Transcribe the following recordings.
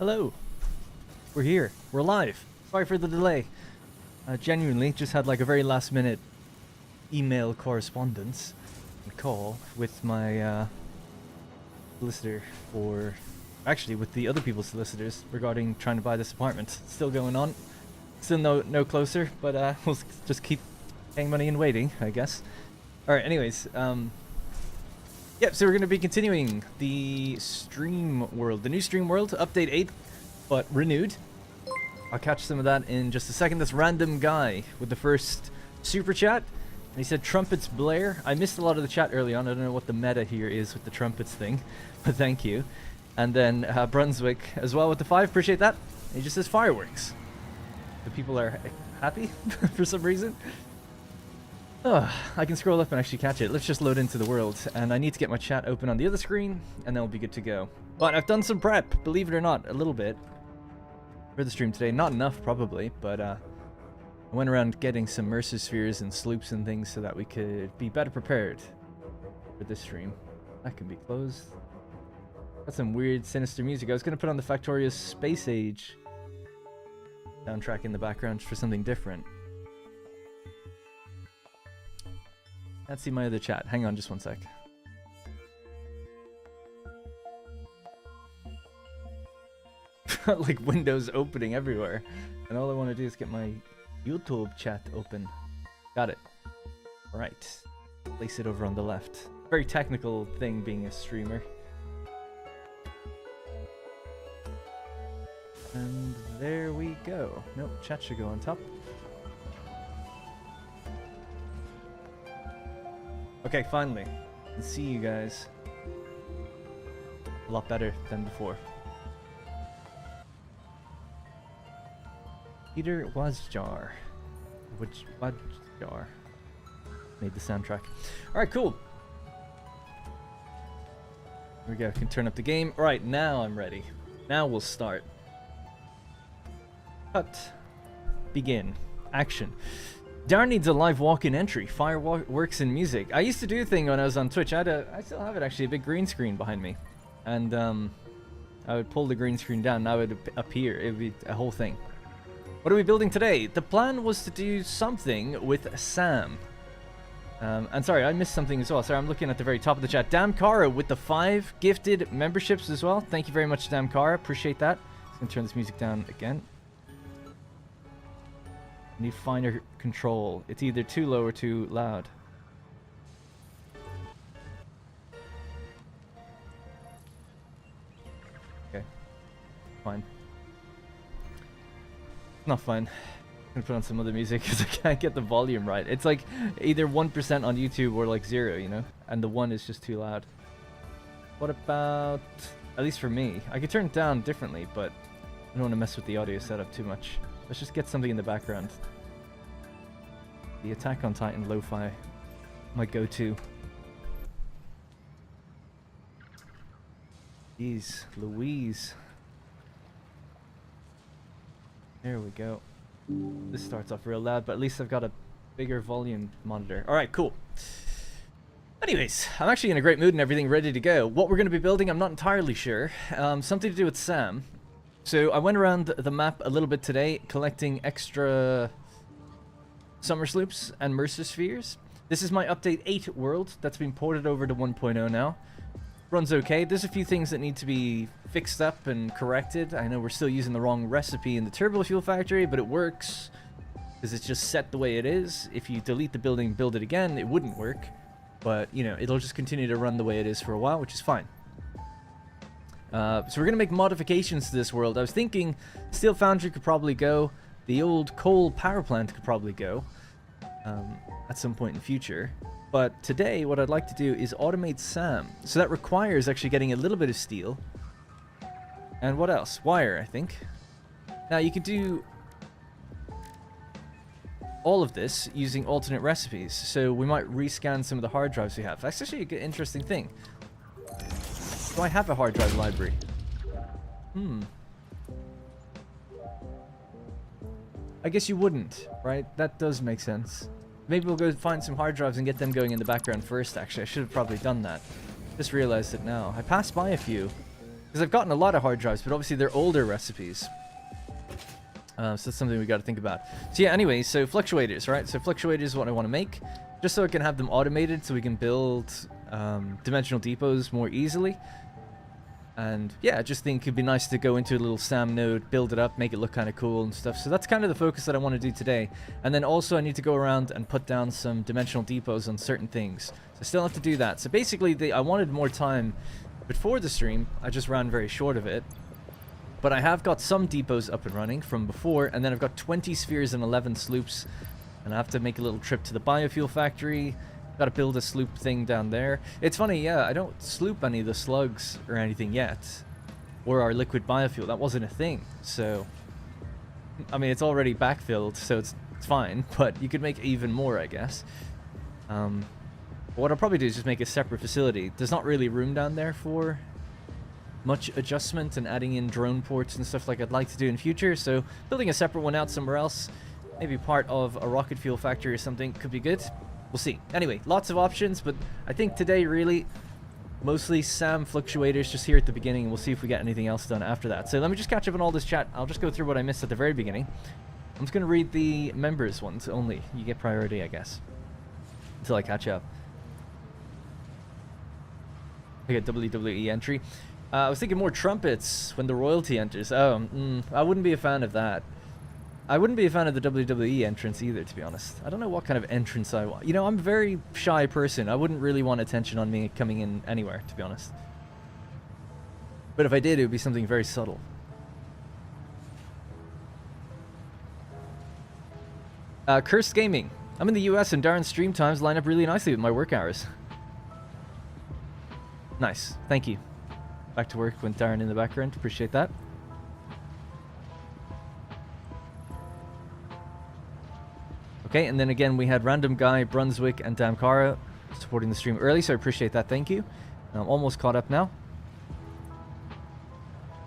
Hello. We're here. We're live. Sorry for the delay. Genuinely, just had like a very last minute email correspondence and call with my solicitor for... Actually, with the other people's solicitors regarding trying to buy this apartment. Still going on. Still no closer, but we'll just keep paying money and waiting, I guess. Alright, anyways, yep, so we're going to be continuing the stream world. The new stream world, update 8, but renewed. I'll catch some of that in just a second. This random guy with the first super chat. And he said trumpets blare. I missed a lot of the chat early on. I don't know what the meta here is with the trumpets thing, but thank you. And then Brunswick as well with the 5. Appreciate that. He just says fireworks. The people are happy for some reason. Oh, I can scroll up and actually catch it. Let's just load into the world. And I need to get my chat open on the other screen, and then we'll be good to go. But I've done some prep, believe it or not, a little bit for the stream today. Not enough, probably, but I went around getting some Mercer spheres and sloops and things so that we could be better prepared for this stream. That can be closed. Got some weird, sinister music. I was going to put on the Factorious Space Age soundtrack in the background for something different. Can't see my other chat. Hang on just one sec. Like windows opening everywhere. And all I want to do is get my YouTube chat open. Got it. Right. Place it over on the left. Very technical thing being a streamer. And there we go. Nope, chat should go on top. Okay, finally. I can see you guys a lot better than before. Peter Wajjar. Wajjar made the soundtrack. Alright, cool. Here we go. Can turn up the game. Alright, now I'm ready. Now we'll start. Cut. Begin. Action. Darren needs a live walk-in entry. Fireworks and music. I used to do a thing when I was on Twitch. I still have it actually, a big green screen behind me. And I would pull the green screen down, now it would appear. It would be a whole thing. What are we building today? The plan was to do something with Sam. And sorry, I missed something as well. Sorry, I'm looking at the very top of the chat. Damkara with the 5 gifted memberships as well. Thank you very much, Damkara. Appreciate that. Just gonna turn this music down again. Need finer control. It's either too low or too loud. Okay. Fine. Not fine. I'm gonna put on some other music because I can't get the volume right. It's like either 1% on YouTube or like 0, you know? And the 1 is just too loud. What about... At least for me. I could turn it down differently, but I don't want to mess with the audio setup too much. Let's just get something in the background. The Attack on Titan lo-fi. My go-to. Jeez, Louise. There we go. This starts off real loud, but at least I've got a bigger volume monitor. Alright, cool. Anyways, I'm actually in a great mood and everything ready to go. What we're going to be building, I'm not entirely sure. Something to do with Sam. So I went around the map a little bit today, collecting extra summer sloops and Mercer spheres. This is my update 8 world that's been ported over to 1.0 now. Runs okay. There's a few things that need to be fixed up and corrected. I know we're still using the wrong recipe in the turbo fuel factory, but it works because it's just set the way it is. If you delete the building and build it again, it wouldn't work. But, you know, it'll just continue to run the way it is for a while, which is fine. So we're going to make modifications to this world. I was thinking Steel Foundry could probably go. The old coal power plant could probably go at some point in the future. But today, what I'd like to do is automate Sam. So that requires actually getting a little bit of steel. And what else? Wire, I think. Now, you could do all of this using alternate recipes. So we might rescan some of the hard drives we have. That's actually an interesting thing. Do I have a hard drive library? I guess you wouldn't, right? That does make sense. Maybe we'll go find some hard drives and get them going in the background first, actually. I should have probably done that. Just realized it now. I passed by a few Because I've gotten a lot of hard drives, but obviously they're older recipes. So that's something we got to think about. So yeah, anyway, so fluctuators, right? So fluctuators is what I want to make, just so I can have them automated, so we can build dimensional depots more easily. And yeah, I just think it'd be nice to go into a little SAM node, build it up, make it look kind of cool and stuff. So that's kind of the focus that I want to do today. And then also I need to go around and put down some dimensional depots on certain things. So I still have to do that. So basically, I wanted more time before the stream. I just ran very short of it. But I have got some depots up and running from before, and then I've got 20 spheres and 11 sloops. And I have to make a little trip to the biofuel factory. Got to build a sloop thing down there. It's funny, yeah, I don't sloop any of the slugs or anything yet. Or our liquid biofuel. That wasn't a thing. So, I mean, it's already backfilled, so it's fine. But you could make even more, I guess. What I'll probably do is just make a separate facility. There's not really room down there for much adjustment and adding in drone ports and stuff like I'd like to do in future. So, building a separate one out somewhere else. Maybe part of a rocket fuel factory or something could be good. We'll see. Anyway, lots of options, but I think today really mostly SAM fluctuators just here at the beginning. We'll see if we get anything else done after that. So let me just catch up on all this chat. I'll just go through what I missed at the very beginning. I'm just going to read the members ones only. You get priority, I guess, until I catch up. I get WWE entry. I was thinking more trumpets when the royalty enters. Oh, I wouldn't be a fan of that. I wouldn't be a fan of the WWE entrance either, to be honest. I don't know what kind of entrance I want. You know, I'm a very shy person. I wouldn't really want attention on me coming in anywhere, to be honest. But if I did, it would be something very subtle. Cursed Gaming. I'm in the US and Darren's stream times line up really nicely with my work hours. Nice. Thank you. Back to work with Darren in the background. Appreciate that. Okay, and then again, we had Random Guy, Brunswick, and Damkara supporting the stream early, so I appreciate that. Thank you. I'm almost caught up now.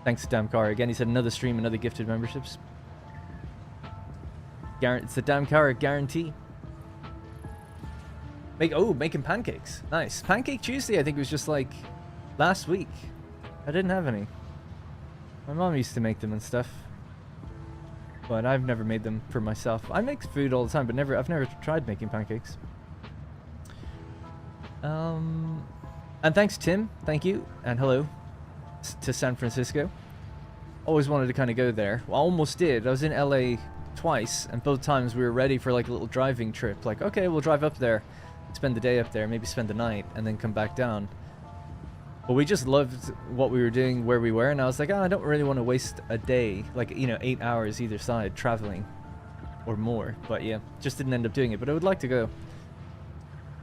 Thanks to Damkara. Again, he said another stream, another gifted memberships. It's the Damkara guarantee. Making pancakes. Nice. Pancake Tuesday, I think it was just like last week. I didn't have any. My mom used to make them and stuff. But I've never made them for myself. I make food all the time, but I've never tried making pancakes. And thanks, Tim. Thank you. And hello to San Francisco. Always wanted to kind of go there. Well, I almost did. I was in LA twice, and both times we were ready for like a little driving trip. Like, okay, we'll drive up there, spend the day up there, maybe spend the night, and then come back down. But we just loved what we were doing where we were, and I was like, oh, I don't really want to waste a day, like, you know, 8 hours either side traveling or more. But yeah, just didn't end up doing it, but I would like to go.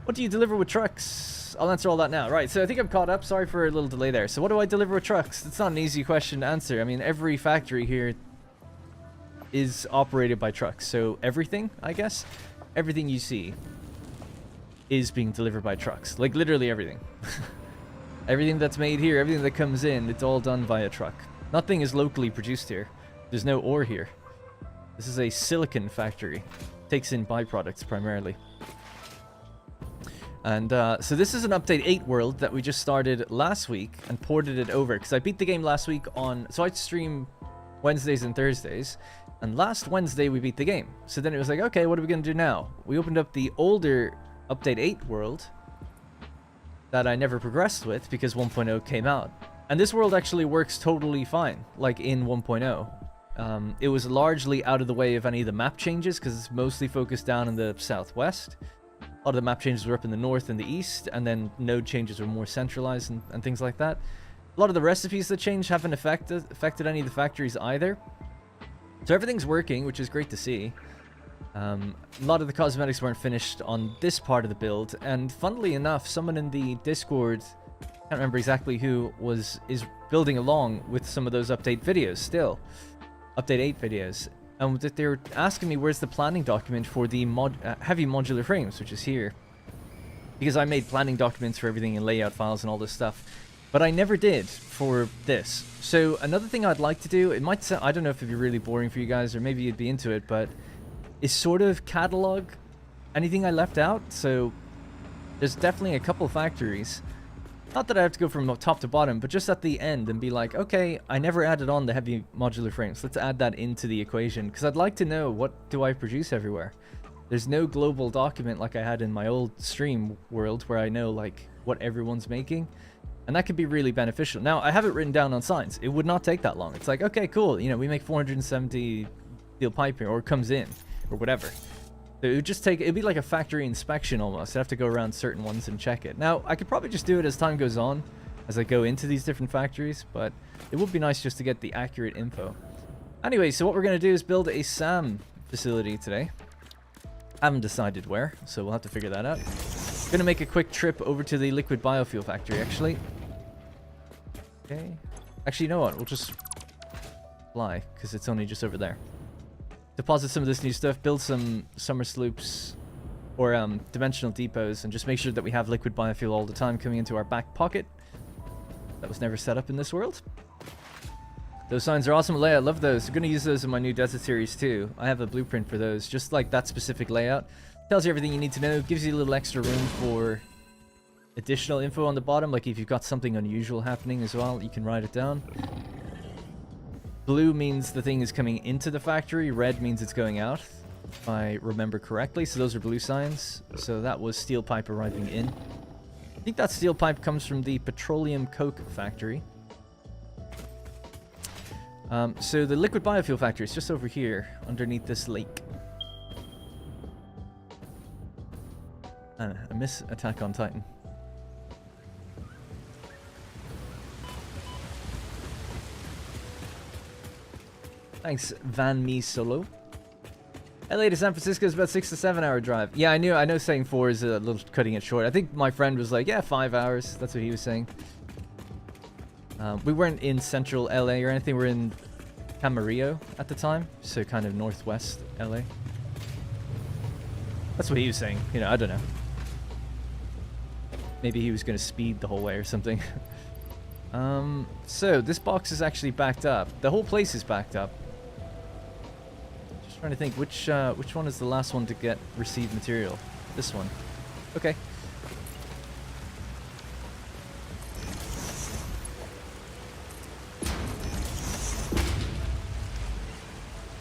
What do you deliver with trucks? I'll answer all that now. Right, so I think I'm caught up. Sorry for a little delay there. So what do I deliver with trucks? It's not an easy question to answer. I mean, every factory here is operated by trucks. So everything, I guess, everything you see is being delivered by trucks. Like, literally everything. Everything that's made here, everything that comes in, it's all done via truck. Nothing is locally produced here. There's no ore here. This is a silicon factory. Takes in byproducts primarily. And so this is an Update 8 world that we just started last week and ported it over. Because I beat the game last week on... So I stream Wednesdays and Thursdays. And last Wednesday we beat the game. So then it was like, okay, what are we going to do now? We opened up the older Update 8 world that I never progressed with because 1.0 came out. And this world actually works totally fine, like in 1.0. It was largely out of the way of any of the map changes because it's mostly focused down in the southwest. A lot of the map changes were up in the north and the east, and then node changes were more centralized and things like that. A lot of the recipes that changed haven't affected any of the factories either. So everything's working, which is great to see. A lot of the cosmetics weren't finished on this part of the build, and funnily enough, someone in the Discord, I can't remember exactly who, is building along with some of those update videos still. Update 8 videos. And they were asking me where's the planning document for the heavy modular frames, which is here. Because I made planning documents for everything in layout files and all this stuff. But I never did for this. So another thing I'd like to do, it might sound, I don't know if it'd be really boring for you guys, or maybe you'd be into it, but is sort of catalog anything I left out. So there's definitely a couple factories Not that I have to go from top to bottom, but just at the end and be like, okay, I never added on the heavy modular frames. Let's add that into the equation, because I'd like to know, what do I produce everywhere? There's no global document like I had in my old stream world where I know like what everyone's making. And that could be really beneficial. Now, I have it written down on signs. It would not take that long. It's like, okay, cool. You know, we make 470 steel pipe here, or it comes in, or whatever. So it would just take, it'd be like a factory inspection almost. I'd have to go around certain ones and check it. Now, I could probably just do it as time goes on, as I go into these different factories, but it would be nice just to get the accurate info. Anyway, so what we're going to do is build a SAM facility today. I haven't decided where, so we'll have to figure that out. Gonna make a quick trip over to the liquid biofuel factory, actually. Okay. Actually, you know what? We'll just fly, because it's only just over there. Deposit some of this new stuff, build some summer sloops, or dimensional depots, and just make sure that we have liquid biofuel all the time coming into our back pocket. That was never set up in this world. Those signs are awesome layout. Love those. I'm going to use those in my new desert series too. I have a blueprint for those, just like that specific layout. Tells you everything you need to know. Gives you a little extra room for additional info on the bottom. Like if you've got something unusual happening as well, you can write it down. Blue means the thing is coming into the factory. Red means it's going out, if I remember correctly. So those are blue signs. So that was steel pipe arriving in. I think that steel pipe comes from the petroleum coke factory. So the liquid biofuel factory is just over here, underneath this lake. I miss Attack on Titan. Thanks, Van Me Solo. LA to San Francisco is about 6 to 7 hour drive. Yeah, I know saying 4 is a little cutting it short. I think my friend was like, yeah, 5 hours. That's what he was saying. We weren't in central LA or anything. We're in Camarillo at the time, so kind of northwest LA. That's what he was saying. You know, I don't know. Maybe he was going to speed the whole way or something. So this box is actually backed up. The whole place is backed up. Just trying to think which one is the last one to get received material. This one. Okay.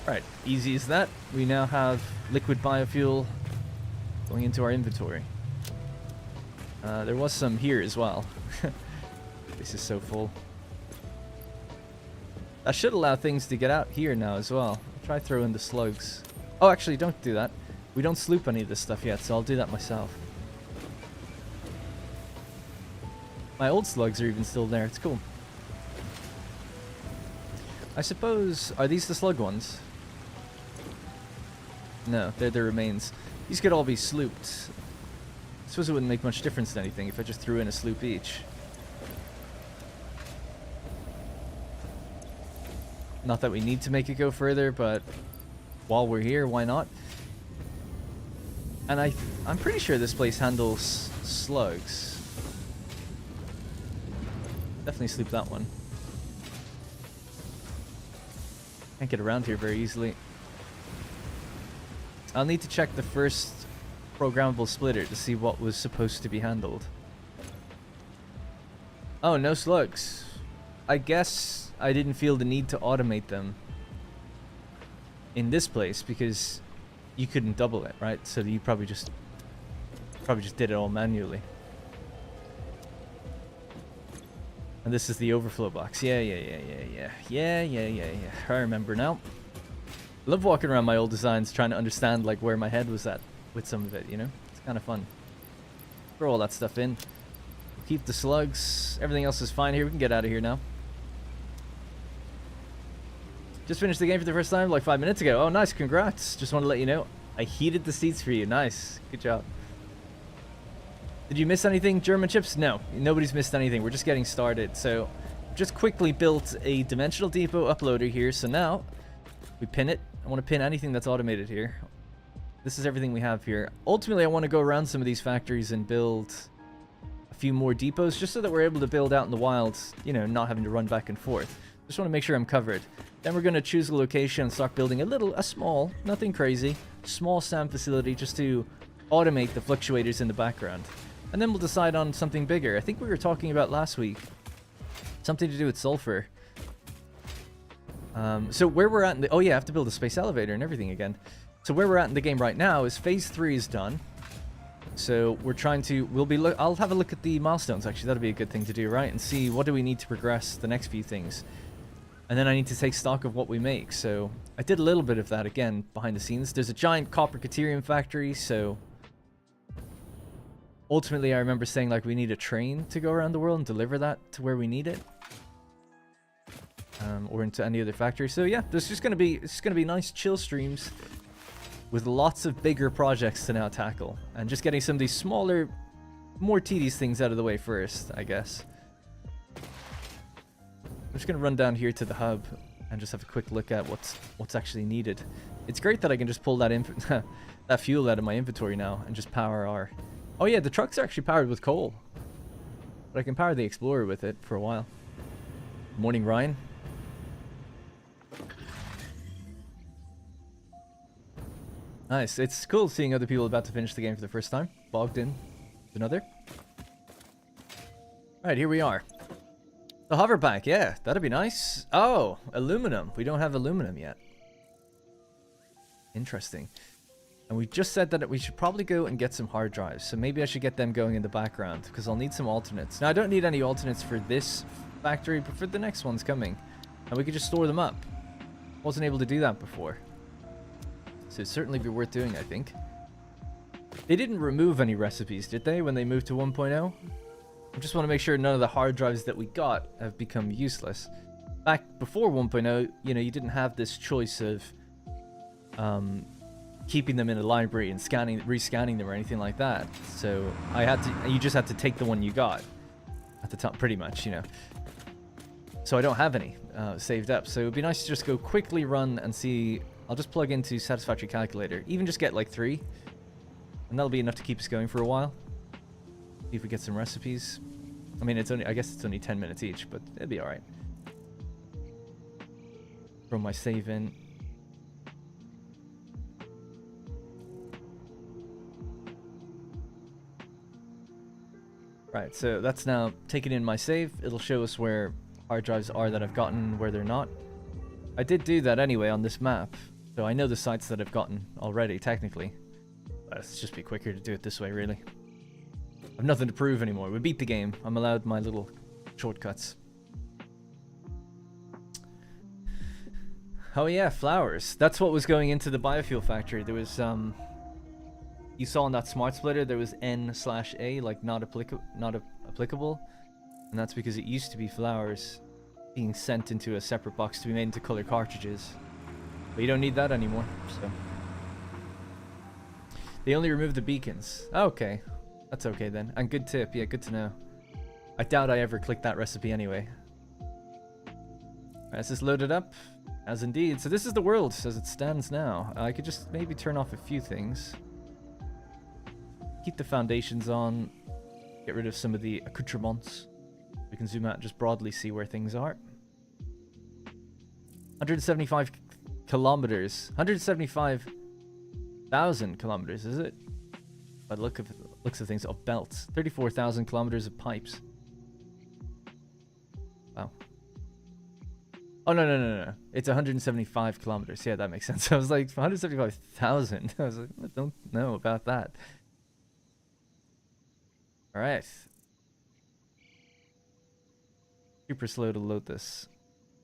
Right, easy as that. We now have liquid biofuel going into our inventory. There was some here as well. This is so full. That should allow things to get out here now as well. I'll try throw in the slugs. Oh, actually, don't do that. We don't sloop any of this stuff yet, so I'll do that myself. My old slugs are even still there. It's cool. I suppose... Are these the slug ones? No, they're the remains. These could all be slooped. I suppose it wouldn't make much difference to anything if I just threw in a sloop each. Not that we need to make it go further, but while we're here, why not? And I'm pretty sure this place handles slugs. Definitely sloop that one. Can't get around here very easily. I'll need to check the first programmable splitter to see what was supposed to be handled. Oh, no slugs. I guess I didn't feel the need to automate them in this place because you couldn't double it, right? So you probably just did it all manually. And this is the overflow box. Yeah. I remember now. I love walking around my old designs trying to understand like where my head was at with some of it, you know? It's kind of fun. Throw all that stuff in. Keep the slugs. Everything else is fine here. We can get out of here now. Just finished the game for the first time like 5 minutes ago. Oh, nice. Congrats. Just want to let you know. I heated the seats for you. Nice. Good job. Did you miss anything? German chips? No. Nobody's missed anything. We're just getting started. So, just quickly built a dimensional depot uploader here. So now, we pin it. I want to pin anything that's automated here. This is everything we have here. Ultimately, I want to go around some of these factories and build a few more depots just so that we're able to build out in the wild, you know, not having to run back and forth. Just want to make sure I'm covered. Then we're going to choose a location and start building a small, nothing crazy, small SAM facility just to automate the fluctuators in the background. And then we'll decide on something bigger. I think we were talking about last week. Something to do with sulfur. So where we're at in the... Oh yeah, I have to build a space elevator and everything again. So where we're at in the game right now is phase 3 is done. So we're trying to... I'll have a look at the milestones, actually. That'll be a good thing to do, right? And see what do we need to progress the next few things. And then I need to take stock of what we make. So I did a little bit of that, again, behind the scenes. There's a giant copper caterium factory, so... Ultimately, I remember saying, like, we need a train to go around the world and deliver that to where we need it. Or into any other factory. So yeah, there's just gonna be nice chill streams with lots of bigger projects to now tackle, and just getting some of these smaller, more tedious things out of the way first, I guess. I'm just gonna run down here to the hub and just have a quick look at what's actually needed. It's great that I can just pull that that fuel out of my inventory now and just power our... Oh yeah, the truck's are actually powered with coal, but I can power the Explorer with it for a while. Morning, Ryan. Nice. It's cool seeing other people about to finish the game for the first time. Bogged in with another. Alright, here we are. The hover pack, yeah, that'd be nice. Oh, aluminum. We don't have aluminum yet. Interesting. And we just said that we should probably go and get some hard drives. So maybe I should get them going in the background, because I'll need some alternates. Now, I don't need any alternates for this factory, but for the next one's coming. And we could just store them up. Wasn't able to do that before. So it'd certainly be worth doing, I think. They didn't remove any recipes, did they, when they moved to 1.0? I just want to make sure none of the hard drives that we got have become useless. Back before 1.0, you know, you didn't have this choice of keeping them in a library and rescanning them or anything like that. So you just had to take the one you got at the top, pretty much, you know. So I don't have any saved up. So it would be nice to just go quickly run and see. I'll just plug into Satisfactory calculator. Even just get like 3. And that'll be enough to keep us going for a while. See if we get some recipes. I mean, I guess it's only 10 minutes each, but it'll be alright. Throw my save in. Right, so that's now taken in my save. It'll show us where hard drives are that I've gotten, where they're not. I did do that anyway on this map, so I know the sites that I've gotten already, technically. But it's just be quicker to do it this way, really. I've nothing to prove anymore. We beat the game. I'm allowed my little shortcuts. Oh yeah, flowers. That's what was going into the biofuel factory. There was, you saw in that smart splitter, there was N/A, like not applicable. And that's because it used to be flowers being sent into a separate box to be made into color cartridges. But you don't need that anymore, so. They only removed the beacons. Okay. That's okay then. And good tip. Yeah, good to know. I doubt I ever clicked that recipe anyway. Alright, is this loaded up? As indeed. So this is the world as it stands now. I could just maybe turn off a few things. Keep the foundations on. Get rid of some of the accoutrements. We can zoom out and just broadly see where things are. 175 kilometers. 175,000 kilometers, is it? By the looks of things, of belts. 34,000 kilometers of pipes. Wow. Oh, no. It's 175 kilometers. Yeah, that makes sense. I was like, 175,000. I was like, I don't know about that. Alright. Super slow to load this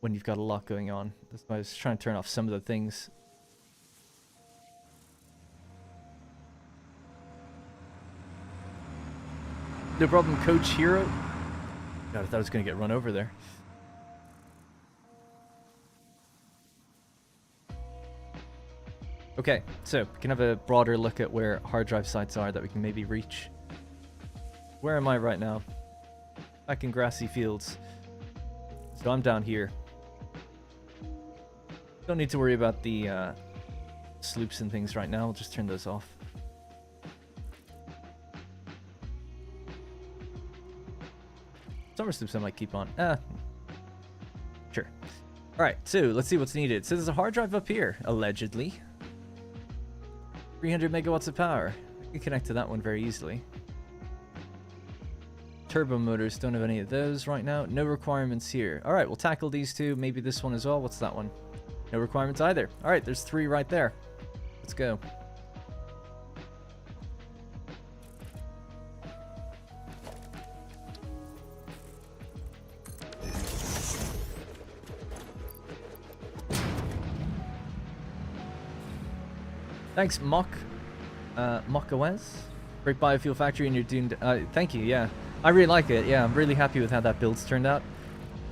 when you've got a lot going on. That's why I was trying to turn off some of the things. No problem, Coach Hero. God, I thought I was going to get run over there. Okay, so we can have a broader look at where hard drive sites are that we can maybe reach. Where am I right now? Back in grassy fields. So I'm down here. Don't need to worry about the sloops and things right now. I'll just turn those off. Summer sloops I might keep on. Sure. Alright, so let's see what's needed. So there's a hard drive up here, allegedly. 300 megawatts of power. I can connect to that one very easily. Turbo motors, don't have any of those right now. No requirements here. All right, we'll tackle these two. Maybe this one as well. What's that one? No requirements either. All right, there's 3 right there. Let's go. Thanks, Mockawez. Great biofuel factory and you're doomed. Thank you, yeah. I really like it, yeah. I'm really happy with how that build's turned out.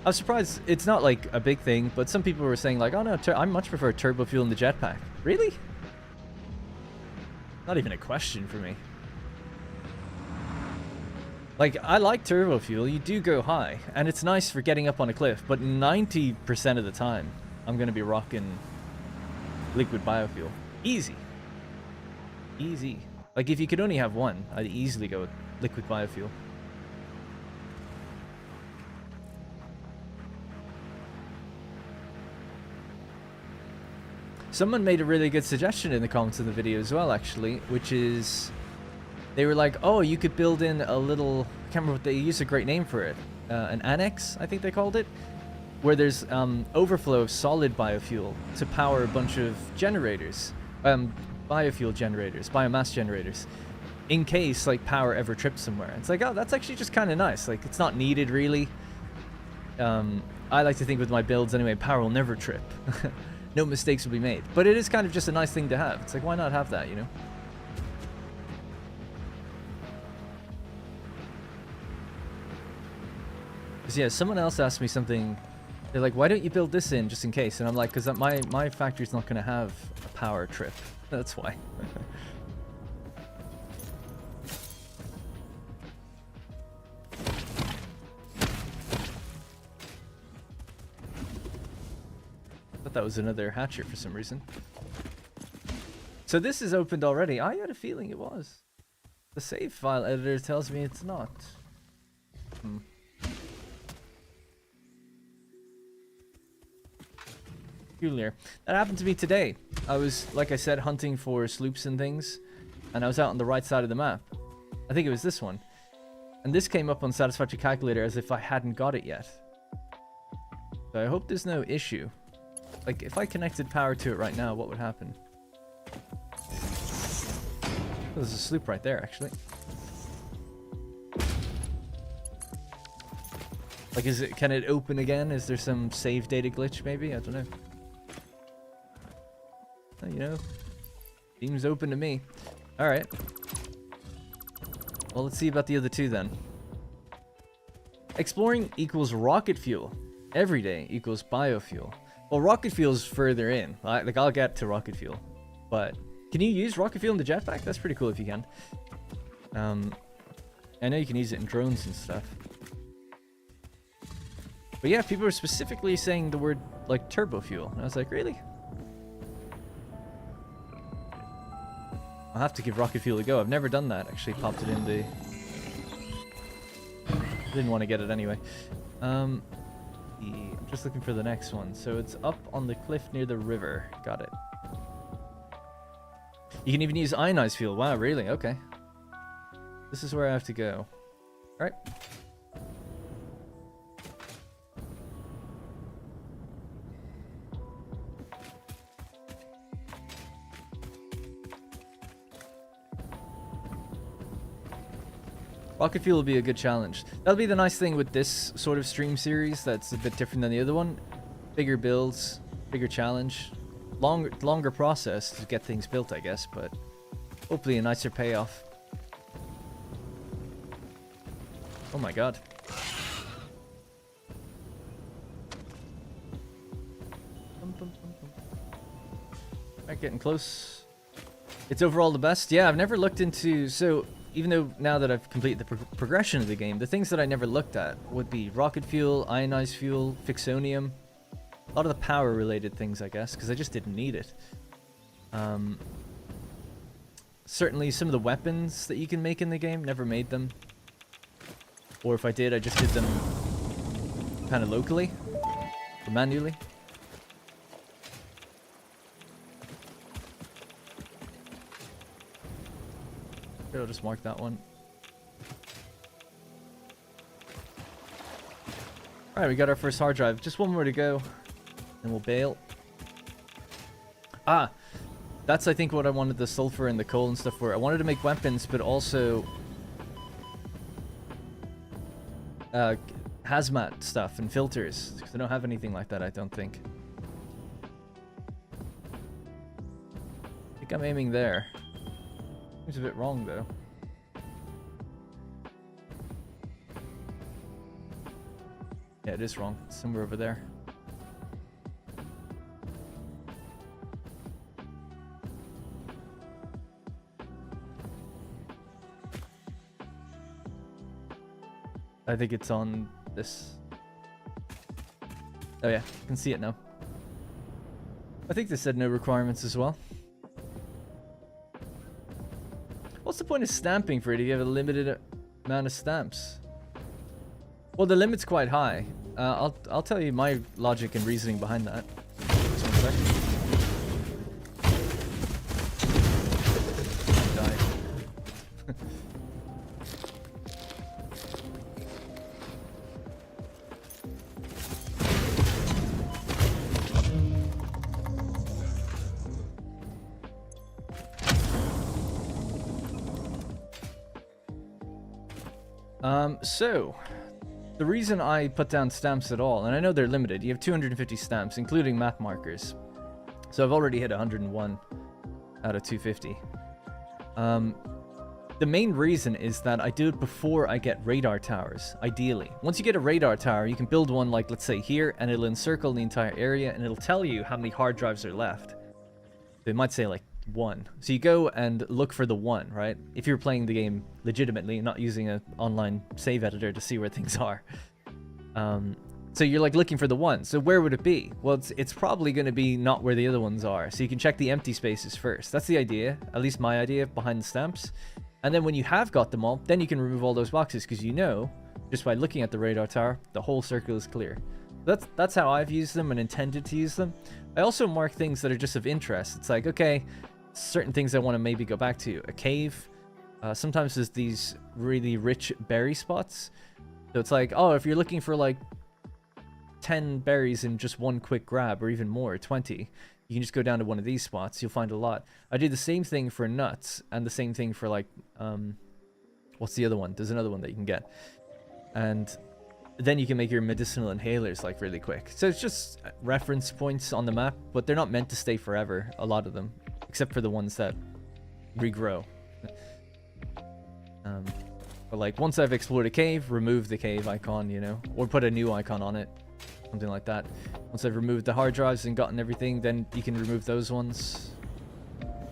I was surprised. It's not like a big thing, but some people were saying like, oh no, I much prefer turbo fuel in the jetpack. Really? Not even a question for me. Like, I like turbo fuel. You do go high, and it's nice for getting up on a cliff, but 90% of the time, I'm going to be rocking liquid biofuel. Easy. Easy. Like, if you could only have one, I'd easily go with liquid biofuel. Someone made a really good suggestion in the comments of the video as well, actually, which is they were like, oh, you could build in a little, I can't remember what they used, a great name for it, an annex, I think they called it, where there's overflow of solid biofuel to power a bunch of generators, biofuel generators, biomass generators, in case like power ever trips somewhere. It's like, oh, that's actually just kind of nice. Like, it's not needed really. I like to think with my builds anyway, power will never trip. No mistakes will be made. But it is kind of just a nice thing to have. It's like, why not have that, you know? Because yeah, someone else asked me something. They're like, why don't you build this in just in case? And I'm like, because my factory's not going to have a power trip. That's why. That was another hatchet for some reason. So this is opened already. I had a feeling it was. The save file editor tells me it's not. Peculiar. That happened to me today. I was, like I said, hunting for sloops and things, and I was out on the right side of the map. I think it was this one. And this came up on Satisfactory Calculator as if I hadn't got it yet. So I hope there's no issue. Like, if I connected power to it right now, what would happen? Oh, there's a sloop right there, actually. Like, can it open again? Is there some save data glitch, maybe? I don't know. You know, seems open to me. Alright. Well, let's see about the other two, then. Exploring equals rocket fuel. Every day equals biofuel. Well, rocket fuel's further in. Like, I'll get to rocket fuel. But can you use rocket fuel in the jetpack? That's pretty cool if you can. I know you can use it in drones and stuff. But yeah, people were specifically saying the word, like, turbo fuel. And I was like, really? I'll have to give rocket fuel a go. I've never done that. Actually popped it in the... Didn't want to get it anyway. I'm just looking for the next one. So it's up on the cliff near the river. Got it. You can even use ionized fuel. Wow, really? Okay. This is where I have to go. Alright. Rocket fuel will be a good challenge. That'll be the nice thing with this sort of stream series that's a bit different than the other one. Bigger builds, bigger challenge. Longer process to get things built, I guess, but hopefully a nicer payoff. Oh my god. Alright, getting close. It's overall the best. Yeah, I've never looked into... So, even though now that I've completed the progression of the game, the things that I never looked at would be rocket fuel, ionized fuel, fixonium. A lot of the power-related things, I guess, because I just didn't need it. Certainly some of the weapons that you can make in the game, never made them. Or if I did, I just did them kind of locally, or manually. I'll just mark that one. Alright, we got our first hard drive. Just one more to go. And we'll bail. Ah! That's, I think, what I wanted the sulfur and the coal and stuff for. I wanted to make weapons, but also... hazmat stuff and filters. Because I don't have anything like that, I don't think. I think I'm aiming there. Seems a bit wrong, though. Yeah, it is wrong. It's somewhere over there. I think it's on this. Oh yeah, I can see it now. I think they said no requirements as well. What's the point of stamping for it if you have a limited amount of stamps? Well, the limit's quite high. I'll tell you my logic and reasoning behind that. Just one sec. So, the reason I put down stamps at all, and I know they're limited, you have 250 stamps, including map markers. So I've already hit 101 out of 250. The main reason is that I do it before I get radar towers, ideally. Once you get a radar tower, you can build one like, let's say here, and it'll encircle the entire area, and it'll tell you how many hard drives are left. So it might say like 1. So you go and look for the 1, right? If you're playing the game legitimately, not using an online save editor to see where things are. So you're like looking for the 1. So where would it be? Well, it's probably going to be not where the other ones are. So you can check the empty spaces first. That's the idea, at least my idea behind the stamps. And then when you have got them all, then you can remove all those boxes because you know, just by looking at the radar tower, the whole circle is clear. That's how I've used them and intended to use them. I also mark things that are just of interest. It's like, okay, certain things I want to maybe go back to. A cave. Sometimes there's these really rich berry spots. So it's like, oh, if you're looking for like 10 berries in just one quick grab, or even more, 20, you can just go down to one of these spots. You'll find a lot. I do the same thing for nuts, and the same thing for like, what's the other one? There's another one that you can get. And then you can make your medicinal inhalers like really quick. So it's just reference points on the map, but they're not meant to stay forever, a lot of them. Except for the ones that regrow. But like, once I've explored a cave, remove the cave icon, you know? Or put a new icon on it. Something like that. Once I've removed the hard drives and gotten everything, then you can remove those ones.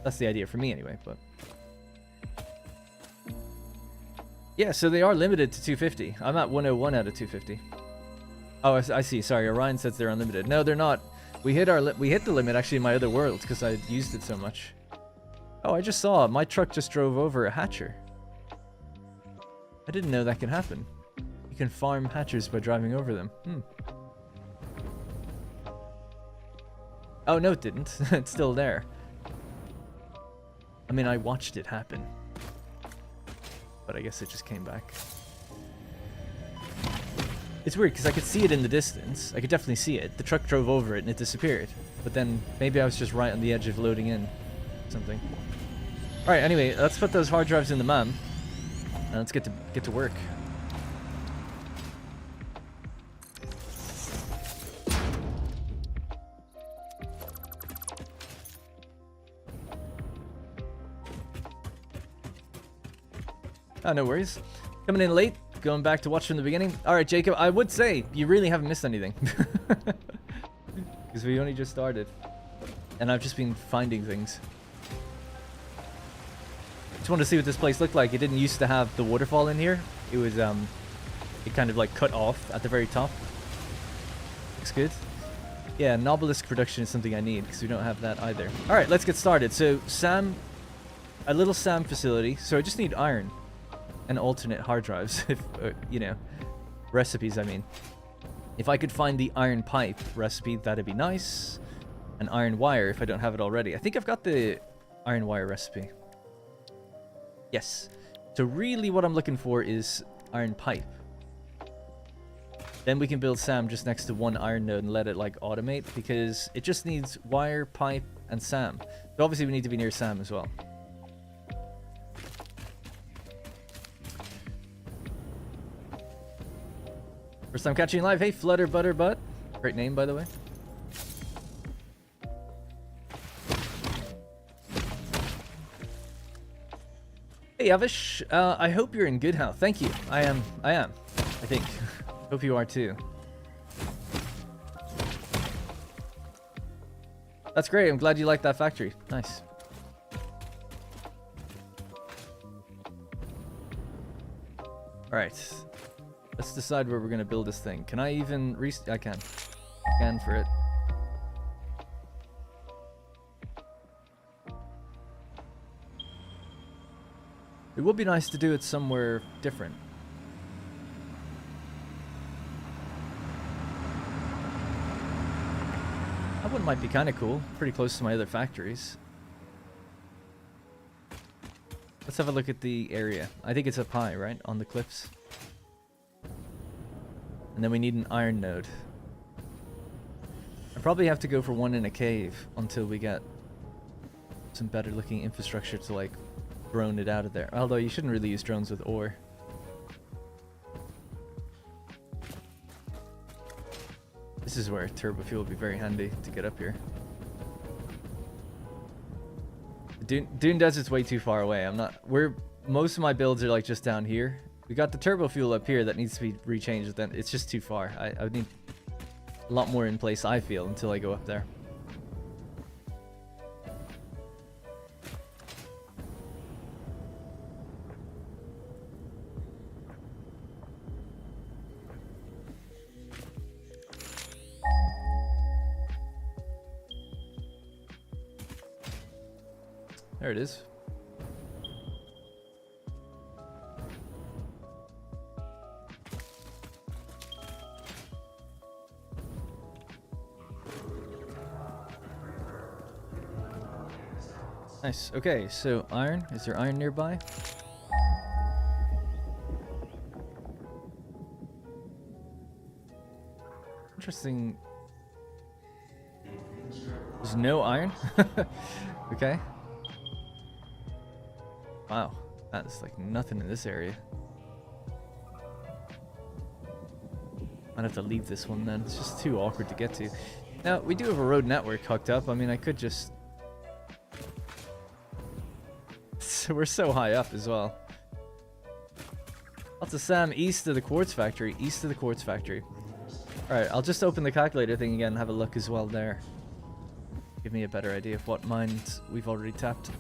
That's the idea for me anyway, but... yeah, so they are limited to 250. I'm at 101 out of 250. Oh, I see. Sorry, Orion says they're unlimited. No, they're not. We hit the limit actually in my other world because I used it so much. Oh, I just saw my truck just drove over a hatcher. I didn't know that can happen. You can farm hatchers by driving over them. Oh no, it didn't. It's still there. I mean, I watched it happen, but I guess it just came back. It's weird because I could see it in the distance. I could definitely see it. The truck drove over it and it disappeared. But then maybe I was just right on the edge of loading in something. All right. Anyway, let's put those hard drives in the MAM and let's get to work. Oh, no worries. Coming in late. Going back to watch from the beginning. All right, Jacob, I would say you really haven't missed anything. Because we only just started. And I've just been finding things. Just wanted to see what this place looked like. It didn't used to have the waterfall in here. It was, it kind of like cut off at the very top. Looks good. Yeah, Nobelisk production is something I need because we don't have that either. All right, let's get started. So, a little SAM facility. So I just need iron. And alternate hard drives, if you know, recipes. I mean, if I could find the iron pipe recipe, that'd be nice. An iron wire, if I don't have it already. I think I've got the iron wire recipe. Yes. So really, what I'm looking for is iron pipe. Then we can build SAM just next to one iron node and let it like automate, because it just needs wire, pipe, and SAM. So obviously we need to be near SAM as well. First time catching you live. Hey, Flutter Butter Butt. Great name, by the way. Hey, Avish. I hope you're in good health. Thank you. I am. I think. Hope you are too. That's great. I'm glad you like that factory. Nice. Alright. Let's decide where we're going to build this thing. Can I even I can. Scan for it. It would be nice to do it somewhere different. That one might be kind of cool. Pretty close to my other factories. Let's have a look at the area. I think it's up high, right? On the cliffs. And then we need an iron node. I probably have to go for one in a cave until we get some better looking infrastructure to like drone it out of there. Although you shouldn't really use drones with ore. This is where turbo fuel would be very handy to get up here. Dune Desert's way too far away. Most of my builds are like just down here. We got the turbo fuel up here that needs to be rechanged. Then it's just too far. I would need a lot more in place, I feel, until I go up there. There it is. Nice. Okay, so iron. Is there iron nearby? Interesting. There's no iron? Okay. Wow. That's like nothing in this area. Might have to leave this one then. It's just too awkward to get to. Now, we do have a road network hooked up. I mean, I could just... So we're so high up as well. Lots of SAM east of the quartz factory. East of the quartz factory. Alright, I'll just open the calculator thing again and have a look as well there. Give me a better idea of what mines we've already tapped.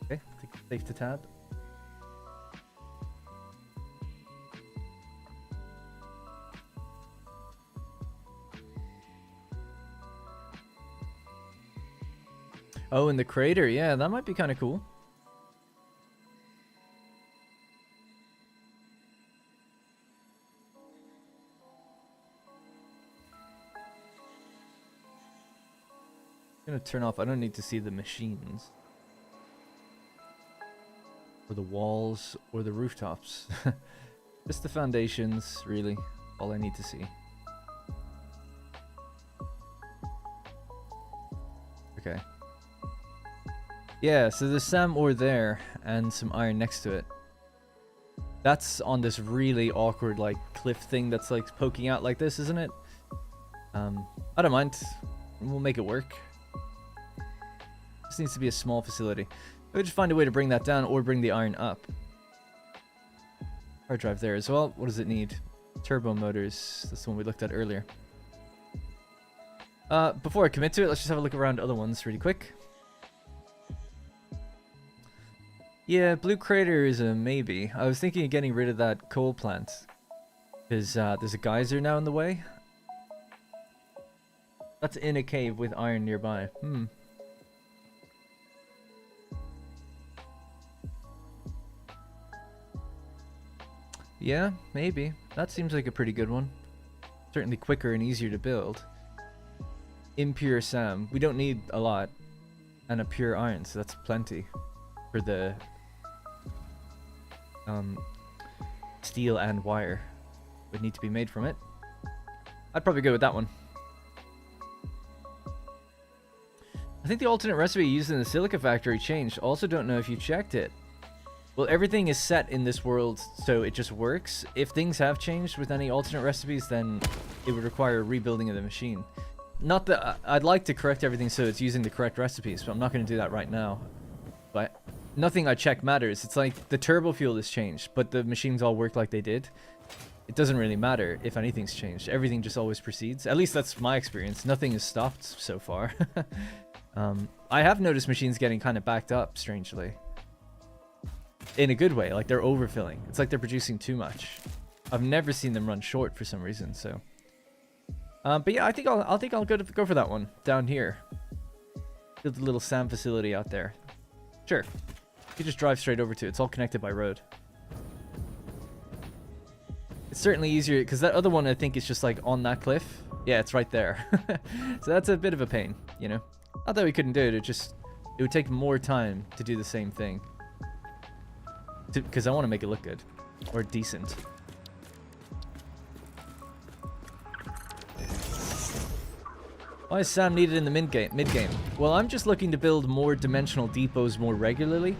Okay, safe to tab. Oh, in the crater. Yeah, that might be kind of cool. I'm gonna turn off. I don't need to see the machines. Or the walls, or the rooftops. Just the foundations, really. All I need to see. Okay. Yeah, so there's SAM ore there, and some iron next to it. That's on this really awkward, like, cliff thing that's, like, poking out like this, isn't it? I don't mind. We'll make it work. This needs to be a small facility. We'll just find a way to bring that down, or bring the iron up. Hard drive there as well. What does it need? Turbo motors. That's the one we looked at earlier. Before I commit to it, let's just have a look around other ones really quick. Yeah, Blue Crater is a maybe. I was thinking of getting rid of that coal plant. Because there's a geyser now in the way. That's in a cave with iron nearby. Yeah, maybe. That seems like a pretty good one. Certainly quicker and easier to build. Impure SAM. We don't need a lot. And a pure iron, so that's plenty. For the steel and wire would need to be made from it. I'd probably go with that one. I think the alternate recipe used in the silica factory changed. Also don't know if you checked it. Well, everything is set in this world, so it just works. If things have changed with any alternate recipes, then it would require a rebuilding of the machine. Not that I'd like to correct everything so it's using the correct recipes, but I'm not going to do that right now. But nothing I check matters. It's like the turbo fuel has changed, but the machines all work like they did. It doesn't really matter if anything's changed. Everything just always proceeds. At least that's my experience. Nothing has stopped so far. I have noticed machines getting kind of backed up, strangely. In a good way, like they're overfilling. It's like they're producing too much. I've never seen them run short for some reason, so... but yeah, I think I'll go for that one, down here. Build a little SAM facility out there. Sure. You just drive straight over to it. It's all connected by road. It's certainly easier, because that other one I think is just like on that cliff. Yeah, it's right there. So that's a bit of a pain, you know? Not that we couldn't do it, it would take more time to do the same thing. Because I want to make it look good. Or decent. Why is SAM needed in the mid-game? Well, I'm just looking to build more dimensional depots more regularly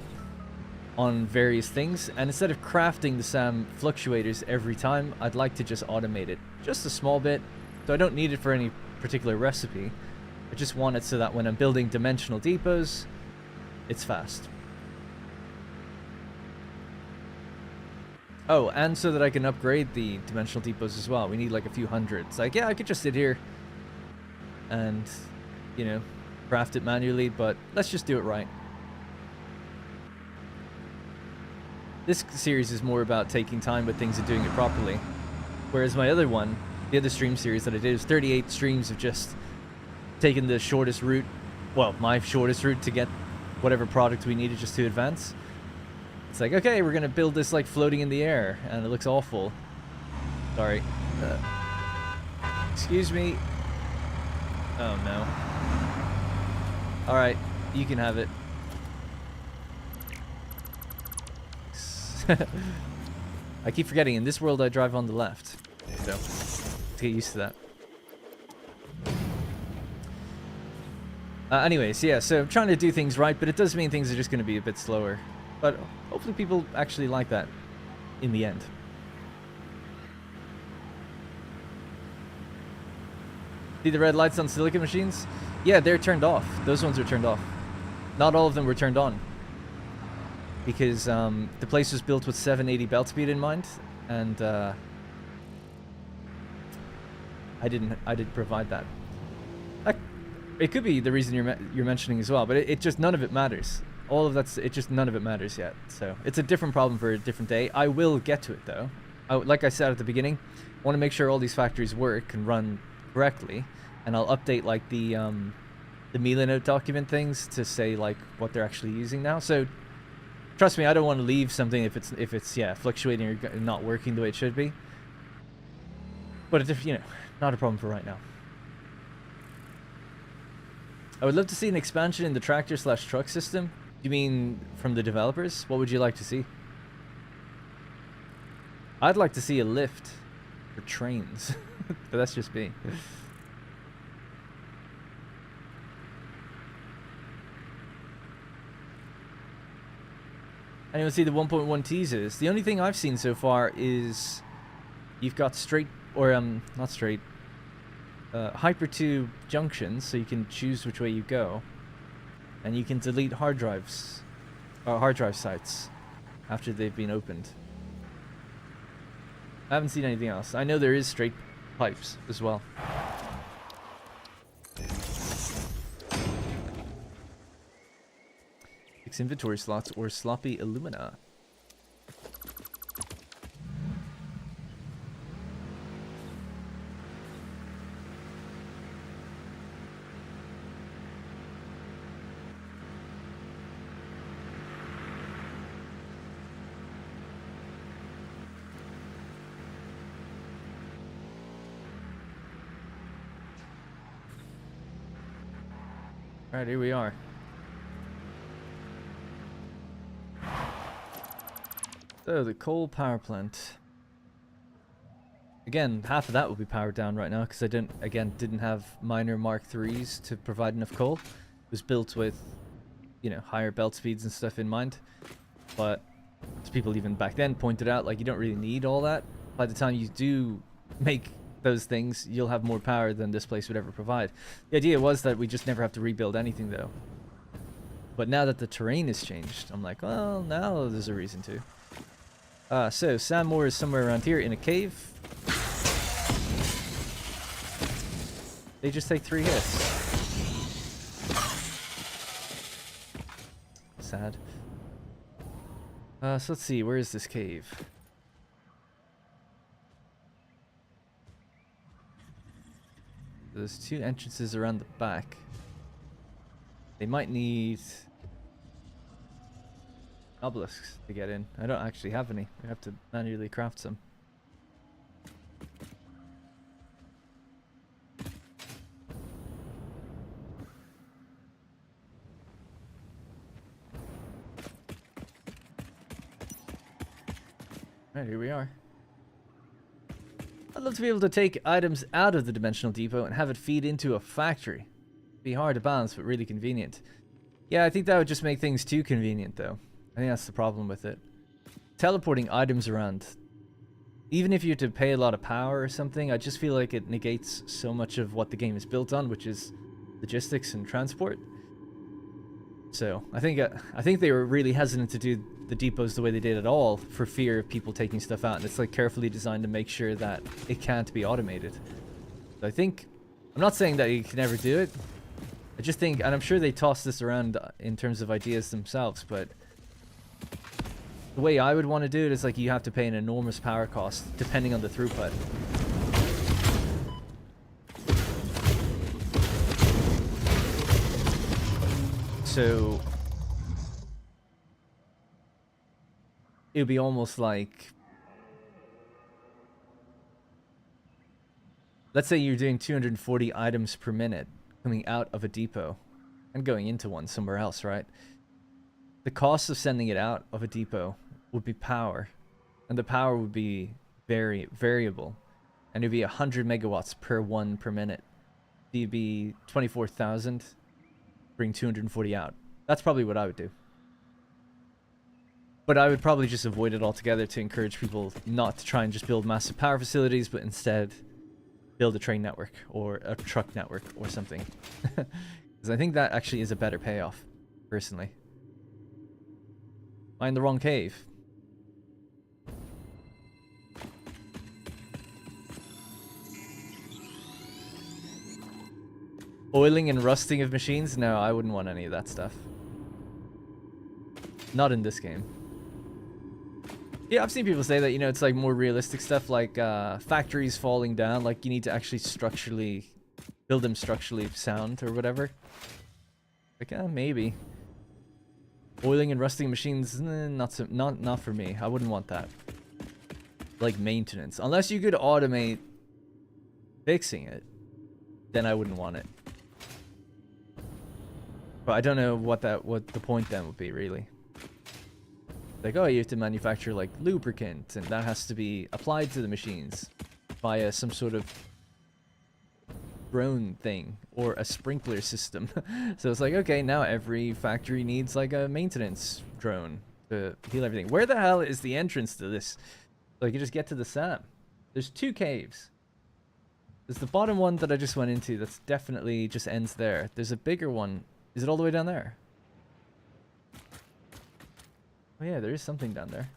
on various things, and instead of crafting the SAM fluctuators every time, I'd like to just automate it just a small bit, so I don't need it for any particular recipe. I just want it so that when I'm building dimensional depots, it's fast. Oh, and so that I can upgrade the dimensional depots as well. We need like a few hundred. It's like, yeah, I could just sit here and, you know, craft it manually, but let's just do it right. This series is more about taking time with things and doing it properly. Whereas my other one, the other stream series that I did, was 38 streams of just taking the shortest route, well, my shortest route to get whatever product we needed just to advance. It's like, okay, we're gonna build this like floating in the air, and it looks awful. Sorry. Excuse me. Oh no. Alright, you can have it. I keep forgetting, in this world I drive on the left. So, let's get used to that. Anyways, yeah, so I'm trying to do things right, but it does mean things are just going to be a bit slower. But hopefully people actually like that in the end. See the red lights on silicon machines? Yeah, they're turned off. Those ones are turned off. Not all of them were turned on. Because the place was built with 780 belt speed in mind, and I didn't provide that. It could be the reason you're mentioning as well, but it just, none of it matters. All of that's, it just, none of it matters yet. So it's a different problem for a different day. I will get to it though. Like I said at the beginning, I want to make sure all these factories work and run correctly, and I'll update like the Milanote document things to say like what they're actually using now. So trust me, I don't want to leave something if it's yeah, fluctuating or not working the way it should be. But if, you know, not a problem for right now. I would love to see an expansion in the tractor/truck system. You mean from the developers? What would you like to see? I'd like to see a lift for trains, but that's just me. Anyone see the 1.1 teasers? The only thing I've seen so far is you've got straight, or not straight, hypertube junctions, so you can choose which way you go, and you can delete hard drive sites after they've been opened. I haven't seen anything else. I know there is straight pipes as well. Fix inventory slots or sloppy alumina. Alright, here we are. So the coal power plant. Again, half of that will be powered down right now because I didn't have minor Mark IIIs to provide enough coal. It was built with, you know, higher belt speeds and stuff in mind. But as people even back then pointed out, like, you don't really need all that. By the time you do make those things, you'll have more power than this place would ever provide. The idea was that we just never have to rebuild anything though. But now that the terrain has changed, I'm like, well, now there's a reason to. So Sam Moore is somewhere around here in a cave. They just take 3 hits. Sad. So let's see, where is this cave? There's 2 entrances around the back. They might need obelisks to get in. I don't actually have any. We have to manually craft some. Alright, here we are. I'd love to be able to take items out of the dimensional depot and have it feed into a factory. It'd be hard to balance, but really convenient. Yeah, I think that would just make things too convenient, though. I think that's the problem with it. Teleporting items around, even if you had to pay a lot of power or something, I just feel like it negates so much of what the game is built on, which is logistics and transport. So I think they were really hesitant to do the depots the way they did at all for fear of people taking stuff out, and it's like carefully designed to make sure that it can't be automated. So I think, I'm not saying that you can never do it. I just think, and I'm sure they toss this around in terms of ideas themselves, but the way I would want to do it is like you have to pay an enormous power cost depending on the throughput. So it would be almost like, let's say you're doing 240 items per minute coming out of a depot and going into one somewhere else, right? The cost of sending it out of a depot would be power, and the power would be very variable, and it'd be 100 megawatts per one per minute. So you'd be 24,000, bring 240 out. That's probably what I would do. But I would probably just avoid it altogether to encourage people not to try and just build massive power facilities, but instead build a train network or a truck network or something. Because I think that actually is a better payoff, personally. Am I in the wrong cave? Oiling and rusting of machines? No, I wouldn't want any of that stuff. Not in this game. Yeah, I've seen people say that, you know, it's like more realistic stuff, like factories falling down, like you need to actually structurally build them structurally sound or whatever. Like, maybe. Oiling and rusting machines, not for me. I wouldn't want that. Like maintenance, unless you could automate fixing it, then I wouldn't want it. But I don't know what the point then would be, really. Like, oh, you have to manufacture like lubricant, and that has to be applied to the machines via some sort of drone thing or a sprinkler system. So it's like, okay, now every factory needs like a maintenance drone to heal everything. Where the hell is the entrance to this? Like, you just get to the SAM. There's 2 caves. There's the bottom one that I just went into that's definitely just ends there. There's a bigger one. Is it all the way down there? Oh yeah, there is something down there.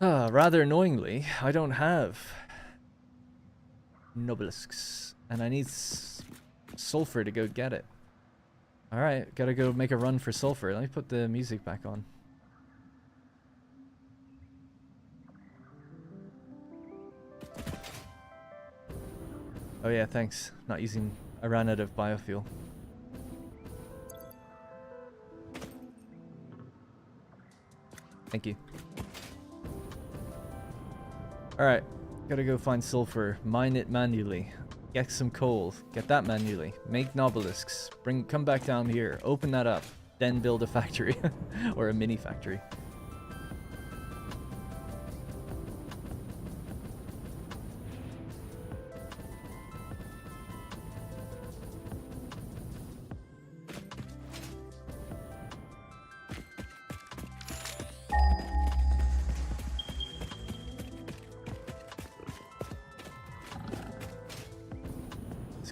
Rather annoyingly, I don't have obelisks, and I need sulfur to go get it. Alright, gotta go make a run for sulfur. Let me put the music back on. Oh yeah, thanks. Not using... I ran out of biofuel. Thank you. Alright, gotta go find sulfur. Mine it manually. Get some coal. Get that manually. Make nobelisks. Come back down here. Open that up. Then build a factory. Or a mini factory.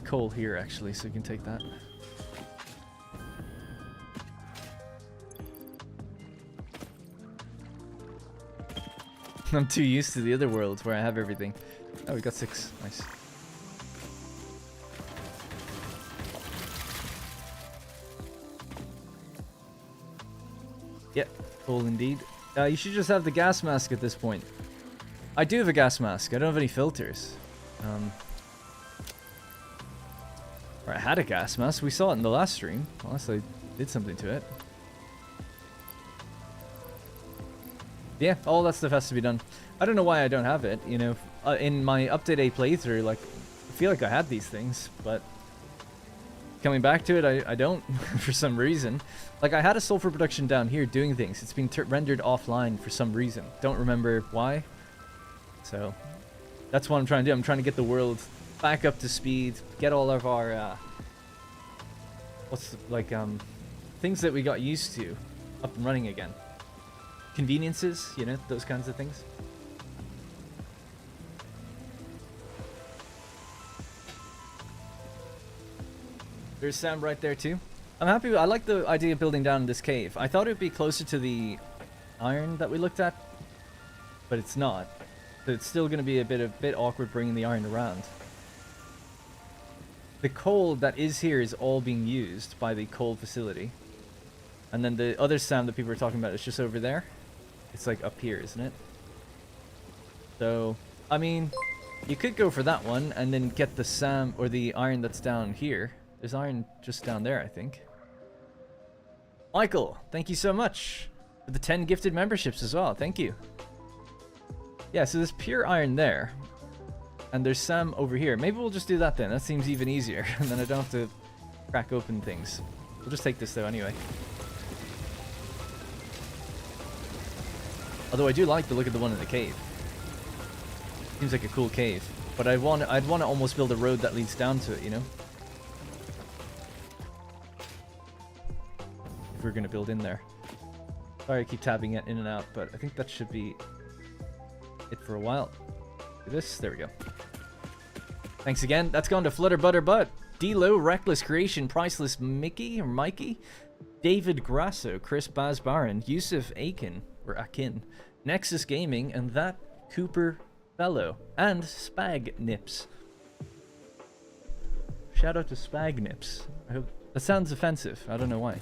Coal here actually, so you can take that. I'm too used to the other world where I have everything. Oh, we got 6. Nice. Yep, coal indeed. You should just have the gas mask at this point. I do have a gas mask. I don't have any filters. Or I had a gas mask. We saw it in the last stream. Unless I did something to it. Yeah, all that stuff has to be done. I don't know why I don't have it, you know. In my up-to-date playthrough, like, I feel like I had these things, but coming back to it, I don't, for some reason. Like, I had a sulfur production down here doing things. It's being rendered offline for some reason. Don't remember why. So, that's what I'm trying to do. I'm trying to get the world back up to speed, get all of our, things that we got used to up and running again. Conveniences, you know, those kinds of things. There's Sam right there too. I'm happy. I like the idea of building down this cave. I thought it would be closer to the iron that we looked at, but it's not. So it's still going to be a bit awkward bringing the iron around. The coal that is here is all being used by the coal facility. And then the other Sam that people are talking about is just over there. It's like up here, isn't it? So, I mean, you could go for that one and then get the Sam or the iron that's down here. There's iron just down there, I think. Michael, thank you so much for the 10 gifted memberships as well. Thank you. Yeah, so there's pure iron there. And there's Sam over here. Maybe we'll just do that then. That seems even easier. And then I don't have to crack open things. We'll just take this though anyway. Although I do like the look of the one in the cave. Seems like a cool cave. But I'd want to almost build a road that leads down to it, you know? If we're going to build in there. Sorry I keep tabbing it in and out, but I think that should be it for a while. Do this. There we go. Thanks again. That's gone to Flutter Butter Butt. D-Lo, Reckless Creation, Priceless Mickey or Mikey, David Grasso, Chris Bazbaran, Yusuf Akin or Akin, Nexus Gaming, and that Cooper Fellow, and Spag Nips. Shout out to Spag Nips. I hope that sounds offensive. I don't know why.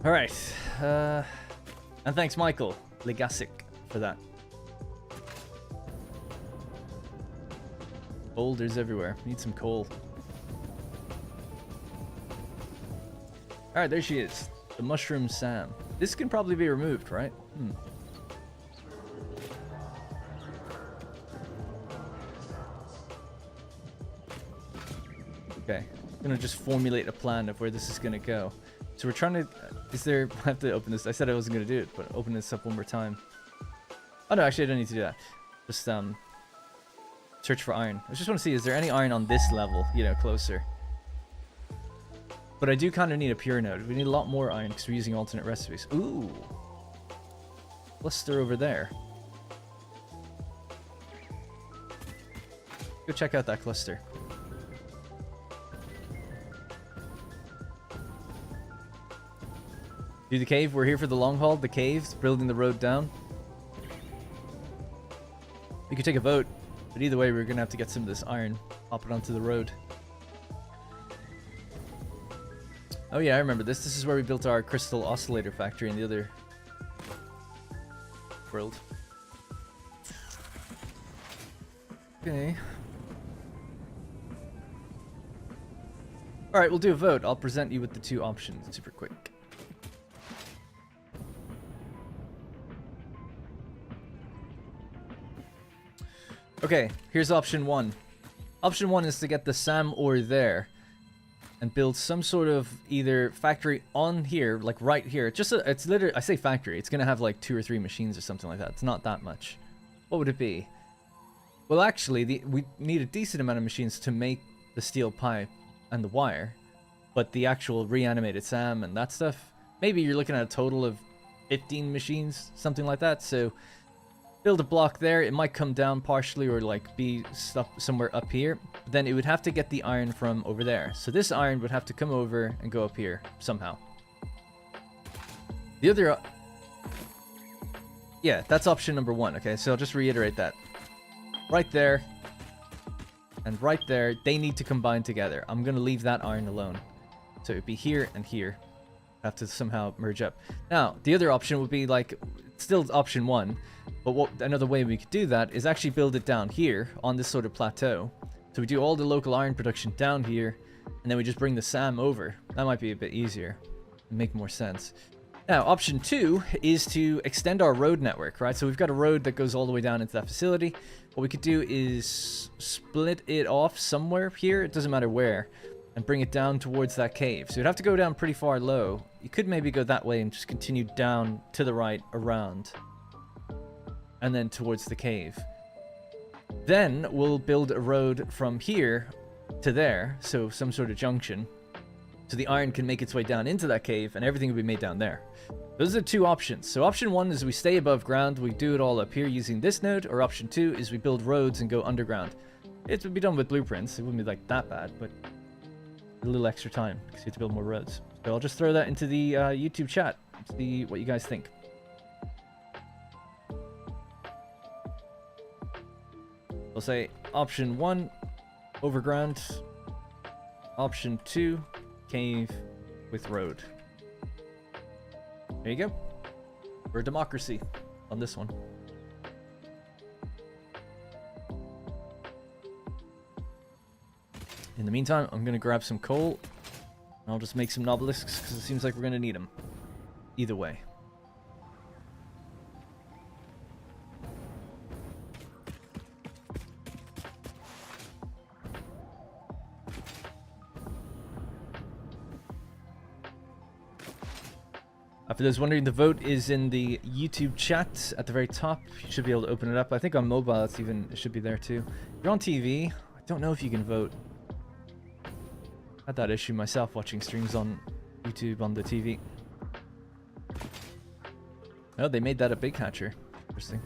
All right, and thanks Michael Legasic for that. Boulders everywhere. Need some coal. Alright, there she is. The Mushroom Sam. This can probably be removed, right? Okay. I'm gonna just formulate a plan of where this is gonna go. So we're trying to... Is there... I have to open this. I said I wasn't gonna do it, but open this up one more time. Oh no, actually I don't need to do that. Just, search for iron. I just want to see, is there any iron on this level, you know, closer? But I do kind of need a pure node. We need a lot more iron because we're using alternate recipes. Ooh. Cluster over there. Go check out that cluster. Do the cave. We're here for the long haul. The cave's building the road down. We could take a vote. But either way, we're going to have to get some of this iron. Pop it onto the road. Oh yeah, I remember this. This is where we built our crystal oscillator factory in the other world. Okay. Alright, we'll do a vote. I'll present you with the 2 options super quick. Okay, here's option 1. Option 1 is to get the SAM ore there and build some sort of either factory on here, like right here. It's literally, I say factory, it's gonna have like 2 or 3 machines or something like that. It's not that much. What would it be? Well, actually, we need a decent amount of machines to make the steel pipe and the wire, but the actual reanimated SAM and that stuff, maybe you're looking at a total of 15 machines, something like that. So build a block there. It might come down partially or like be stuff somewhere up here. But then it would have to get the iron from over there. So this iron would have to come over and go up here somehow. The other... yeah, that's option number 1. Okay, so I'll just reiterate that. Right there and right there, they need to combine together. I'm going to leave that iron alone. So it'd be here and here. Have to somehow merge up. Now, the other option would be like, still option 1, but what another way we could do that is actually build it down here on this sort of plateau. So we do all the local iron production down here, and then we just bring the SAM over. That might be a bit easier and make more sense. Now, option 2 is to extend our road network, right? So we've got a road that goes all the way down into that facility. What we could do is split it off somewhere here, it doesn't matter where, and bring it down towards that cave. So you'd have to go down pretty far low. You could maybe go that way and just continue down to the right around, and then towards the cave. Then we'll build a road from here to there, so some sort of junction, so the iron can make its way down into that cave and everything will be made down there. Those are 2 options. So option 1 is we stay above ground, we do it all up here using this node, or option 2 is we build roads and go underground. It would be done with blueprints, it wouldn't be like that bad, but a little extra time because you have to build more roads. So I'll just throw that into the YouTube chat, see what you guys think. We'll say option 1, overground. Option 2, cave with road. There you go. We're a democracy on this one. In the meantime, I'm going to grab some coal, and I'll just make some obelisks, because it seems like we're going to need them. Either way. For those wondering, the vote is in the YouTube chat at the very top. You should be able to open it up. I think on mobile it should be there too. If you're on TV, I don't know if you can vote. I had that issue myself watching streams on YouTube on the TV. Oh, they made that a big hatcher. Interesting.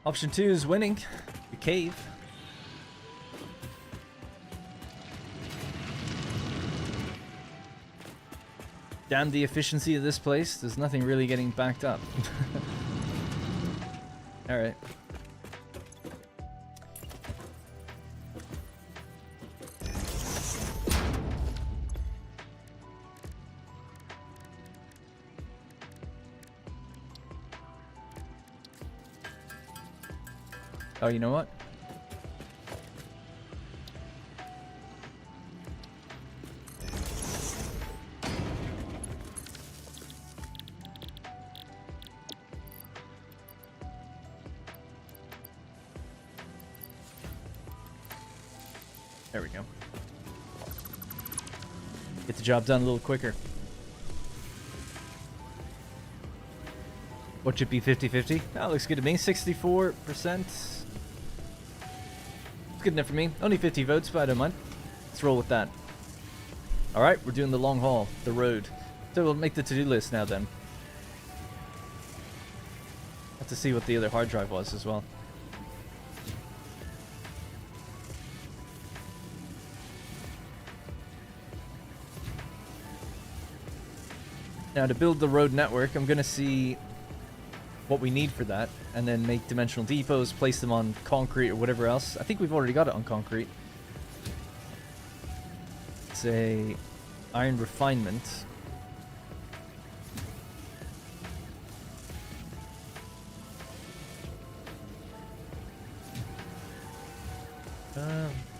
Option 2 is winning. The cave. Damn the efficiency of this place. There's nothing really getting backed up. Alright. Oh, you know what? There we go. Get the job done a little quicker. What should be 50-50? That looks good to me. 64%. Good enough for me. Only 50 votes, but I don't mind. Let's roll with that. Alright, we're doing the long haul, the road. So we'll make the to-do list now then. Have to see what the other hard drive was as well. Now to build the road network, I'm going to see what we need for that, and then make dimensional depots, place them on concrete or whatever else. I think we've already got it on concrete. It's a iron refinement.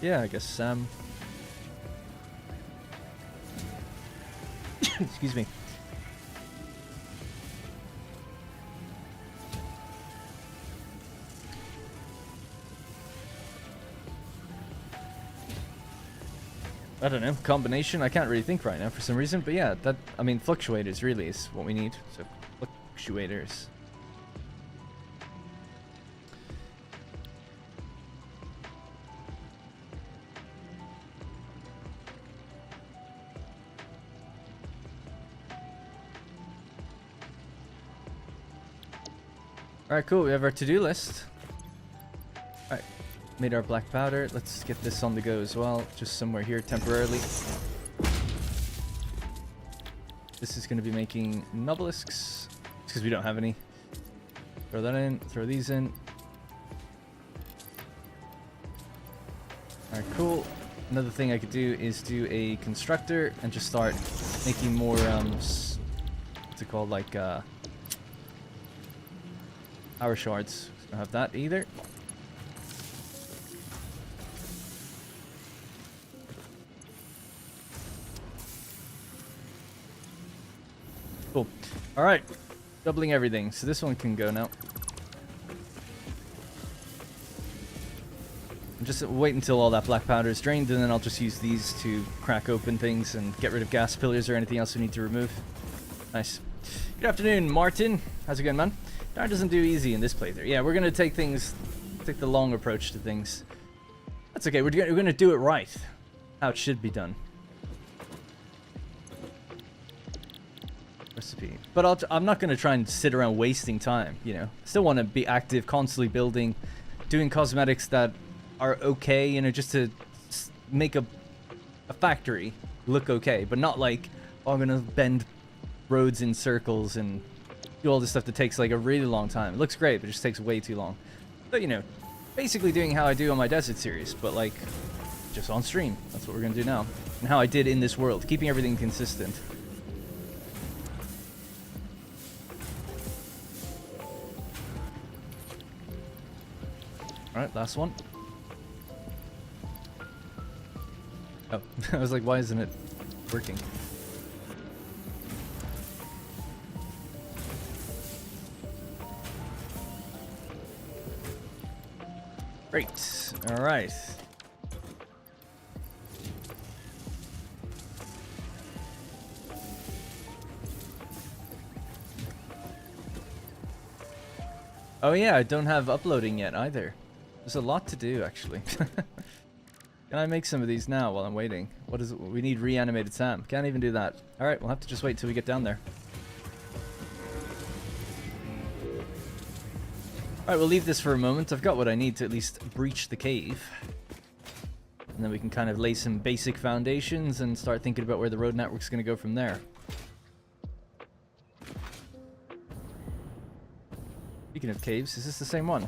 Yeah, I guess excuse me. I don't know, combination, I can't really think right now for some reason, but yeah, that, I mean, fluctuators really is what we need, so fluctuators. Alright, cool, we have our to-do list. Alright, made our black powder. Let's get this on the go as well, just somewhere here temporarily. This is going to be making nobelisks, because we don't have any. Throw that in, throw these in. Alright, cool. Another thing I could do is do a constructor and just start making more, what's it called, like, power shards. Don't have that either. Cool. Alright. Doubling everything. So this one can go now. Just wait until all that black powder is drained, and then I'll just use these to crack open things and get rid of gas pillars or anything else we need to remove. Nice. Good afternoon, Martin. How's it going, man? Darn doesn't do easy in this playthrough. Yeah, we're gonna take the long approach to things. That's okay. We're gonna do it right, how it should be done. Recipe. But I'm not gonna try and sit around wasting time. You know, still want to be active, constantly building, doing cosmetics that are okay. You know, just to make a factory look okay, but not like, oh, I'm gonna bend roads in circles and do all this stuff that takes like a really long time. It looks great, but it just takes way too long. But you know, basically doing how I do on my desert series, but like just on stream. That's what we're gonna do now, and how I did in this world, keeping everything consistent. All right, last one. Oh, I was like, why isn't it working? Great. All right. Oh yeah, I don't have uploading yet either. There's a lot to do, actually. Can I make some of these now while I'm waiting? What is it? We need reanimated Sam. Can't even do that. All right, we'll have to just wait till we get down there. Alright, we'll leave this for a moment. I've got what I need to at least breach the cave. And then we can kind of lay some basic foundations and start thinking about where the road network's going to go from there. Speaking of caves, is this the same one?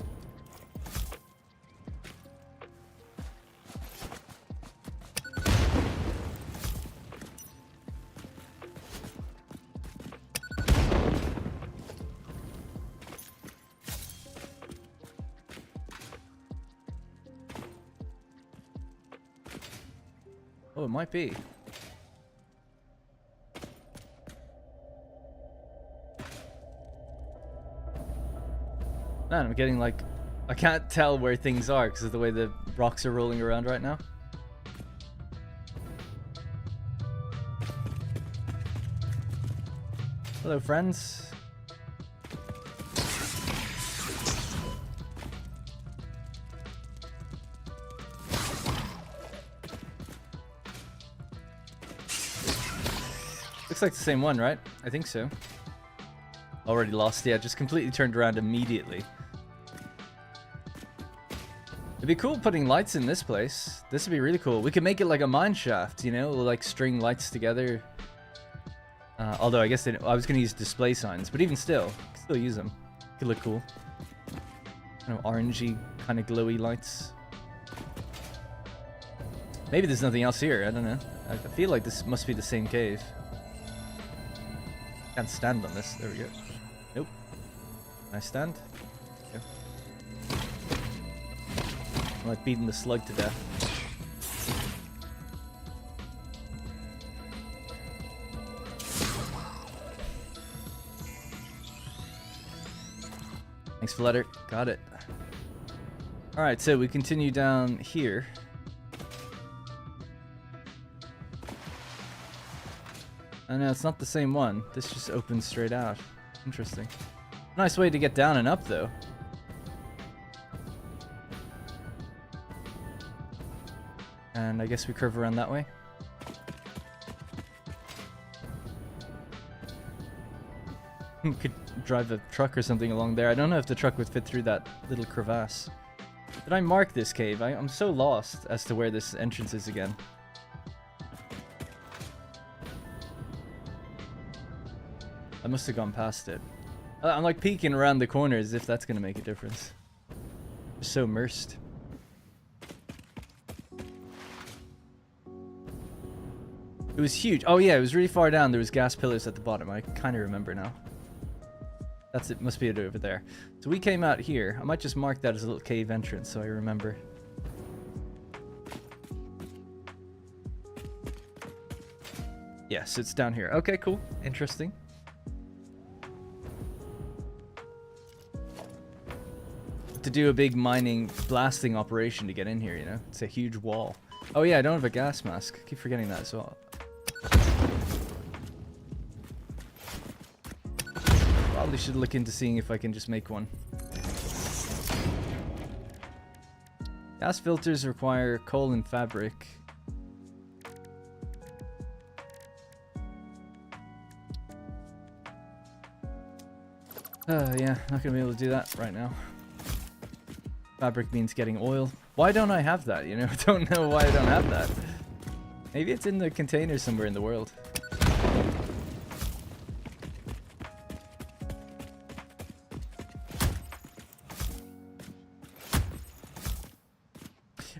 Oh, it might be. Man, I'm getting like... I can't tell where things are because of the way the rocks are rolling around right now. Hello, friends. Looks like the same one, right? I think so. Already lost. Yeah, just completely turned around immediately. It'd be cool putting lights in this place. This would be really cool. We could make it like a mine shaft, you know? We'll like string lights together. Although I guess I was going to use display signs, but even still, still use them. Could look cool. Kind of orangey, kind of glowy lights. Maybe there's nothing else here. I don't know. I feel like this must be the same cave. Can't stand on this. There we go. Nope. Can I stand? Okay. I'm like beating the slug to death. Thanks, Flutter. Got it. Alright, so we continue down here. I know, it's not the same one. This just opens straight out. Interesting. Nice way to get down and up, though. And I guess we curve around that way. We could drive a truck or something along there. I don't know if the truck would fit through that little crevasse. Did I mark this cave? I'm so lost as to where this entrance is again. I must have gone past it. I'm like peeking around the corners as if that's going to make a difference. I'm so immersed. It was huge. Oh yeah, it was really far down. There was gas pillars at the bottom. I kind of remember now. That's it. Must be it over there. So we came out here. I might just mark that as a little cave entrance so I remember. Yes, it's down here. Okay, cool. Interesting. To do a big mining blasting operation to get in here, you know? It's a huge wall. Oh yeah, I don't have a gas mask. I keep forgetting that as well. Probably should look into seeing if I can just make one. Gas filters require coal and fabric. Yeah, not gonna be able to do that right now. Fabric means getting oil. Why don't I have that, you know? I don't know why I don't have that. Maybe it's in the container somewhere in the world.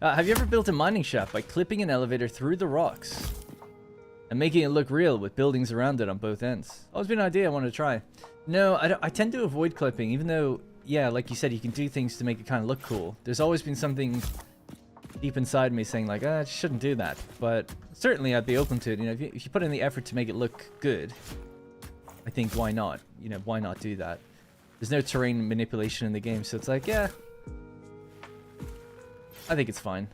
Have you ever built a mining shaft by clipping an elevator through the rocks and making it look real with buildings around it on both ends? Always been an idea I wanted to try. No, I tend to avoid clipping, even though, yeah, like you said, you can do things to make it kind of look cool. There's always been something deep inside me saying like, I shouldn't do that. But certainly I'd be open to it. You know, if you put in the effort to make it look good, I think why not? You know, why not do that? There's no terrain manipulation in the game, so it's like, yeah, I think it's fine.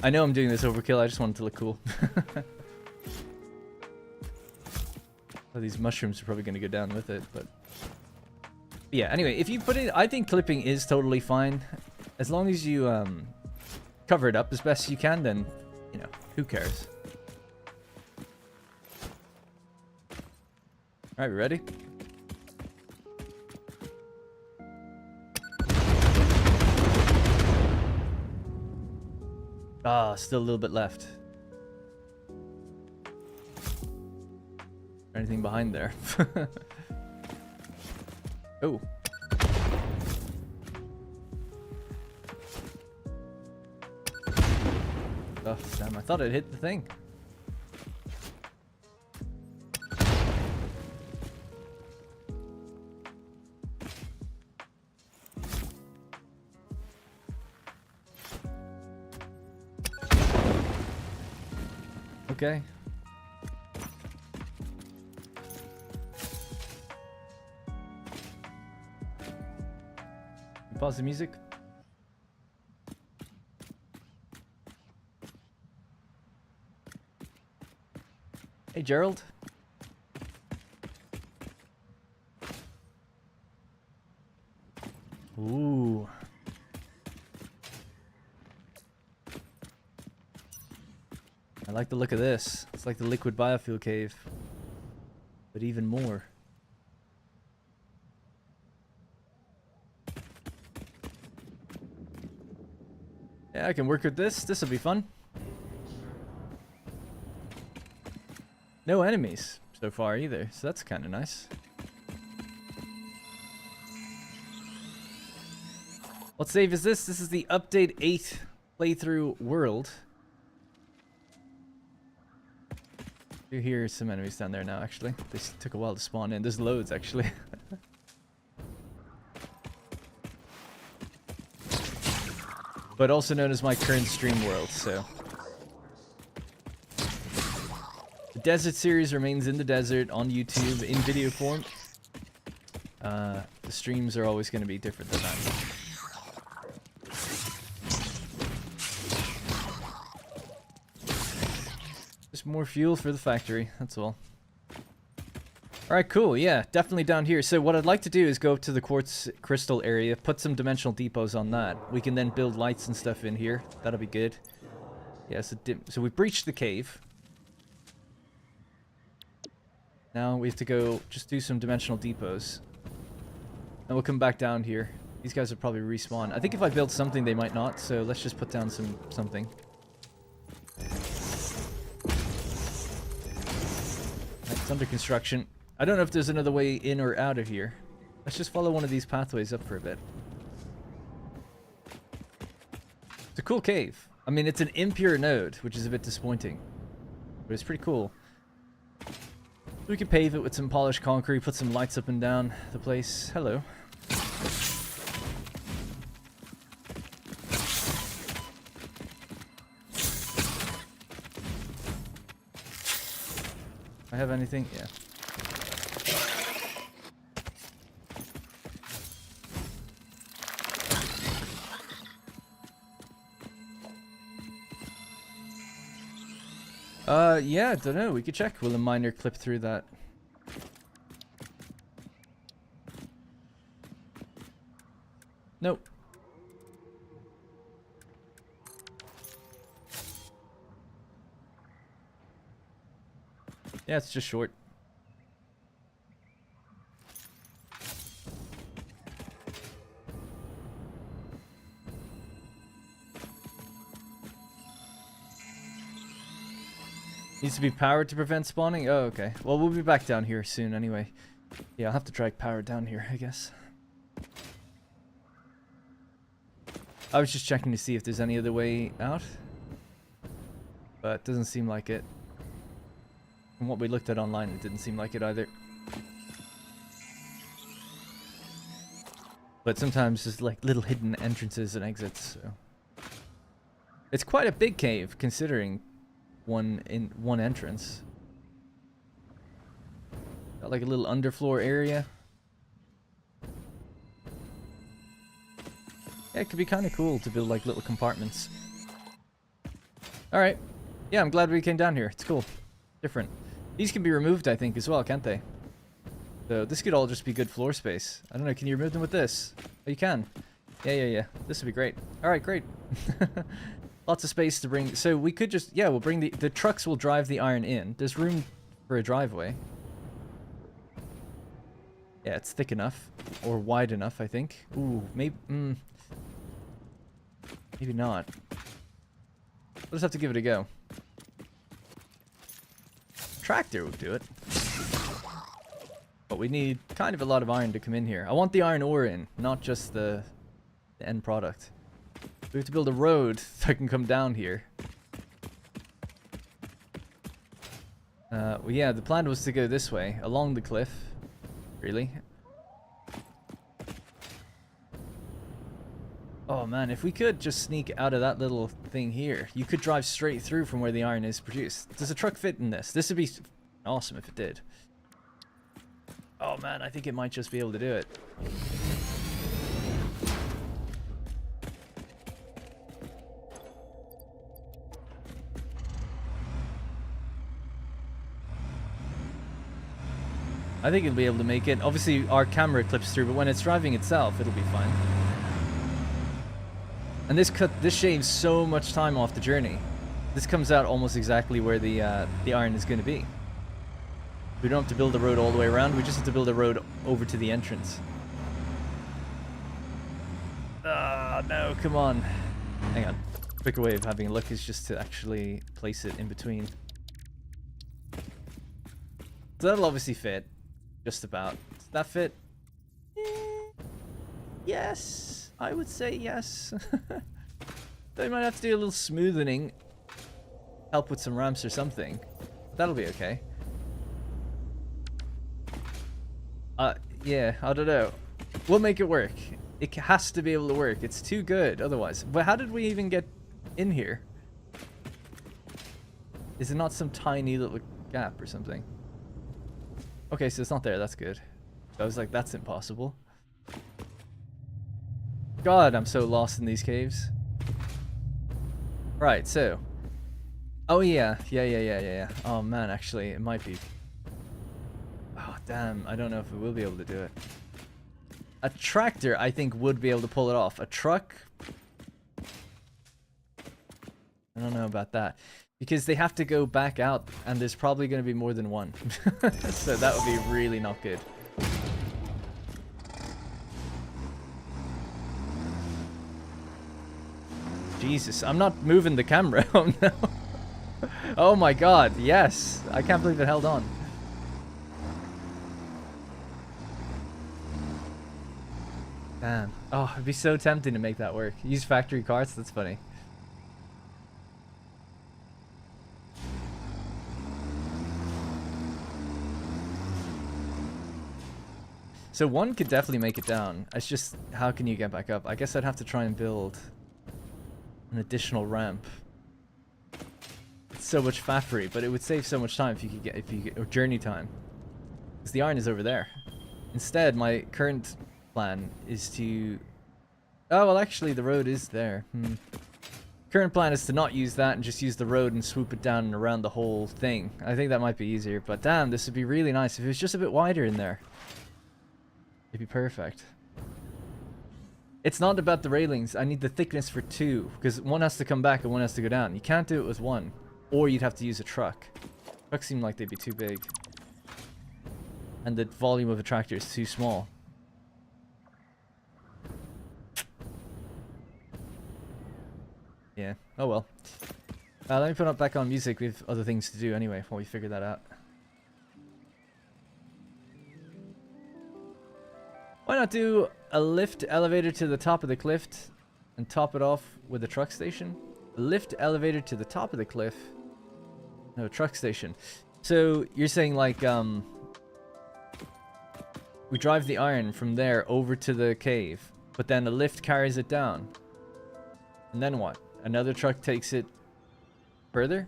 I know I'm doing this overkill, I just want it to look cool. Well, these mushrooms are probably going to go down with it, but yeah, anyway, if you put it, I think clipping is totally fine. As long as you cover it up as best you can, then, you know, who cares? Alright, we ready? Ah, still a little bit left. Anything behind there? Oh. Oh, damn, I thought it hit the thing. Okay. Pause the music. Hey, Gerald. Ooh. I like the look of this. It's like the liquid biofuel cave, but even more. Yeah, I can work with this. This will be fun. No enemies so far either, so that's kind of nice. What save is this? This is the update 8 playthrough world. You hear some enemies down there now, actually. They took a while to spawn in. There's loads, actually. But also known as my current stream world, so. The Desert series remains in the desert on YouTube in video form. The streams are always going to be different than that. Just more fuel for the factory, that's all. Alright, cool, yeah, definitely down here. So what I'd like to do is go up to the quartz crystal area, put some dimensional depots on that. We can then build lights and stuff in here. That'll be good. Yeah, so we breached the cave. Now we have to go just do some dimensional depots. And we'll come back down here. These guys will probably respawn. I think if I build something, they might not, so let's just put down something. It's under construction. I don't know if there's another way in or out of here. Let's just follow one of these pathways up for a bit. It's a cool cave. I mean, it's an impure node, which is a bit disappointing. But it's pretty cool. We could pave it with some polished concrete, put some lights up and down the place. Hello. I have anything? Yeah. Yeah, don't know. We could check. Will a miner clip through that? Nope. Yeah, it's just short. Needs to be powered to prevent spawning? Oh, okay. Well, we'll be back down here soon anyway. Yeah, I'll have to drag power down here, I guess. I was just checking to see if there's any other way out. But it doesn't seem like it. From what we looked at online, it didn't seem like it either. But sometimes there's like little hidden entrances and exits, so. It's quite a big cave, considering one entrance. Got like a little underfloor area. Yeah, it could be kind of cool to build like little compartments. Alright. Yeah, I'm glad we came down here. It's cool. Different. These can be removed, I think, as well, can't they? So this could all just be good floor space. I don't know, can you remove them with this? Oh, you can. Yeah. This would be great. Alright, great. Lots of space to bring. So we could just, yeah, we'll bring the trucks will drive the iron in. There's room for a driveway. Yeah, it's thick enough. Or wide enough, I think. Ooh, maybe, maybe not. We'll just have to give it a go. Tractor will do it. But we need kind of a lot of iron to come in here. I want the iron ore in, not just the end product. We have to build a road so I can come down here. Well, yeah, the plan was to go this way, along the cliff. Really? Oh man, if we could just sneak out of that little thing here, you could drive straight through from where the iron is produced. Does a truck fit in this? This would be awesome if it did. Oh man, I think it might just be able to do it. I think it'll be able to make it. Obviously, our camera clips through, but when it's driving itself, it'll be fine. And this shaves so much time off the journey. This comes out almost exactly where the iron is going to be. We don't have to build the road all the way around. We just have to build a road over to the entrance. Ah, no, come on. Hang on. Quicker way of having a look is just to actually place it in between. So that'll obviously fit. Just about. Does that fit? Yes. I would say yes. They might have to do a little smoothing. Help with some ramps or something. That'll be okay. Yeah, I don't know. We'll make it work. It has to be able to work. It's too good otherwise. But how did we even get in here? Is it not some tiny little gap or something? Okay, so it's not there. That's good. I was like, that's impossible. God, I'm so lost in these caves. Right, so. Oh yeah. Yeah. Oh man, actually, it might be. Oh damn, I don't know if we will be able to do it. A tractor, I think, would be able to pull it off. A truck, I don't know about that. Because they have to go back out, and there's probably going to be more than one. So that would be really not good. Jesus, I'm not moving the camera. Oh no. Oh my god, yes. I can't believe it held on. Damn. Oh, it'd be so tempting to make that work. Use factory carts? That's funny. So one could definitely make it down. It's just, how can you get back up? I guess I'd have to try and build an additional ramp. It's so much faffery, but it would save so much time if you could get, or journey time. Because the iron is over there. Instead, my current plan is to... Oh, well actually the road is there. Current plan is to not use that and just use the road and swoop it down and around the whole thing. I think that might be easier, but damn, this would be really nice if it was just a bit wider in there. It'd be perfect. It's not about the railings. I need the thickness for two, because one has to come back and one has to go down. You can't do it with one, or you'd have to use a truck. Trucks seem like they'd be too big. And the volume of a tractor is too small. Yeah, oh well. Let me put up back on music. We have other things to do anyway while we figure that out. Why not do a lift elevator to the top of the cliff and top it off with a truck station? A lift elevator to the top of the cliff. No, truck station. So you're saying like we drive the iron from there over to the cave, but then a lift carries it down. And then what? Another truck takes it further?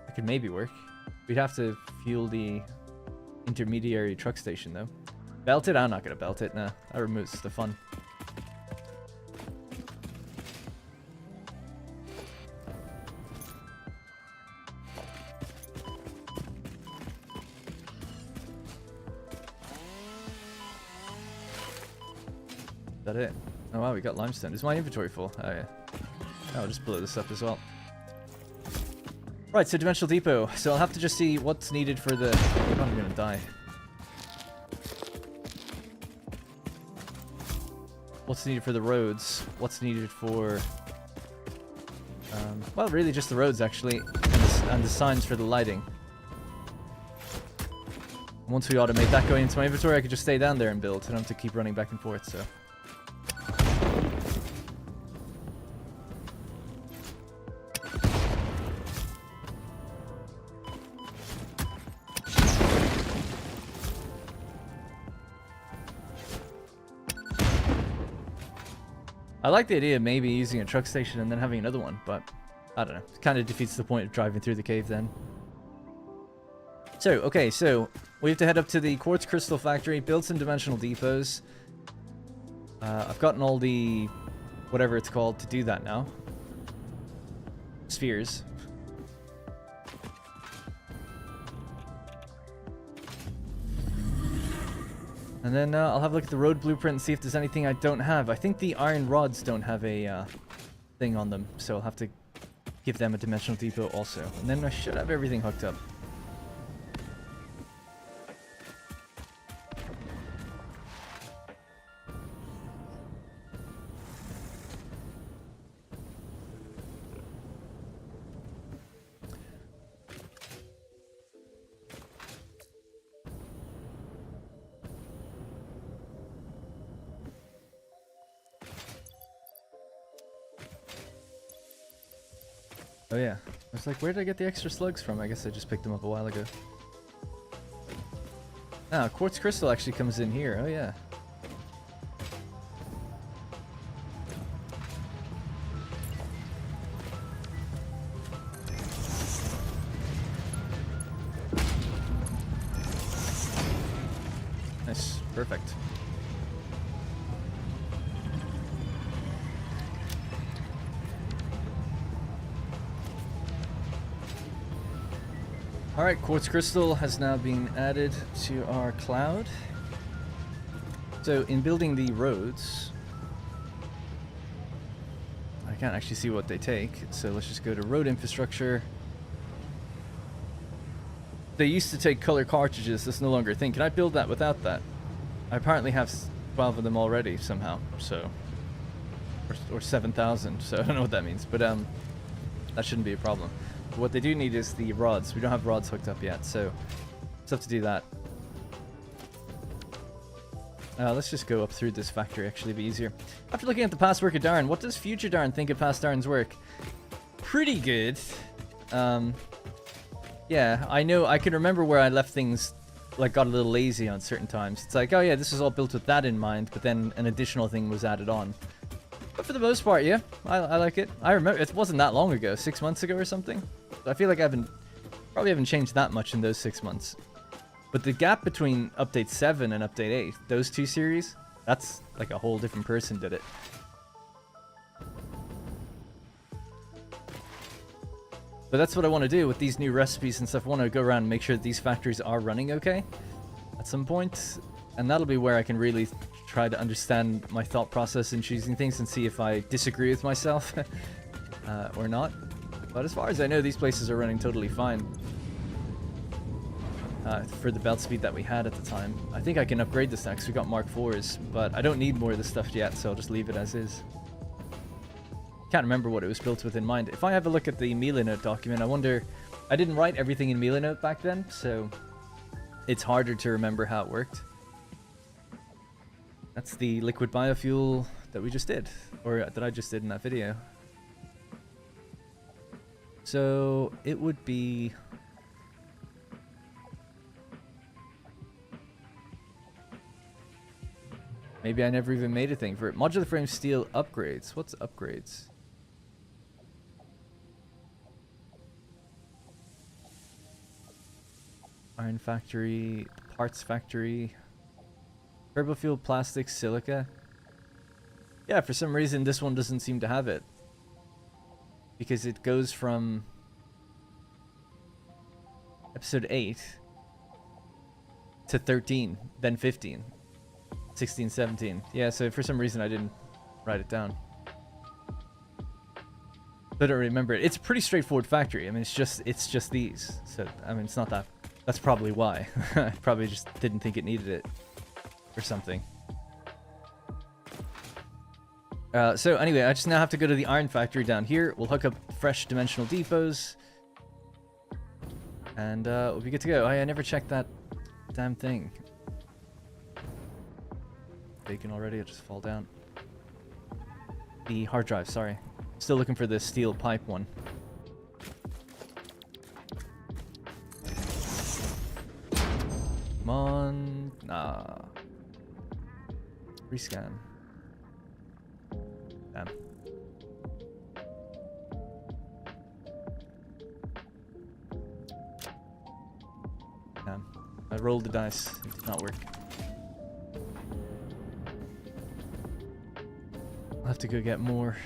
That could maybe work. We'd have to fuel the intermediary truck station though. Belt it? I'm not gonna belt it, nah. That removes the fun. Is that it? Oh wow, we got limestone. Is my inventory full? Oh yeah. I'll just blow this up as well. Right, so Dimensional Depot. So I'll have to just see what's needed for the... Oh, I'm gonna die. What's needed for the roads? What's needed for... well, really just the roads, actually. And the signs for the lighting. Once we automate that going into my inventory, I could just stay down there and build. I don't have to keep running back and forth, so... I like the idea of maybe using a truck station and then having another one, but I don't know. It kind of defeats the point of driving through the cave then. So, okay, so we have to head up to the quartz crystal factory, build some dimensional depots. I've gotten all the, whatever it's called, to do that now. Spheres. And then I'll have a look at the road blueprint and see if there's anything I don't have. I think the iron rods don't have a thing on them, so I'll have to give them a dimensional depot also. And then I should have everything hooked up. Oh yeah. I was like, where did I get the extra slugs from? I guess I just picked them up a while ago. Ah, quartz crystal actually comes in here. Oh yeah. Nice. Perfect. Alright, quartz crystal has now been added to our cloud. So in building the roads, I can't actually see what they take, so let's just go to road infrastructure. They used to take color cartridges, that's no longer a thing. Can I build that without that? I apparently have 12 of them already somehow, so... Or 7,000, so I don't know what that means, but that shouldn't be a problem. But what they do need is the rods. We don't have rods hooked up yet, so just have to do that. Let's just go up through this factory, actually, it'd be easier. After looking at the past work of Darren, what does future Darren think of past Darren's work? Pretty good. Yeah, I know, I can remember where I left things, like, got a little lazy on certain times. It's like, oh yeah, this was all built with that in mind, but then an additional thing was added on. But for the most part, yeah, I like it. I remember, it wasn't that long ago, 6 months ago or something. I feel like I probably haven't changed that much in those 6 months. But the gap between update 7 and update 8, those two series, that's like a whole different person did it. But that's what I want to do with these new recipes and stuff. I want to go around and make sure that these factories are running okay at some point. And that'll be where I can really try to understand my thought process in choosing things and see if I disagree with myself or not. But as far as I know, these places are running totally fine for the belt speed that we had at the time. I think I can upgrade this now because we got Mark IVs, but I don't need more of this stuff yet, so I'll just leave it as is. Can't remember what it was built with in mind. If I have a look at the Melanote document, I wonder... I didn't write everything in Melanote back then, so it's harder to remember how it worked. That's the liquid biofuel that we just did, or that I just did in that video. So it would be... Maybe I never even made a thing for it. Modular frame steel upgrades. What's upgrades? Iron factory, parts factory, turbo fuel, plastic, silica. Yeah, for some reason this one doesn't seem to have it. Because it goes from episode 8 to 13, then 15, 16, 17. Yeah, so for some reason I didn't write it down. I don't remember it. It's a pretty straightforward factory. I mean, it's just these. So, I mean, it's not that... That's probably why. I probably just didn't think it needed it. Or something. So anyway, I just now have to go to the iron factory down here. We'll hook up fresh dimensional depots. And we'll be good to go. I never checked that damn thing. Bacon already, I'll just fall down. The hard drive, sorry. Still looking for the steel pipe one. Come on. Nah. Rescan. Damn. Damn. I rolled the dice. It did not work. I'll have to go get more.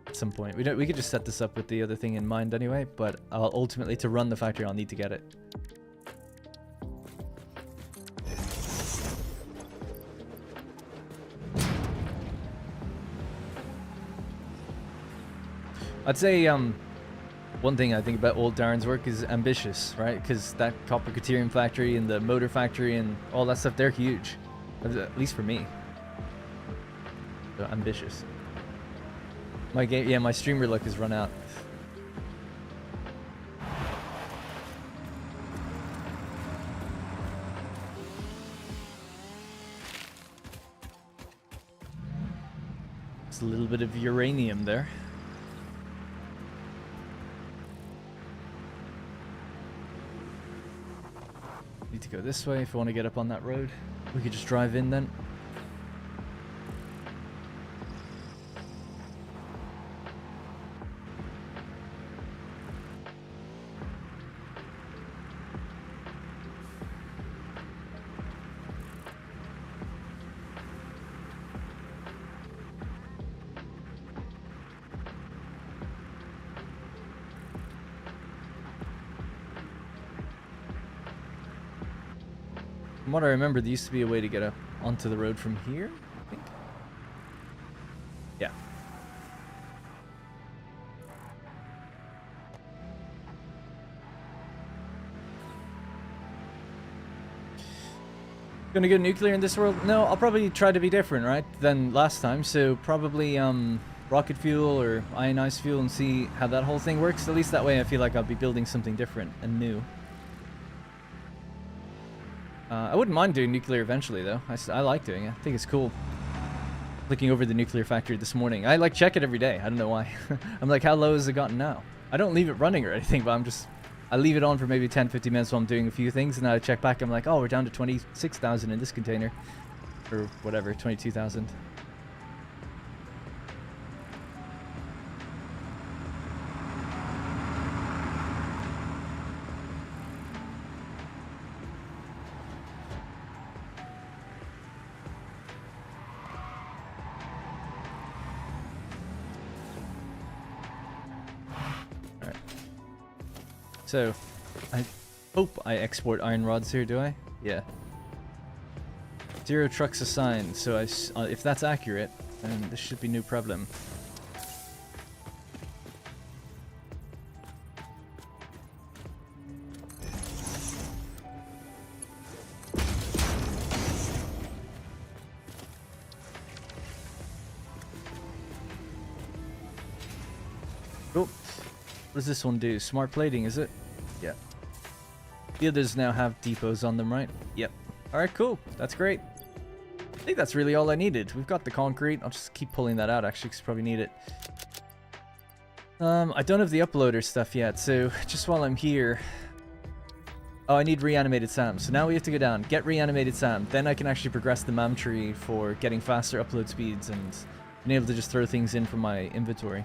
At some point. We could just set this up with the other thing in mind anyway, but ultimately to run the factory I'll need to get it. I'd say one thing I think about old Darren's work is ambitious, right? Because that copper Caterium factory and the motor factory and all that stuff, they're huge. At least for me. So ambitious. My game, yeah, my streamer luck has run out. Just a little bit of uranium there. Need to go this way if I want to get up on that road. We could just drive in then. From what I remember, there used to be a way to get onto the road from here, I think. Yeah. Gonna go nuclear in this world? No, I'll probably try to be different, right, than last time. So probably rocket fuel or ionized fuel and see how that whole thing works. At least that way I feel like I'll be building something different and new. I wouldn't mind doing nuclear eventually, though. I like doing it. I think it's cool. Looking over the nuclear factory this morning. I like check it every day. I don't know why. I'm like, how low has it gotten now? I don't leave it running or anything, but I leave it on for maybe 10-15 minutes while I'm doing a few things, and then I check back. I'm like, oh, we're down to 26,000 in this container. Or whatever, 22,000. So, I hope I export iron rods here, do I? Yeah. 0 trucks assigned, so if that's accurate, then this should be no problem. Cool. What does this one do? Smart plating, is it? Yeah. The others now have depots on them, right? Yep. Alright, cool. That's great. I think that's really all I needed. We've got the concrete. I'll just keep pulling that out, actually, because I probably need it. I don't have the uploader stuff yet, so just while I'm here... Oh, I need reanimated Sam. So now we have to go down, get reanimated Sam. Then I can actually progress the MAM tree for getting faster upload speeds and being able to just throw things in from my inventory.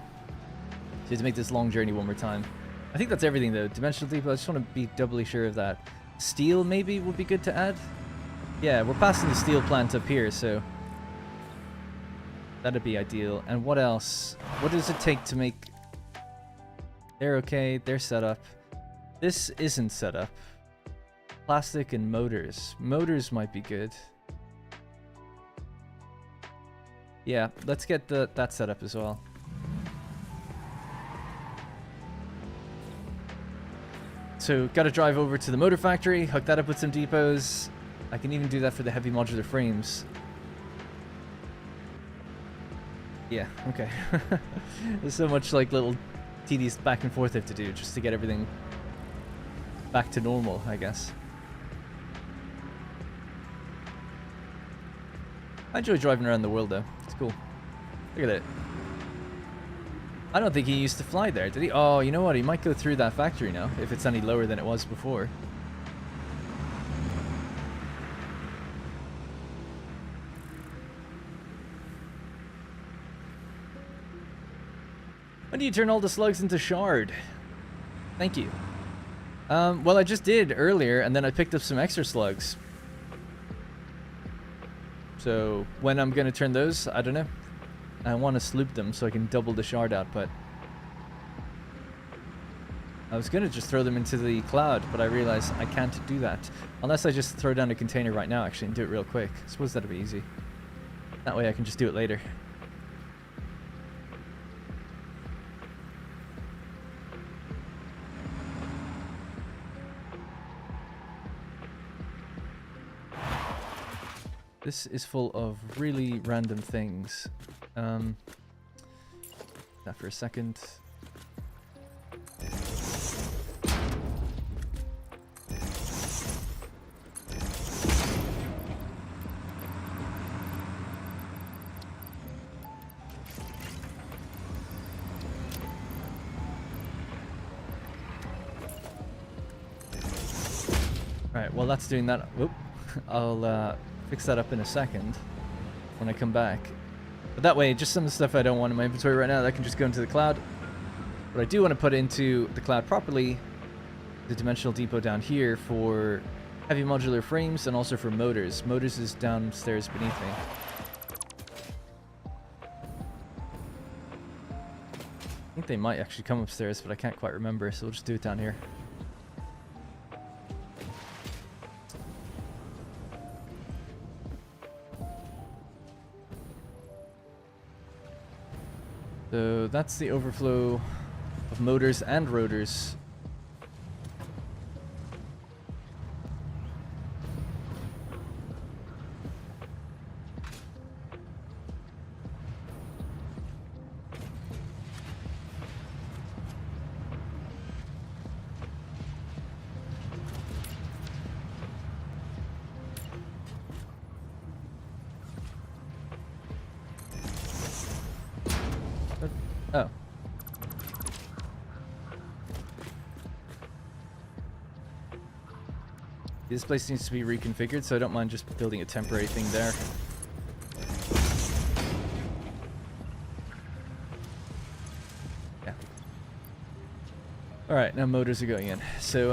So to make this long journey one more time. I think that's everything though. Dimensional depot, I just want to be doubly sure of that. Steel maybe would be good to add. Yeah, we're passing the steel plant up here, so that'd be ideal. And what else? What does it take to make... They're okay, they're set up. This isn't set up. Plastic and motors. Motors might be good. Yeah, let's get that set up as well. So, gotta drive over to the motor factory, hook that up with some depots. I can even do that for the heavy modular frames. Yeah, okay. There's so much like little tedious back and forth I have to do just to get everything back to normal, I guess. I enjoy driving around the world though. It's cool. Look at it. I don't think he used to fly there, did he? Oh, you know what? He might go through that factory now, if it's any lower than it was before. When do you turn all the slugs into shard? Thank you. Well, I just did earlier, and then I picked up some extra slugs. So, when I'm gonna turn those, I don't know. I want to sloop them so I can double the shard output. I was gonna just throw them into the cloud, but I realized I can't do that. Unless I just throw down a container right now, actually, and do it real quick. I suppose that'd be easy. That way I can just do it later. This is full of really random things. That for a second. Alright, while that's doing that, whoop, I'll fix that up in a second when I come back. But that way, just some of the stuff I don't want in my inventory right now, that can just go into the cloud. But I do want to put into the cloud properly, the dimensional depot down here for heavy modular frames and also for motors. Motors is downstairs beneath me. I think they might actually come upstairs, but I can't quite remember, so we'll just do it down here. So that's the overflow of motors and rotors. Oh. This place needs to be reconfigured, so I don't mind just building a temporary thing there. Yeah. Alright, now motors are going in. So,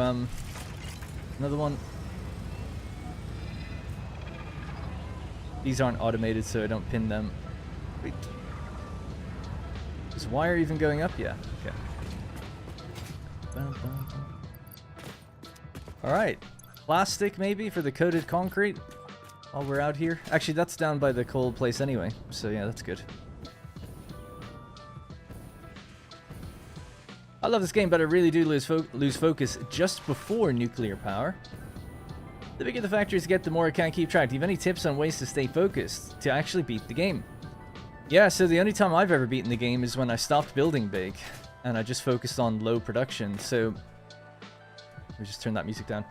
another one. These aren't automated, so I don't pin them. Wait. Is wire even going up? Yeah. Okay. Alright. Plastic, maybe, for the coated concrete while we're out here. Actually, that's down by the coal place anyway, so yeah, that's good. I love this game, but I really do lose focus just before nuclear power. The bigger the factories get, the more I can't keep track. Do you have any tips on ways to stay focused to actually beat the game? Yeah, so the only time I've ever beaten the game is when I stopped building big and I just focused on low production. So let me just turn that music down.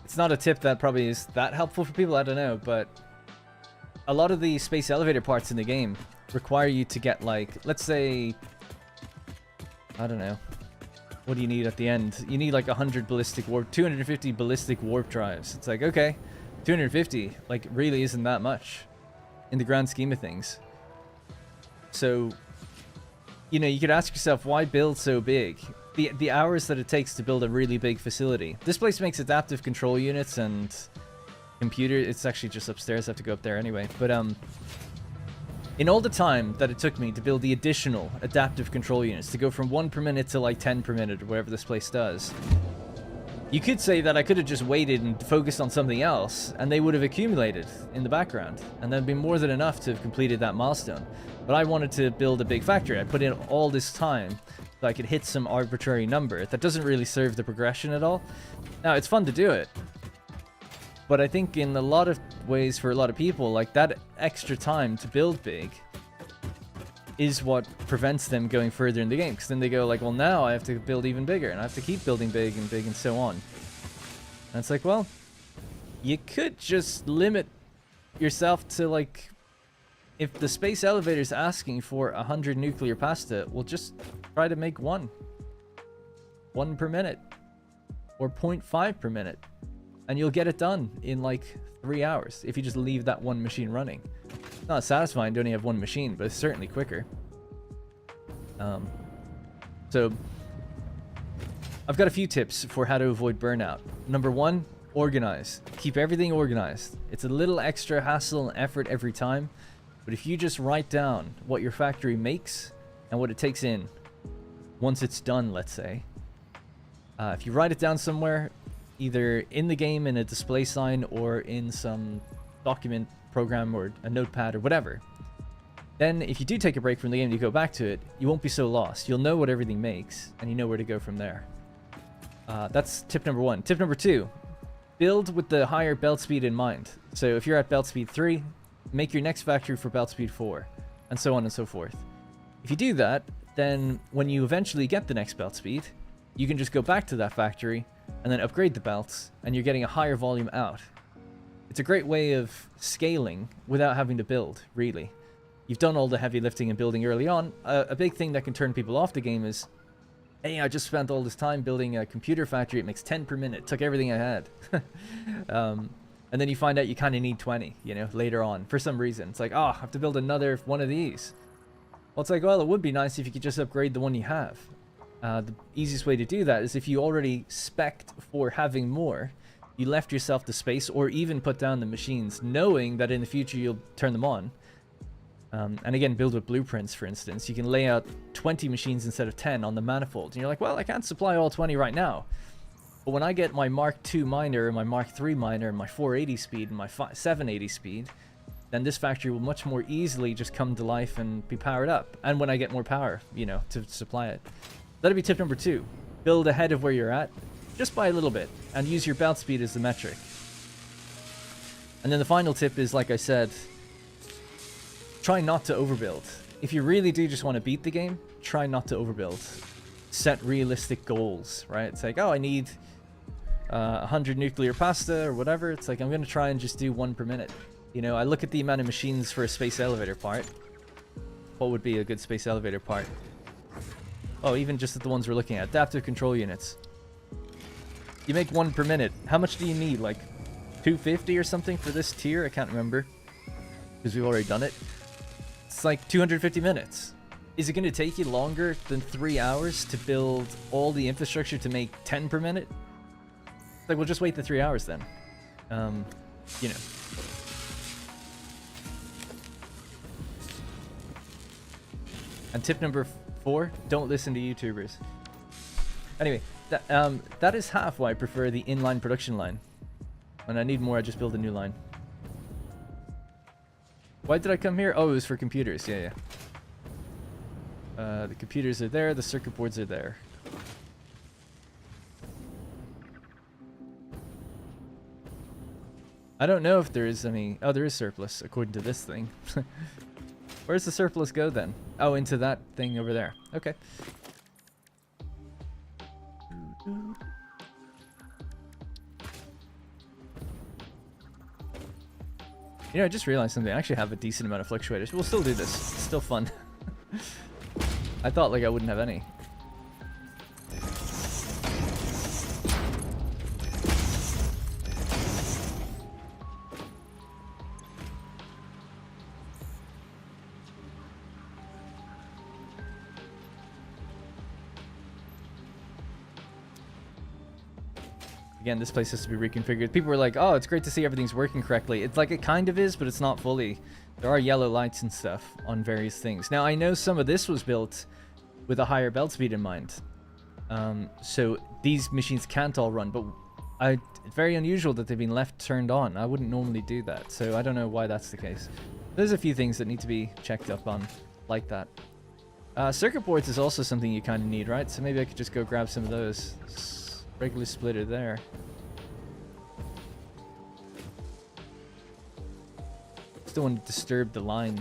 It's not a tip that probably is that helpful for people, I don't know, but a lot of the space elevator parts in the game require you to get, like, let's say, I don't know, what do you need at the end? You need like 100 ballistic warp, 250 ballistic warp drives. It's like, okay, 250, like, really isn't that much in the grand scheme of things. So, you know, you could ask yourself, why build so big? The hours that it takes to build a really big facility. This place makes adaptive control units and computer. It's actually just upstairs. I have to go up there anyway. But in all the time that it took me to build the additional adaptive control units, to go from 1 per minute to like 10 per minute or whatever this place does, you could say that I could have just waited and focused on something else, and they would have accumulated in the background, and that'd be more than enough to have completed that milestone. But I wanted to build a big factory. I put in all this time so I could hit some arbitrary number that doesn't really serve the progression at all. Now, it's fun to do it, but I think in a lot of ways for a lot of people, like, that extra time to build big is what prevents them going further in the game, because then they go like, well, now I have to build even bigger, and I have to keep building big and so on. And it's like, well, you could just limit yourself to, like, if the space elevator's asking for 100 nuclear pasta, we'll just try to make one per minute, or 0.5 per minute, and you'll get it done in like 3 hours if you just leave that one machine running. It's not satisfying to only have one machine, but it's certainly quicker. So I've got a few tips for how to avoid burnout. Number 1, organize. Keep everything organized. It's a little extra hassle and effort every time, but if you just write down what your factory makes and what it takes in once it's done, let's say, if you write it down somewhere, either in the game in a display sign or in some document program or a notepad or whatever, then if you do take a break from the game and you go back to it, you won't be so lost. You'll know what everything makes, and you know where to go from there. That's tip number 1. Tip number 2, build with the higher belt speed in mind. So if you're at belt speed 3, make your next factory for belt speed 4, and so on and so forth. If you do that, then when you eventually get the next belt speed, you can just go back to that factory and then upgrade the belts, and you're getting a higher volume out. It's a great way of scaling without having to build, really. You've done all the heavy lifting and building early on. A big thing that can turn people off the game is, hey, I just spent all this time building a computer factory. It makes 10 per minute. Took everything I had. And then you find out you kind of need 20, you know, later on for some reason. It's like, oh, I have to build another one of these. Well, it's like, well, it would be nice if you could just upgrade the one you have. The easiest way to do that is if you already spec'd for having more, you left yourself the space, or even put down the machines, knowing that in the future you'll turn them on. And again, build with blueprints, for instance. You can lay out 20 machines instead of 10 on the manifold. And you're like, well, I can't supply all 20 right now. But when I get my Mark II miner, my Mark III miner, my 480 speed, and my 780 speed, then this factory will much more easily just come to life and be powered up. And when I get more power, you know, to supply it. That'd be tip number 2. Build ahead of where you're at, just by a little bit, and use your belt speed as the metric. And then the final tip is, like I said, try not to overbuild. If you really do just want to beat the game, try not to overbuild. Set realistic goals, right? It's like, oh, I need 100 nuclear pasta or whatever. It's like, I'm going to try and just do 1 per minute. You know, I look at the amount of machines for a space elevator part. What would be a good space elevator part? Oh, even just at the ones we're looking at. Adaptive control units. You make 1 per minute. How much do you need? Like 250 or something for this tier? I can't remember. Because we've already done it. It's like 250 minutes. Is it going to take you longer than 3 hours to build all the infrastructure to make 10 per minute? It's like, we'll just wait the 3 hours then. You know. And tip number 4, don't listen to YouTubers. Anyway, that is half why I prefer the inline production line. When I need more, I just build a new line. Why did I come here? Oh, it was for computers. Yeah, yeah. The computers are there. The circuit boards are there. I don't know if there is any... Oh, there is surplus, according to this thing. Where's the surplus go, then? Oh, into that thing over there. Okay. You know, I just realized something. I actually have a decent amount of fluctuators. We'll still do this. It's still fun. I thought, like, I wouldn't have any. Again, this place has to be reconfigured. People were like, oh, it's great to see everything's working correctly. It's like, it kind of is, but it's not fully. There are yellow lights and stuff on various things. Now, I know some of this was built with a higher belt speed in mind. So these machines can't all run, but it's very unusual that they've been left turned on. I wouldn't normally do that, so I don't know why that's the case. There's a few things that need to be checked up on like that. Circuit boards is also something you kind of need, right? So maybe I could just go grab some of those. Regular splitter there. Just don't want to disturb the line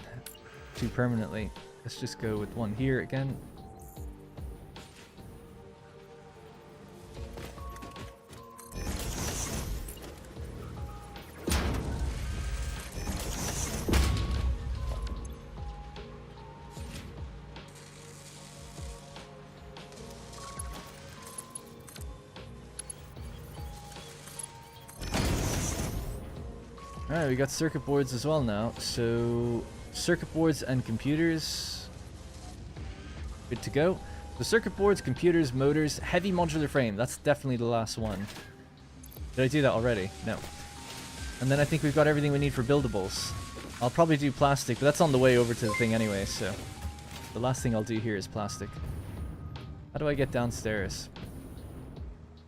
too permanently. Let's just go with one here again. Alright, we got circuit boards as well now. So, circuit boards and computers. Good to go. So, circuit boards, computers, motors, heavy modular frame. That's definitely the last one. Did I do that already? No. And then I think we've got everything we need for buildables. I'll probably do plastic, but that's on the way over to the thing anyway, so... The last thing I'll do here is plastic. How do I get downstairs?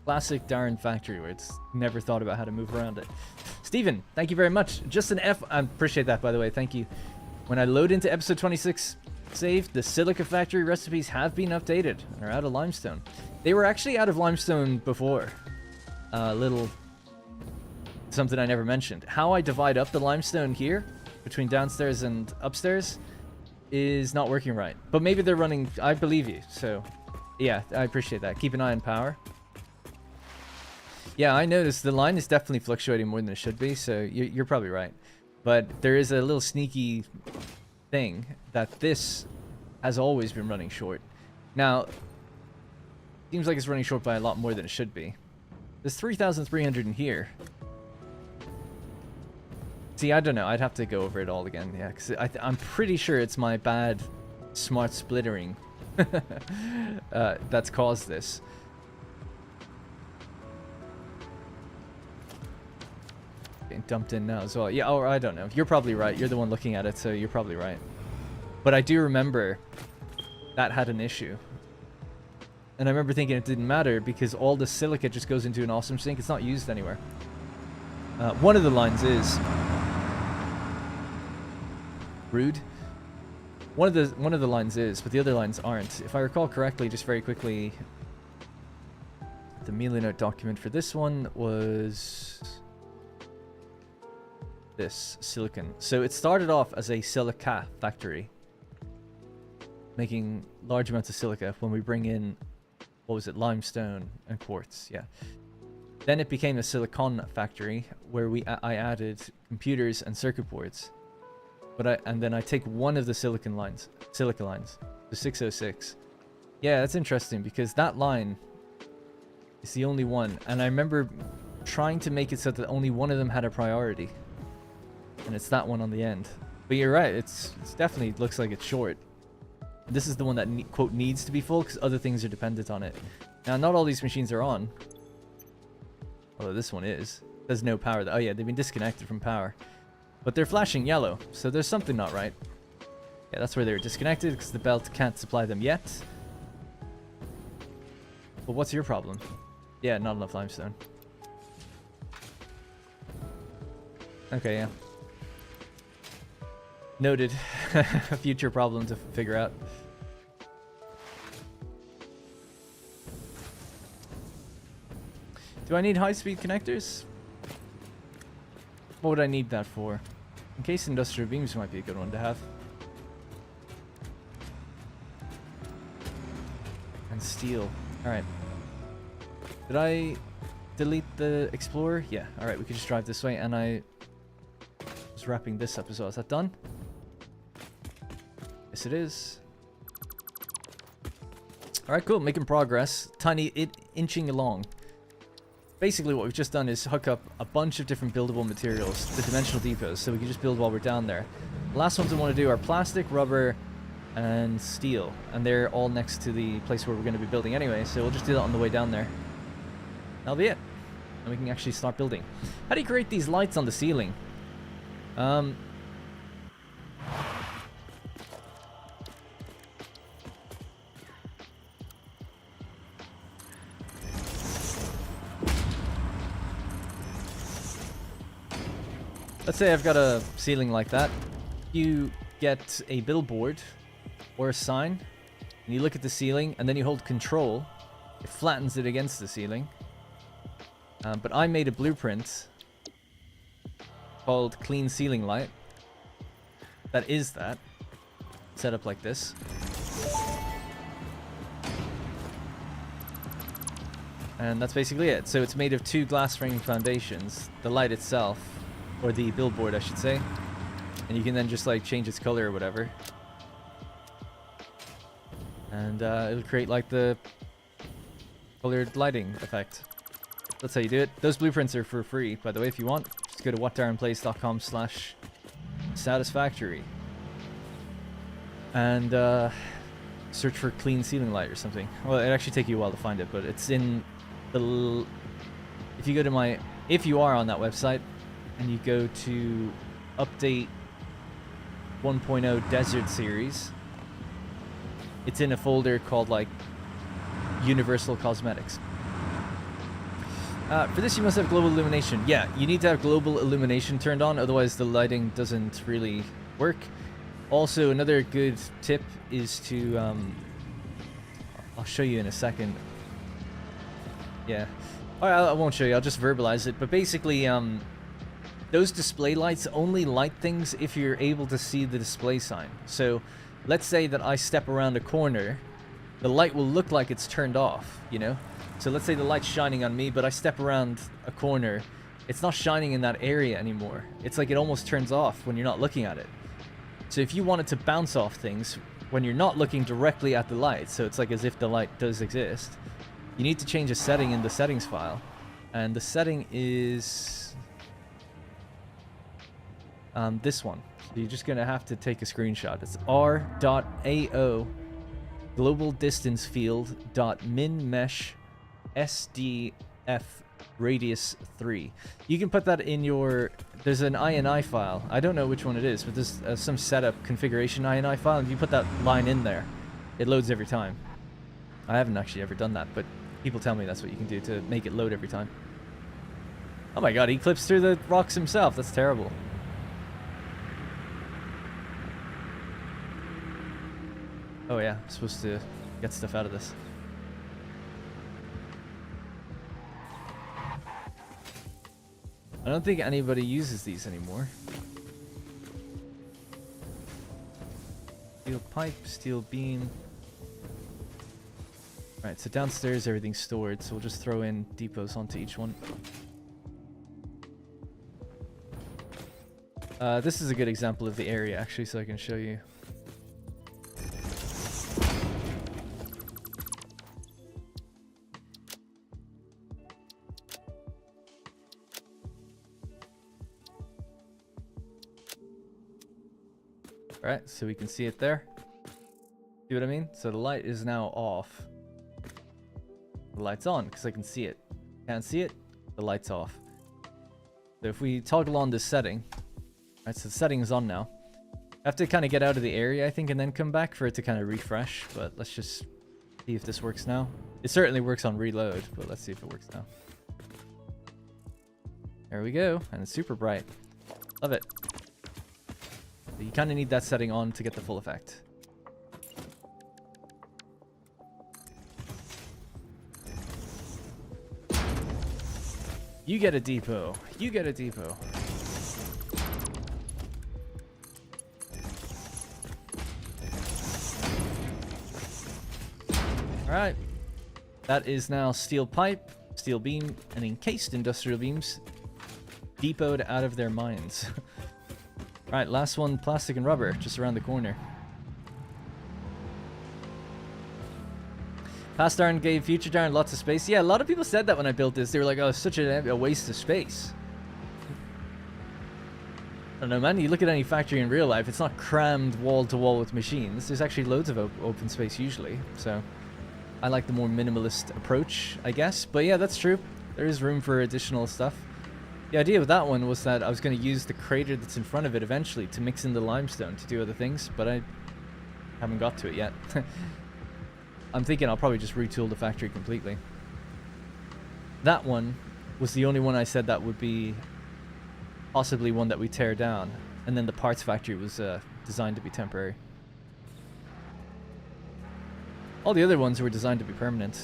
Classic Darren factory where it's never thought about how to move around it. Steven, thank you very much. Just an F. I appreciate that, by the way. Thank you. When I load into episode 26 save, the silica factory recipes have been updated and are out of limestone. They were actually out of limestone before. Little something I never mentioned. How I divide up the limestone here between downstairs and upstairs is not working right. But maybe they're running... I believe you. So, yeah, I appreciate that. Keep an eye on power. Yeah, I noticed the line is definitely fluctuating more than it should be, so you're probably right. But there is a little sneaky thing that this has always been running short. Now, seems like it's running short by a lot more than it should be. There's 3,300 in here. See, I don't know. I'd have to go over it all again, yeah, because I'm pretty sure it's my bad smart splittering that's caused this. Dumped in now as well. Yeah, or I don't know. You're probably right. You're the one looking at it, so you're probably right. But I do remember that had an issue. And I remember thinking it didn't matter because all the silica just goes into an awesome sink. It's not used anywhere. One of the lines is... rude. One of the lines is, but the other lines aren't. If I recall correctly, just very quickly, the mealy note document for this one was this silicon. So it started off as a silica factory, making large amounts of silica when we bring in, what was it, limestone and quartz. Yeah. Then it became a silicon factory where I added computers and circuit boards. And then I take one of the silica lines, the 606. Yeah, that's interesting because that line is the only one. And I remember trying to make it so that only one of them had a priority. And it's that one on the end. But you're right, it's definitely looks like it's short. This is the one that, quote, needs to be full because other things are dependent on it. Now, not all these machines are on. Although this one is. There's no power. Oh yeah, they've been disconnected from power. But they're flashing yellow, so there's something not right. Yeah, that's where they're disconnected because the belt can't supply them yet. But what's your problem? Yeah, not enough limestone. Okay, yeah. Noted. A future problem to figure out. Do I need high-speed connectors? What would I need that for? In case industrial beams might be a good one to have. And steel. Alright. Did I delete the Explorer? Yeah. Alright, we could just drive this way. And I was wrapping this up as well. Is that done? Yes, it is. Alright, cool. Making progress. Inching along. Basically what we've just done is hook up a bunch of different buildable materials, the dimensional depots, so we can just build while we're down there. The last ones I want to do are plastic, rubber, and steel. And they're all next to the place where we're going to be building anyway, so we'll just do that on the way down there. That'll be it. And we can actually start building. How do you create these lights on the ceiling? Let's say I've got a ceiling like that. You get a billboard or a sign, and you look at the ceiling, and then you hold control. It flattens it against the ceiling. But I made a blueprint called Clean Ceiling Light. That is that. Set up like this. And that's basically it. So it's made of 2 glass frame foundations. The light itself, or the billboard I should say, and you can then just like change its color or whatever, and it'll create like the colored lighting effect. That's how you do it. Those blueprints are for free, by the way. If you want, just go to whatdarrenplays.com/satisfactory and search for Clean Ceiling Light or something. Well, it'll actually take you a while to find it, but it's in the if you go to if you are on that website and you go to update 1.0 Desert Series, it's in a folder called like Universal Cosmetics. For this you must have global illumination. Yeah, you need to have global illumination turned on, otherwise the lighting doesn't really work. Also, another good tip is to I'll show you in a second. Yeah, I won't show you, I'll just verbalize it, but basically those display lights only light things if you're able to see the display sign. So let's say that I step around a corner, the light will look like it's turned off, you know? So let's say the light's shining on me, but I step around a corner, it's not shining in that area anymore. It's like it almost turns off when you're not looking at it. So if you want it to bounce off things when you're not looking directly at the light, so it's like as if the light does exist, you need to change a setting in the settings file. And the setting is this one. So you're just gonna have to take a screenshot. It's r.ao global distance field dot min mesh sdf radius 3. You can put that in your, there's an ini file. I don't know which one it is, but there's some setup configuration ini file, and if you put that line in there, it loads every time. I haven't actually ever done that, but people tell me that's what you can do to make it load every time. Oh my god, he clips through the rocks himself. That's terrible. Oh yeah, I'm supposed to get stuff out of this. I don't think anybody uses these anymore. Steel pipe, steel beam. Alright, so downstairs everything's stored, so we'll just throw in depots onto each one. This is a good example of the area, actually, so I can show you. Alright, so we can see it there. See what I mean? So the light is now off. The light's on, because I can see it. Can't see it, the light's off. So if we toggle on this setting, right, so the setting is on now. I have to kind of get out of the area, I think, and then come back for it to kind of refresh, but let's just see if this works now. It certainly works on reload, but let's see if it works now. There we go, and it's super bright. Love it. But you kind of need that setting on to get the full effect. You get a depot. You get a depot. Alright. That is now steel pipe, steel beam, and encased industrial beams depoted out of their mines. Alright, last one, plastic and rubber, just around the corner. Past Darn gave future Darn lots of space. Yeah, a lot of people said that when I built this. They were like, oh, it's such a waste of space. I don't know, man. You look at any factory in real life, it's not crammed wall to wall with machines. There's actually loads of open space usually. So I like the more minimalist approach, I guess. But yeah, that's true. There is room for additional stuff. The idea with that one was that I was going to use the crater that's in front of it eventually to mix in the limestone to do other things, but I haven't got to it yet. I'm thinking I'll probably just retool the factory completely. That one was the only one I said that would be possibly one that we tear down, and then the parts factory was designed to be temporary. All the other ones were designed to be permanent.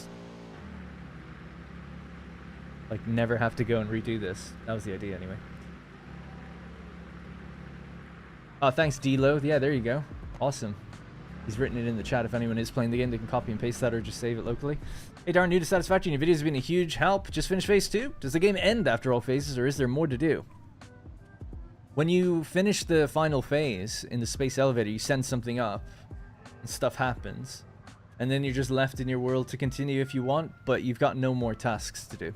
Like, never have to go and redo this. That was the idea anyway. Oh, thanks, D-Lo. Yeah, there you go. Awesome. He's written it in the chat. If anyone is playing the game, they can copy and paste that or just save it locally. Hey, Darn, new to Satisfactory. Your videos have been a huge help. Just finished phase 2. Does the game end after all phases, or is there more to do? When you finish the final phase in the space elevator, you send something up, and stuff happens, and then you're just left in your world to continue if you want, but you've got no more tasks to do.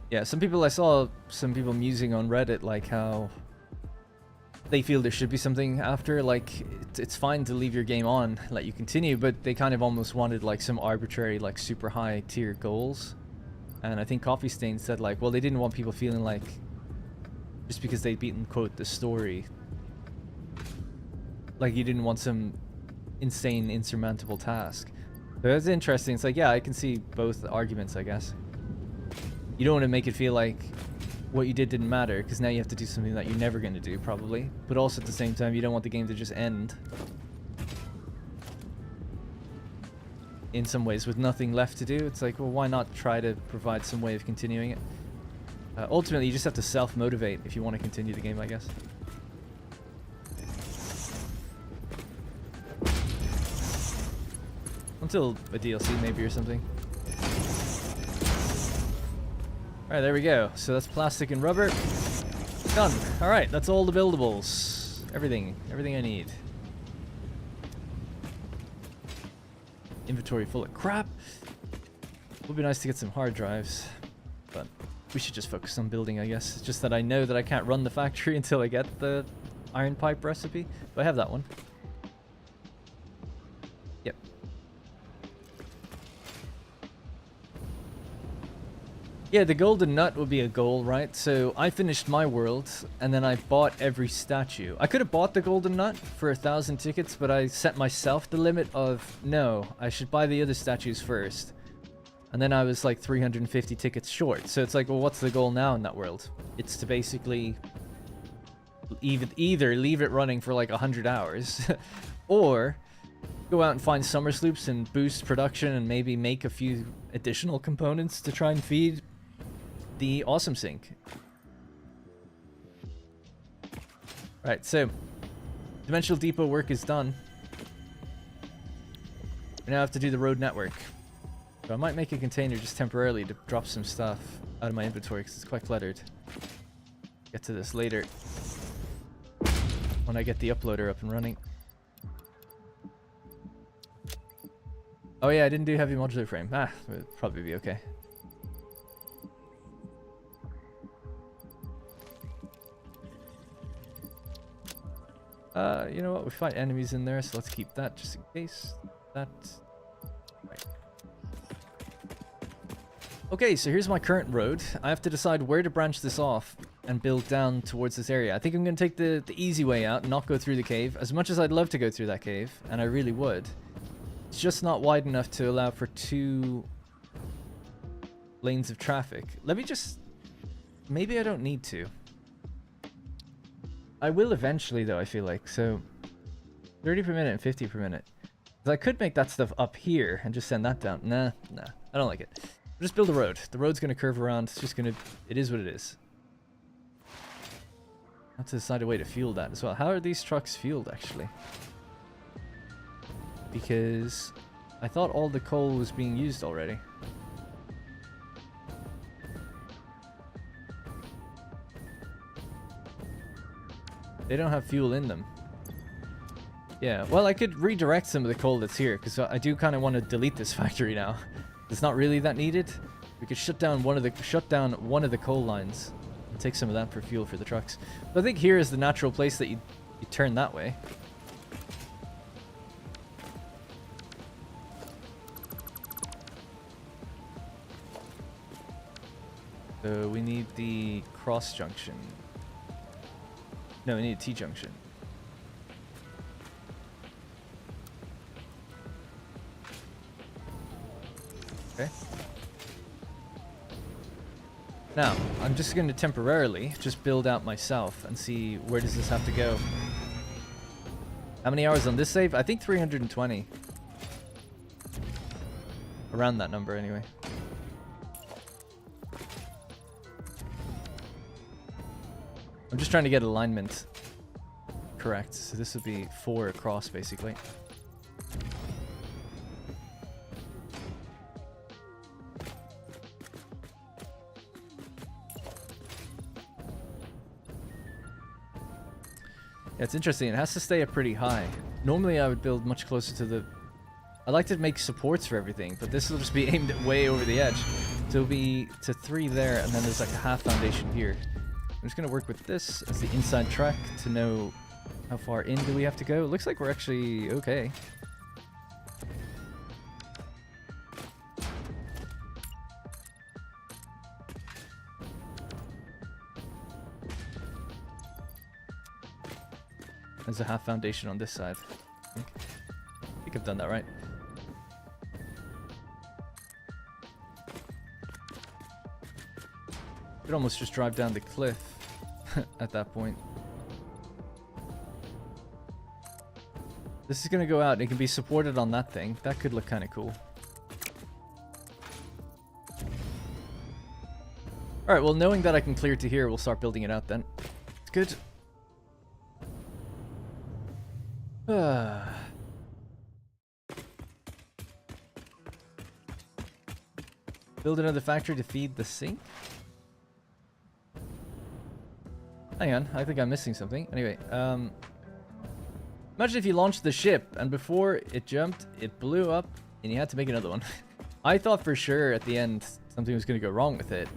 Yeah, I saw some people musing on Reddit, like how they feel there should be something after, like it's fine to leave your game on, let you continue, but they kind of almost wanted like some arbitrary, like super high tier goals. And I think Coffee Stain said like, well, they didn't want people feeling like just because they'd beaten, quote, the story, like you didn't want some insane insurmountable task. So that's interesting. It's like, yeah, I can see both arguments, I guess. You don't want to make it feel like what you did didn't matter, because now you have to do something that you're never going to do, probably. But also at the same time, you don't want the game to just end in some ways with nothing left to do. It's like, well, why not try to provide some way of continuing it? Ultimately, you just have to self-motivate if you want to continue the game, I guess. Until a DLC, maybe, or something. Alright, there we go. So that's plastic and rubber. Done. Alright, that's all the buildables. Everything I need. Inventory full of crap. Would be nice to get some hard drives, but we should just focus on building, I guess. It's just that I know that I can't run the factory until I get the iron pipe recipe. But I have that one. Yep. Yeah, the golden nut would be a goal, right? So I finished my world, and then I bought every statue. I could have bought the golden nut for 1,000 tickets, but I set myself the limit of, no, I should buy the other statues first. And then I was like 350 tickets short. So it's like, well, what's the goal now in that world? It's to basically either leave it running for like 100 hours, or go out and find summer sloops and boost production and maybe make a few additional components to try and feed the awesome sink. Right, so Dimensional Depot work is done. We now have to do the road network. So I might make a container just temporarily to drop some stuff out of my inventory because it's quite cluttered. Get to this later when I get the uploader up and running. Oh yeah, I didn't do heavy modular frame. Ah, it'll probably be okay. You know what? We fight enemies in there, so let's keep that just in case. That. Right. Okay, so here's my current road. I have to decide where to branch this off and build down towards this area. I think I'm going to take the easy way out and not go through the cave. As much as I'd love to go through that cave, and I really would, it's just not wide enough to allow for 2 lanes of traffic. Let me just... Maybe I don't need to. I will eventually, though, I feel like. So, 30 per minute and 50 per minute. Because I could make that stuff up here and just send that down. Nah, I don't like it. Just build a road. The road's going to curve around. It's just going to... It is what it is. I have to decide a way to fuel that as well. How are these trucks fueled, actually? Because I thought all the coal was being used already. They don't have fuel in them. Yeah, well, I could redirect some of the coal that's here, because I do kind of want to delete this factory now. It's not really that needed. We could shut down one of the coal lines and take some of that for fuel for the trucks. But I think here is the natural place that you turn that way. So we need the cross junction. No, we need a T-junction. Okay. Now, I'm just going to temporarily just build out myself and see where does this have to go. How many hours on this save? I think 320. Around that number, anyway. I'm just trying to get alignment correct. So this would be 4 across, basically. Yeah, it's interesting. It has to stay up pretty high. Normally, I would build much closer to the... I like to make supports for everything, but this will just be aimed at way over the edge. So it'll be to 3 there, and then there's like a half foundation here. I'm just going to work with this as the inside track to know how far in do we have to go. It looks like we're actually okay. There's a half foundation on this side. I think I've done that right. Could almost just drive down the cliff at that point. This is gonna go out. It can be supported on that thing. That could look kind of cool. Alright, well, knowing that I can clear to here, we'll start building it out then. It's good. Build another factory to feed the sink? Hang on, I think I'm missing something. Anyway, imagine if you launched the ship and before it jumped, it blew up and you had to make another one. I thought for sure at the end something was going to go wrong with it.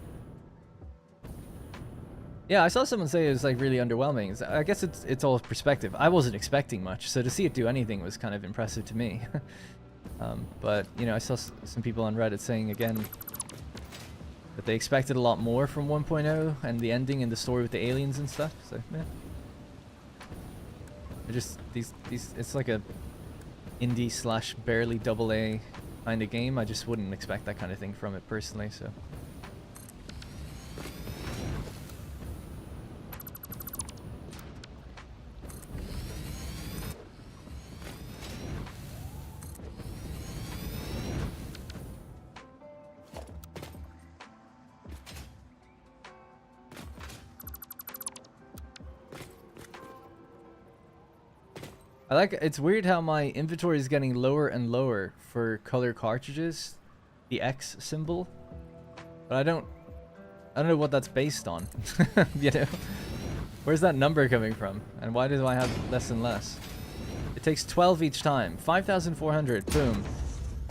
Yeah, I saw someone say it was like really underwhelming. I guess it's all perspective. I wasn't expecting much, so to see it do anything was kind of impressive to me. But, you know, I saw some people on Reddit saying again But they expected a lot more from 1.0 and the ending and the story with the aliens and stuff. So yeah, I just these it's like a indie slash barely double A kind of game. I just wouldn't expect that kind of thing from it personally. So. I like it's weird how my inventory is getting lower and lower for color cartridges, the X symbol, but I don't know what that's based on. You know, where's that number coming from, and why do I have less and less? It takes 12 each time, 5,400, boom,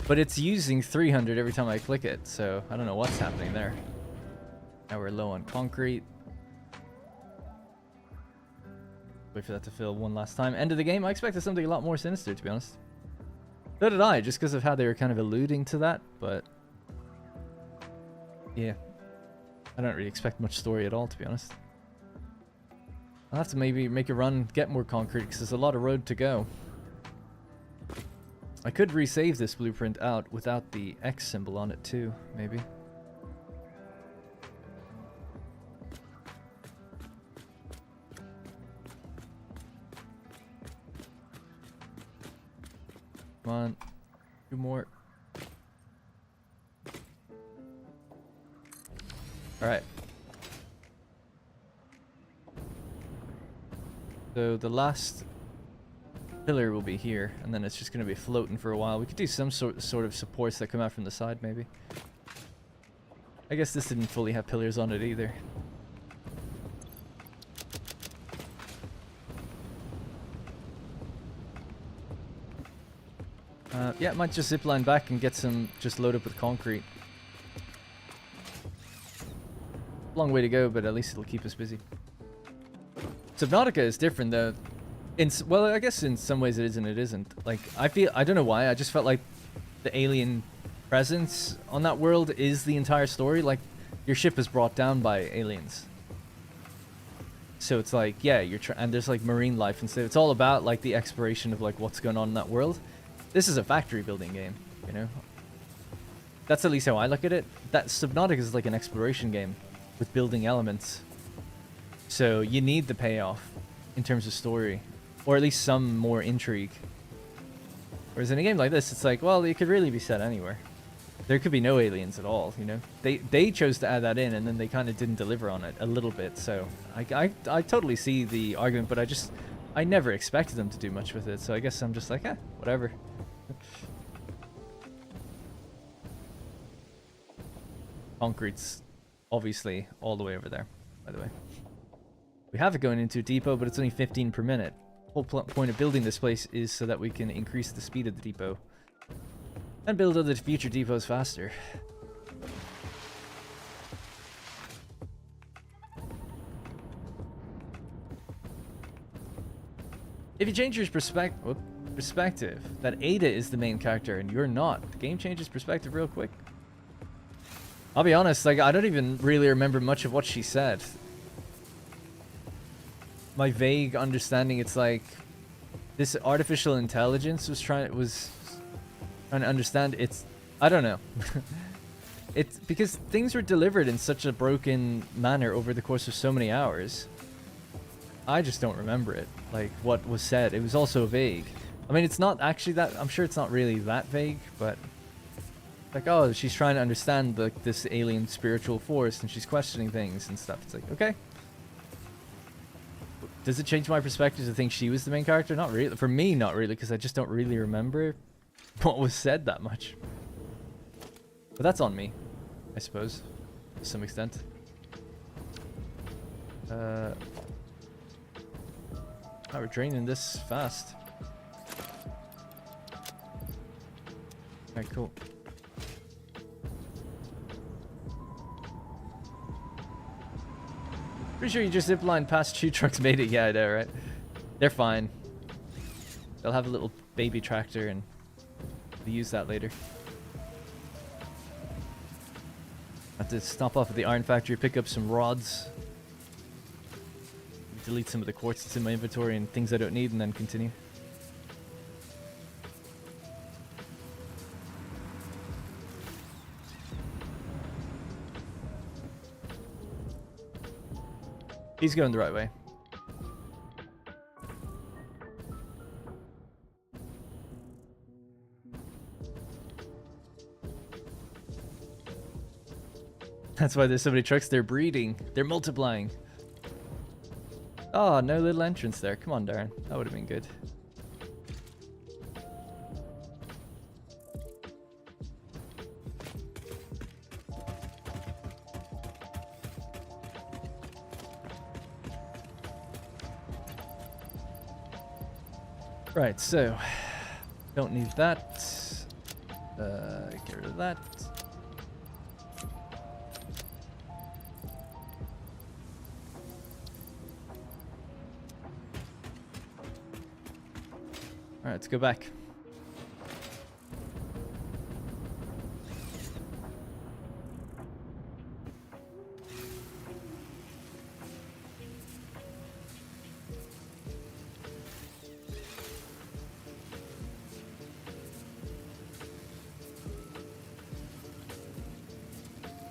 but it's using 300 every time I click it, so I don't know what's happening there. Now we're low on concrete. Wait for that to fill one last time. End of the game. I expected something a lot more sinister, to be honest. So did I, just because of how they were kind of alluding to that, but yeah, I don't really expect much story at all, to be honest. I'll have to maybe make a run, get more concrete, because there's a lot of road to go. I could resave this blueprint out without the X symbol on it too, maybe. Come on, 2 more. Alright. So the last pillar will be here, and then it's just going to be floating for a while. We could do some sort of supports that come out from the side, maybe. I guess this didn't fully have pillars on it either. Yeah, might just zipline back and get some just load up with concrete. Long way to go, but at least it'll keep us busy. Subnautica is different though. Well, I guess in some ways it is and it isn't. Like, I don't know why, I just felt like the alien presence on that world is the entire story. Like, your ship is brought down by aliens. So it's like, yeah, and there's like marine life and stuff. It's all about like the exploration of like what's going on in that world. This is a factory building game, you know? That's at least how I look at it. That Subnautica is like an exploration game with building elements. So you need the payoff in terms of story, or at least some more intrigue. Whereas in a game like this, it's like, well, it could really be set anywhere. There could be no aliens at all, you know? They chose to add that in, and then they kind of didn't deliver on it a little bit. So I totally see the argument, but I never expected them to do much with it. So I guess I'm just like, whatever. Concrete's obviously all the way over there, by the way. We have it going into a depot, but it's only 15 per minute. The whole point of building this place is so that we can increase the speed of the depot and build other future depots faster. If you change your perspective, that Ada is the main character and you're not, the game changes perspective real quick. I'll be honest, like, I don't even really remember much of what she said. My vague understanding, it's like this artificial intelligence was trying to understand. I don't know. It's because things were delivered in such a broken manner over the course of so many hours. I just don't remember it, like what was said. It was also vague. I mean, it's not actually that, I'm sure it's not really that vague, but like, oh, she's trying to understand this alien spiritual force and she's questioning things and stuff. It's like, okay. Does it change my perspective to think she was the main character? Not really. For me, not really, because I just don't really remember what was said that much. But that's on me, I suppose, to some extent. Now we're draining this fast. Alright, cool. Pretty sure you just ziplined past 2 trucks, made it. Yeah, I know, right? They're fine. They'll have a little baby tractor and we'll use that later. to stop off at the iron factory, pick up some rods, delete some of the quartz that's in my inventory and things I don't need, and then continue. He's going the right way. That's why there's so many trucks. They're breeding. They're multiplying. Oh, no little entrance there. Come on, Darren. That would have been good. Right, so don't need that. Get rid of that. Alright, let's go back.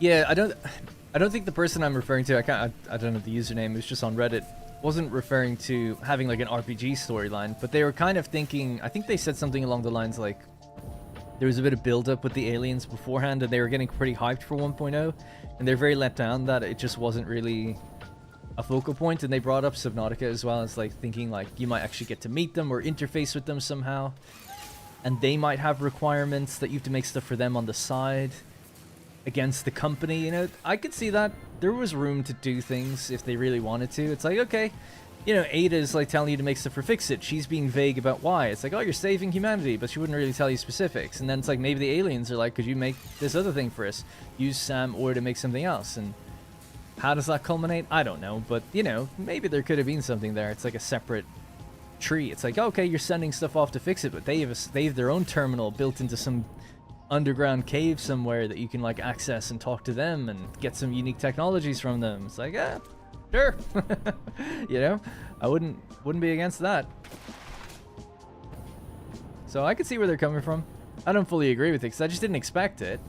Yeah, I don't think the person I'm referring to, I don't know the username, it was just on Reddit, wasn't referring to having like an RPG storyline, but they were kind of thinking, I think they said something along the lines like there was a bit of build up with the aliens beforehand and they were getting pretty hyped for 1.0 and they're very let down that it just wasn't really a focal point, and they brought up Subnautica as well as like thinking like you might actually get to meet them or interface with them somehow, and they might have requirements that you have to make stuff for them on the side against the company, you know. I could see that there was room to do things if they really wanted to. It's like, okay, you know, Ada's like telling you to make stuff for Fix-It. She's being vague about why. It's like, oh, you're saving humanity, but she wouldn't really tell you specifics. And then it's like, maybe the aliens are like, could you make this other thing for us? Use Sam or to make something else. And how does that culminate? I don't know. But, you know, maybe there could have been something there. It's like a separate tree. It's like, okay, you're sending stuff off to Fix-It, but they have their own terminal built into some underground cave somewhere that you can like access and talk to them and get some unique technologies from them. It's like, sure. You know, I wouldn't be against that. So I can see where they're coming from. I don't fully agree with it because I just didn't expect it,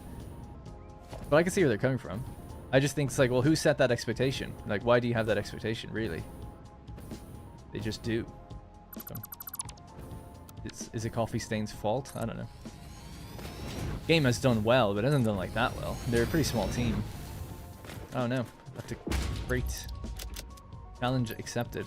but I can see where they're coming from. I just think it's like, well, who set that expectation? Like, why do you have that expectation, really? They just do. So, is it Coffee Stain's fault? I don't know. Game has done well, but it hasn't done like that well. They're a pretty small team. I don't know. Have to great challenge accepted.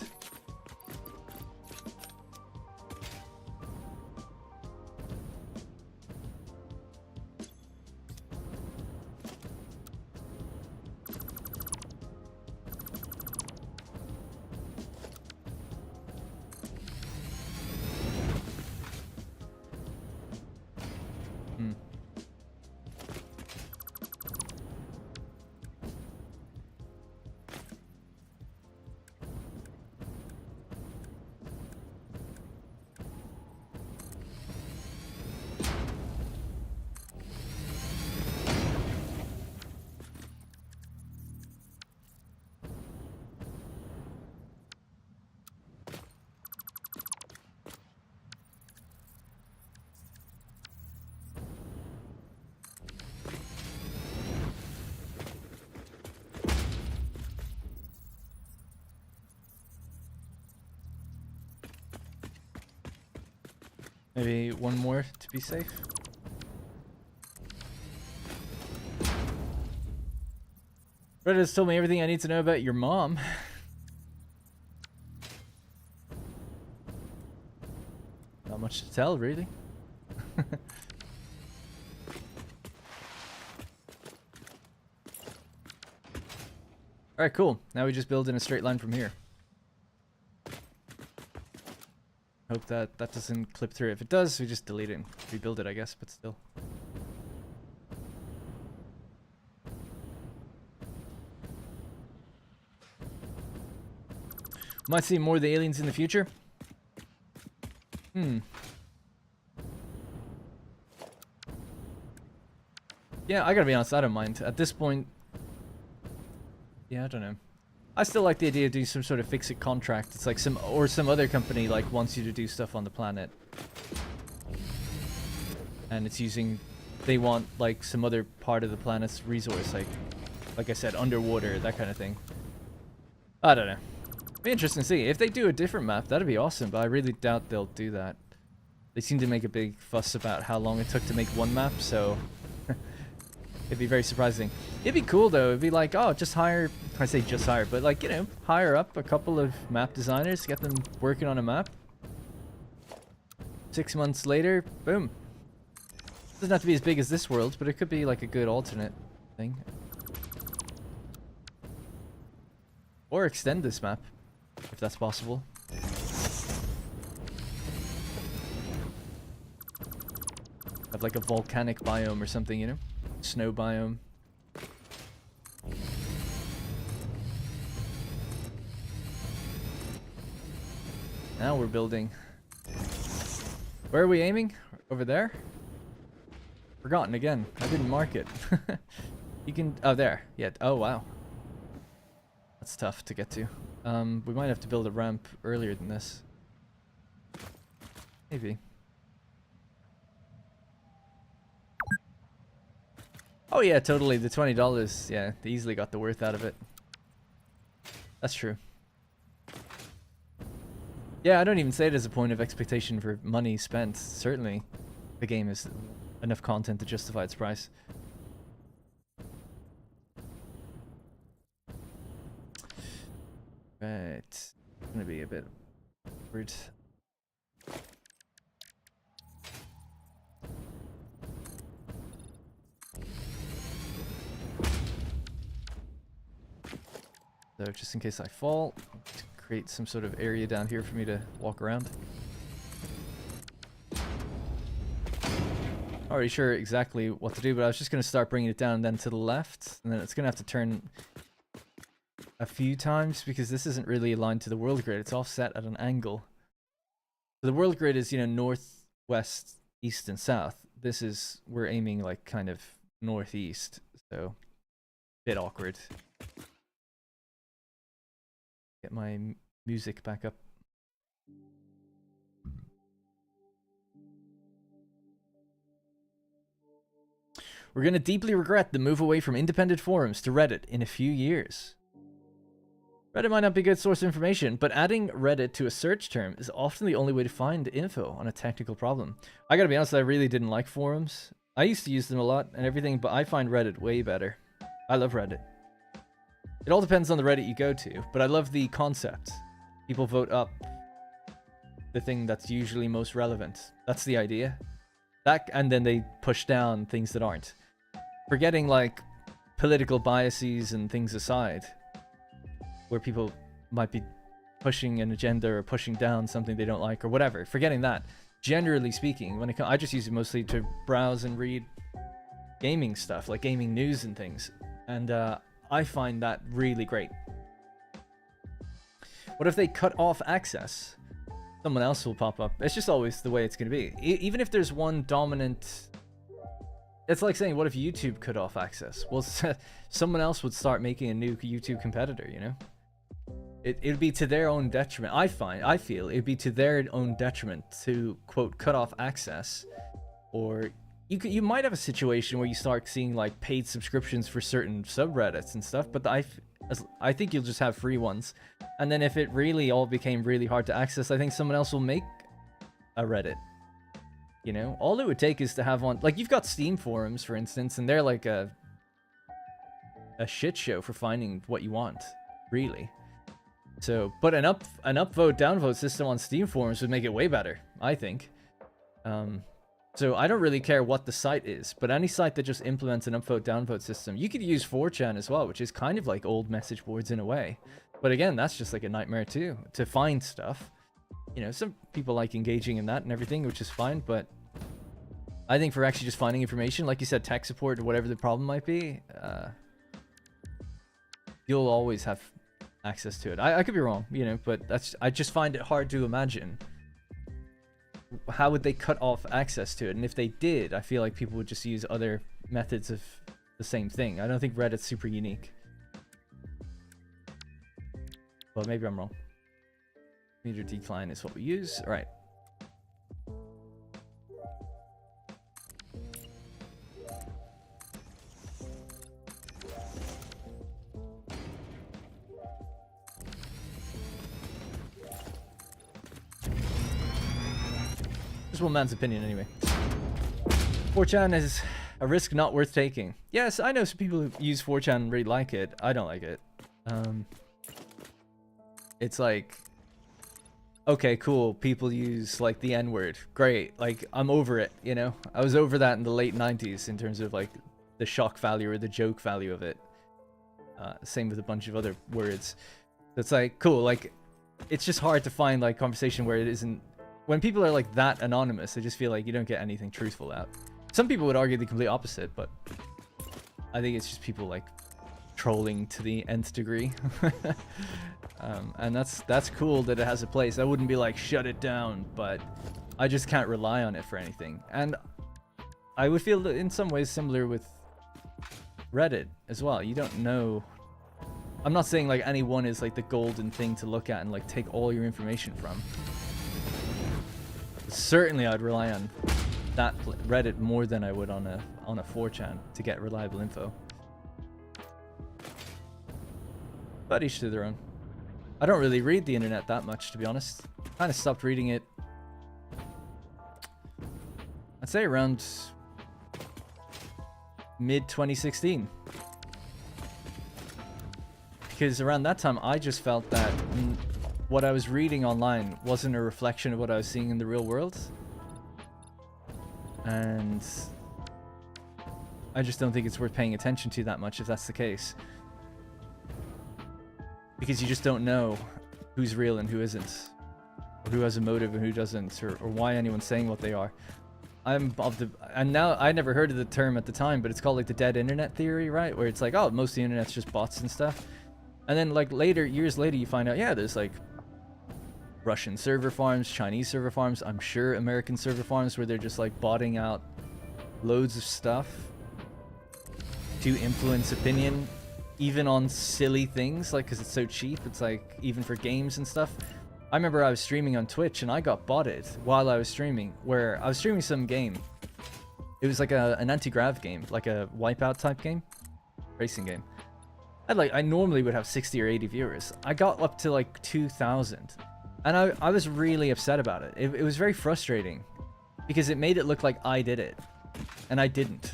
Maybe one more to be safe. Reddit has told me everything I need to know about your mom. Not much to tell, really. Alright, cool. Now we just build in a straight line from here. Hope that doesn't clip through. If it does, we just delete it and rebuild it, I guess, but still. Might see more of the aliens in the future. Yeah, I gotta be honest, I don't mind. At this point, Yeah, I don't know. I still like the idea of doing some sort of fix-it contract. It's like some other company like wants you to do stuff on the planet, and it's using, they want like some other part of the planet's resource, like I said, underwater, that kind of thing. I don't know. Be interesting to see if they do a different map. That'd be awesome, but I really doubt they'll do that. They seem to make a big fuss about how long it took to make one map, so it'd be very surprising. It'd be cool though. It'd be like, oh, just hire, I say just hire, but like, you know, hire up a couple of map designers, get them working on a map. 6 months later, boom. Doesn't have to be as big as this world, but it could be like a good alternate thing. Or extend this map, if that's possible. Have like a volcanic biome or something, you know? Snow biome. Now we're building. Where are we aiming? Over there? Forgotten again. I didn't mark it. You can... Oh, there. Yeah. Oh, wow. That's tough to get to. We might have to build a ramp earlier than this. Maybe. Oh yeah, totally. The $20. Yeah, they easily got the worth out of it. That's true. Yeah, I don't even say it as a point of expectation for money spent. Certainly, the game is enough content to justify its price. Right. It's gonna be a bit weird. So just in case I fall, to create some sort of area down here for me to walk around. Already sure exactly what to do, but I was just going to start bringing it down then to the left, and then it's going to have to turn a few times because this isn't really aligned to the world grid. It's offset at an angle. So the world grid is, you know, north, west, east, and south. This is, we're aiming like kind of northeast, so a bit awkward. Get my music back up. We're going to deeply regret the move away from independent forums to Reddit in a few years. Reddit might not be a good source of information, but adding Reddit to a search term is often the only way to find info on a technical problem. I gotta be honest, I really didn't like forums. I used to use them a lot and everything, but I find Reddit way better. I love Reddit. It all depends on the Reddit you go to, but I love the concept. People vote up the thing that's usually most relevant. That's the idea. That, and then they push down things that aren't. Forgetting like political biases and things aside, where people might be pushing an agenda or pushing down something they don't like or whatever. Forgetting that. Generally speaking, when it comes, I just use it mostly to browse and read gaming stuff, like gaming news and things. And I find that really great. What if they cut off access? Someone else will pop up. It's just always the way it's going to be. Even if there's one dominant... It's like saying, what if YouTube cut off access? Well, someone else would start making a new YouTube competitor, you know? It'd be to their own detriment. I feel it'd be to their own detriment to, quote, cut off access. Or you might have a situation where you start seeing like paid subscriptions for certain subreddits and stuff, but I think you'll just have free ones. And then if it really all became really hard to access, I think someone else will make a Reddit. You know, all it would take is to have one. Like, you've got Steam forums, for instance, and they're like a shit show for finding what you want, really. So, but an upvote downvote system on Steam forums would make it way better, I think. So I don't really care what the site is, but any site that just implements an upvote downvote system, you could use 4chan as well, which is kind of like old message boards in a way. But again, that's just like a nightmare too, to find stuff. You know, some people like engaging in that and everything, which is fine, but I think for actually just finding information, like you said, tech support or whatever the problem might be, you'll always have access to it. I could be wrong, you know, but I just find it hard to imagine. How would they cut off access to it? And if they did, I feel like people would just use other methods of the same thing. I don't think Reddit's super unique. Well, maybe I'm wrong. Meter decline is what we use. All right. Just one man's opinion, anyway. 4chan is a risk not worth taking. Yes, I know some people who use 4chan and really like it. I don't like it. It's like, okay, cool. People use like the N-word. Great. Like, I'm over it, you know? I was over that in the late 90s in terms of like the shock value or the joke value of it. Same with a bunch of other words. It's like, cool. Like, it's just hard to find like conversation where it isn't. When people are like that anonymous, I just feel like you don't get anything truthful out. Some people would argue the complete opposite, but I think it's just people like trolling to the nth degree. And that's cool that it has a place. I wouldn't be like, shut it down, but I just can't rely on it for anything. And I would feel that in some ways similar with Reddit as well. You don't know. I'm not saying like any one is like the golden thing to look at and like take all your information from. Certainly I'd rely on that Reddit more than I would on a 4chan to get reliable info. But each to their own. I don't really read the internet that much, to be honest. Kind of stopped reading it, I'd say around mid 2016. Because around that time I just felt that what I was reading online wasn't a reflection of what I was seeing in the real world. And I just don't think it's worth paying attention to that much if that's the case. Because you just don't know who's real and who isn't. Or who has a motive and who doesn't. Or why anyone's saying what they are. And now, I never heard of the term at the time, but it's called like the dead internet theory, right? Where it's like, oh, most of the internet's just bots and stuff. And then like years later, you find out, yeah, there's like Russian server farms, Chinese server farms, I'm sure American server farms where they're just like botting out loads of stuff to influence opinion, even on silly things, like because it's so cheap. It's like even for games and stuff. I remember I was streaming on Twitch and I got botted while I was streaming, where I was streaming some game. It was like an anti-grav game, like a Wipeout type game, racing game. I normally would have 60 or 80 viewers. I got up to like 2,000. And I was really upset about it. It was very frustrating because it made it look like I did it. And I didn't.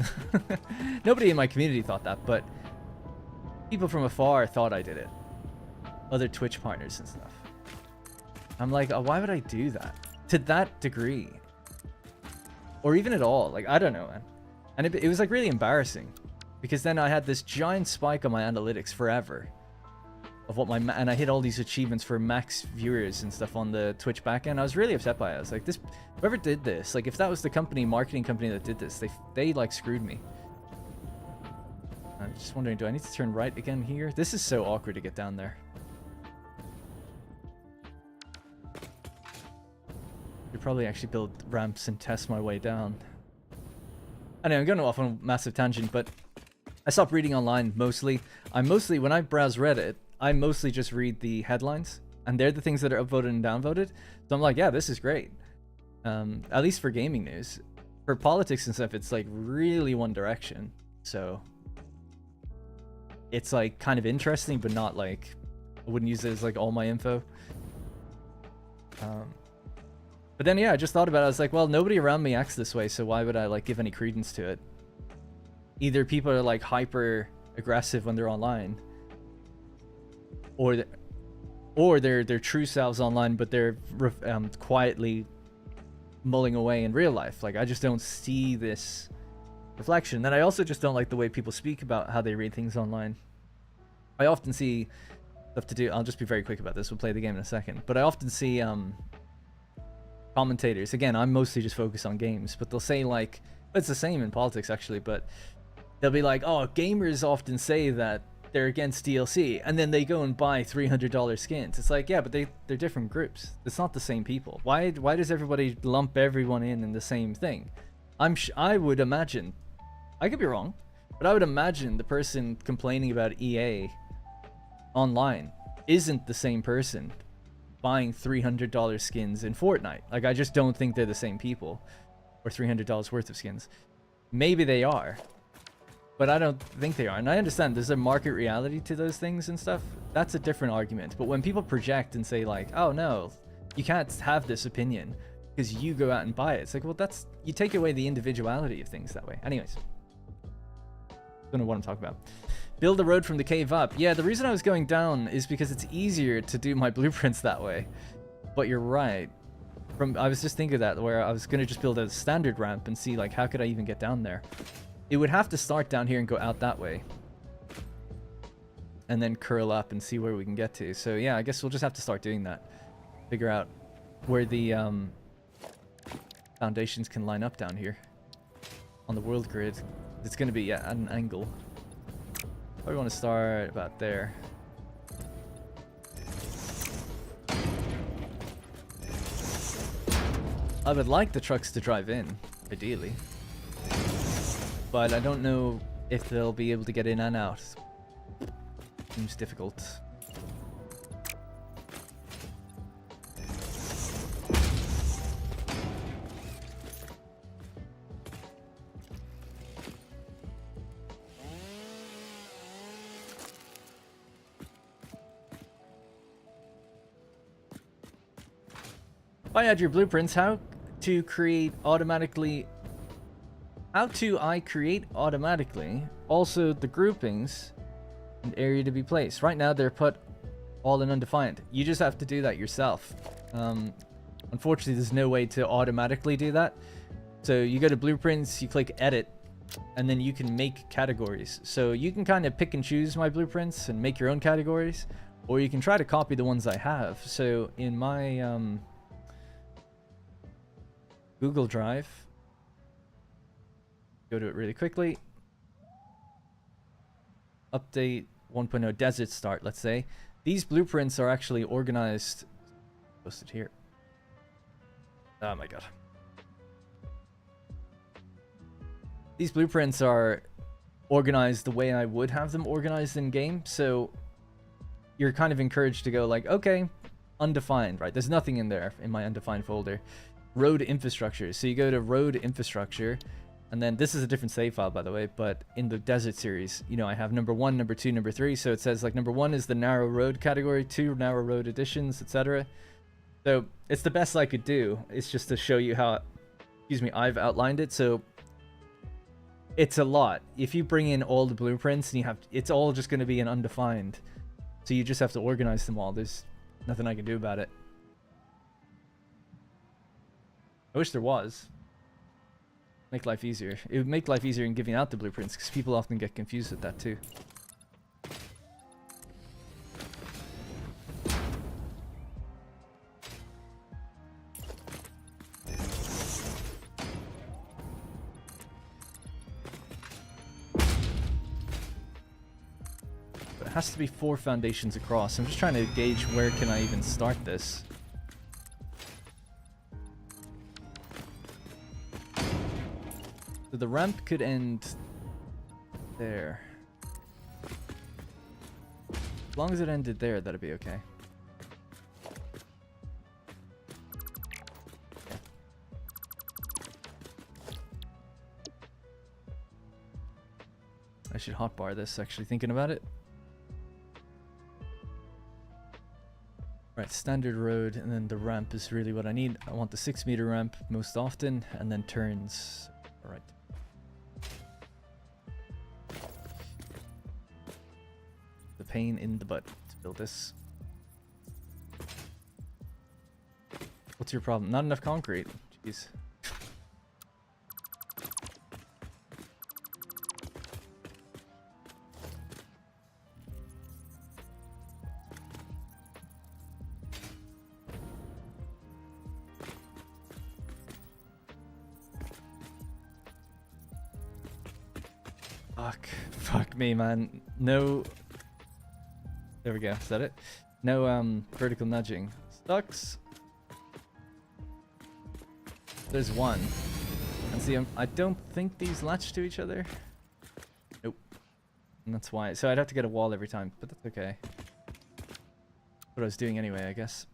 Nobody in my community thought that, but people from afar thought I did it. Other Twitch partners and stuff. I'm like, oh, why would I do that? To that degree. Or even at all. Like, I don't know, man. And it was like really embarrassing. Because then I had this giant spike on my analytics forever. Of what and I hit all these achievements for max viewers and stuff on the Twitch backend. I was really upset by it. I was like, whoever did this, like if that was the marketing company that did this, they like screwed me. I'm just wondering, do I need to turn right again here? This is so awkward to get down there. You'd probably actually build ramps and test my way down. Anyway, I'm going off on a massive tangent, but I stopped reading online mostly. When I browse Reddit, I mostly just read the headlines, and they're the things that are upvoted and downvoted. So I'm like, yeah, this is great. At least for gaming news. For politics and stuff, it's like really one direction. So it's like kind of interesting, but not like, I wouldn't use it as like all my info. But then, yeah, I just thought about it. I was like, well, nobody around me acts this way, so why would I like give any credence to it? Either people are like hyper aggressive when they're online, or they're their true selves online, but they're quietly mulling away in real life. Like, I just don't see this reflection. And I also just don't like the way people speak about how they read things online. I often see stuff to do. I'll just be very quick about this. We'll play the game in a second. But I often see commentators. Again, I'm mostly just focused on games, but they'll say like, it's the same in politics actually, but they'll be like, oh, gamers often say that they're against DLC, and then they go and buy $300 skins. It's like, yeah, but they're different groups. It's not the same people. Why does everybody lump everyone in the same thing? I would imagine, I could be wrong, but I would imagine the person complaining about EA online isn't the same person buying $300 skins in Fortnite. Like, I just don't think they're the same people. Or $300 worth of skins. Maybe they are, but I don't think they are. And I understand there's a market reality to those things and stuff. That's a different argument. But when people project and say like, oh no, you can't have this opinion because you go out and buy it. It's like, well, that's, you take away the individuality of things that way. Anyways, don't know what I'm talking about. Build the road from the cave up. Yeah, the reason I was going down is because it's easier to do my blueprints that way. But you're right. I was just thinking of that, where I was going to just build a standard ramp and see, like, how could I even get down there? It would have to start down here and go out that way. And then curl up and see where we can get to. So, yeah, I guess we'll just have to start doing that. Figure out where the foundations can line up down here. On the world grid. It's going to be, yeah, at an angle. Probably want to start about there. I would like the trucks to drive in, ideally. But I don't know if they'll be able to get in and out. Seems difficult. If I add your blueprints, how to create automatically, how to I create automatically also the groupings and area to be placed. Right now they're put all in undefined. You just have to do that yourself. Unfortunately, there's no way to automatically do that. So you go to blueprints, you click edit, and then you can make categories. So you can kind of pick and choose my blueprints and make your own categories, or you can try to copy the ones I have. So in my Google Drive, go to it really quickly. Update 1.0 desert start, let's say. These blueprints are actually organized. Posted here. Oh my god. These blueprints are organized the way I would have them organized in game. So you're kind of encouraged to go like, okay, undefined, right? There's nothing in there in my undefined folder. Road infrastructure. So you go to road infrastructure, and then this is a different save file, by the way, but in the desert series, you know, I have number 1, number 2, number 3. So it says like number 1 is the narrow road category, 2 narrow road additions, etc. So it's the best I could do. It's just to show you how, excuse me, I've outlined it. So it's a lot. If you bring in all the blueprints and you have, it's all just going to be an undefined. So you just have to organize them all. There's nothing I can do about it. I wish there was. Make life easier. It would make life easier in giving out the blueprints, because people often get confused with that too. But it has to be 4 foundations across. I'm just trying to gauge where can I even start this. So the ramp could end there. As long as it ended there, that'd be okay. I should hotbar this, actually, thinking about it. Right, standard road, and then the ramp is really what I need. I want the 6-meter ramp most often, and then turns. All right. The pain in the butt to build this. What's your problem? Not enough concrete. Jeez. Fuck me, man. No. There we go. Is that it? No vertical nudging. Sucks. There's one. And see, I don't think these latch to each other. Nope. And that's why. So I'd have to get a wall every time, but that's okay. what I was doing anyway, I guess.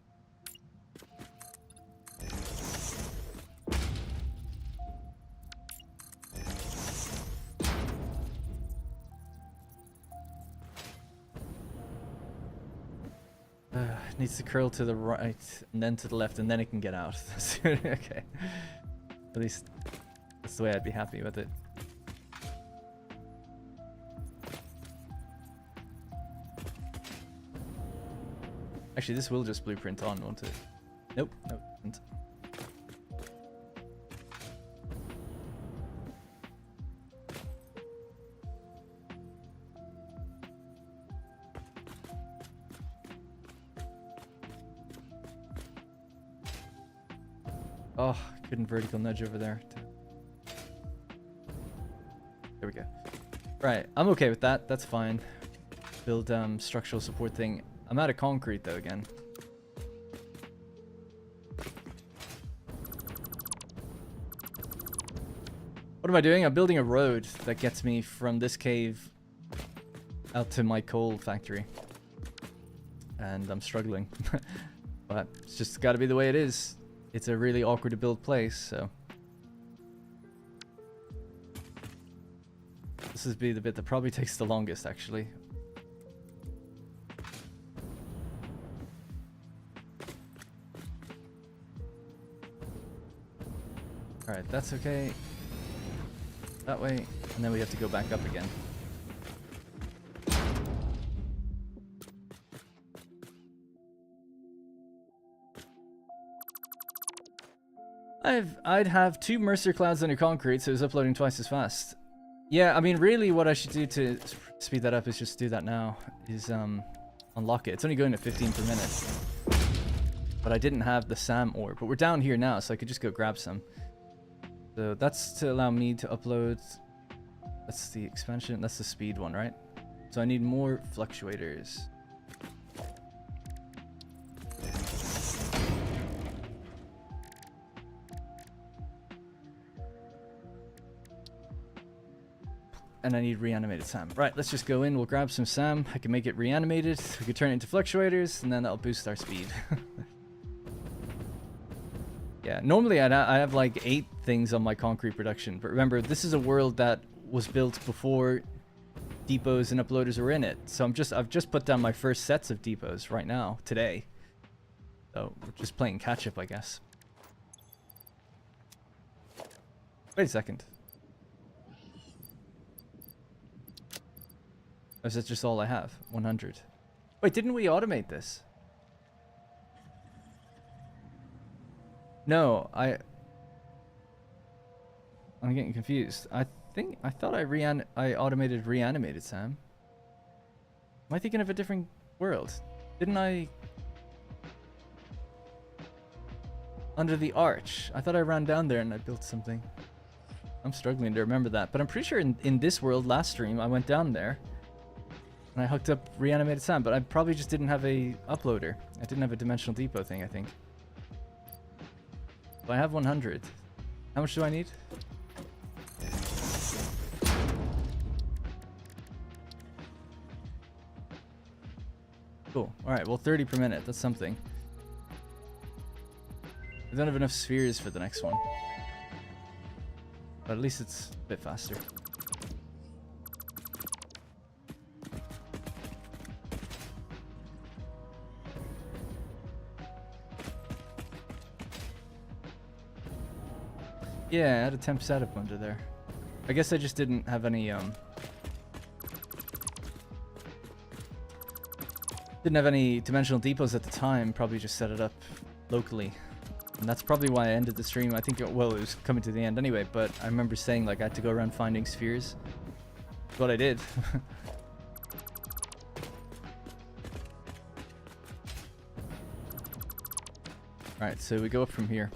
Needs to curl to the right and then to the left and then it can get out. Okay. At least that's the way I'd be happy with it. Actually, this will just blueprint on, won't it? Nope, nope. Oh, couldn't vertical nudge over there. There we go. Right, I'm okay with that. That's fine. Build structural support thing. I'm out of concrete though again. What am I doing? I'm building a road that gets me from this cave out to my coal factory. And I'm struggling. But it's just gotta be the way it is. It's a really awkward to build place, so. This is the bit that probably takes the longest, actually. Alright, that's okay. That way, and then we have to go back up again. I'd have 2 Mercer clouds under concrete, so it's uploading twice as fast. Yeah, I mean, really what I should do to speed that up is just do that now, is unlock it. It's only going to 15 per minute. But I didn't have the SAM ore, but we're down here now, so I could just go grab some. So that's to allow me to upload. That's the expansion, that's the speed one, right? So I need more fluctuators. And I need reanimated SAM. Right, let's just go in, we'll grab some SAM. I can make it reanimated, we could turn it into fluctuators, and then that'll boost our speed. Yeah, normally I have like 8 things on my concrete production, but remember, this is a world that was built before depots and uploaders were in it. So I've just put down my first sets of depots right now, today. So we're just playing catch up, I guess. Wait a second. Or is that just all I have? 100. Wait, didn't we automate this? No, I'm getting confused. I thought I automated reanimated SAM. Am I thinking of a different world? Didn't I? Under the arch. I thought I ran down there and I built something. I'm struggling to remember that, but I'm pretty sure in this world last stream I went down there and I hooked up reanimated SAM, but I probably just didn't have a uploader. I didn't have a dimensional depot thing, I think. So I have 100. How much do I need? Cool. Alright, well 30 per minute. That's something. I don't have enough spheres for the next one. But at least it's a bit faster. Yeah, I had a temp setup under there. I guess I just didn't have any didn't have any dimensional depots at the time. Probably just set it up locally. And that's probably why I ended the stream. I think, well, it was coming to the end anyway, but I remember saying, like, I had to go around finding spheres. That's what I did. Alright, so we go up from here.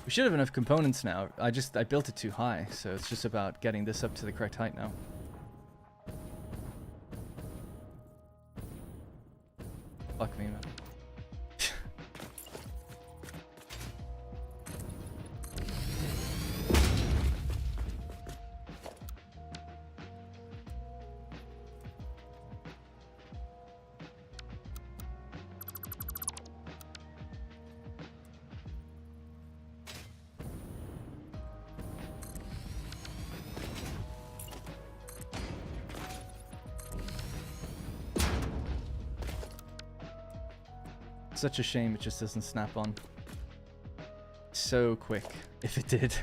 We should have enough components now. I built it too high, so it's just about getting this up to the correct height now. Fuck me, man. Such a shame it just doesn't snap on so quick if it did.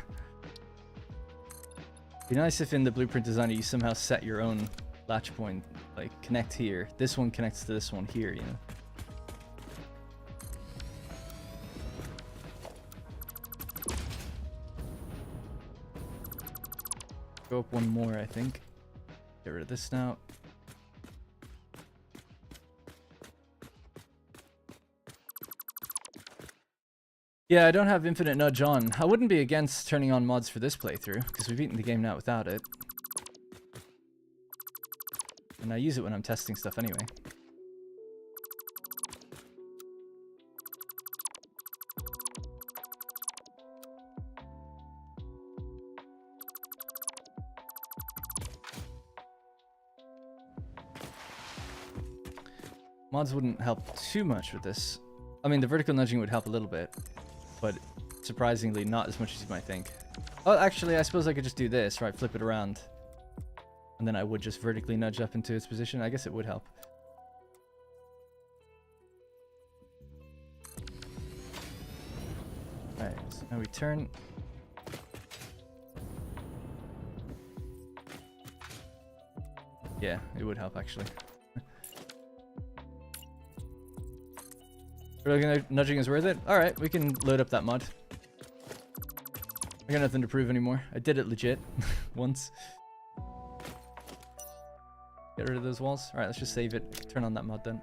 Be nice if in the blueprint designer you somehow set your own latch point, like connect here. This one connects to this one here, you know. Go up one more, I think. Get rid of this now. Yeah, I don't have infinite nudge on. I wouldn't be against turning on mods for this playthrough, because we've beaten the game now without it. And I use it when I'm testing stuff anyway. Mods wouldn't help too much with this. I mean, the vertical nudging would help a little bit, but surprisingly not as much as you might think. Oh, actually, I suppose I could just do this, right? Flip it around. And then I would just vertically nudge up into its position. I guess it would help. Alright, so now we turn. Yeah, it would help, actually. Vertical nudging is worth it? Alright, we can load up that mod. I got nothing to prove anymore. I did it legit once. Get rid of those walls. Alright, let's just save it. Turn on that mod then.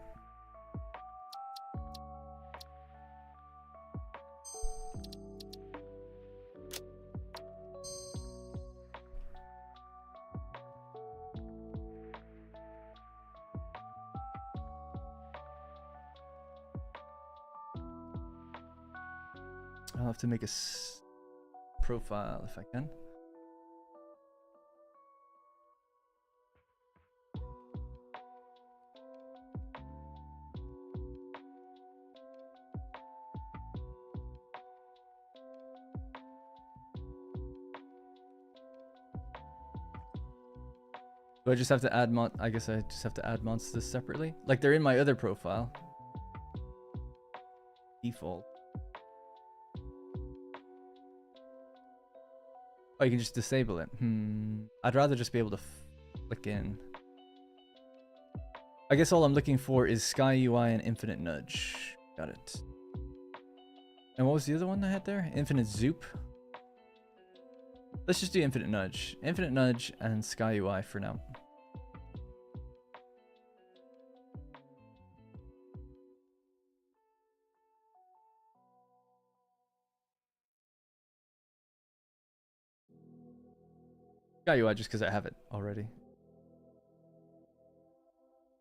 I'll have to make a profile if I can. Do I just have to add mod? I guess I just have to add mods to this separately. Like they're in my other profile. Default. Oh, you can just disable it. I'd rather just be able to flick in. I guess all I'm looking for is Sky UI and Infinite Nudge. Got it. And what was the other one I had there? Infinite Zoop. Let's just do Infinite Nudge. Infinite Nudge and Sky UI for now. Sky UI just because I have it already.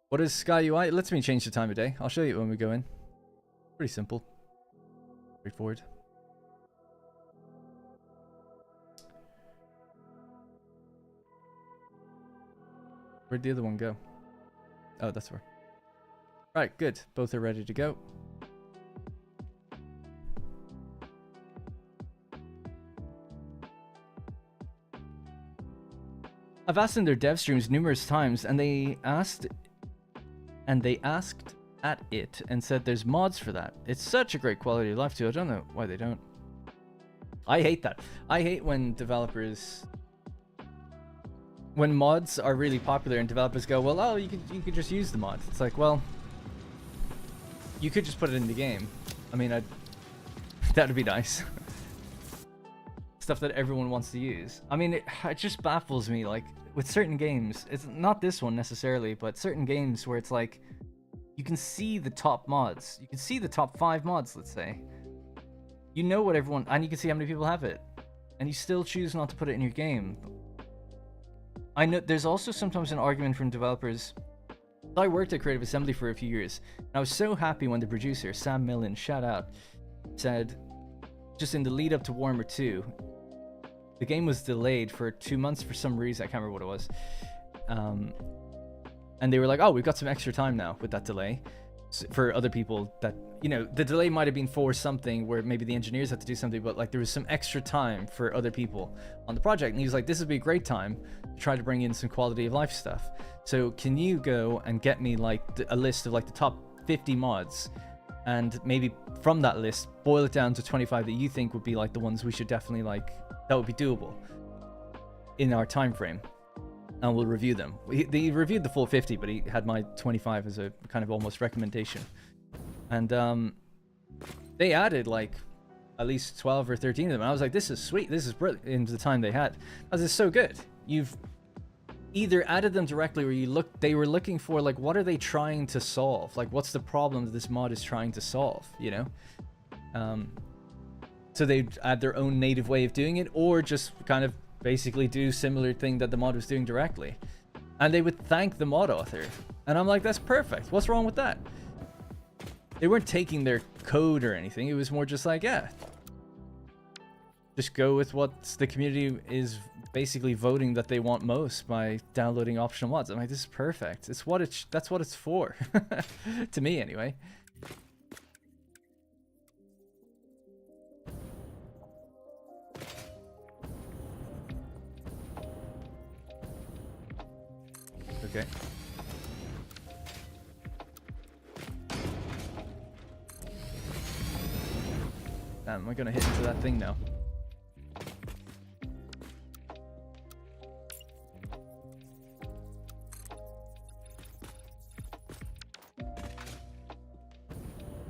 What is Sky UI? It lets me change the time of day. I'll show you when we go in. Pretty simple. Straightforward. Where'd the other one go? Oh, that's where. Right, good. Both are ready to go. I've asked in their dev streams numerous times, and they asked at it and said there's mods for that. It's such a great quality of life too. I don't know why they don't. I hate that. I hate when developers, when mods are really popular and developers go, well, oh, you could just use the mod. It's like, well, you could just put it in the game. I mean, that'd be nice. Stuff that everyone wants to use. I mean, it just baffles me, like, with certain games, it's not this one necessarily, but certain games where it's like, you can see the top mods. You can see the top 5 mods, let's say. You know what everyone, and you can see how many people have it. And you still choose not to put it in your game. I know there's also sometimes an argument from developers I worked at Creative Assembly for a few years, and I was so happy when the producer, Sam Millen, shout out, said, just in the lead up to Warhammer 2, the game was delayed for 2 months for some reason, I can't remember what it was. And they were like, oh, we've got some extra time now with that delay. For other people that, you know, the delay might have been for something where maybe the engineers had to do something, but like there was some extra time for other people on the project. And he was like, this would be a great time to try to bring in some quality of life stuff. So can you go and get me like a list of like the top 50 mods, and maybe from that list boil it down to 25 that you think would be like the ones we should definitely like, that would be doable in our time frame, and we'll review them. He reviewed the full 50, but he had my 25 as a kind of almost recommendation. And they added like at least 12 or 13 of them. And I was like, this is sweet. This is brilliant. In the time they had, I was like, so good. You've either added them directly, or they were looking for like, what are they trying to solve? Like, what's the problem that this mod is trying to solve? You know. So they'd add their own native way of doing it, or just kind of basically do similar thing that the mod was doing directly, and they would thank the mod author, and I'm like, that's perfect. What's wrong with that? They weren't taking their code or anything. It was more just like, yeah, just go with what the community is basically voting that they want most by downloading optional mods. I'm like, this is perfect. It's what that's what it's for. To me anyway. Okay. Damn, am I gonna hit into that thing now?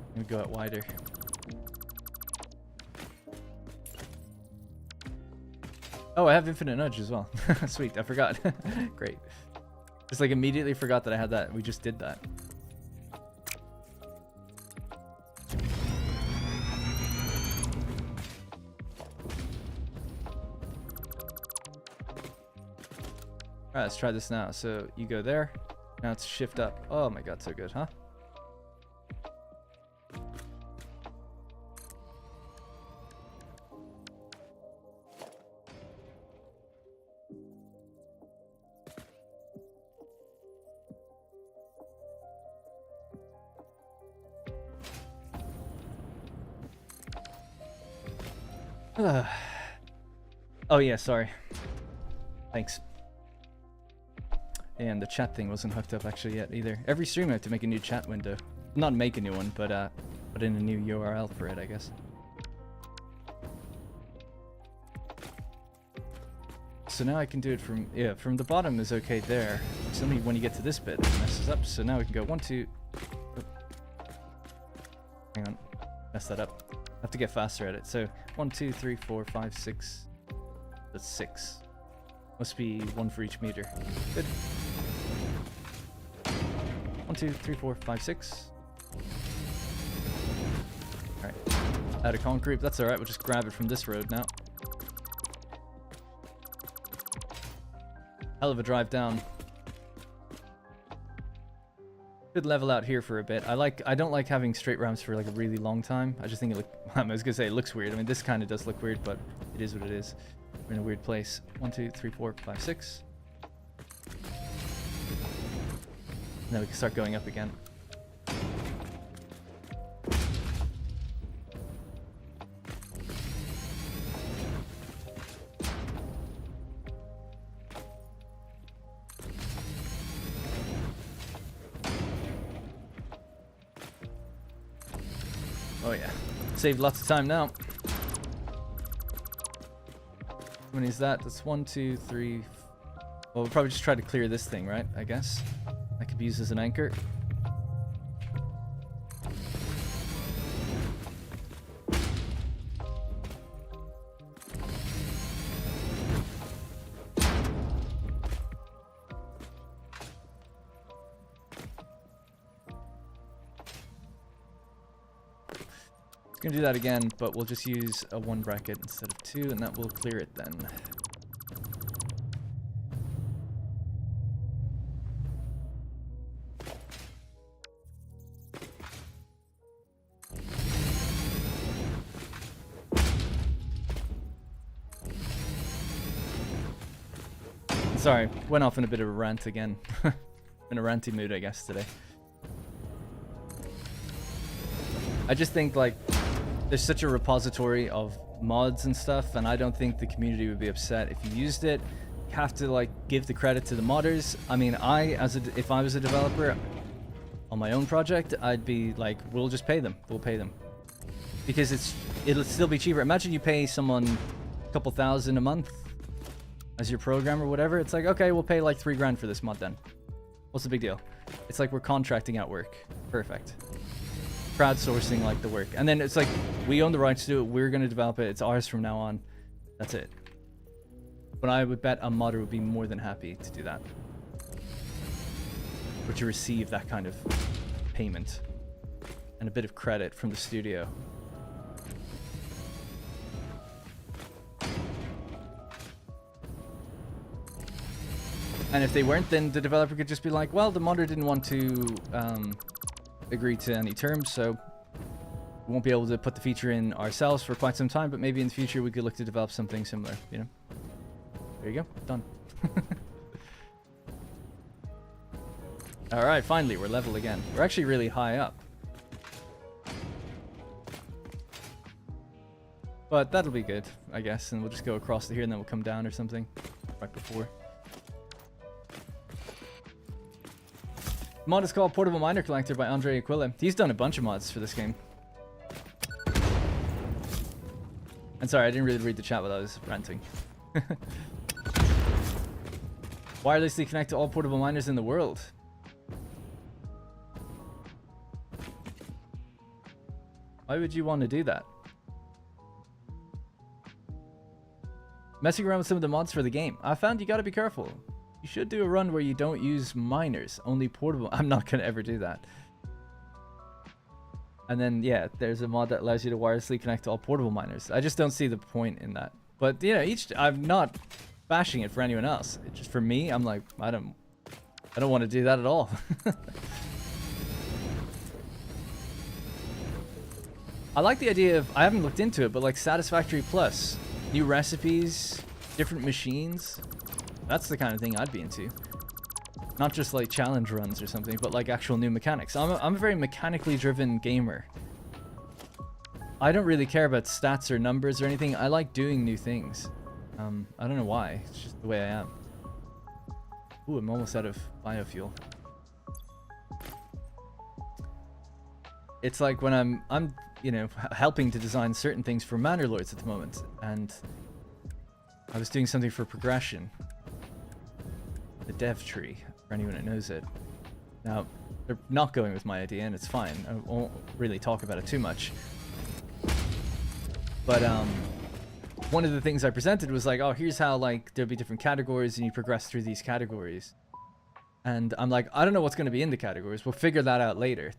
Let me go out wider. Oh, I have infinite nudge as well. Sweet, I forgot. Great. Just like immediately forgot that I had that. We just did that. Alright, let's try this now. So you go there. Now it's shift up. Oh my god, so good, huh? Oh yeah, sorry. Thanks. And the chat thing wasn't hooked up actually yet either. Every stream I have to make a new chat window. Not make a new one, but put in a new URL for it, I guess. So now I can do it from, yeah, from the bottom is okay there. It's only when you get to this bit it messes up. So now we can go 1, 2. Oh. Hang on, messed that up. I have to get faster at it. So 1, 2, 3, 4, 5, 6. That's 6. Must be 1 for each meter. Good. 1, 2, 3, 4, 5, 6. Alright. Out of concrete. That's alright. We'll just grab it from this road now. Hell of a drive down. Could level out here for a bit. I don't like having straight ramps for like a really long time. I just think it I was gonna say it looks weird. I mean, this kind of does look weird, but it is what it is. We're in a weird place. 1, 2, 3, 4, 5, 6. Now we can start going up again. Oh yeah, saved lots of time now. How many is that? That's 1, 2, 3. Well, we'll probably just try to clear this thing, right? I guess that could be used as an anchor. Gonna do that again, but we'll just use a 1 bracket instead of 2, and that will clear it then. Sorry, went off in a bit of a rant again. In a ranty mood, I guess, today. I just think, like, there's such a repository of mods and stuff, and I don't think the community would be upset if you used it. You have to, like, give the credit to the modders. I mean, if I was a developer on my own project, I'd be like, we'll just pay them. We'll pay them. Because it'll still be cheaper. Imagine you pay someone a couple thousand a month as your program or whatever. It's like, okay, we'll pay like $3 for this mod then. What's the big deal? It's like we're contracting out work. Perfect. Crowdsourcing like the work. And then it's like, we own the rights to it. We're going to develop it. It's ours from now on. That's it. But I would bet a modder would be more than happy to do that. Or to receive that kind of payment. And a bit of credit from the studio. And if they weren't, then the developer could just be like, well, the modder didn't want to agree to any terms, so we won't be able to put the feature in ourselves for quite some time, but maybe in the future we could look to develop something similar, you know? There you go. Done. Alright, finally, we're level again. We're actually really high up. But that'll be good, I guess, and we'll just go across to here and then we'll come down or something right before. Mod is called Portable Miner Collector by Andre Aquila. He's done a bunch of mods for this game. And sorry, I didn't really read the chat while I was ranting. Wirelessly connect to all portable miners in the world. Why would you want to do that? Messing around with some of the mods for the game. I found you gotta be careful. You should do a run where you don't use miners, only portable. I'm not gonna ever do that. And then, yeah, there's a mod that allows you to wirelessly connect to all portable miners. I just don't see the point in that. But, you know, I'm not bashing it for anyone else. It's just for me, I'm like, I don't want to do that at all. I like the idea of, I haven't looked into it, but like Satisfactory Plus, new recipes, different machines. That's the kind of thing I'd be into. Not just like challenge runs or something, but like actual new mechanics. I'm a very mechanically driven gamer. I don't really care about stats or numbers or anything. I like doing new things. I don't know why. It's just the way I am. Ooh, I'm almost out of biofuel. It's like when I'm you know, helping to design certain things for Manor Lords at the moment, and I was doing something for progression. The dev tree, for anyone that knows it. Now, they're not going with my idea, and it's fine. I won't really talk about it too much. But, one of the things I presented was like, oh, here's how, like, there'll be different categories, and you progress through these categories. And I'm like, I don't know what's going to be in the categories. We'll figure that out later.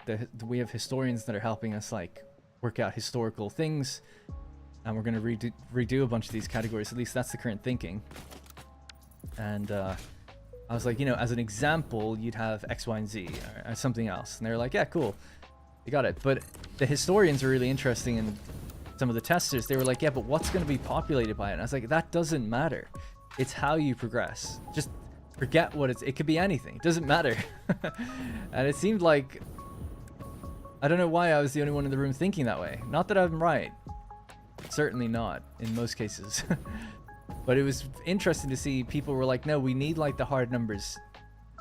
We have historians that are helping us, like, work out historical things. And we're going to redo a bunch of these categories. At least that's the current thinking. And, I was like, you know, as an example, you'd have X, Y, and Z, or something else. And they were like, yeah, cool. You got it. But the historians are really interesting, and some of the testers, they were like, yeah, but what's going to be populated by it? And I was like, that doesn't matter. It's how you progress. Just forget what it could be anything. It doesn't matter. And it seemed like, I don't know why I was the only one in the room thinking that way. Not that I'm right. Certainly not, in most cases. But it was interesting to see people were like, no, we need like the hard numbers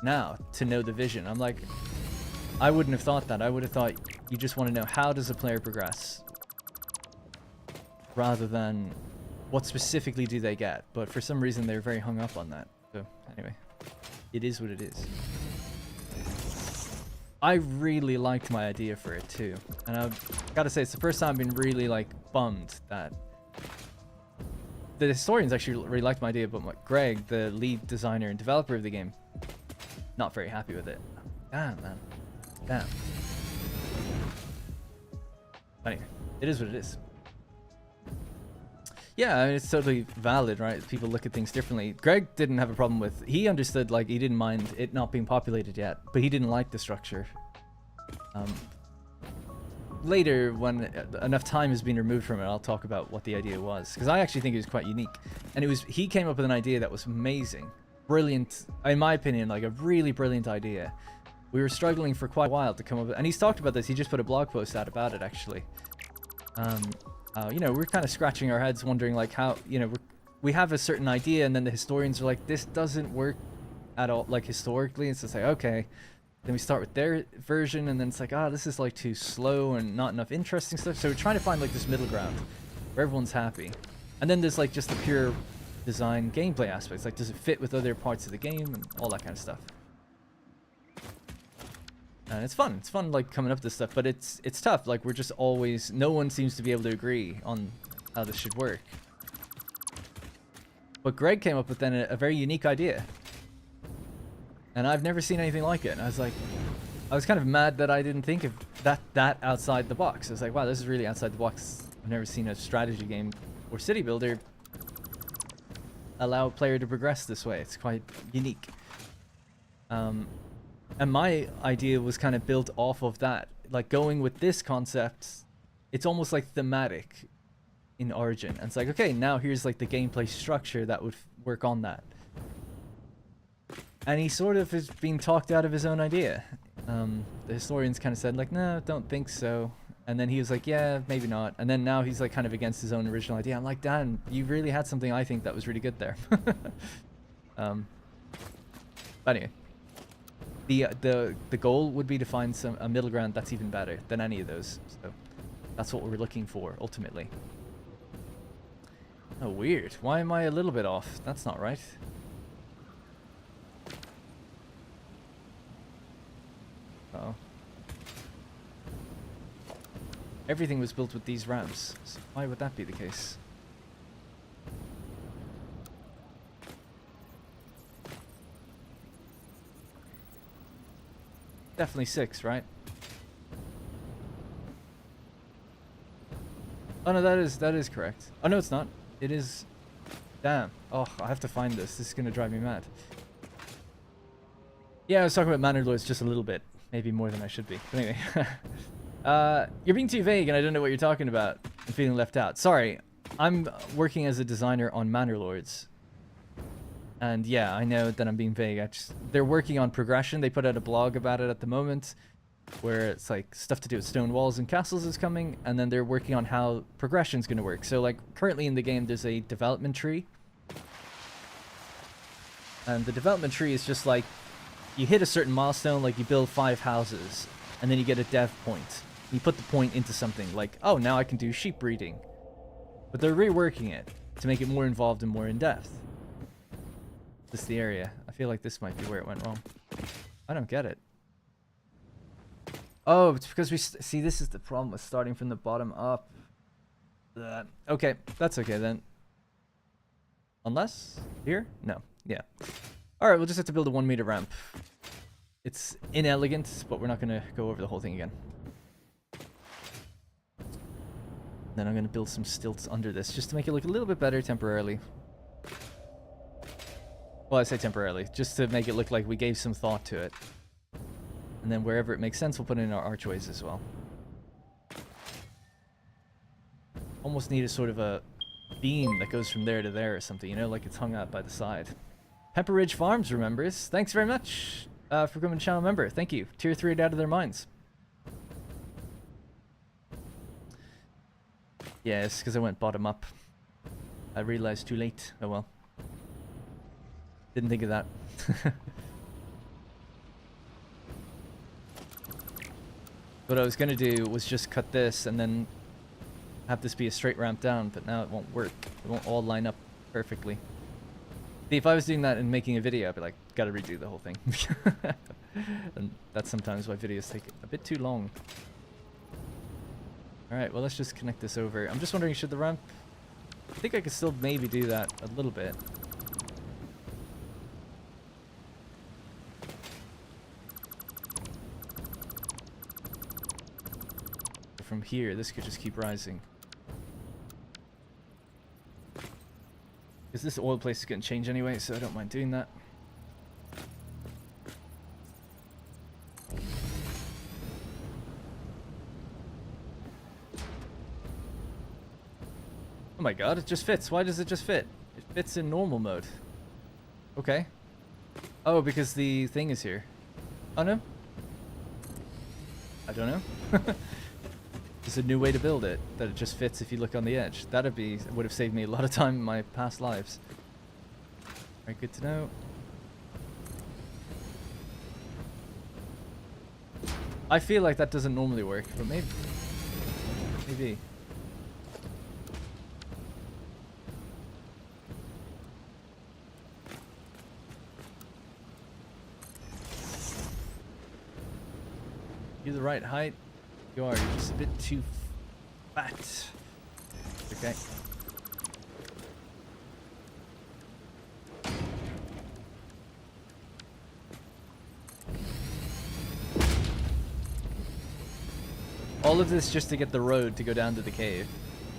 now to know the vision. I'm like, I wouldn't have thought that. I would have thought you just want to know how does a player progress rather than what specifically do they get. But for some reason, they're very hung up on that. So anyway, it is what it is. I really liked my idea for it too. And I've got to say, it's the first time I've been really like bummed that the historians actually really liked my idea, but Greg, the lead designer and developer of the game, not very happy with it. Damn, man. Damn. Anyway, it is what it is. Yeah, I mean, it's totally valid, right? People look at things differently. Greg didn't have a problem with... He understood, like, he didn't mind it not being populated yet, but he didn't like the structure. Later, when enough time has been removed from it, I'll talk about what the idea was, because I actually think it was quite unique. And he came up with an idea that was amazing. brilliant, in my opinion, like a really brilliant idea. We were struggling for quite a while to come up with, and he's talked about this. He just put a blog post out about it, actually. You know, we're kind of scratching our heads, wondering like how, you know, we have a certain idea, and then the historians are like, this doesn't work at all, like historically. It's just like, okay. Then we start with their version, and then it's like, ah, this is like too slow and not enough interesting stuff. So we're trying to find like this middle ground where everyone's happy. And then there's like just the pure design gameplay aspects. Like, does it fit with other parts of the game and all that kind of stuff? And it's fun. It's fun like coming up with this stuff, but it's tough. Like, we're just always, no one seems to be able to agree on how this should work. But Greg came up with then a very unique idea. And I've never seen anything like it. And I was kind of mad that I didn't think of that outside the box. I was like, wow, this is really outside the box. I've never seen a strategy game or city builder allow a player to progress this way. It's quite unique. And my idea was kind of built off of that. Like, going with this concept, it's almost like thematic in Origin. And it's like, okay, now here's like the gameplay structure that would work on that. And he sort of is being talked out of his own idea. The historians kind of said like, no, don't think so. And then he was like, yeah, maybe not. And then now he's like kind of against his own original idea. I'm like, Dan, you really had something I think that was really good there. But anyway, the goal would be to find a middle ground that's even better than any of those. So that's what we're looking for ultimately. Oh, weird. Why am I a little bit off? That's not right. Uh-oh. Everything was built with these ramps, so why would that be the case? Definitely 6, right? Oh no, that is correct. Oh no, it's not. It is. Damn. Oh, I have to find this. This is gonna drive me mad. Yeah, I was talking about Manor Lords just a little bit. Maybe more than I should be. But anyway. You're being too vague and I don't know what you're talking about. I'm feeling left out. Sorry. I'm working as a designer on Manor Lords. And yeah, I know that I'm being vague. They're working on progression. They put out a blog about it at the moment, where it's like stuff to do with stone walls and castles is coming, and then they're working on how progression's going to work. So like currently in the game, there's a development tree. And the development tree is just like, you hit a certain milestone, like you build 5 houses, and then you get a dev point. You put the point into something like, oh, now I can do sheep breeding. But they're reworking it to make it more involved and more in-depth. This is the area. I feel like this might be where it went wrong. I don't get it. Oh, it's because we... See, this is the problem with starting from the bottom up. Okay, that's okay then. Unless? Here? No. Yeah. Alright, we'll just have to build a 1 meter ramp. It's inelegant, but we're not going to go over the whole thing again. Then I'm going to build some stilts under this, just to make it look a little bit better temporarily. Well, I say temporarily, just to make it look like we gave some thought to it. And then wherever it makes sense, we'll put in our archways as well. Almost need a sort of a beam that goes from there to there or something, you know, like it's hung out by the side. Pepper Ridge Farms remembers. Thanks very much for becoming a channel member. Thank you. Tier 3 out of their minds. Yeah, it's because I went bottom up. I realized too late. Oh well. Didn't think of that. What I was going to do was just cut this and then have this be a straight ramp down, but now it won't work. It won't all line up perfectly. See, if I was doing that and making a video, I'd be like, gotta redo the whole thing. And that's sometimes why videos take a bit too long. Alright, well let's just connect this over. I'm just wondering, should the ramp... I think I could still maybe do that a little bit. From here, this could just keep rising. Because this oil place is going to change anyway, so I don't mind doing that. Oh my god, it just fits. Why does it just fit? It fits in normal mode. Okay. Oh, because the thing is here. Oh no? I don't know. It's a new way to build it, that it just fits if you look on the edge. Would have saved me a lot of time in my past lives. Very good to know. I feel like that doesn't normally work, but maybe. Maybe. You're the right height. You're just a bit too fat. Okay. All of this just to get the road to go down to the cave.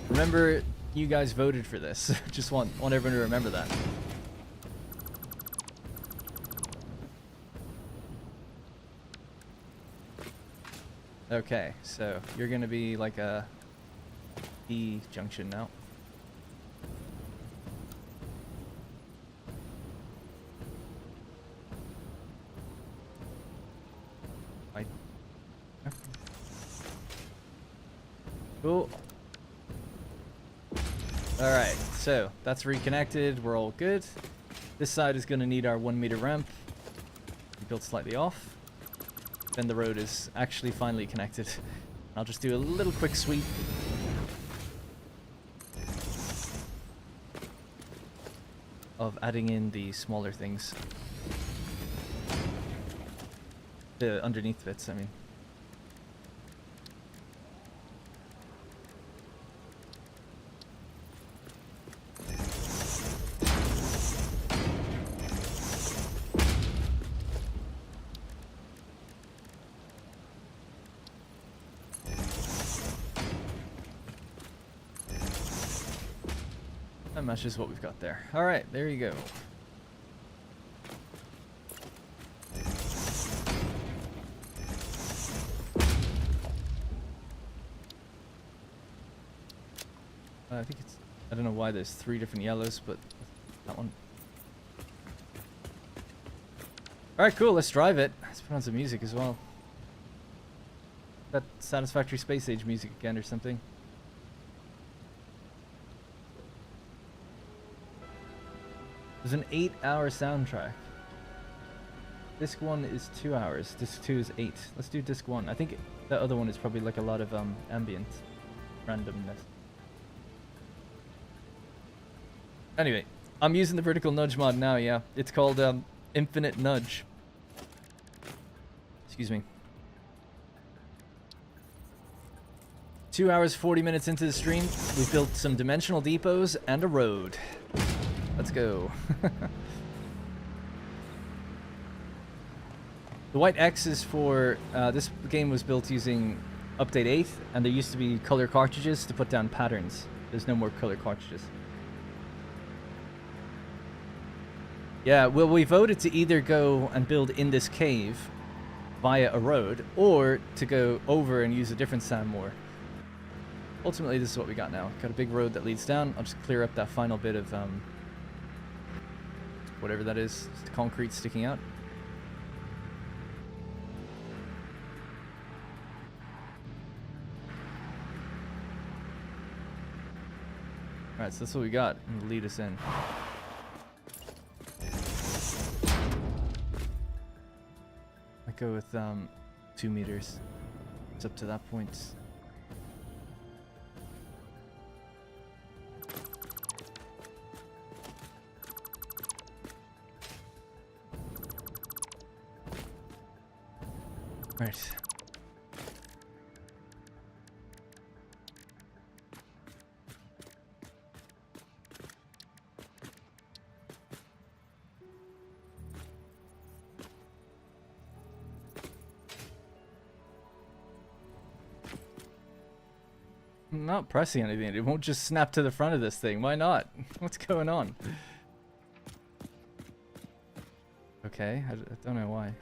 Remember, you guys voted for this. Just want everyone to remember that. Okay, so you're gonna be like a E junction now. Cool. Alright, so that's reconnected. We're all good. This side is going to need our 1 meter ramp. Built slightly off. Then the road is actually finally connected. I'll just do a little quick sweep. Of adding in the smaller things. The underneath bits, I mean. That matches what we've got there. Alright, there you go. I think it's... I don't know why there's 3 different yellows, but that one. Alright, cool, let's drive it. Let's put on some music as well. That Satisfactory Space Age music again or something. There's an 8-hour soundtrack. Disc 1 is 2 hours. Disc 2 is 8. Let's do disc 1. I think the other one is probably like a lot of ambient randomness. Anyway, I'm using the vertical nudge mod now, yeah. It's called Infinite Nudge. Excuse me. 2 hours, 40 minutes into the stream, we've built some dimensional depots and a road. Let's go. The white X is for... this game was built using Update 8, and there used to be color cartridges to put down patterns. There's no more color cartridges. Yeah, well, we voted to either go and build in this cave via a road, or to go over and use a different sand moor. Ultimately, this is what we got now. Got a big road that leads down. I'll just clear up that final bit of... whatever that is, it's concrete sticking out. Alright, so that's what we got. And lead us in. I go with 2 meters. It's up to that point. Right. I'm not pressing anything. It won't just snap to the front of this thing. Why not? What's going on? Okay, I don't know why.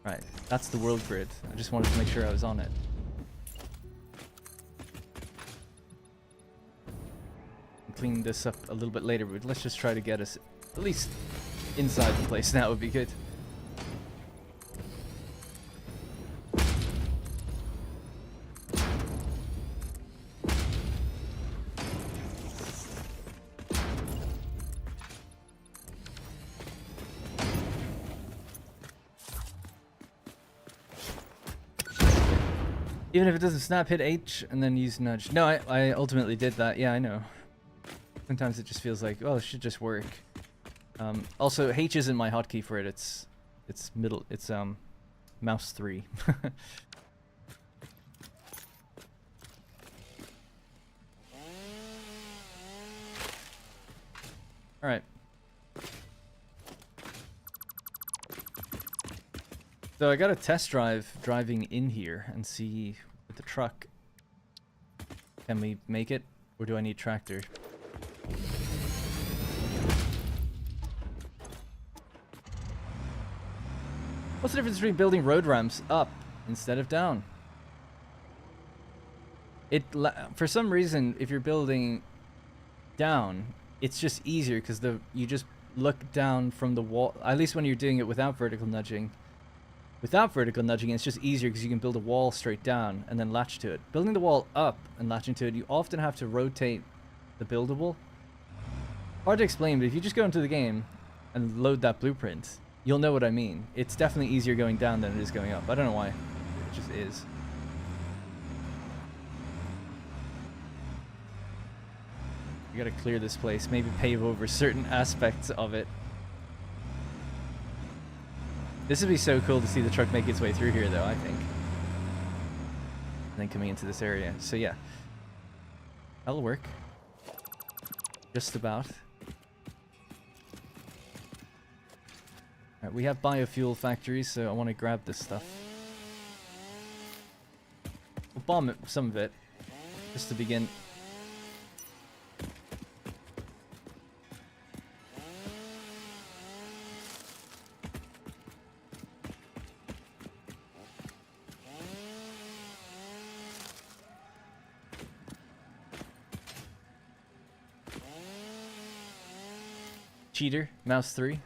Right, that's the world grid. I just wanted to make sure I was on it. clean this up a little bit later, but let's just try to get us at least inside the place. That would be good. Even if it doesn't snap, hit H and then use nudge. No, I ultimately did that. Yeah, I know. Sometimes it just feels like, oh, it should just work. Also, H isn't my hotkey for it. It's middle. It's mouse 3. All right. So I got a test drive driving in here and see with the truck. Can we make it, or do I need tractor? What's the difference between building road ramps up instead of down? For some reason, if you're building down, it's just easier because you just look down from the wall. At least when you're doing it without vertical nudging. Without vertical nudging, it's just easier because you can build a wall straight down and then latch to it. Building the wall up and latching to it, you often have to rotate the buildable. Hard to explain, but if you just go into the game and load that blueprint, you'll know what I mean. It's definitely easier going down than it is going up. I don't know why. It just is. You gotta clear this place, maybe pave over certain aspects of it. This would be so cool to see the truck make its way through here, though, I think. And then coming into this area. So, yeah. That'll work. Just about. Alright, we have biofuel factories, so I want to grab this stuff. We'll bomb it, some of it, just to begin. Cheater, mouse 3.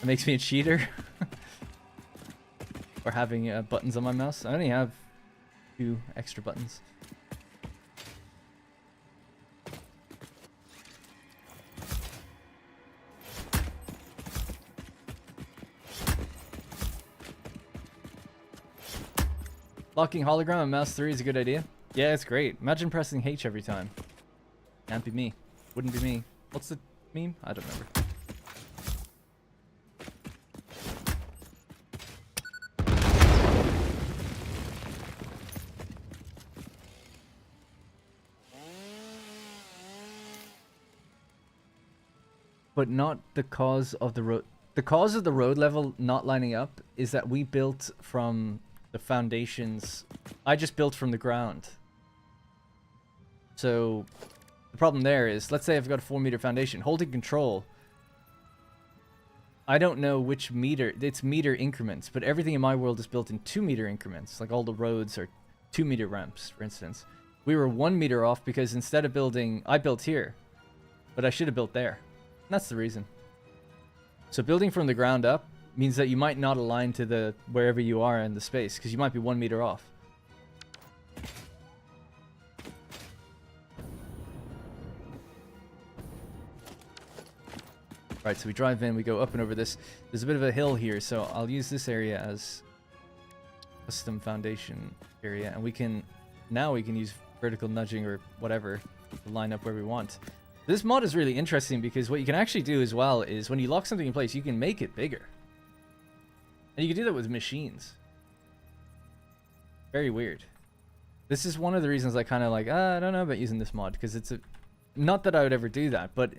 That makes me a cheater. Or having buttons on my mouse. I only have 2 extra buttons. Locking hologram on mouse 3 is a good idea. Yeah, it's great. Imagine pressing H every time. Can't be me. Wouldn't be me. What's the meme? I don't remember. But not the cause of the road. The cause of the road level not lining up is that we built from the foundations. I just built from the ground. So the problem there is, let's say I've got a 4-meter foundation. Holding control, I don't know which meter. It's meter increments, but everything in my world is built in 2-meter increments. Like all the roads are 2-meter ramps, for instance. We were 1 meter off because instead of building, I built here, but I should have built there. And that's the reason. So building from the ground up means that you might not align to the wherever you are in the space, because you might be 1 meter off. Right, so we drive in, we go up and over this. There's a bit of a hill here, so I'll use this area as custom foundation area, and we can use vertical nudging or whatever to line up where we want. This mod is really interesting because what you can actually do as well is when you lock something in place, you can make it bigger. And you can do that with machines. Very weird. This is one of the reasons I kind of like, I don't know about using this mod, because it's not that I would ever do that, but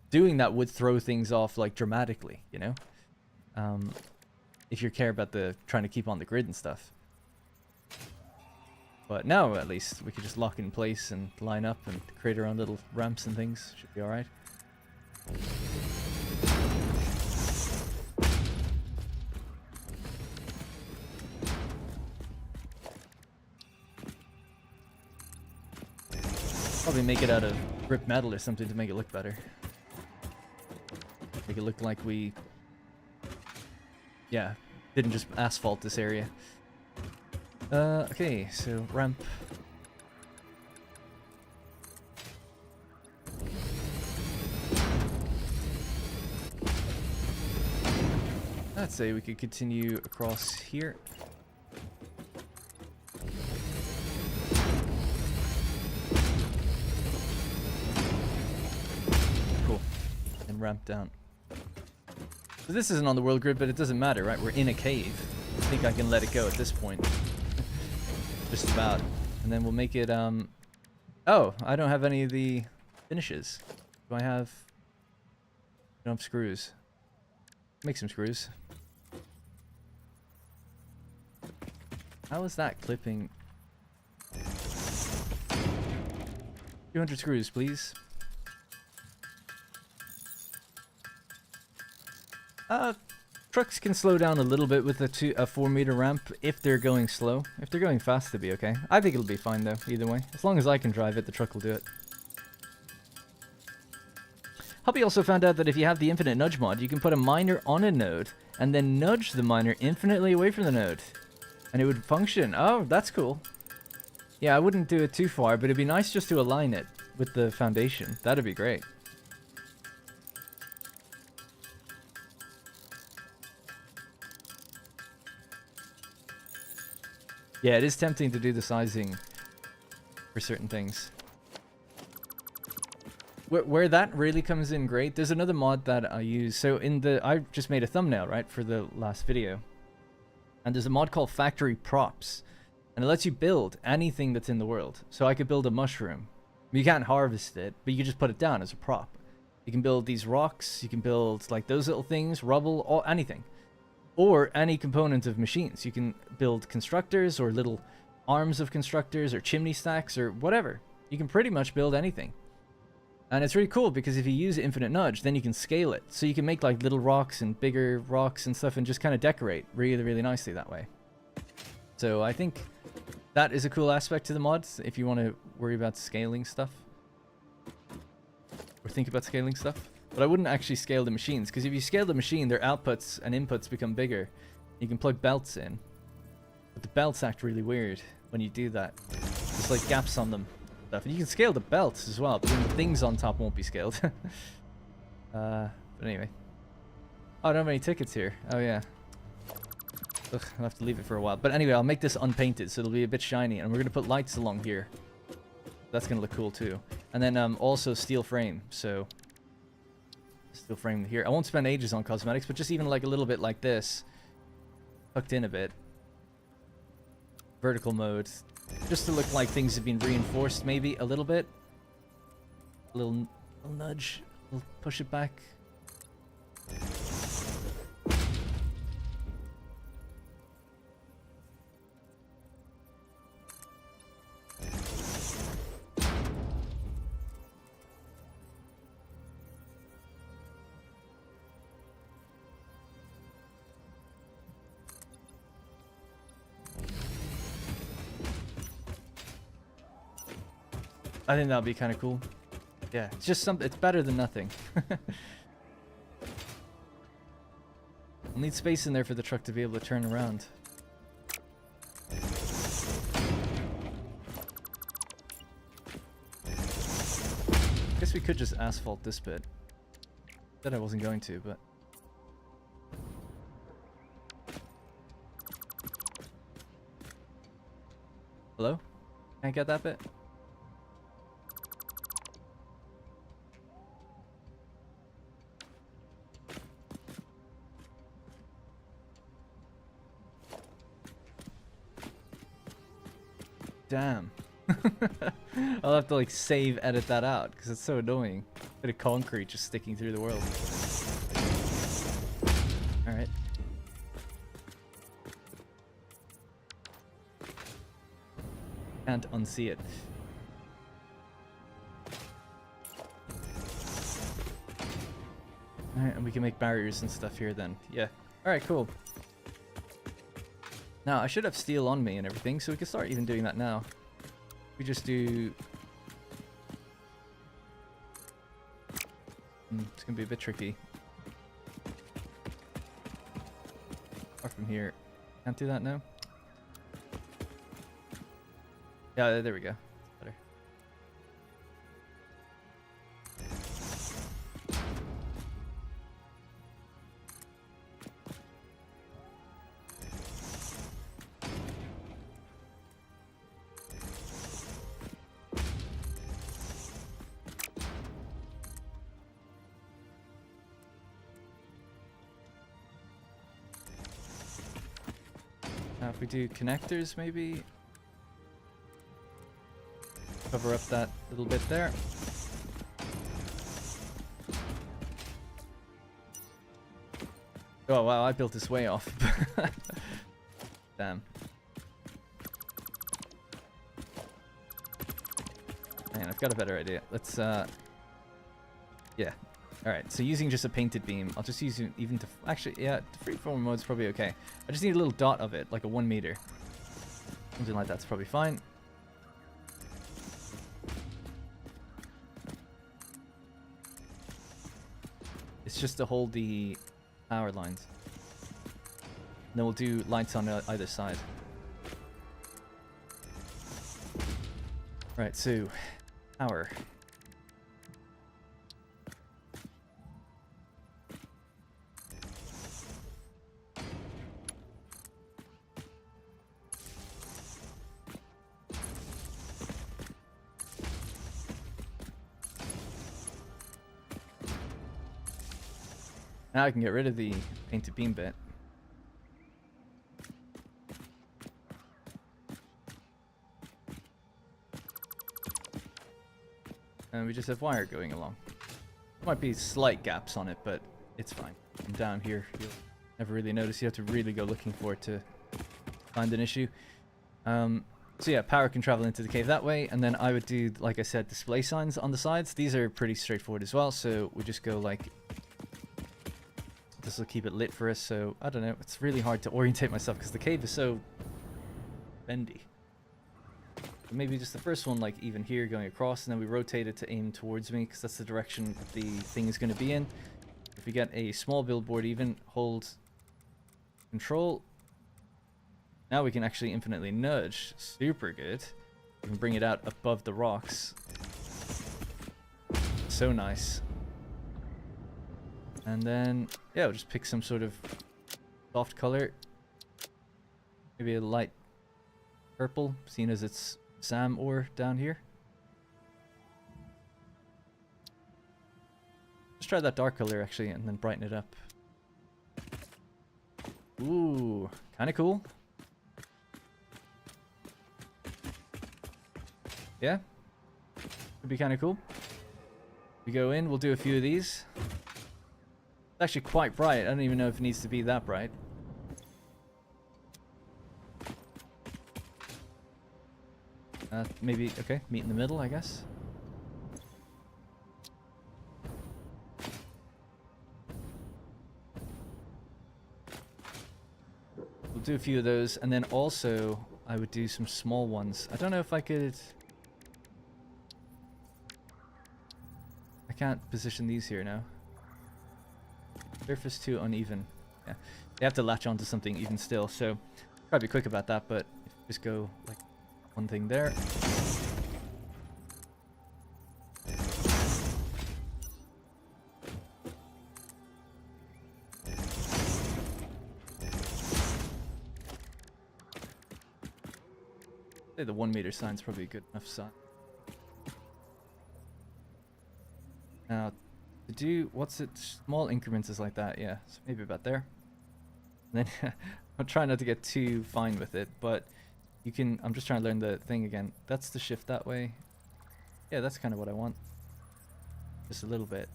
doing that would throw things off like dramatically, you know? If you care about trying to keep on the grid and stuff. But now at least we could just lock in place and line up and create our own little ramps and things. Should be alright. Probably make it out of grip metal or something to make it look better. Make it look like we... yeah, didn't just asphalt this area. Okay, so ramp. I'd say we could continue across here. Cool. And ramp down. So this isn't on the world grid, but it doesn't matter, right? We're in a cave. I think I can let it go at this point. Just about. And then we'll make it, oh, I don't have any of the finishes. Do I have... I don't have screws. Make some screws. How is that clipping? 200 screws, please. Trucks can slow down a little bit with a 4-meter ramp if they're going slow. If they're going fast, they'll be okay. I think it'll be fine though, either way. As long as I can drive it, the truck will do it. Hubby also found out that if you have the infinite nudge mod, you can put a miner on a node and then nudge the miner infinitely away from the node. And it would function. Oh, that's cool. Yeah, I wouldn't do it too far, but it'd be nice just to align it with the foundation. That'd be great. Yeah, it is tempting to do the sizing for certain things. Where that really comes in great, there's another mod that I use. So I just made a thumbnail, right, for the last video. And there's a mod called Factory Props. And it lets you build anything that's in the world. So I could build a mushroom. You can't harvest it, but you can just put it down as a prop. You can build these rocks, you can build like those little things, rubble, or anything. Or any component of machines. You can build constructors or little arms of constructors or chimney stacks or whatever. You can pretty much build anything. And it's really cool because if you use Infinite Nudge, then you can scale it. So you can make like little rocks and bigger rocks and stuff and just kind of decorate really, really nicely that way. So I think that is a cool aspect to the mods if you want to worry about scaling stuff. Or think about scaling stuff. But I wouldn't actually scale the machines because if you scale the machine, their outputs and inputs become bigger. You can plug belts in. But the belts act really weird when you do that. There's like gaps on them. And you can scale the belts as well, but then the things on top won't be scaled. But anyway. Oh, I don't have any tickets here. Oh, yeah. Ugh, I'll have to leave it for a while. But anyway, I'll make this unpainted, so it'll be a bit shiny. And we're going to put lights along here. That's going to look cool, too. And then also steel frame, so... Steel frame here. I won't spend ages on cosmetics, but just even like a little bit like this. Tucked in a bit. Vertical mode. Just to look like things have been reinforced maybe a little bit. A little nudge. We'll push it back. I think that'll be kind of cool. Yeah, it's just something. It's better than nothing. We'll need space in there for the truck to be able to turn around. Guess we could just asphalt this bit. Said I wasn't going to, but... Hello? Can I get that bit? Damn. I'll have to like save edit that out because it's so annoying. Bit of concrete just sticking through the world. Alright. Can't unsee it. Alright, and we can make barriers and stuff here then. Yeah. Alright, cool. Now, I should have steel on me and everything, so we can start even doing that now. We just do It's gonna be a bit tricky. Apart from here. Can't do that now? Yeah, there we go. Better. Now if we do connectors, maybe cover up that little bit there. Oh wow, I built this way off. Damn. Man, I've got a better idea. Let's yeah. Alright, so using just a painted beam, I'll just use it even to... Actually, yeah, freeform mode's probably okay. I just need a little dot of it, like a 1 meter. Something like that's probably fine. It's just to hold the power lines. And then we'll do lights on either side. Right, so... Power. Now I can get rid of the painted beam bit. And we just have wire going along. Might be slight gaps on it, but it's fine. From down here, you'll never really notice. You have to really go looking for it to find an issue. So yeah, power can travel into the cave that way, and then I would do, like I said, display signs on the sides. These are pretty straightforward as well, so we just go like... This will keep it lit for us, so I don't know. It's really hard to orientate myself because the cave is so bendy. But maybe just the first one, like even here, going across, and then we rotate it to aim towards me because that's the direction that the thing is going to be in. If we get a small billboard, even hold control. Now we can actually infinitely nudge. Super good. We can bring it out above the rocks. So nice. And then, yeah, we'll just pick some sort of soft color. Maybe a light purple, seeing as it's SAM ore down here. Let's try that dark color, actually, and then brighten it up. Ooh, kind of cool. Yeah, could be kind of cool. We go in, we'll do a few of these. It's actually quite bright. I don't even know if it needs to be that bright. Maybe, okay, meet in the middle, I guess. We'll do a few of those, and then also I would do some small ones. I don't know if I could... I can't position these here now. Surface too uneven. Yeah, you have to latch onto something even still, so try to be quick about that, but just go like one thing there. I'd say the 1 meter sign's probably a good enough sign. Now, to do, what's it, small increments is like that, yeah, so maybe about there. And then, I'm trying not to get too fine with it, but you can, I'm just trying to learn the thing again. That's the shift that way. Yeah, that's kind of what I want. Just a little bit.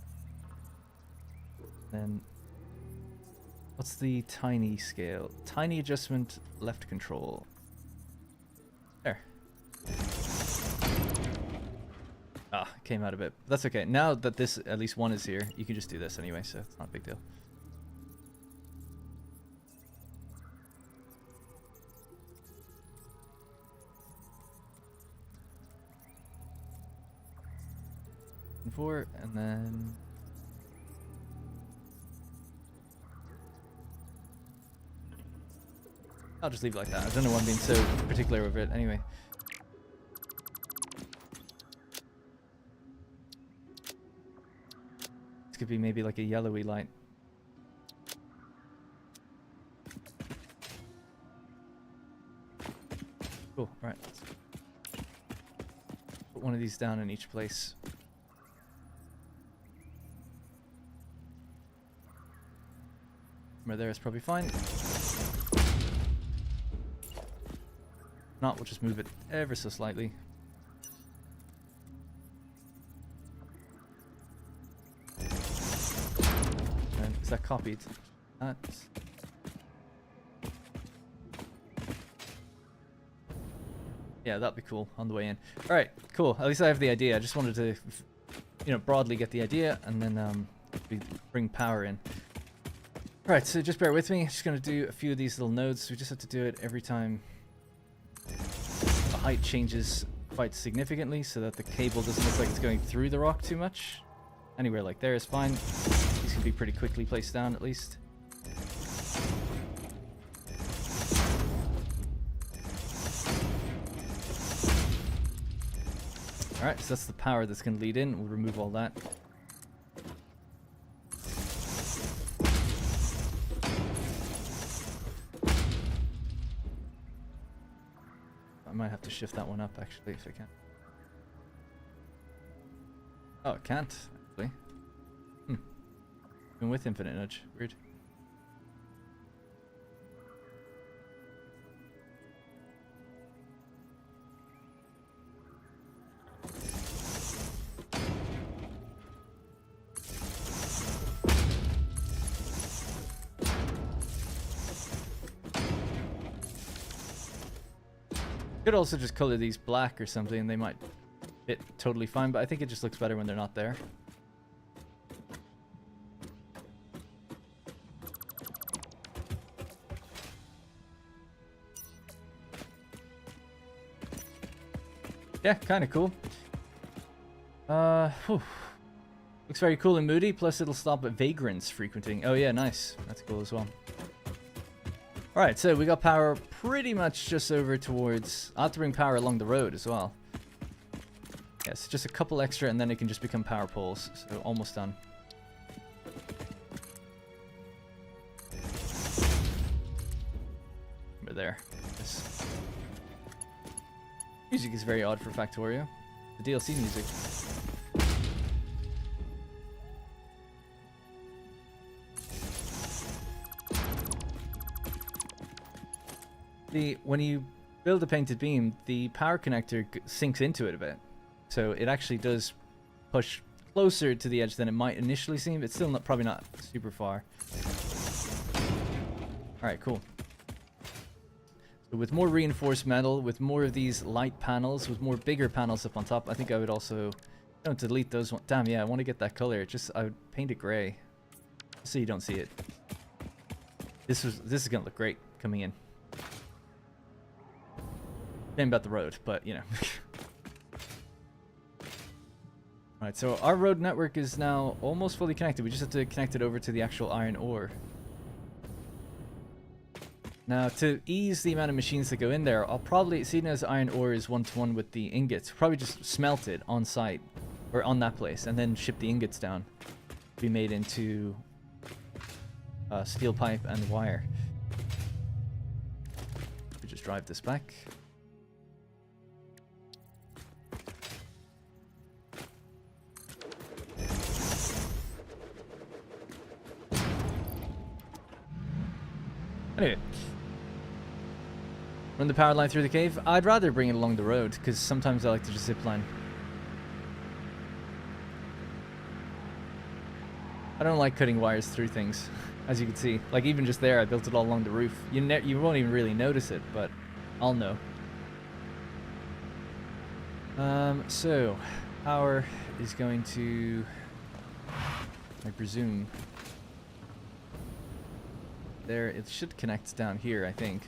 Then, what's the tiny scale? Tiny adjustment, left control. There. Ah, came out a bit. That's okay. Now that this, at least one is here, you can just do this anyway, so it's not a big deal. And 4, and then I'll just leave it like that. I don't know why I'm being so particular with it. Anyway. This could be maybe like a yellowy light. Cool. All right. Put one of these down in each place. Right there is probably fine. Not, we'll just move it ever so slightly. And is that copied? That. Yeah, that'd be cool on the way in. All right, cool. At least I have the idea. I just wanted to, you know, broadly get the idea, and then we bring power in. All right, so just bear with me. Just gonna do a few of these little nodes. We just have to do it every time the height changes quite significantly, so that the cable doesn't look like it's going through the rock too much. Anywhere like there is fine. These can be pretty quickly placed down, at least. Alright, so that's the power that's going to lead in. We'll remove all that. I might have to shift that one up, actually, if I can. Oh, it can't, actually. Even with infinite nudge. Weird. Could also just color these black or something and they might fit totally fine, but I think it just looks better when they're not there. Yeah, kind of cool. Looks very cool and moody, plus it'll stop vagrants frequenting. Oh yeah, nice. That's cool as well. Alright, so we got power pretty much just over towards... I'll have to bring power along the road as well. Yes, just a couple extra and then it can just become power poles. So almost done. Over there. This music is very odd for Factorio. The DLC music. When you build a painted beam, the power connector sinks into it a bit. So it actually does push closer to the edge than it might initially seem. It's still probably not super far. Alright, cool. So with more reinforced metal, with more of these light panels, with more bigger panels up on top, I think I would also... Don't delete those ones. Damn, yeah, I want to get that color. I would paint it gray. So you don't see it. This is going to look great coming in. Shame about the road, but you know. Alright, so our road network is now almost fully connected. We just have to connect it over to the actual iron ore. Now, to ease the amount of machines that go in there, I'll probably, seeing as iron ore is one-to-one with the ingots, probably just smelt it on site, or on that place, and then ship the ingots down. Be made into steel pipe and wire. We just drive this back. Anyway, run the power line through the cave. I'd rather bring it along the road, because sometimes I like to just zipline. I don't like cutting wires through things, as you can see. Like, even just there, I built it all along the roof. You won't even really notice it, but I'll know. So, power is going to, I presume... There, it should connect down here, I think.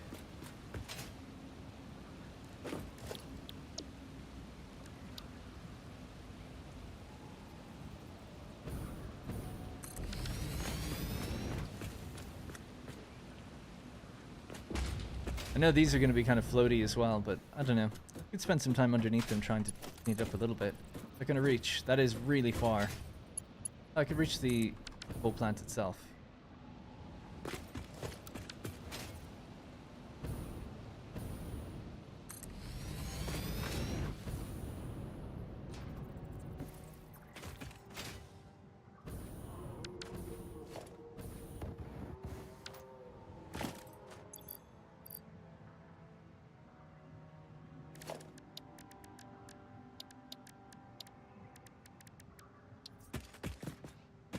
I know these are going to be kind of floaty as well, but I don't know. I could spend some time underneath them trying to clean it up a little bit. They're going to reach. That is really far. I could reach the whole plant itself.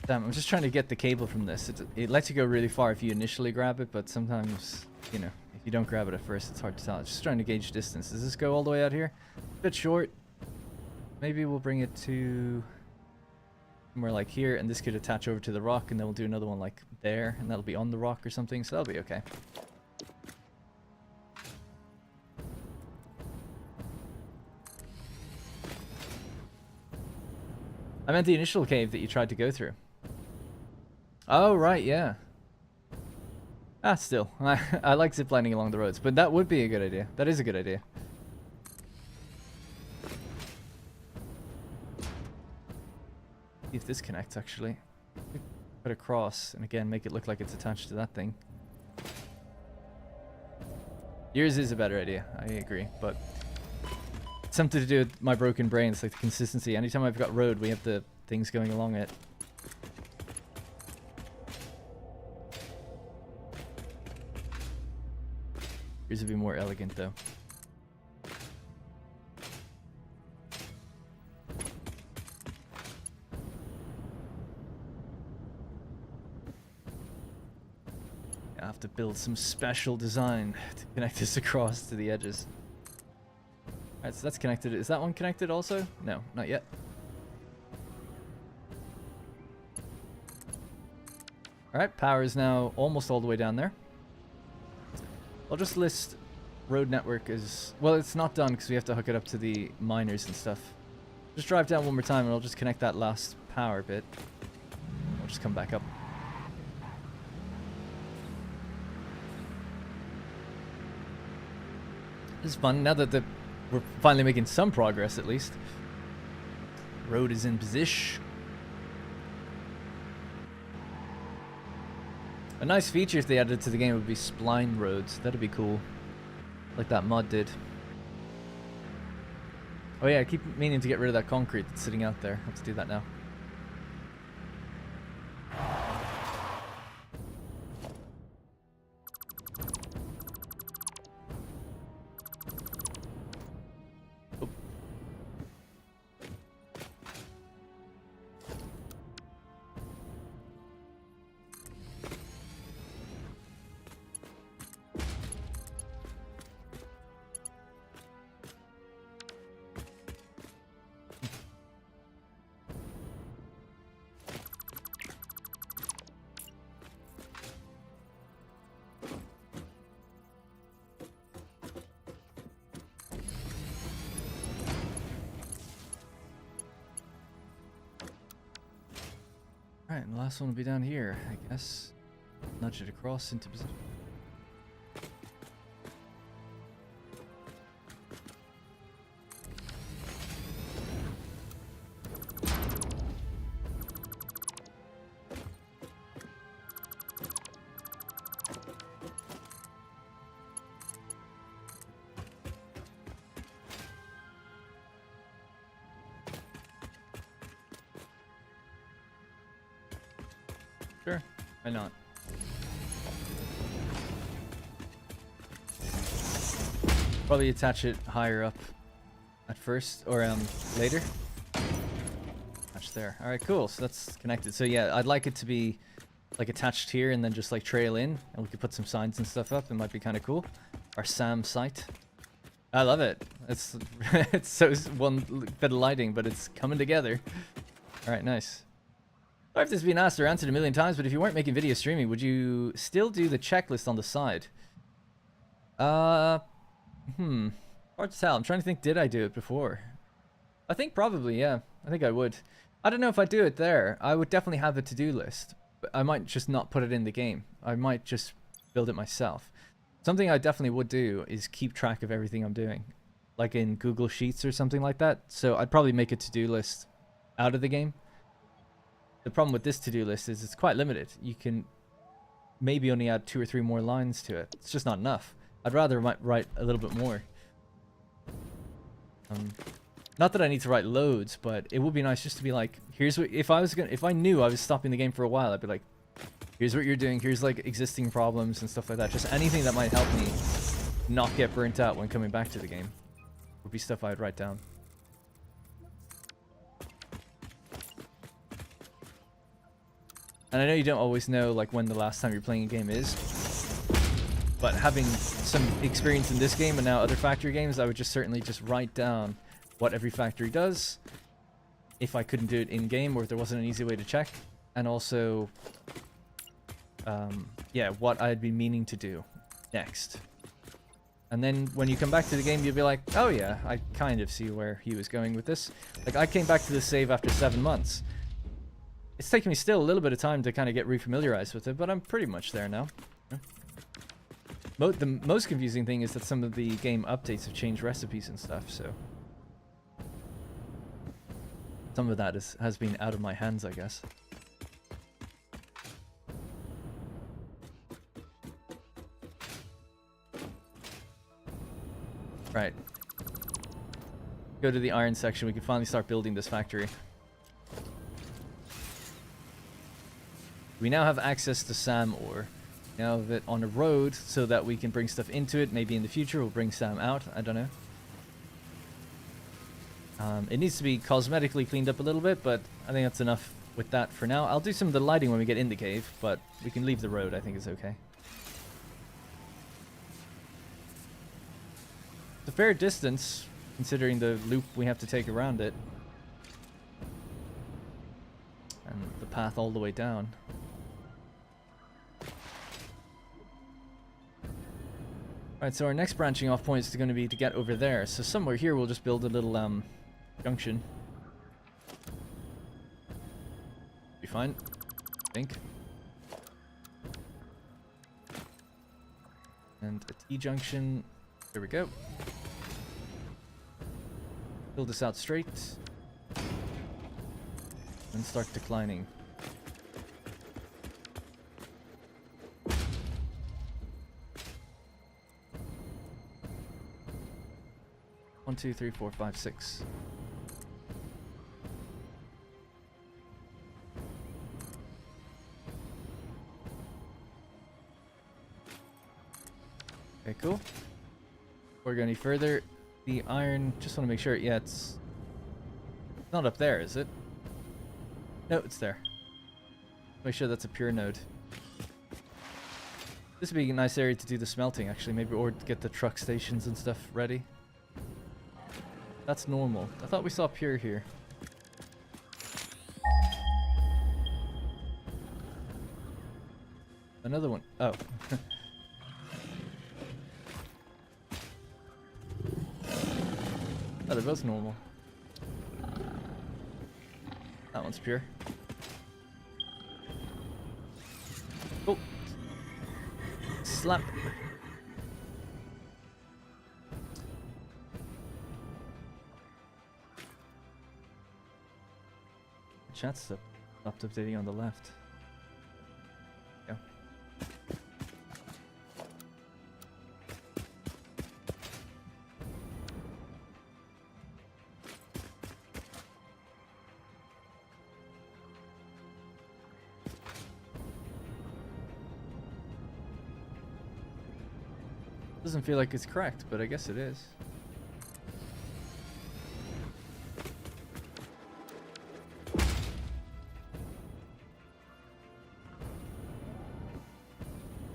Damn, I'm just trying to get the cable from this. It lets you go really far if you initially grab it, but sometimes, you know, if you don't grab it at first, it's hard to tell. It's just trying to gauge distance. Does this go all the way out here? A bit short. Maybe we'll bring it to somewhere like here, and this could attach over to the rock, and then we'll do another one like there, and that'll be on the rock or something, so that'll be okay. I meant the initial cave that you tried to go through. Oh, right, yeah. Ah, still. I like ziplining along the roads, but that would be a good idea. That is a good idea. See if this connects, actually. Put a cross, and again, make it look like it's attached to that thing. Yours is a better idea, I agree, but it's something to do with my broken brain. It's like the consistency. Anytime I've got road, we have the things going along it. Yours would be more elegant, though. I have to build some special design to connect this across to the edges. Alright, so that's connected. Is that one connected also? No, not yet. Alright, power is now almost all the way down there. I'll just list road network as... Well, it's not done because we have to hook it up to the miners and stuff. Just drive down one more time and I'll just connect that last power bit. I'll just come back up. This is fun now that we're finally making some progress at least. Road is in position. A nice feature if they added to the game would be spline roads. That'd be cool. Like that mod did. Oh yeah, I keep meaning to get rid of that concrete that's sitting out there. I have to do that now. Alright, and the last one will be down here, I guess. Nudge it across into position. Sure, why not? Probably attach it higher up at first, or later. Attach there. Alright, cool, so that's connected. So yeah, I'd like it to be like attached here and then just like trail in, and we could put some signs and stuff up. It might be kind of cool. Our SAM site. I love it. It's it's so one bit of lighting, but it's coming together. Alright, nice. Sorry if this has been asked or answered a million times, but if you weren't making video streaming, would you still do the checklist on the side? Hard to tell. I'm trying to think, did I do it before? I think probably, yeah. I think I would. I don't know if I do it there. I would definitely have a to-do list, but I might just not put it in the game. I might just build it myself. Something I definitely would do is keep track of everything I'm doing, like in Google Sheets or something like that. So I'd probably make a to-do list out of the game. The problem with this to-do list is it's quite limited. You can maybe only add 2 or 3 more lines to it. It's just not enough. I'd rather write a little bit more. Not that I need to write loads, but it would be nice just to be like, here's what, if I knew I was stopping the game for a while, I'd be like, here's what you're doing, here's like existing problems and stuff like that. Just anything that might help me not get burnt out when coming back to the game would be stuff I'd write down. And I know you don't always know like when the last time you're playing a game is, but having some experience in this game and now other factory games, I would just certainly just write down what every factory does, if I couldn't do it in-game or if there wasn't an easy way to check, and also, yeah, what I'd be meaning to do next. And then when you come back to the game, you'll be like, oh yeah, I kind of see where he was going with this. Like, I came back to this save after 7 months. It's taken me still a little bit of time to kind of get refamiliarized with it, but I'm pretty much there now. The most confusing thing is that some of the game updates have changed recipes and stuff, so some of that has been out of my hands, I guess. Right. Go to the iron section. We can finally start building this factory. We now have access to SAM ore. Now have it on a road so that we can bring stuff into it. Maybe in the future we'll bring SAM out. I don't know. It needs to be cosmetically cleaned up a little bit, but I think that's enough with that for now. I'll do some of the lighting when we get in the cave, but we can leave the road. I think it's okay. It's a fair distance, considering the loop we have to take around it. And the path all the way down. Alright, so our next branching off point is going to be to get over there. So somewhere here we'll just build a little junction. Be fine, I think. And a T-junction. There we go. Build this out straight. And start declining. One, two, three, four, five, six. Okay, cool. Before we go any further, the iron, just want to make sure, yeah, it's not up there, is it? No, it's there. Make sure that's a pure node. This would be a nice area to do the smelting, actually, maybe, or get the truck stations and stuff ready. That's normal. I thought we saw pure here. Another one. Oh. Oh, they're both normal. That one's pure. Oh. Slap. Chat stopped updating on the left. Yeah. Doesn't feel like it's correct, but I guess it is.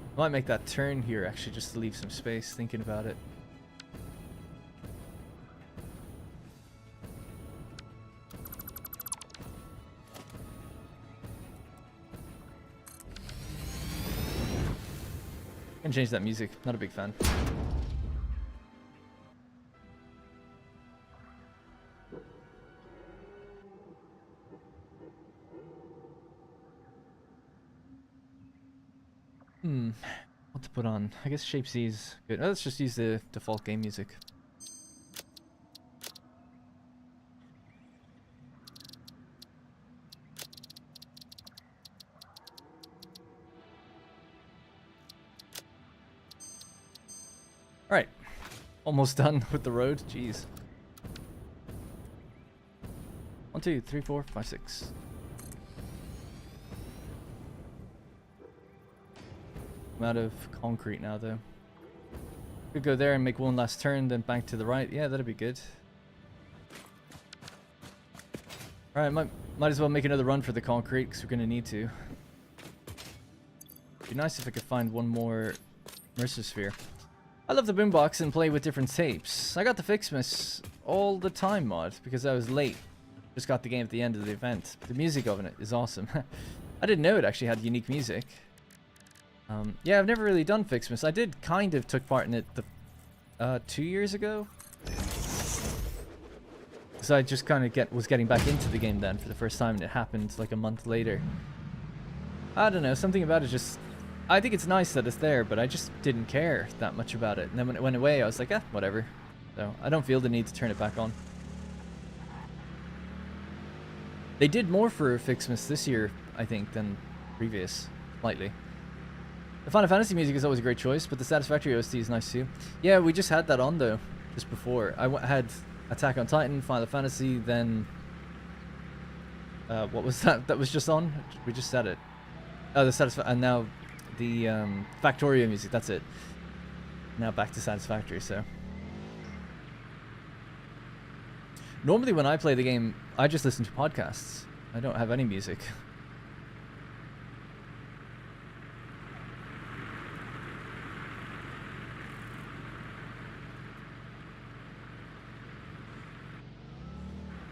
I might make that turn here actually just to leave some space, thinking about it. Can change that music, not a big fan. what to put on. I guess Shape C is good. Let's just use the default game music. Alright. Almost done with the road. Jeez. 1, 2, 3, 4, 5, 6. I'm out of concrete now, though. Could go there and make one last turn, then bank to the right. Yeah, that'd be good. Alright, might as well make another run for the concrete, because we're going to need to. It'd be nice if I could find one more immersive sphere. I love the boombox and play with different tapes. I got the Fixmas all the time mod, because I was late. Just got the game at the end of the event. The music of it is awesome. I didn't know it actually had unique music. Yeah, I've never really done Fixmas. I did kind of took part in it 2 years ago. Because I just kind of was getting back into the game then for the first time, and it happened like a month later. I don't know, something about it just... I think it's nice that it's there, but I just didn't care that much about it. And then when it went away, I was like, whatever. So I don't feel the need to turn it back on. They did more for Fixmas this year, I think, than previous, slightly. The Final Fantasy music is always a great choice, but the Satisfactory OST is nice too. Yeah, we just had that on though, just before. I had Attack on Titan, Final Fantasy, then... what was that? That was just on? We just said it. Oh, the Satisfactory, and now the Factorio music, that's it. Now back to Satisfactory, so... Normally when I play the game, I just listen to podcasts. I don't have any music.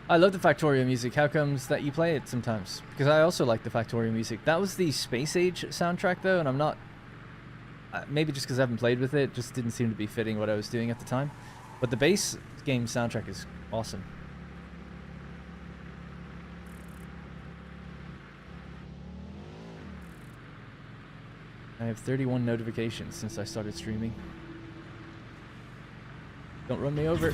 I love the Factorio music. How comes that you play it sometimes? Because I also like the Factorio music. That was the Space Age soundtrack though, and I'm not... maybe just because I haven't played with it, just didn't seem to be fitting what I was doing at the time. But the base game soundtrack is awesome. I have 31 notifications since I started streaming. Don't run me over.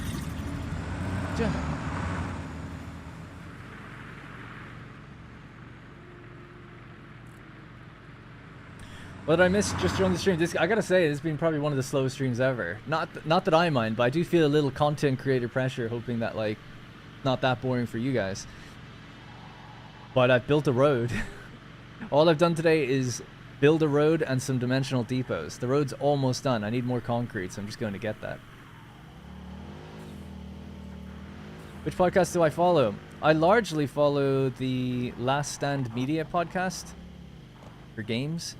What did I miss just during the stream? I gotta say, it's been probably one of the slowest streams ever. Not that I mind, but I do feel a little content creator pressure, hoping that, like, not that boring for you guys. But I've built a road. All I've done today is build a road and some dimensional depots. The road's almost done. I need more concrete, so I'm just going to get that. Which podcast do I follow? I largely follow the Last Stand Media podcast for games.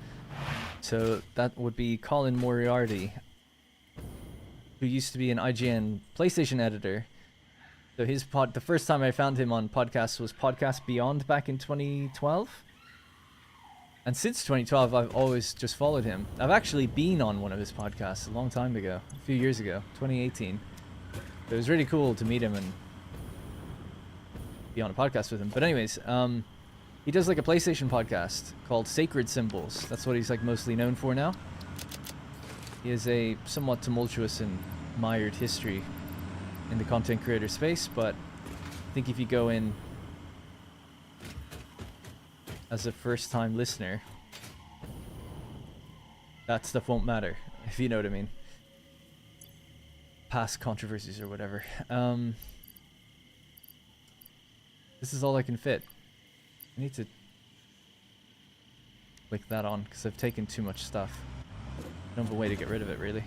So that would be Colin Moriarty, who used to be an IGN PlayStation editor. So his the first time I found him on podcasts was Podcast Beyond back in 2012. And since 2012, I've always just followed him. I've actually been on one of his podcasts a long time ago, a few years ago, 2018. So it was really cool to meet him and be on a podcast with him. But anyways, he does like a PlayStation podcast called Sacred Symbols. That's what he's like mostly known for now. He has a somewhat tumultuous and mired history in the content creator space, but I think if you go in as a first-time listener, that stuff won't matter, if you know what I mean. Past controversies or whatever. This is all I can fit. I need to click that on because I've taken too much stuff. I don't have a way to get rid of it, really.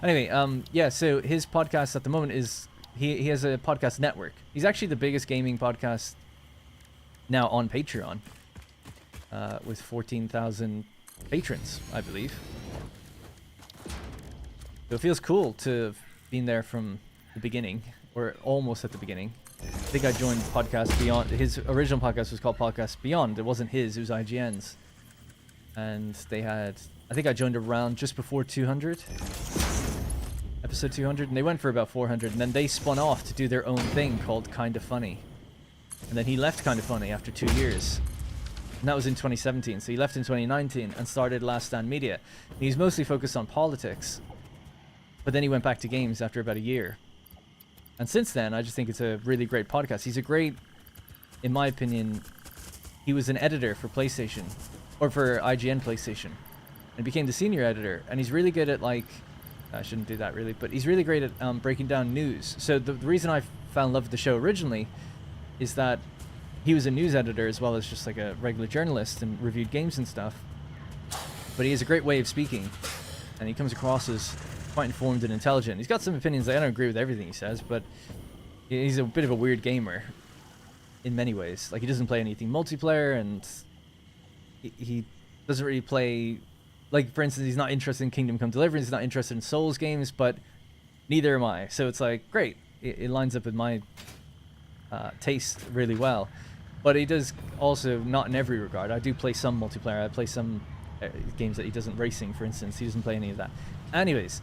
Anyway, yeah, so his podcast at the moment is... He has a podcast network. He's actually the biggest gaming podcast now on Patreon. With 14,000 patrons, I believe. So it feels cool to have been there from the beginning, or almost at the beginning. I think I joined Podcast Beyond. His original podcast was called Podcast Beyond. It wasn't his, it was IGN's. And they had, I think I joined around just before 200. Episode 200, and they went for about 400, and then they spun off to do their own thing called Kinda Funny. And then he left Kind of Funny after 2 years. And that was in 2017. So he left in 2019 and started Last Stand Media. He's mostly focused on politics. But then he went back to games after about a year. And since then, I just think it's a really great podcast. He's a great, in my opinion, he was an editor for PlayStation, or for IGN PlayStation, and became the senior editor. And he's really good at, like, I shouldn't do that really, but he's really great at breaking down news. So the reason I fell in love with the show originally is that he was a news editor as well as just like a regular journalist and reviewed games and stuff. But he has a great way of speaking, and he comes across as quite informed and intelligent. He's got some opinions. I don't agree with everything he says, but he's a bit of a weird gamer in many ways. Like, he doesn't play anything multiplayer, and he doesn't really play, like, for instance, he's not interested in Kingdom Come Deliverance, he's not interested in Souls games, but neither am I. So it's like, great. It lines up with my taste really well. But he does also, not in every regard. I do play some multiplayer. I play some games that he doesn't, racing, for instance. He doesn't play any of that. Anyways,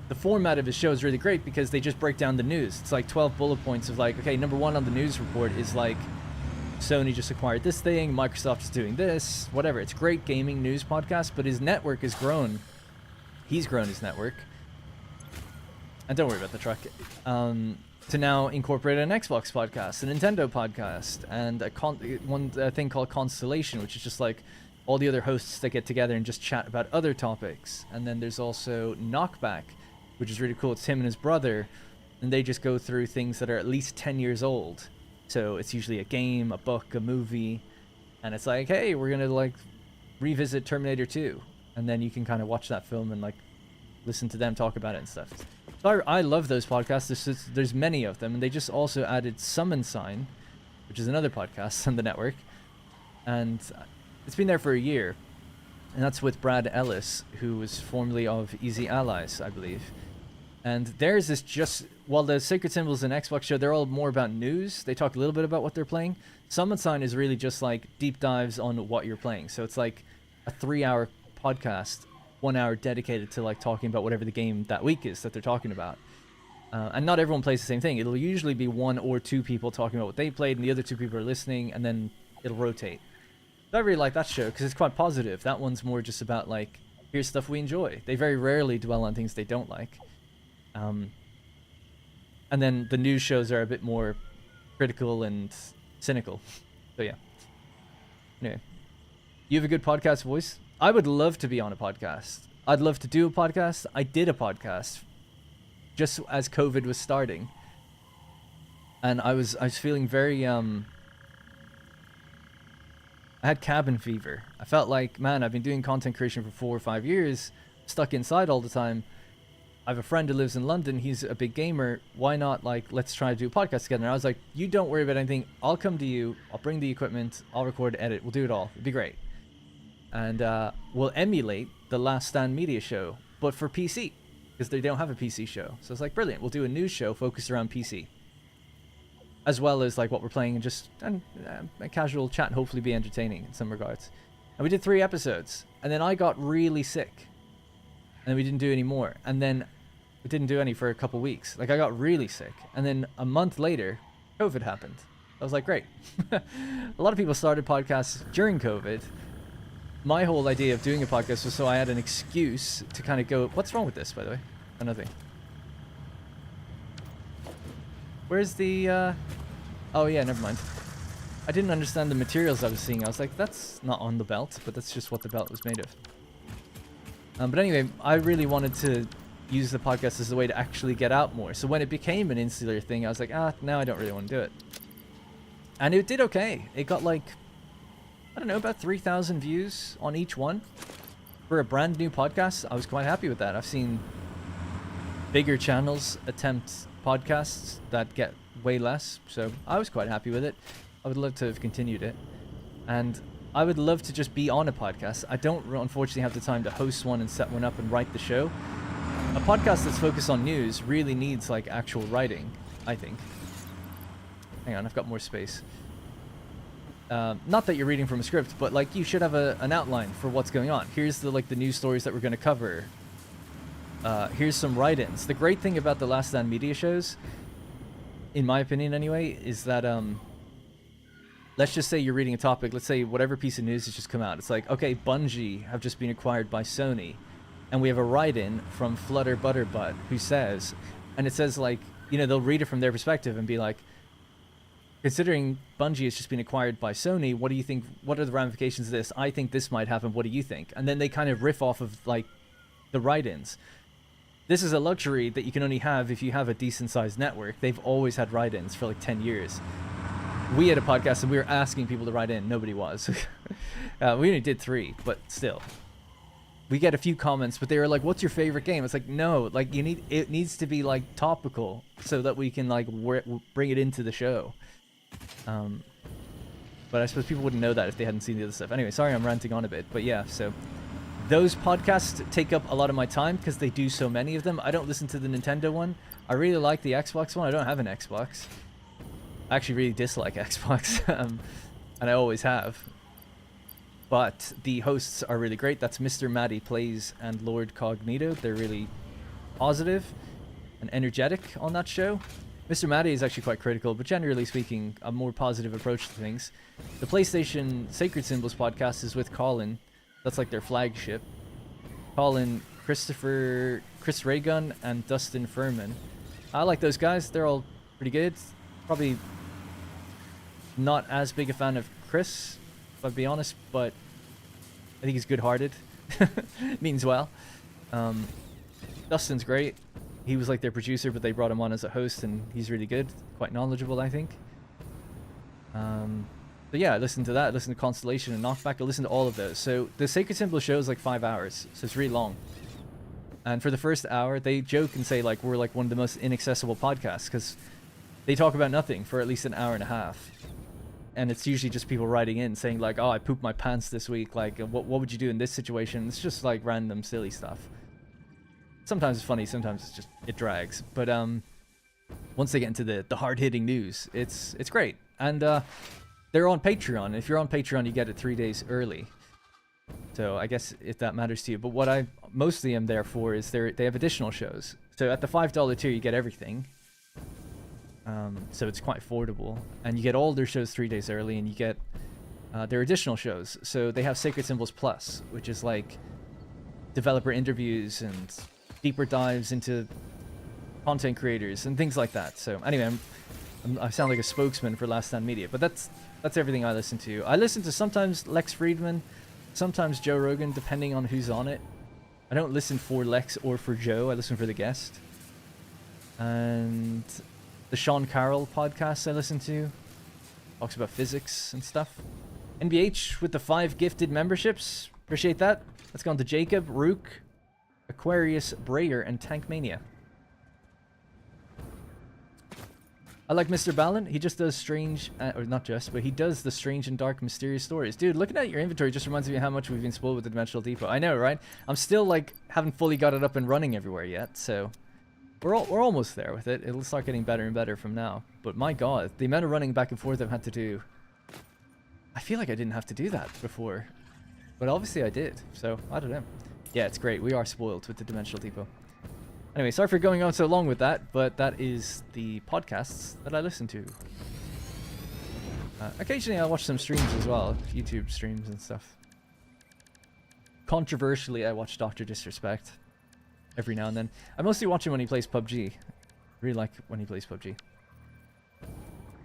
the format of his show is really great because they just break down the news. It's like 12 bullet points of like, okay, number one on the news report is like, Sony just acquired this thing, Microsoft is doing this, whatever. It's great gaming news podcast, but his network has grown. He's grown his network. And don't worry about the truck. To now incorporate an Xbox podcast, a Nintendo podcast, and a thing called Constellation, which is just like all the other hosts that get together and just chat about other topics. And then there's also Knockback, which is really cool. It's him and his brother, and they just go through things that are at least 10 years old. So it's usually a game, a book, a movie, and it's like, hey, we're gonna like revisit Terminator 2, and then you can kind of watch that film and like listen to them talk about it and stuff. So I love those podcasts. There's many of them, and they just also added Summon Sign, which is another podcast on the network, and it's been there for a year, and that's with Brad Ellis, who was formerly of Easy Allies, I believe. And theirs is just, while the Sacred Symbols and Xbox show, they're all more about news. They talk a little bit about what they're playing. Summon Sign is really just like deep dives on what you're playing. So it's like a 3-hour podcast, 1 hour dedicated to like talking about whatever the game that week is that they're talking about. And not everyone plays the same thing. It'll usually be 1 or 2 people talking about what they played, and the other 2 people are listening, and then it'll rotate. I really like that show because it's quite positive. That one's more just about like, here's stuff we enjoy. They very rarely dwell on things they don't like. And then the news shows are a bit more critical and cynical. So yeah. Anyway, you have a good podcast voice. I would love to be on a podcast. I'd love to do a podcast. I did a podcast just as COVID was starting, and I was feeling very I had cabin fever. I felt like, man, I've been doing content creation for 4 or 5 years, stuck inside all the time. I have a friend who lives in London. He's a big gamer. Why not, like, let's try to do a podcast together? And I was like, you don't worry about anything. I'll come to you. I'll bring the equipment. I'll record, edit. We'll do it all. It'd be great. And we'll emulate the Last Stand Media show, but for PC, because they don't have a PC show. So it's like, brilliant. We'll do a news show focused around PC, as well as like what we're playing, and just a casual chat, and hopefully be entertaining in some regards. And we did 3 episodes, and then I got really sick, and we didn't do any more. And then we didn't do any for a couple weeks. Like, I got really sick, and then a month later, COVID happened. I was like, great. A lot of people started podcasts during COVID. My whole idea of doing a podcast was so I had an excuse to kind of go, what's wrong with this, by the way? Oh, nothing. Where's the, oh yeah, never mind. I didn't understand the materials I was seeing. I was like, that's not on the belt, but that's just what the belt was made of. But anyway, I really wanted to use the podcast as a way to actually get out more. So when it became an insular thing, I was like, now I don't really want to do it. And it did okay. It got like, I don't know, about 3,000 views on each one. For a brand new podcast, I was quite happy with that. I've seen bigger channels attempt podcasts that get way less, so I was quite happy with it. I would love to have continued it. And I would love to just be on a podcast. I don't unfortunately have the time to host one and set one up and write the show. A podcast that's focused on news really needs like actual writing, I think. Hang on, I've got more space. Not that you're reading from a script, but like you should have an outline for what's going on. Here's the news stories that we're going to cover. Here's some write-ins. The great thing about the Last Stand Media shows, in my opinion anyway, is that let's just say you're reading a topic. Let's say whatever piece of news has just come out. It's like, okay, Bungie have just been acquired by Sony. And we have a write-in from Flutter Butterbutt who says, and it says like, you know, they'll read it from their perspective and be like, considering Bungie has just been acquired by Sony, what do you think, what are the ramifications of this? I think this might happen, what do you think? And then they kind of riff off of like the write-ins. This is a luxury that you can only have if you have a decent sized network. They've always had write-ins for like 10 years. We had a podcast and we were asking people to write in, nobody was. We only did 3, but still. We get a few comments, but they were like, what's your favorite game? It's like, no, like it needs to be like topical so that we can like bring it into the show. But I suppose people wouldn't know that if they hadn't seen the other stuff. Anyway, sorry I'm ranting on a bit, but yeah, so those podcasts take up a lot of my time because they do so many of them. I don't listen to the Nintendo one. I really like the Xbox one. I don't have an Xbox. I actually really dislike Xbox, and I always have. But the hosts are really great. That's Mr. Maddie Plays and Lord Cognito. They're really positive and energetic on that show. Mr. Maddie is actually quite critical, but generally speaking, a more positive approach to things. The PlayStation Sacred Symbols podcast is with Colin. That's like their flagship. Colin, Chris Raygun, and Dustin Furman. I like those guys. They're all pretty good. Probably not as big a fan of Chris, if I'll be honest, but I think he's good-hearted. Means well. Dustin's great. He was like their producer, but they brought him on as a host, and he's really good. Quite knowledgeable, I think. But yeah, I listened to that. I listened to Constellation and Knockback. I listened to all of those. So the Sacred Symbol show is like 5 hours, so it's really long. And for the first hour, they joke and say like we're like one of the most inaccessible podcasts because they talk about nothing for at least an hour and a half. And it's usually just people writing in saying like, oh, I pooped my pants this week. Like, what would you do in this situation? It's just like random silly stuff. Sometimes it's funny, sometimes it's just, it drags. But once they get into the hard-hitting news, it's great. And they're on Patreon. If you're on Patreon, you get it 3 days early. So I guess if that matters to you. But what I mostly am there for is they have additional shows. So at the $5 tier, you get everything. So it's quite affordable, and you get all their shows 3 days early, and you get their additional shows. So they have Sacred Symbols Plus, which is like developer interviews and deeper dives into content creators and things like that. So anyway, I sound like a spokesman for Last Stand Media, but that's everything I listen to. I listen to sometimes Lex Friedman, sometimes Joe Rogan, depending on who's on it. I don't listen for Lex or for Joe. I listen for the guest. And the Sean Carroll podcast I listen to talks about physics and stuff. NBH with the 5 gifted memberships. Appreciate that. Let's go on to Jacob, Rook, Aquarius, Brayer, and Tankmania. I like Mr. Ballon. He just does strange, or not just, but he does the strange and dark mysterious stories. Dude, looking at your inventory just reminds me of how much we've been spoiled with the Dimensional Depot. I know, right? I'm still like, haven't fully got it up and running everywhere yet, so we're almost there with it. It'll start getting better and better from now. But my god, the amount of running back and forth I've had to do, I feel like I didn't have to do that before. But obviously I did, so I don't know. Yeah, it's great. We are spoiled with the Dimensional Depot. Anyway, sorry for going on so long with that, but that is the podcasts that I listen to. Occasionally I watch some streams as well, YouTube streams and stuff. Controversially, I watch Dr. Disrespect every now and then. I mostly watch him when he plays PUBG. Really like when he plays PUBG.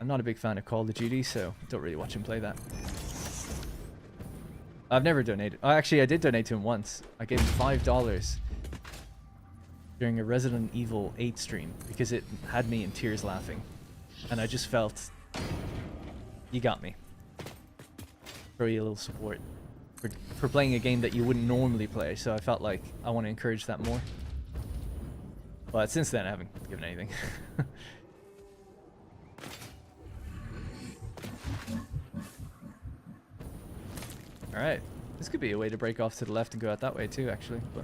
I'm not a big fan of Call of Duty, so don't really watch him play that. I've never donated. Oh, actually, I did donate to him once. I gave him $5 during a Resident Evil 8 stream because it had me in tears laughing. And I just felt, you got me. Throw you a little support for playing a game that you wouldn't normally play, so I felt like I want to encourage that more. But since then, I haven't given anything. Alright, this could be a way to break off to the left and go out that way too, actually. But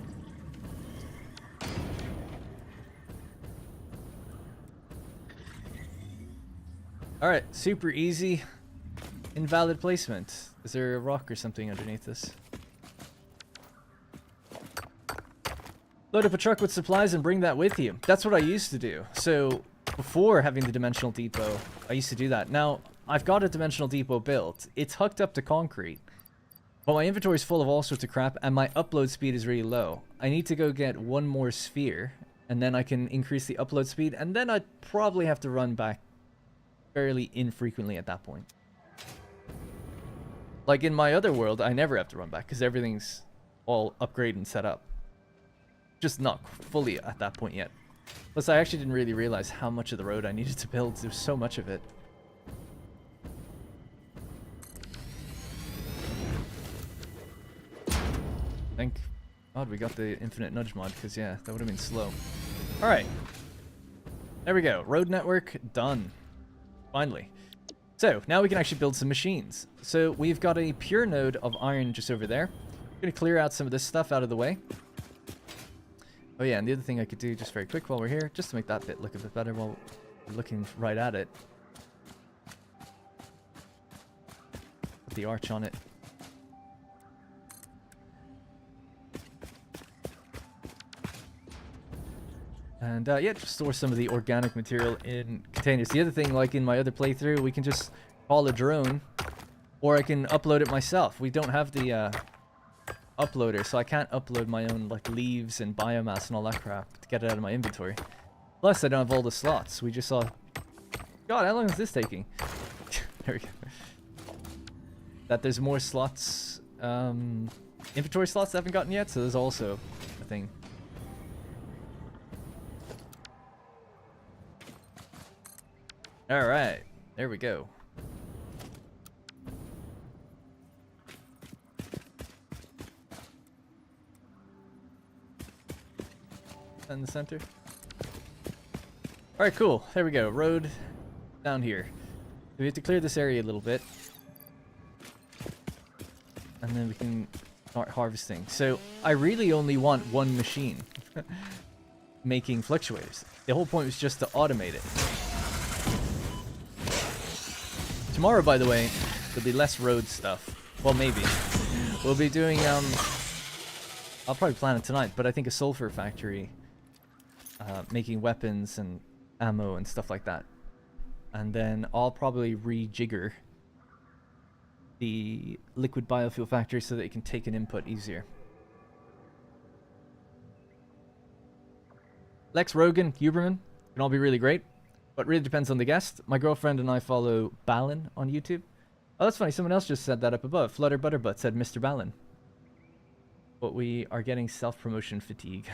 alright, super easy. Invalid placement. Is there a rock or something underneath this? Load up a truck with supplies and bring that with you. That's what I used to do. So before having the Dimensional Depot, I used to do that. Now, I've got a dimensional depot built. It's hooked up to concrete. But my inventory is full of all sorts of crap, and my upload speed is really low. I need to go get one more sphere, and then I can increase the upload speed, and then I'd probably have to run back fairly infrequently at that point. Like in my other world, I never have to run back, because everything's all upgraded and set up. Just not fully at that point yet. Plus, I actually didn't really realize how much of the road I needed to build. There's so much of it. Thank God we got the infinite nudge mod, because yeah, that would have been slow. Alright. There we go. Road network done. Finally. So, now we can actually build some machines. So, we've got a pure node of iron just over there. I'm going to clear out some of this stuff out of the way. Oh yeah, and the other thing I could do just very quick while we're here, just to make that bit look a bit better while we're looking right at it. Put the arch on it. And yeah, just store some of the organic material in containers. The other thing, like in my other playthrough, we can just call a drone, or I can upload it myself. We don't have the uploader, so I can't upload my own like leaves and biomass and all that crap to get it out of my inventory. Plus, I don't have all the slots. We just saw... God, how long is this taking? There we go. That there's more slots, inventory slots I haven't gotten yet, so there's also a thing. Alright, there we go. In the center. Alright, cool. There we go. Road down here. We have to clear this area a little bit. And then we can start harvesting. So, I really only want one machine making fluctuators. The whole point was just to automate it. Tomorrow, by the way, there'll be less road stuff. Well, maybe. We'll be doing, I'll probably plan it tonight, but I think a sulfur factory, making weapons and ammo and stuff like that. And then I'll probably rejigger the liquid biofuel factory so that it can take an input easier. Lex, Rogan, Huberman can all be really great. But really depends on the guest. My girlfriend and I follow Balin on YouTube. Oh, that's funny. Someone else just said that up above. Flutter Butterbutt said Mr. Balin. But we are getting self-promotion fatigue.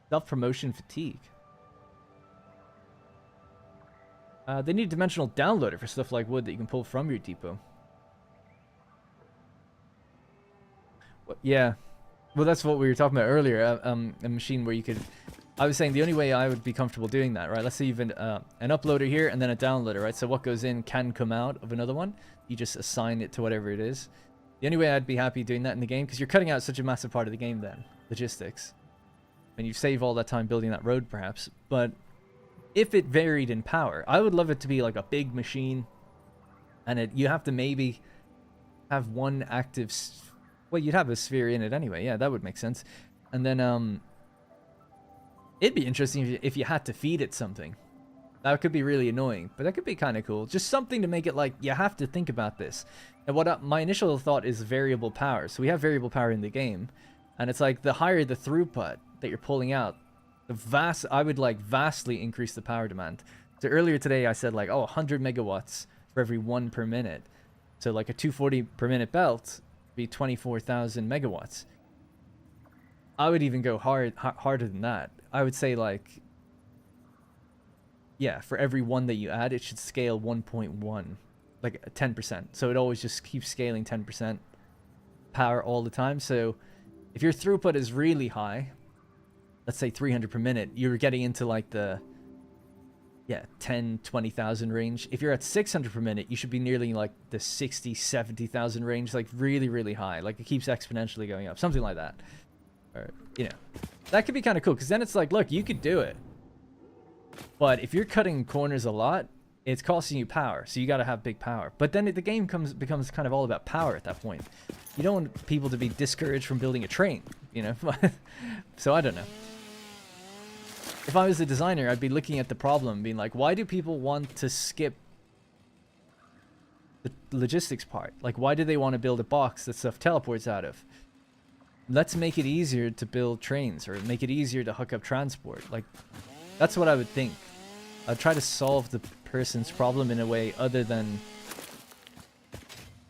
Self-promotion fatigue. They need a dimensional downloader for stuff like wood that you can pull from your depot. Well, yeah. Well, that's what we were talking about earlier. A machine where you could... I was saying the only way I would be comfortable doing that, right? Let's say you've an uploader here and then a downloader, right? So what goes in can come out of another one. You just assign it to whatever it is. The only way I'd be happy doing that in the game, because you're cutting out such a massive part of the game then. Logistics. And you save all that time building that road, perhaps. But if it varied in power, I would love it to be like a big machine. And you have to maybe have one active... Well, you'd have a sphere in it anyway. Yeah, that would make sense. And then, it'd be interesting if you had to feed it something. That could be really annoying, but that could be kind of cool. Just something to make it like, you have to think about this. And my initial thought is variable power. So we have variable power in the game. And it's like, the higher the throughput that you're pulling out, I would like vastly increase the power demand. So earlier today I said like, oh, 100 megawatts for every 1 per minute. So like a 240 per minute belt would be 24,000 megawatts. I would even go harder than that. I would say like, yeah, for every one that you add, it should scale 1.1, like 10%. So it always just keeps scaling 10% power all the time. So if your throughput is really high, let's say 300 per minute, you're getting into like the, yeah, 10, 20,000 range. If you're at 600 per minute, you should be nearly like the 60, 70,000 range, like really, really high. Like it keeps exponentially going up, something like that. Or, you know, that could be kind of cool, because then it's like, look, you could do it. But if you're cutting corners a lot, it's costing you power, so you got to have big power. But then the game becomes kind of all about power at that point. You don't want people to be discouraged from building a train, you know? So I don't know. if I was a designer, I'd be looking at the problem, being like, why do people want to skip the logistics part? Like, why do they want to build a box that stuff teleports out of? Let's make it easier to build trains, or make it easier to hook up transport. Like, that's what I would think. I'd try to solve the person's problem in a way other than,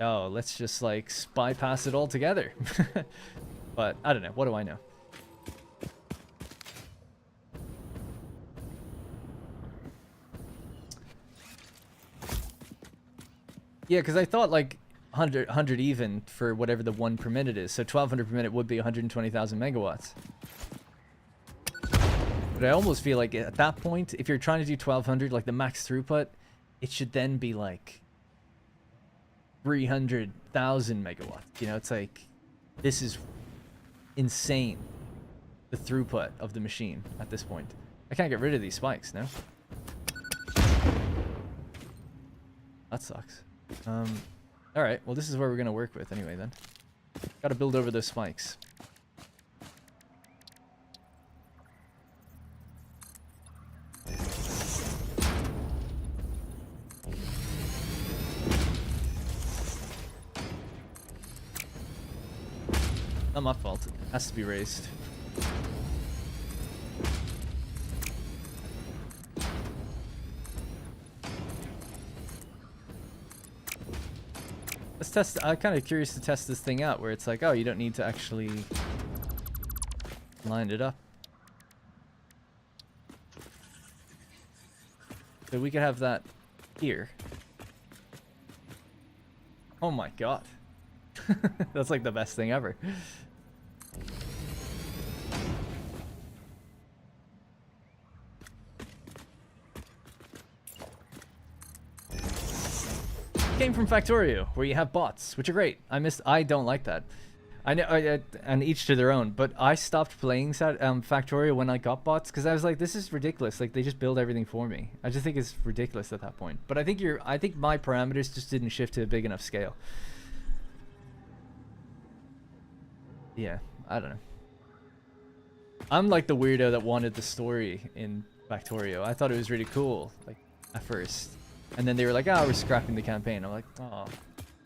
oh, let's just like bypass it altogether. But I don't know. What do I know? Yeah, because I thought like 100 even for whatever the 1 per minute is. So 1200 per minute would be 120,000 megawatts. But I almost feel like at that point, if you're trying to do 1200, like the max throughput, it should then be like 300,000 megawatts. You know, it's like, this is insane, the throughput of the machine at this point. I can't get rid of these spikes, no? That sucks. Alright, well this is where we're gonna work with anyway then. Gotta build over those spikes. Not my fault. It has to be raised. Let's test. I'm kind of curious to test this thing out where it's like, oh, you don't need to actually line it up. So we could have that here. Oh my god. That's like the best thing ever. Came from Factorio, where you have bots, which are great. I don't like that. I know, and each to their own. But I stopped playing Factorio when I got bots because I was like, this is ridiculous. Like they just build everything for me. I just think it's ridiculous at that point. But I think my parameters just didn't shift to a big enough scale. Yeah, I don't know. I'm like the weirdo that wanted the story in Factorio. I thought it was really cool, like at first. And then they were like, oh, we're scrapping the campaign. I'm like, oh,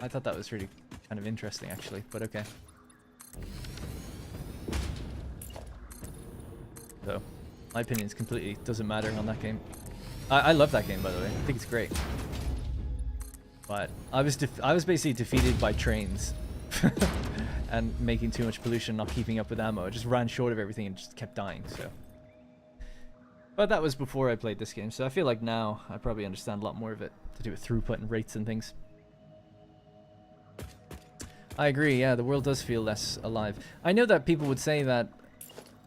I thought that was really kind of interesting, actually, but okay. So, my opinions completely doesn't matter on that game. I love that game, by the way. I think it's great. But I was basically defeated by trains. And making too much pollution, not keeping up with ammo. I just ran short of everything and just kept dying, so. But that was before I played this game, so I feel like now I probably understand a lot more of it to do with throughput and rates and things. I agree, yeah, the world does feel less alive. I know that people would say that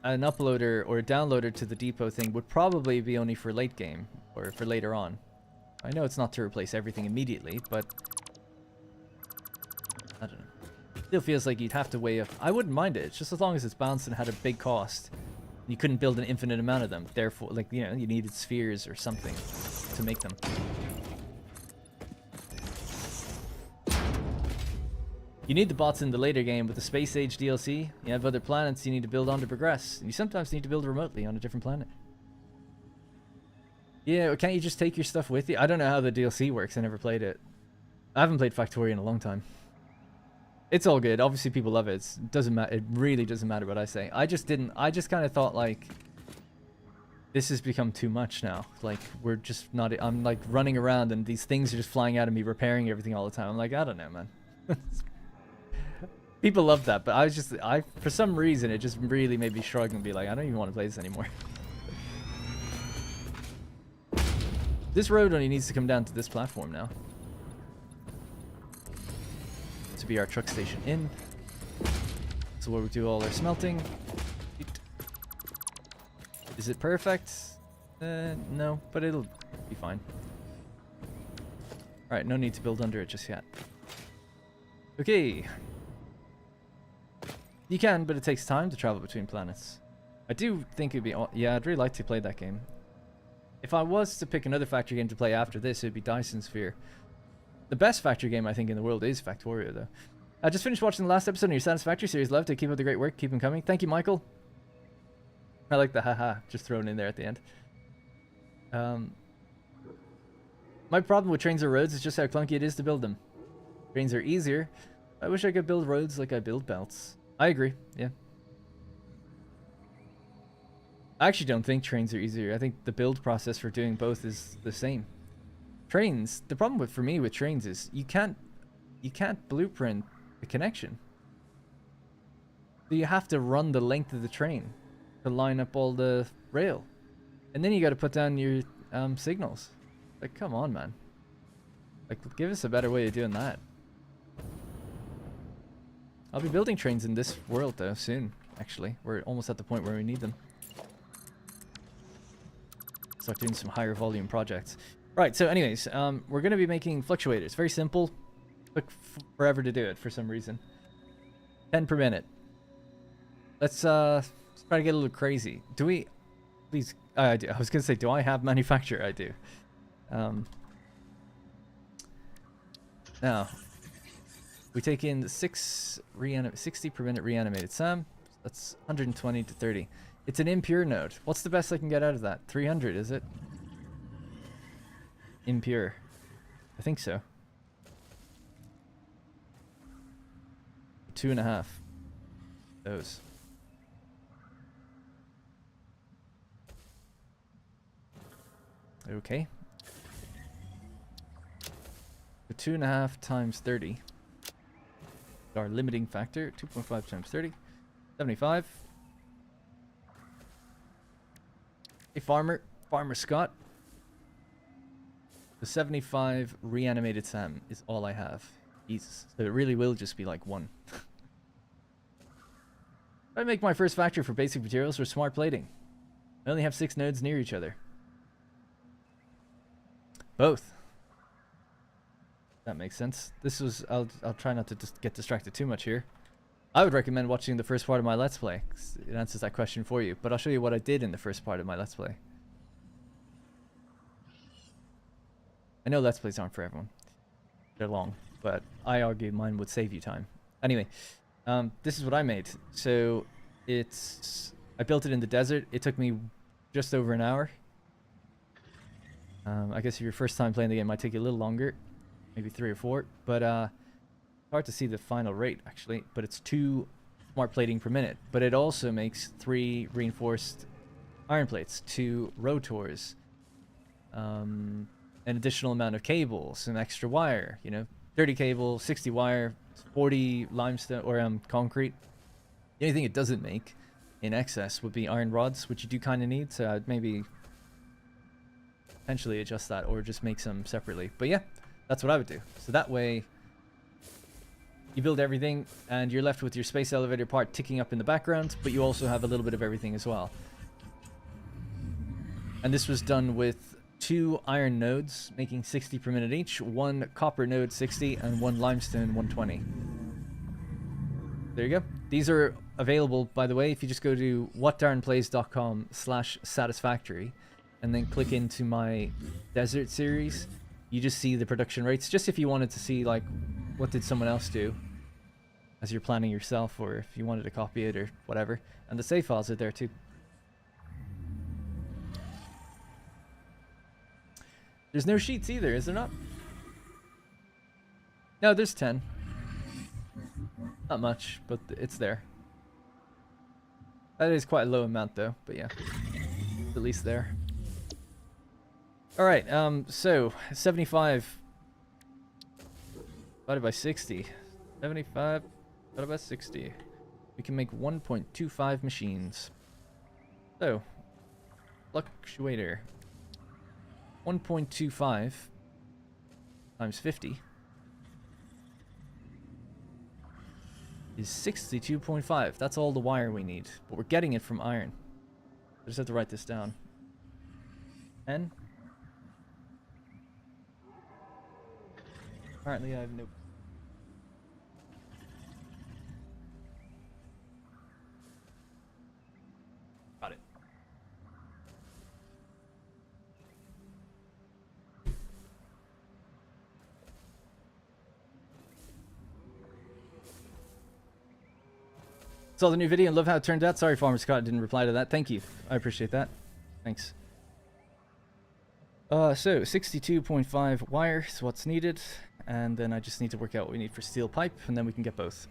an uploader or a downloader to the depot thing would probably be only for late game, or for later on. I know it's not to replace everything immediately, but I don't know. It still feels like you'd have to weigh up. I wouldn't mind it, it's just as long as it's balanced and had a big cost. You couldn't build an infinite amount of them. Therefore, like, you know, you needed spheres or something to make them. You need the bots in the later game with the Space Age DLC. You have other planets you need to build on to progress. And you sometimes need to build remotely on a different planet. Yeah, can't you just take your stuff with you? I don't know how the DLC works. I never played it. I haven't played Factorio in a long time. It's all good. Obviously, people love it. It doesn't matter. It really doesn't matter what I say. I just didn't. I just kind of thought like, this has become too much now. Like we're just not. I'm like running around and these things are just flying out of me, repairing everything all the time. I'm like, I don't know, man. People love that, but I for some reason it just really made me shrug and be like, I don't even want to play this anymore. This road only needs to come down to this platform now. To be our truck station in. So where we do all our smelting. Is it perfect? No, but it'll be fine. Alright, no need to build under it just yet. Okay. You can, but it takes time to travel between planets. I do think it'd be... Yeah, I'd really like to play that game. If I was to pick another factory game to play after this, it'd be Dyson Sphere. The best factory game, I think, in the world is Factorio, though. I just finished watching the last episode of your Satisfactory series. Love to keep up the great work. Keep them coming. Thank you, Michael. I like the haha just thrown in there at the end. My problem with trains or roads is just how clunky it is to build them. Trains are easier. I wish I could build roads like I build belts. I agree, yeah. I actually don't think trains are easier. I think the build process for doing both is the same. Trains, the problem for me with trains is you can't blueprint the connection. So you have to run the length of the train to line up all the rail. And then you got to put down your signals. Like, come on, man. Like, give us a better way of doing that. I'll be building trains in this world, though, soon, actually. We're almost at the point where we need them. Start doing some higher volume projects. Right, so anyways, we're going to be making fluctuators. Very simple. Took forever to do it for some reason. 10 per minute. Let's try to get a little crazy. Do we... Please... I was going to say, do I have manufacture? I do. Now, we take in 60 per minute reanimated SAM. That's 120 to 30. It's an impure node. What's the best I can get out of that? 300, is it? Impure. I think so. 2.5. Those. Okay. The 2.5 times 30. Our limiting factor. 2.5 times 30. 75. Hey, Farmer Scott. The 75 reanimated SAM is all I have. Jesus. So it really will just be like one. I make my first factory for basic materials for smart plating. I only have 6 nodes near each other. Both. That makes sense. This was... I'll try not to just get distracted too much here. I would recommend watching the first part of my Let's Play. It answers that question for you. But I'll show you what I did in the first part of my Let's Play. I know Let's Plays aren't for everyone. They're long. But I argue mine would save you time. Anyway. This is what I made. So, it's... I built it in the desert. It took me just over an hour. I guess if you're first time playing the game, it might take you a little longer. Maybe 3 or 4. But, hard to see the final rate, actually. But it's 2 smart plating per minute. But it also makes 3 reinforced iron plates, 2 rotors, an additional amount of cable, some extra wire, you know, 30 cable, 60 wire, 40 limestone or concrete. The only thing it doesn't make in excess would be iron rods, which you do kind of need, so I'd maybe potentially adjust that or just make some separately. But yeah, that's what I would do. So that way you build everything and you're left with your space elevator part ticking up in the background, but you also have a little bit of everything as well. And this was done with 2 iron nodes making 60 per minute each, 1 copper node 60, and 1 limestone 120. There you go. These are available, by the way, if you just go to whatdarrenplays.com/satisfactory and then click into my desert series. You just see the production rates, just if you wanted to see like what did someone else do as you're planning yourself, or if you wanted to copy it or whatever. And the save files are there too. There's no sheets either, is there not? No, there's 10. Not much, but it's there. That is quite a low amount though, but yeah. At least there. Alright, so 75 divided by 60. 75 divided by 60. We can make 1.25 machines. So, fluctuator. 1.25 times 50 is 62.5. That's all the wire we need, but we're getting it from iron. I just have to write this down. 10. Apparently I have no... Got it. Saw the new video and love how it turned out. Sorry, Farmer Scott didn't reply to that. Thank you. I appreciate that. Thanks. So 62.5 wire is what's needed, and then I just need to work out what we need for steel pipe, and then we can get both.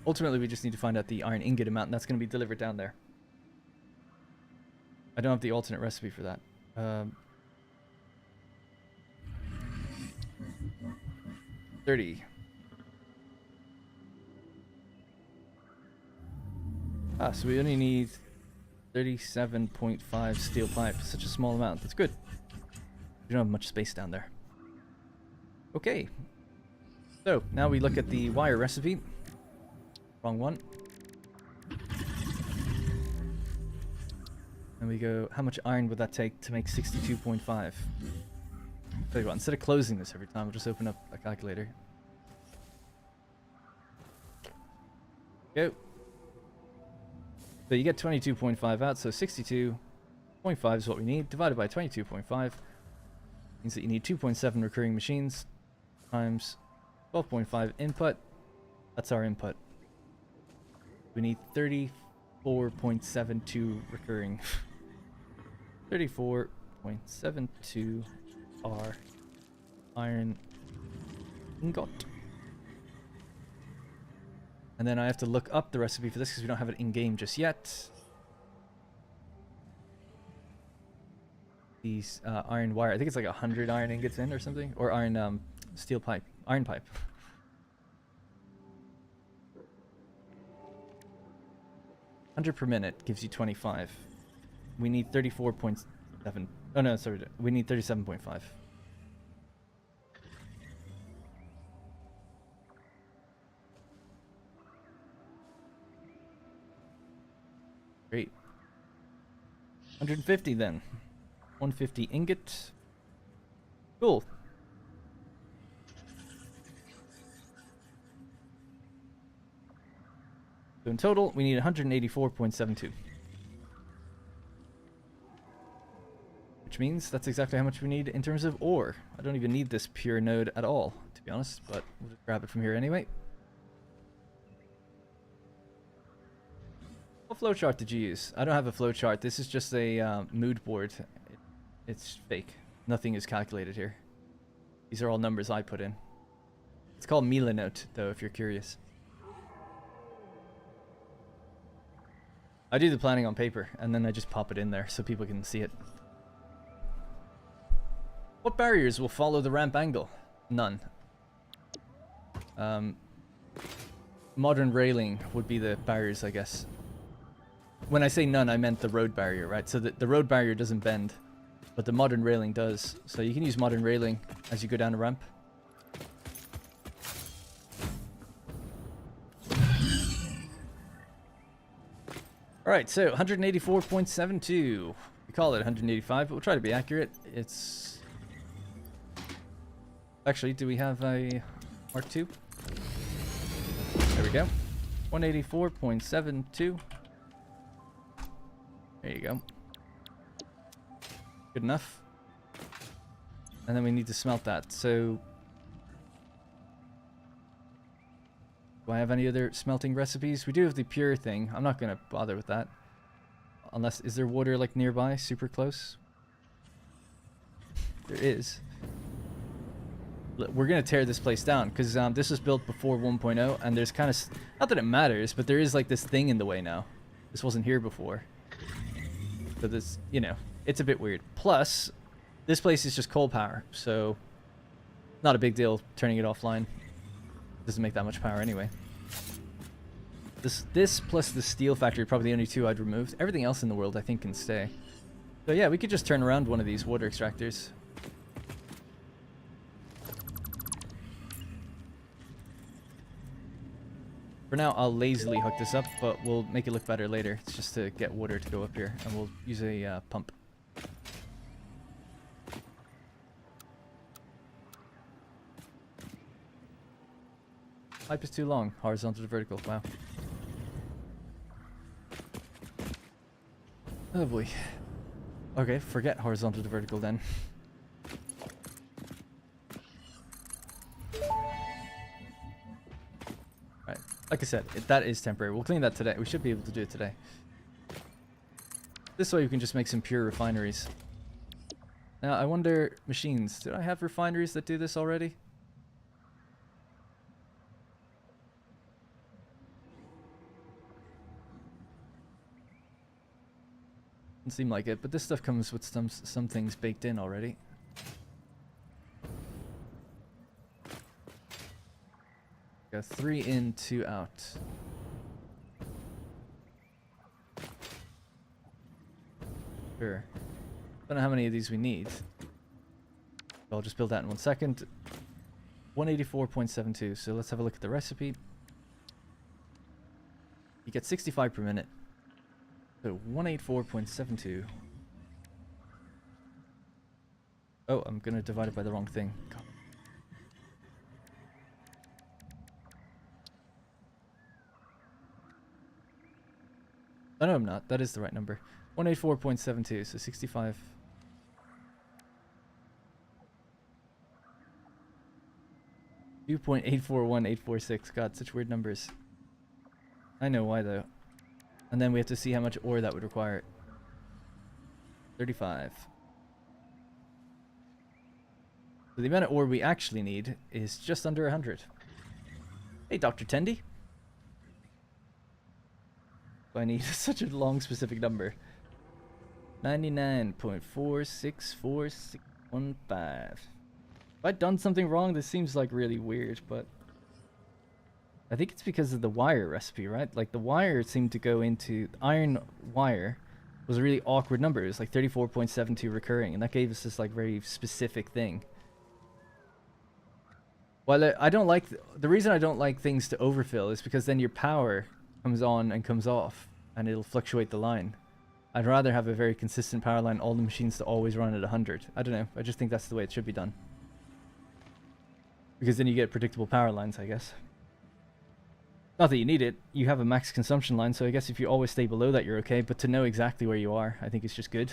Ultimately, we just need to find out the iron ingot amount, and that's going to be delivered down there. I don't have the alternate recipe for that. 30. So we only need 37.5 steel pipe. Such a small amount. That's good. We don't have much space down there. Okay. So, now we look at the wire recipe. Wrong one. And we go, how much iron would that take to make 62.5? Tell you what, instead of closing this every time, we'll just open up a calculator. Go. So you get 22.5 out, so 62.5 is what we need, divided by 22.5 means that you need 2.7 recurring machines times 12.5 input. That's our input. We need 34.72 recurring. 34.72 are iron ingot. And then I have to look up the recipe for this because we don't have it in-game just yet. These iron wire, I think it's like 100 iron ingots in or something. Or iron steel pipe, iron pipe. 100 per minute gives you 25. We need 34.7. Oh no, sorry, we need 37.5. Great. 150 then. 150 ingot. Cool. So in total, we need 184.72. Which means that's exactly how much we need in terms of ore. I don't even need this pure node at all, to be honest, but we'll just grab it from here anyway. What flowchart did you use? I don't have a flowchart. This is just a mood board. It's fake. Nothing is calculated here. These are all numbers I put in. It's called Milanote, though, if you're curious. I do the planning on paper, and then I just pop it in there so people can see it. What barriers will follow the ramp angle? None. Modern railing would be the barriers, I guess. When I say none, I meant the road barrier, right? So the road barrier doesn't bend, but the modern railing does. So you can use modern railing as you go down a ramp. Alright, so 184.72. We call it 185, but we'll try to be accurate. It's... Actually, do we have a Mark II? There we go. 184.72. There you go. Good enough. And then we need to smelt that, so... Do I have any other smelting recipes? We do have the pure thing. I'm not going to bother with that. Unless, is there water like nearby? Super close? There is. We're going to tear this place down because this was built before 1.0 and there's kind of... Not that it matters, but there is like this thing in the way now. This wasn't here before. So this, you know, it's a bit weird. Plus, this place is just coal power, so not a big deal turning it offline. Doesn't make that much power anyway. This plus the steel factory are probably the only two I'd removed. Everything else in the world I think can stay. So yeah, we could just turn around one of these water extractors. For now, I'll lazily hook this up, but we'll make it look better later. It's just to get water to go up here, and we'll use a pump. Pipe is too long. Horizontal to vertical. Wow. Oh boy. Okay, forget horizontal to vertical then. Like I said, that is temporary. We'll clean that today. We should be able to do it today. This way we can just make some pure refineries. Now, I wonder, machines. Did I have refineries that do this already? Doesn't seem like it, but this stuff comes with some things baked in already. Got 3 in, 2 out. Sure. Don't know how many of these we need. I'll just build that in 1 second. 184.72. So let's have a look at the recipe. You get 65 per minute. So 184.72. Oh, I'm gonna divide it by the wrong thing. God. Oh, no, I'm not. That is the right number. 184.72, so 65. $2.841846. God, such weird numbers. I know why, though. And then we have to see how much ore that would require. 35. So the amount of ore we actually need is just under 100. Hey, Dr. Tendy. I need such a long specific number. 99.464615. Have I done something wrong? This seems like really weird, but I think it's because of the wire recipe, right? Like the wire seemed to go into iron wire was a really awkward number. It was like 34.72 recurring, and that gave us this like very specific thing. Well, I don't like the reason I don't like things to overfill is because then your power comes on and comes off, and it'll fluctuate the line. I'd rather have a very consistent power line, all the machines to always run at 100. I don't know. I just think that's the way it should be done. Because then you get predictable power lines, I guess. Not that you need it. You have a max consumption line, so I guess if you always stay below that, you're okay. But to know exactly where you are, I think it's just good.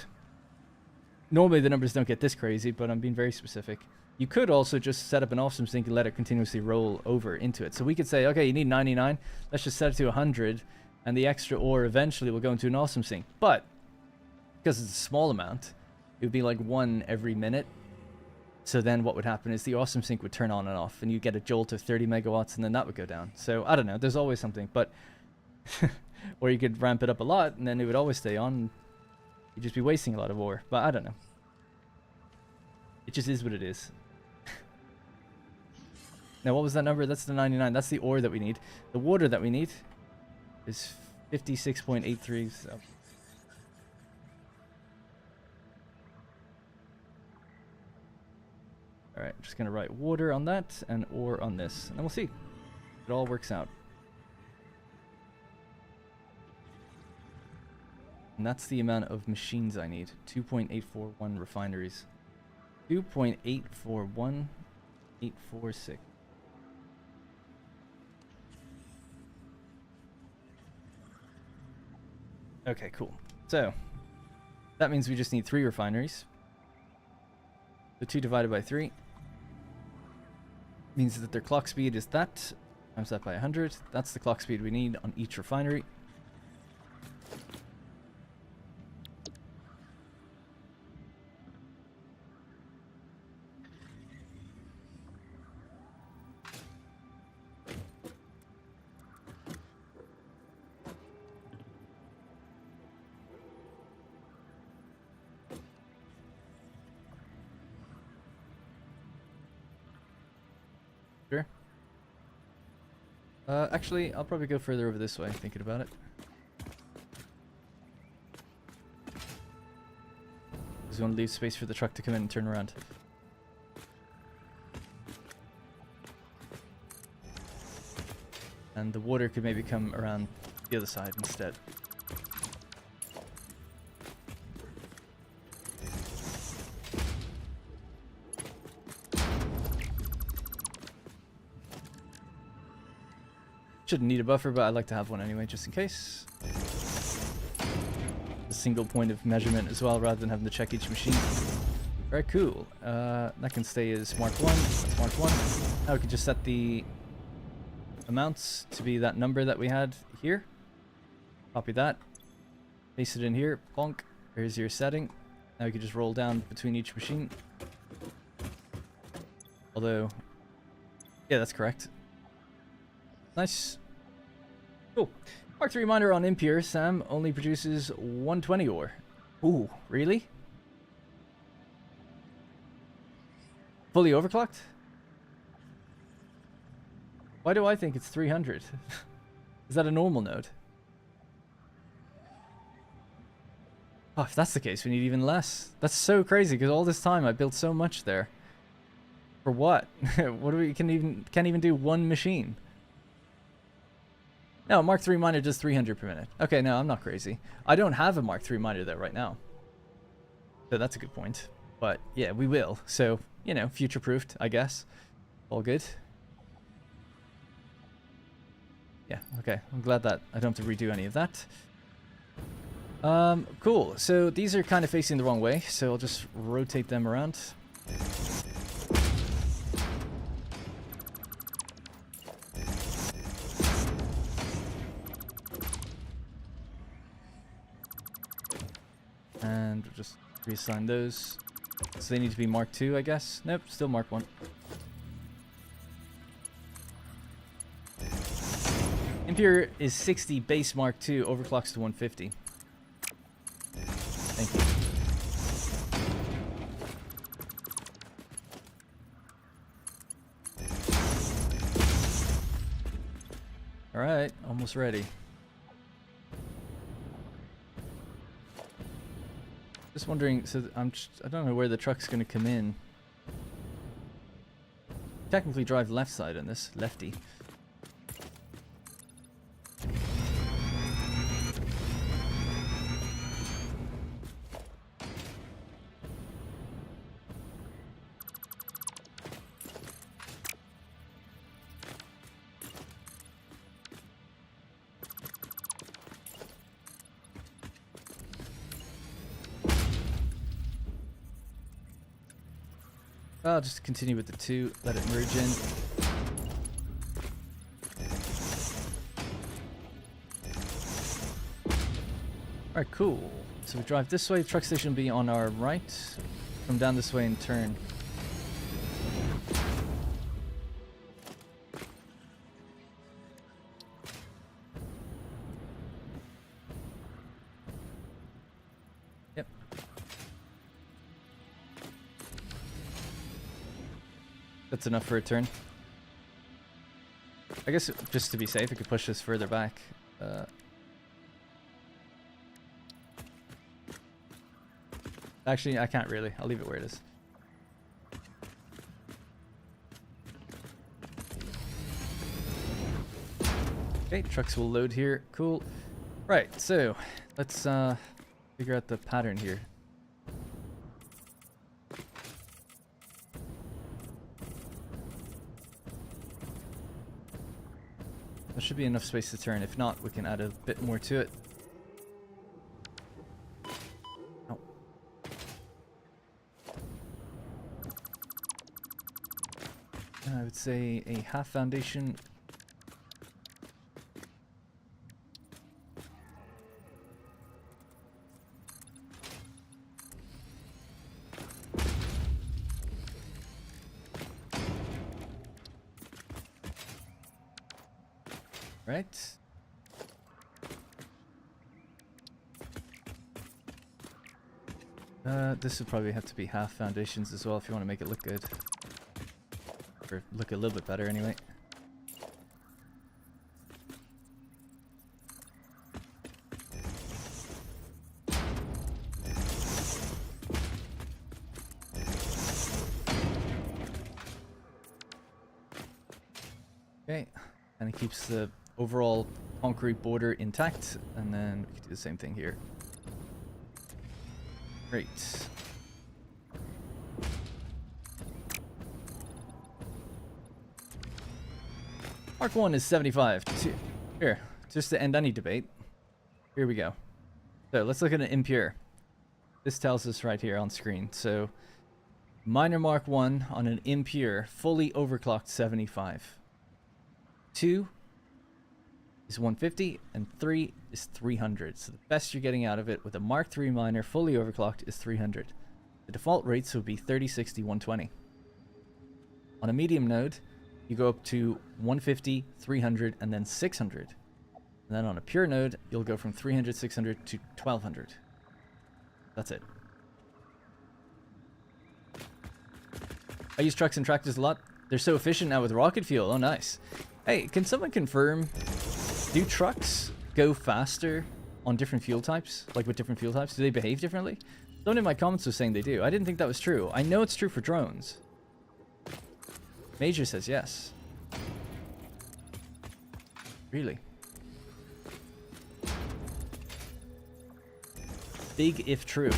Normally the numbers don't get this crazy, but I'm being very specific. You could also just set up an awesome sink and let it continuously roll over into it. So we could say, okay, you need 99. Let's just set it to 100. And the extra ore eventually will go into an awesome sink. But because it's a small amount, it would be like 1 every minute. So then what would happen is the awesome sink would turn on and off, and you get a jolt of 30 megawatts, and then that would go down. So I don't know, there's always something, but or you could ramp it up a lot, and then it would always stay on. You'd just be wasting a lot of ore, but I don't know. It just is what it is. Now, what was that number? That's the 99. That's the ore that we need. The water that we need is 56.83. So. Alright, I'm just going to write water on that and ore on this. And we'll see. It all works out. And that's the amount of machines I need. 2.841 refineries. 2.841846. Okay, cool. So, that means we just need 3 refineries. So 2 divided by 3 means that their clock speed is that, times that by 100. That's the clock speed we need on each refinery. Sure. Actually, I'll probably go further over this way, thinking about it. Because we want to leave space for the truck to come in and turn around. And the water could maybe come around the other side instead. Shouldn't need a buffer, but I like to have one anyway, just in case. A single point of measurement as well, rather than having to check each machine. Very cool. That can stay as Mark 1. That's Mark 1. Now we can just set the amounts to be that number that we had here. Copy that. Paste it in here. Bonk. Here's your setting. Now you can just roll down between each machine. Although, yeah, that's correct. Nice. Cool. Mark III miner on impure SAM only produces 120 ore. Ooh, really? Fully overclocked? Why do I think it's 300? Is that a normal node? Oh, if that's the case, we need even less. That's so crazy, because all this time I built so much there. For what? What do we can't even do one machine? No, Mark III miner does 300 per minute. Okay, no, I'm not crazy. I don't have a Mark III miner there right now. So that's a good point. But yeah, we will. So, you know, future-proofed, I guess. All good. Yeah, okay. I'm glad that I don't have to redo any of that. Cool. So these are kind of facing the wrong way, so I'll just rotate them around. And we'll just reassign those. So they need to be Mark II, I guess. Nope, still Mark I. Impure is 60, base Mark II, overclocks to 150. Thank you. Alright, almost ready. Just wondering, so I don't know where the truck's going to come in. Technically drive left side on this, lefty. I'll just continue with the 2, let it merge in. Alright, cool. So we drive this way, the truck station will be on our right. Come down this way and turn. Yep. That's enough for a turn. I guess just to be safe, I could push this further back. Actually, I can't really. I'll leave it where it is. Okay, trucks will load here. Cool. Right, so let's figure out the pattern here. There should be enough space to turn. If not, we can add a bit more to it. Oh. I would say a half foundation. Right. This would probably have to be half foundations as well if you want to make it look good. Or look a little bit better anyway. Okay, and it keeps the overall concrete border intact, and then we can do the same thing here. Great. Mark 1 is 75. Here, just to end any debate. Here we go. So let's look at an impure. This tells us right here on screen. So miner Mark 1 on an impure, fully overclocked 75. 2, is 150 and 3 is 300. So the best you're getting out of it with a Mark III miner fully overclocked is 300. The default rates would be 30, 60, 120. On a medium node, you go up to 150, 300, and then 600. And then on a pure node, you'll go from 300, 600 to 1200. That's it. I use trucks and tractors a lot. They're so efficient now with rocket fuel. Oh, nice. Hey, can someone confirm, do trucks go faster on different fuel types? Like with different fuel types? Do they behave differently? Someone in my comments was saying they do. I didn't think that was true. I know it's true for drones. Major says yes. Really? Big if true.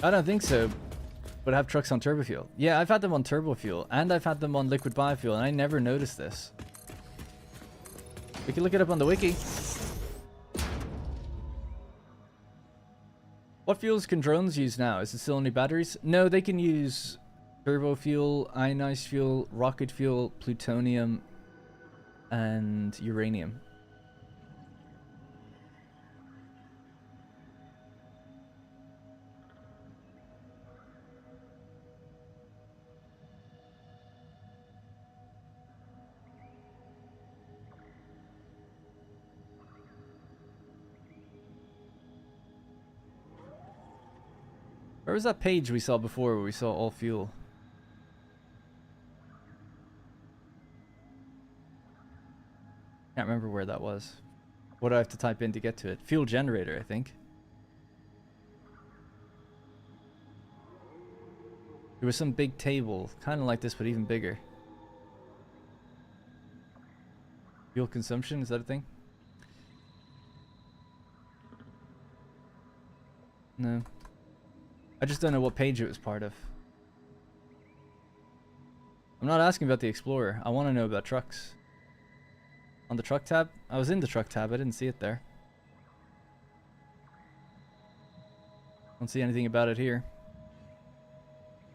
I don't think so, but I have trucks on turbo fuel. Yeah, I've had them on turbo fuel, and I've had them on liquid biofuel, and I never noticed this. We can look it up on the wiki. What fuels can drones use now? Is it still only batteries? No, they can use turbo fuel, ionized fuel, rocket fuel, plutonium, and uranium. Where was that page we saw before where we saw all fuel? Can't remember where that was. What do I have to type in to get to it? Fuel generator, I think. There was some big table, kind of like this, but even bigger. Fuel consumption, is that a thing? No. I just don't know what page it was part of. I'm not asking about the Explorer. I want to know about trucks. On the truck tab? I was in the truck tab. I didn't see it there. Don't see anything about it here.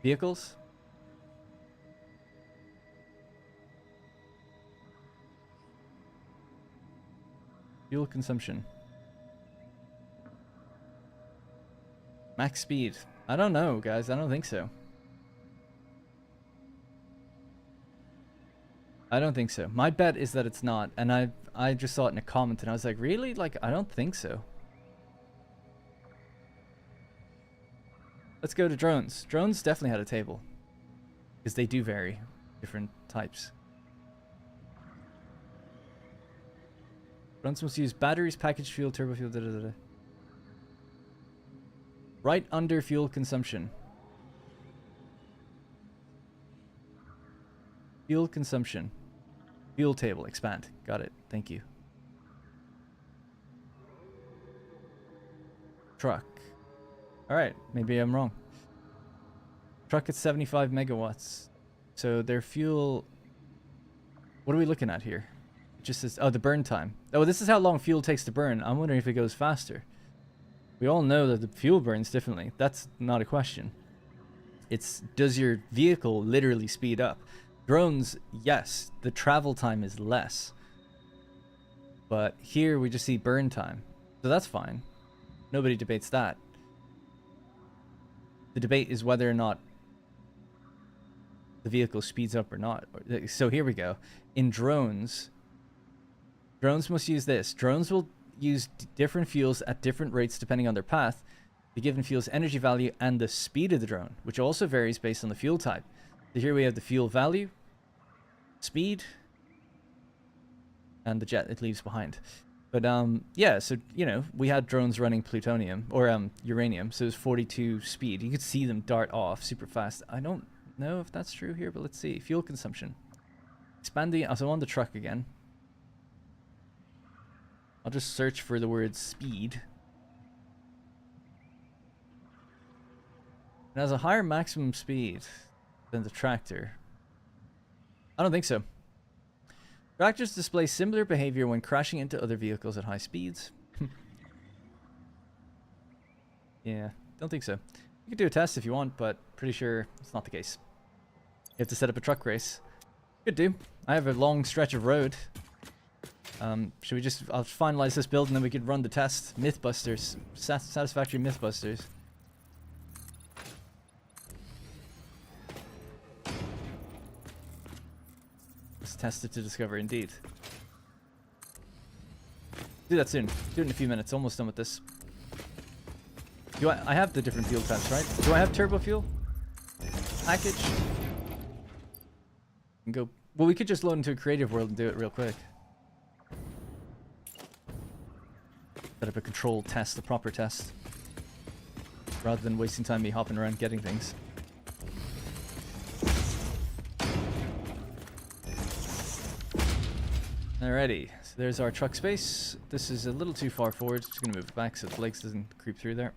Vehicles? Fuel consumption. Max speed. I don't know, guys. I don't think so. I don't think so. My bet is that it's not. And I just saw it in a comment and I was like, really? Like, I don't think so. Let's go to drones. Drones definitely had a table. Because they do vary. Different types. Drones must use batteries, packaged fuel, turbo fuel, da-da-da-da. Right under fuel consumption. Fuel consumption. Fuel table. Expand. Got it. Thank you. Truck. Alright. Maybe I'm wrong. Truck at 75 megawatts. So their fuel... What are we looking at here? It just says... Oh, the burn time. Oh, this is how long fuel takes to burn. I'm wondering if it goes faster. We all know that the fuel burns differently. That's not a question. It's, does your vehicle literally speed up? Drones, yes, the travel time is less. But here we just see burn time. So that's fine. Nobody debates that. The debate is whether or not the vehicle speeds up or not. So here we go. In drones, drones must use this. Drones will use different fuels at different rates depending on their path, the given fuel's energy value, and the speed of the drone, which also varies based on the fuel type. So here we have the fuel value, speed, and the jet it leaves behind. But yeah, so you know, we had drones running plutonium or uranium, so it was 42 speed. You could see them dart off super fast. I don't know if that's true here, but let's see. Fuel consumption. Expanding. So on the truck again. I'll just search for the word speed. It has a higher maximum speed than the tractor. I don't think so. Tractors display similar behavior when crashing into other vehicles at high speeds. Yeah, don't think so. You could do a test if you want, but pretty sure it's not the case. You have to set up a truck race. Could do. I have a long stretch of road. Should we just... I'll finalize this build and then we could run the test. Mythbusters. Satisfactory Mythbusters. Let's test it to discover, indeed. Do that soon. Do it in a few minutes. Almost done with this. Do I have the different fuel types, right? Do I have turbo fuel? Package? And go... Well, we could just load into a creative world and do it real quick. Set up a control test, a proper test. Rather than wasting time me hopping around getting things. Alrighty, so there's our truck space. This is a little too far forward. Just gonna move it back so the legs doesn't creep through there.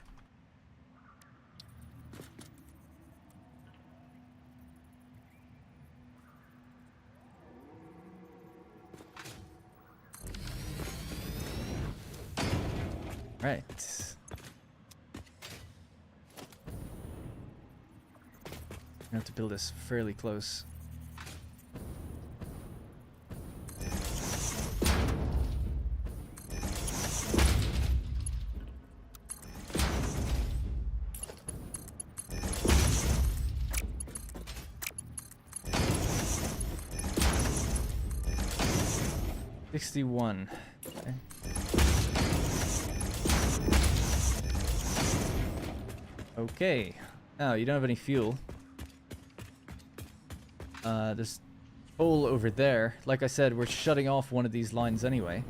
Right. I have to build this fairly close. $61. Okay. Okay. Now, you don't have any fuel. There's coal over there. Like I said, we're shutting off one of these lines anyway.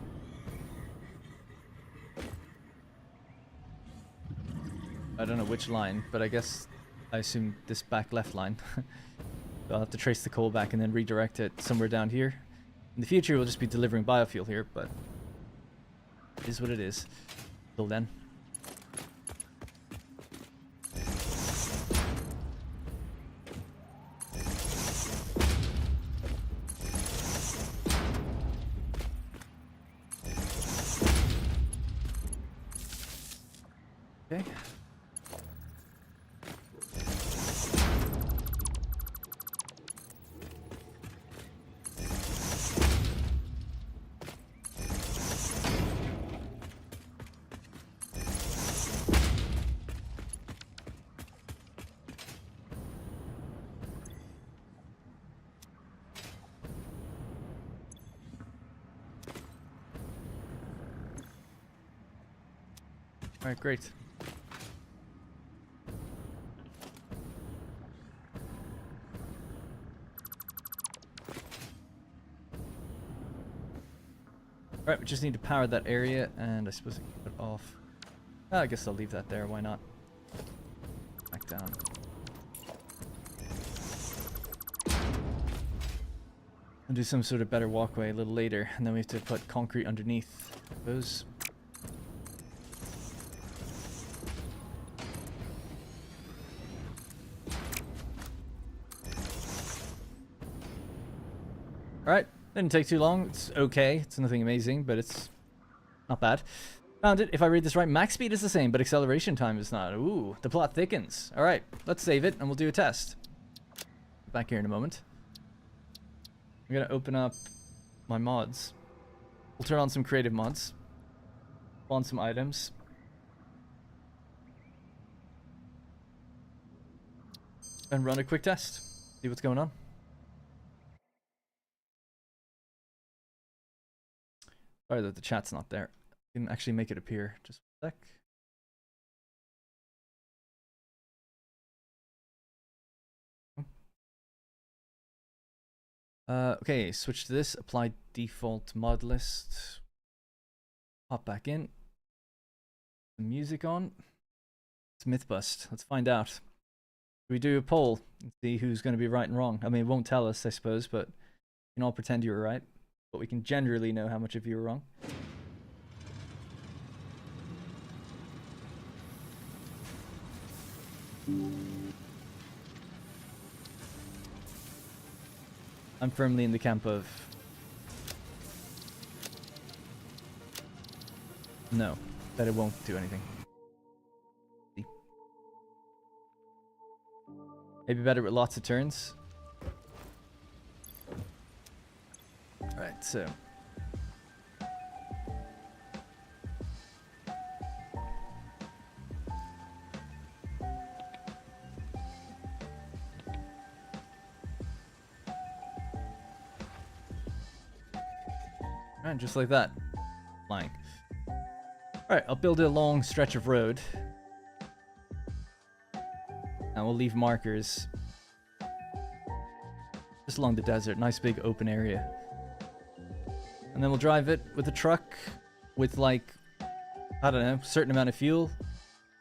I don't know which line, but I guess I assume this back left line. I'll have to trace the coal back and then redirect it somewhere down here. In the future, we'll just be delivering biofuel here, but it is what it is. Till then. Okay. All right, great. Alright, we just need to power that area, and I suppose I can put it off. I guess I'll leave that there, why not? Back down. I'll do some sort of better walkway a little later, and then we have to put concrete underneath those. Alright, didn't take too long. It's okay. It's nothing amazing, but it's not bad. Found it. If I read this right, max speed is the same, but acceleration time is not. Ooh, the plot thickens. Alright, let's save it, and we'll do a test. Back here in a moment. I'm gonna open up my mods. We'll turn on some creative mods. Spawn some items. And run a quick test. See what's going on. Sorry that the chat's not there. I can actually make it appear. Just a sec. Okay, switch to this. Apply default mod list. Hop back in. The music on. It's Mythbust. Let's find out. We do a poll and see who's going to be right and wrong. I mean, it won't tell us, I suppose, but we can all pretend you were right. But we can generally know how much of you were wrong. I'm firmly in the camp of no, that it won't do anything. Maybe better with lots of turns. Alright, so. Alright, just like that. Flying. Alright, I'll build a long stretch of road. And we'll leave markers just along the desert. Nice big open area. And then we'll drive it with a truck with, like, I don't know, a certain amount of fuel.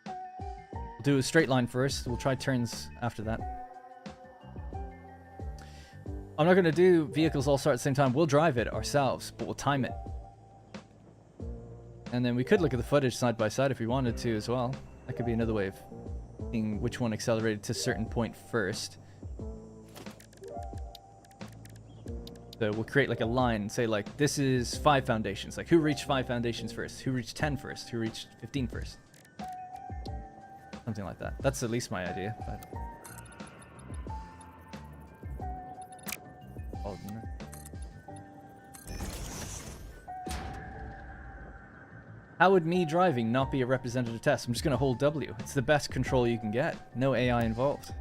We'll do a straight line first. We'll try turns after that. I'm not going to do vehicles all start at the same time. We'll drive it ourselves, but we'll time it. And then we could look at the footage side by side if we wanted to as well. That could be another way of seeing which one accelerated to a certain point first. So we'll create like a line and say like, this is 5 foundations. Like who reached 5 foundations first? Who reached 10 first? Who reached 15 first? Something like that. That's at least my idea. But... How would me driving not be a representative test? I'm just going to hold W. It's the best control you can get. No AI involved.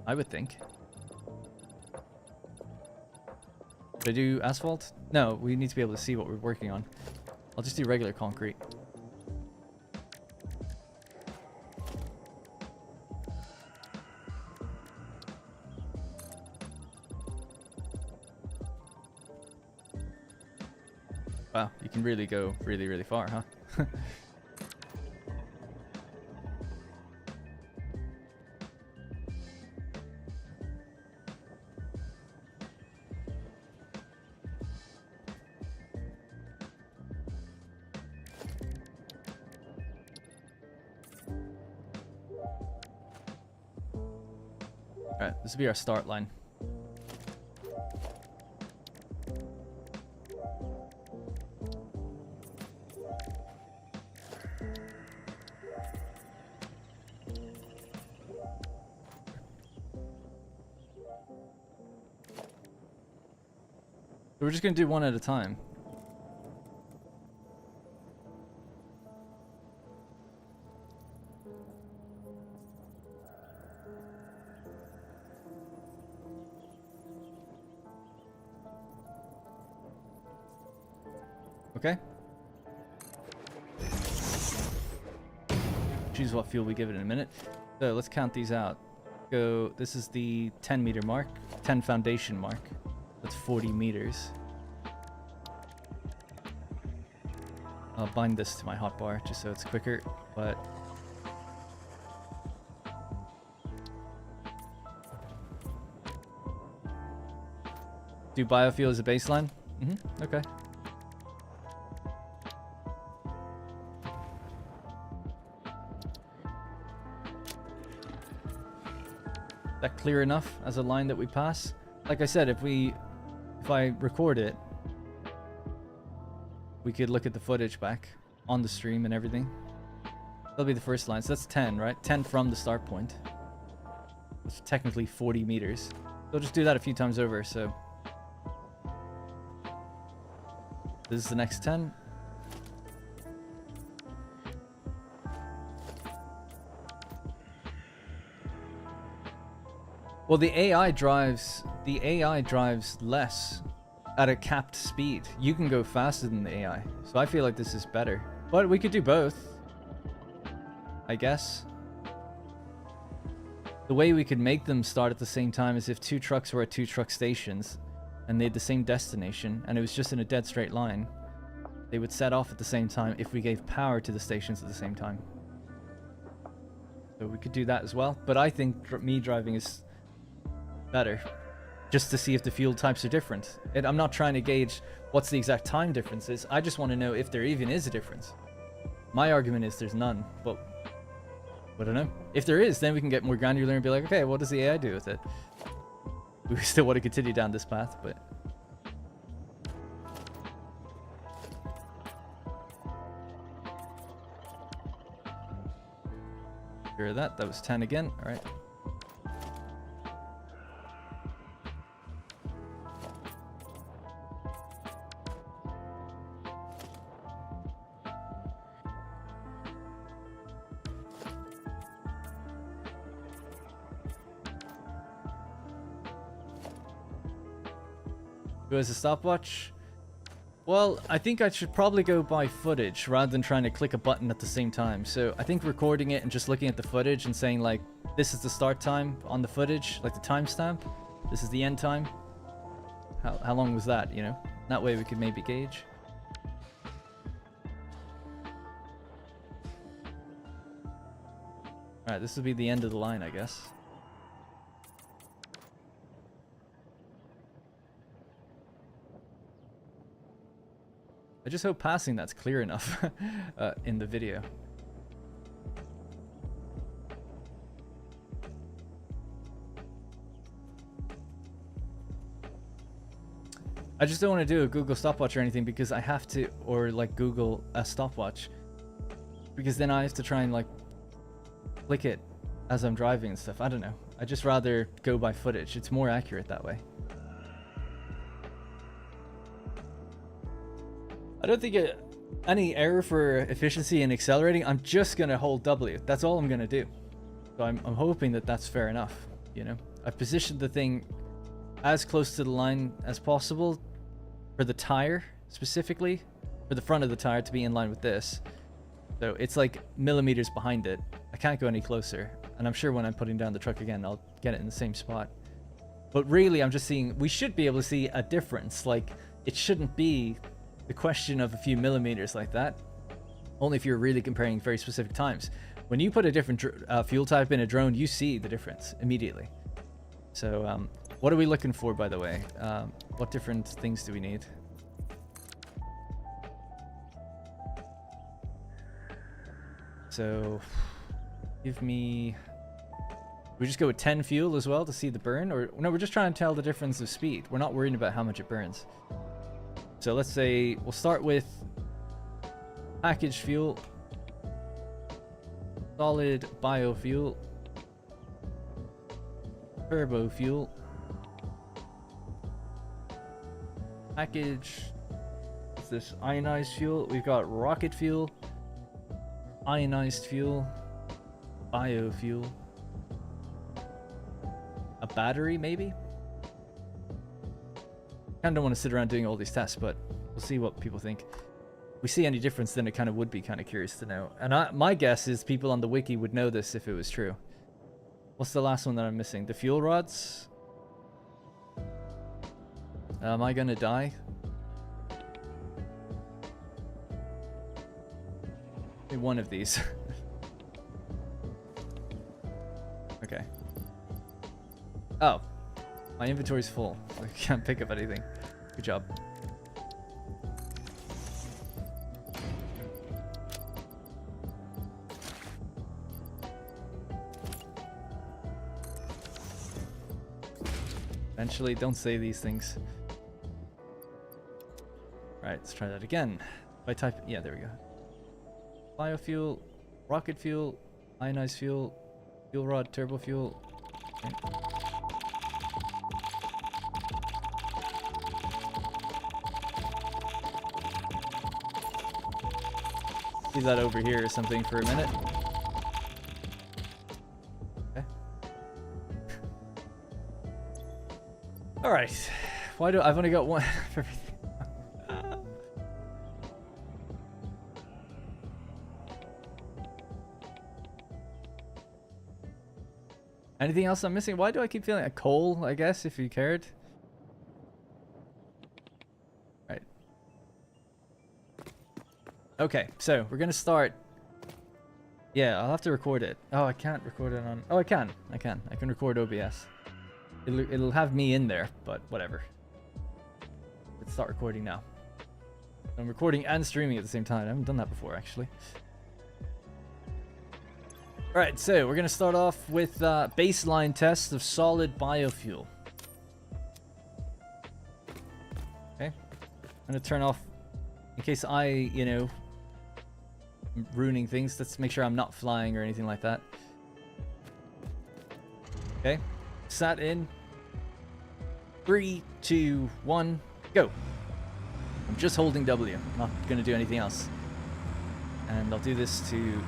I would think. Should I do asphalt? No, we need to be able to see what we're working on. I'll just do regular concrete. Wow, you can really go really, really far, huh? Alright, this will be our start line. We're just going to do one at a time. Okay. Choose what fuel we give it in a minute. So let's count these out. Go. This is the 10 meter mark, 10 foundation mark. That's 40 meters. I'll bind this to my hotbar just so it's quicker, but do biofuel as a baseline? Okay. That clear enough as a line that we pass? Like I said, if I record it, we could look at the footage back on the stream and everything. That'll be the first line. So that's 10, right? 10 from the start point. It's technically 40 meters. So just do that a few times over, so. This is the next 10. Well, the AI drives less at a capped speed. You can go faster than the AI. So I feel like this is better. But we could do both, I guess. The way we could make them start at the same time is if 2 trucks were at 2 truck stations and they had the same destination and it was just in a dead straight line. They would set off at the same time if we gave power to the stations at the same time. So we could do that as well. But I think me driving is better. Just to see if the fuel types are different. I'm not trying to gauge what's the exact time difference is. I just want to know if there even is a difference. My argument is there's none, but I don't know. If there is, then we can get more granular and be like, okay, what does the AI do with it? We still want to continue down this path, but... Clear that. That was 10 again. All right. Who has a stopwatch? Well, I think I should probably go by footage rather than trying to click a button at the same time. So I think recording it and just looking at the footage and saying like, this is the start time on the footage, like the timestamp. This is the end time. How long was that, you know? That way we could maybe gauge. Alright, this will be the end of the line, I guess. I just hope passing that's clear enough in the video. I just don't want to do a Google stopwatch or anything because I have to, or like Google a stopwatch, because then I have to try and like click it as I'm driving and stuff. I don't know. I'd just rather go by footage. It's more accurate that way. I don't think any error for efficiency in accelerating. I'm just going to hold W. That's all I'm going to do. So I'm hoping that that's fair enough. You know, I've positioned the thing as close to the line as possible for the tire, specifically for the front of the tire to be in line with this. So it's like millimeters behind it. I can't go any closer. And I'm sure when I'm putting down the truck again, I'll get it in the same spot. But really, I'm just seeing, we should be able to see a difference. Like, it shouldn't be the question of a few millimeters like that, only if you're really comparing very specific times. When you put a different fuel type in a drone, you see the difference immediately. So what are we looking for, by the way? What different things do we need? So give me, we just go with 10 fuel as well to see the burn, or no, we're just trying to tell the difference of speed. We're not worrying about how much it burns. So let's say we'll start with packaged fuel, solid biofuel, turbo fuel, package, what's this, ionized fuel. We've got rocket fuel, ionized fuel, biofuel, a battery maybe. I kind of don't want to sit around doing all these tests, but we'll see what people think. If we see any difference, then it kind of would be kind of curious to know. And my guess is people on the wiki would know this if it was true. What's the last one that I'm missing? The fuel rods? Am I gonna die? Maybe one of these. Okay. Oh. My inventory's full. I can't pick up anything. Good job. Eventually, don't say these things. Alright, let's try that again. If I type, yeah, there we go. Biofuel, rocket fuel, ionized fuel, fuel rod, turbo fuel. Okay. Leave that over here or something for a minute. Okay. Alright. Why do I've only got one for everything? Anything else I'm missing? Why do I keep feeling a coal, I guess, if you cared? Right. Okay, so we're gonna start. Yeah, I'll have to record it. Oh, I can't record it on. Oh, I can. I can record OBS. It'll have me in there, but whatever. Let's start recording now. I'm recording and streaming at the same time. I haven't done that before, actually. Alright, so we're going to start off with baseline test of solid biofuel. Okay. I'm going to turn off, in case I'm ruining things. Let's make sure I'm not flying or anything like that. Okay. Sat in. 3, 2, 1, go. I'm just holding W. I'm not going to do anything else. And I'll do this to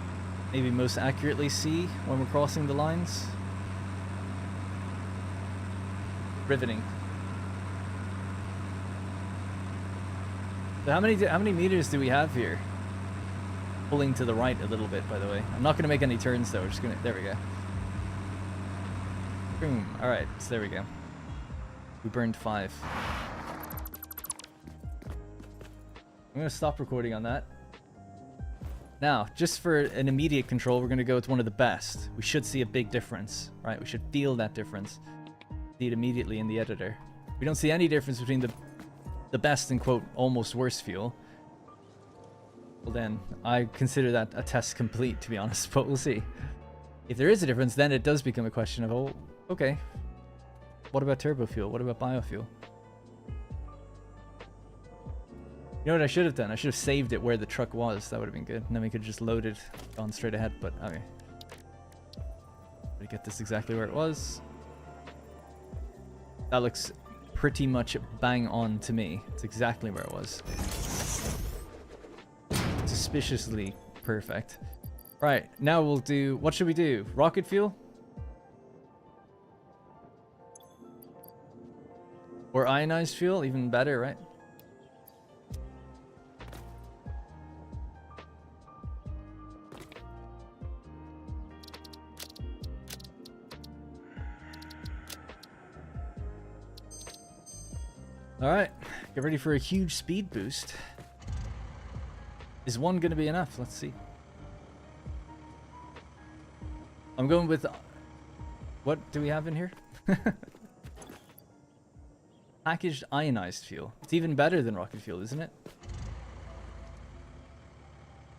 maybe most accurately see when we're crossing the lines. Riveting. So how many meters do we have here? Pulling to the right a little bit, by the way. I'm not going to make any turns though. We're just going to... There we go. Boom. All right. So there we go. We burned 5. I'm going to stop recording on that. Now, just for an immediate control, we're going to go with one of the best. We should see a big difference, right? We should feel that difference. See it immediately in the editor. We don't see any difference between the best and, quote, almost worst fuel. Well then, I consider that a test complete, to be honest, but we'll see. If there is a difference, then it does become a question of, oh, okay. What about turbo fuel? What about biofuel? You know what I should have done? I should have saved it where the truck was. That would have been good. And then we could have just loaded on straight ahead, but okay. We get this exactly where it was. That looks pretty much bang on to me. It's exactly where it was. Suspiciously perfect. Right, now we'll do... What should we do? Rocket fuel? Or ionized fuel? Even better, right? Alright, get ready for a huge speed boost. Is one going to be enough? Let's see. I'm going with... What do we have in here? Packaged ionized fuel. It's even better than rocket fuel, isn't it?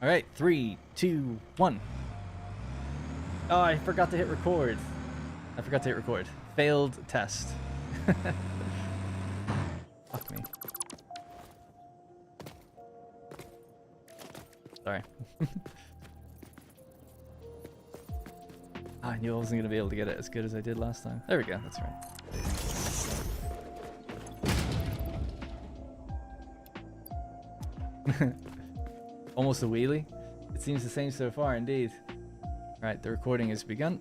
Alright, 3, 2, 1. Oh, I forgot to hit record. I forgot to hit record. Failed test. Fuck me. Sorry. I knew I wasn't going to be able to get it as good as I did last time. There we go, that's right. Almost a wheelie. It seems the same so far, indeed. Alright, the recording has begun.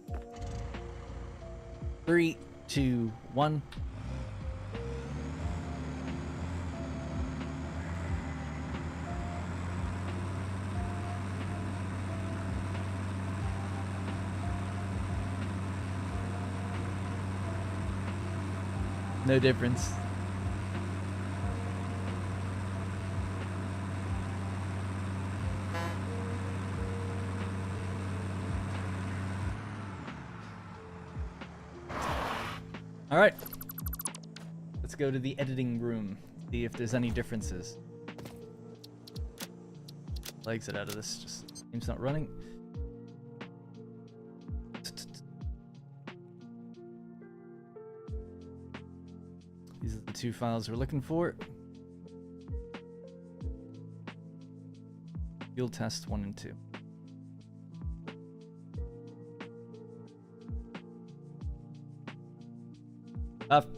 3, 2, 1. No difference. All right. Let's go to the editing room. See if there's any differences. Exit out of this. Just game's not running. These are the 2 files we're looking for. Fuel test 1 and 2.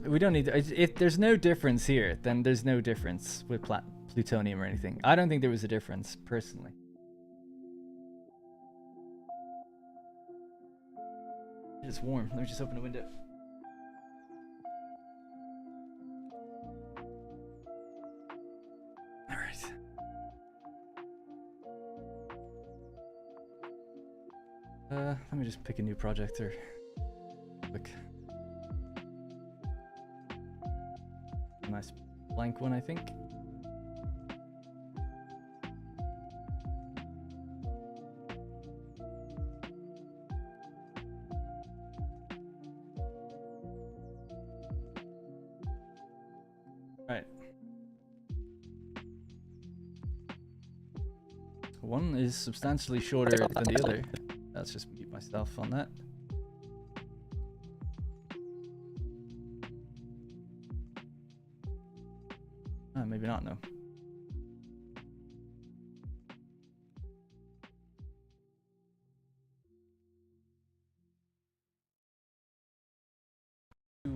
We don't need to, if there's no difference here, then there's no difference with plutonium or anything. I don't think there was a difference, personally. It's warm. Let me just open the window. All right. Let me just pick a new project or quick. Nice blank one, I think. Right. One is substantially shorter than the other. Let's just mute myself on that. Maybe not, no.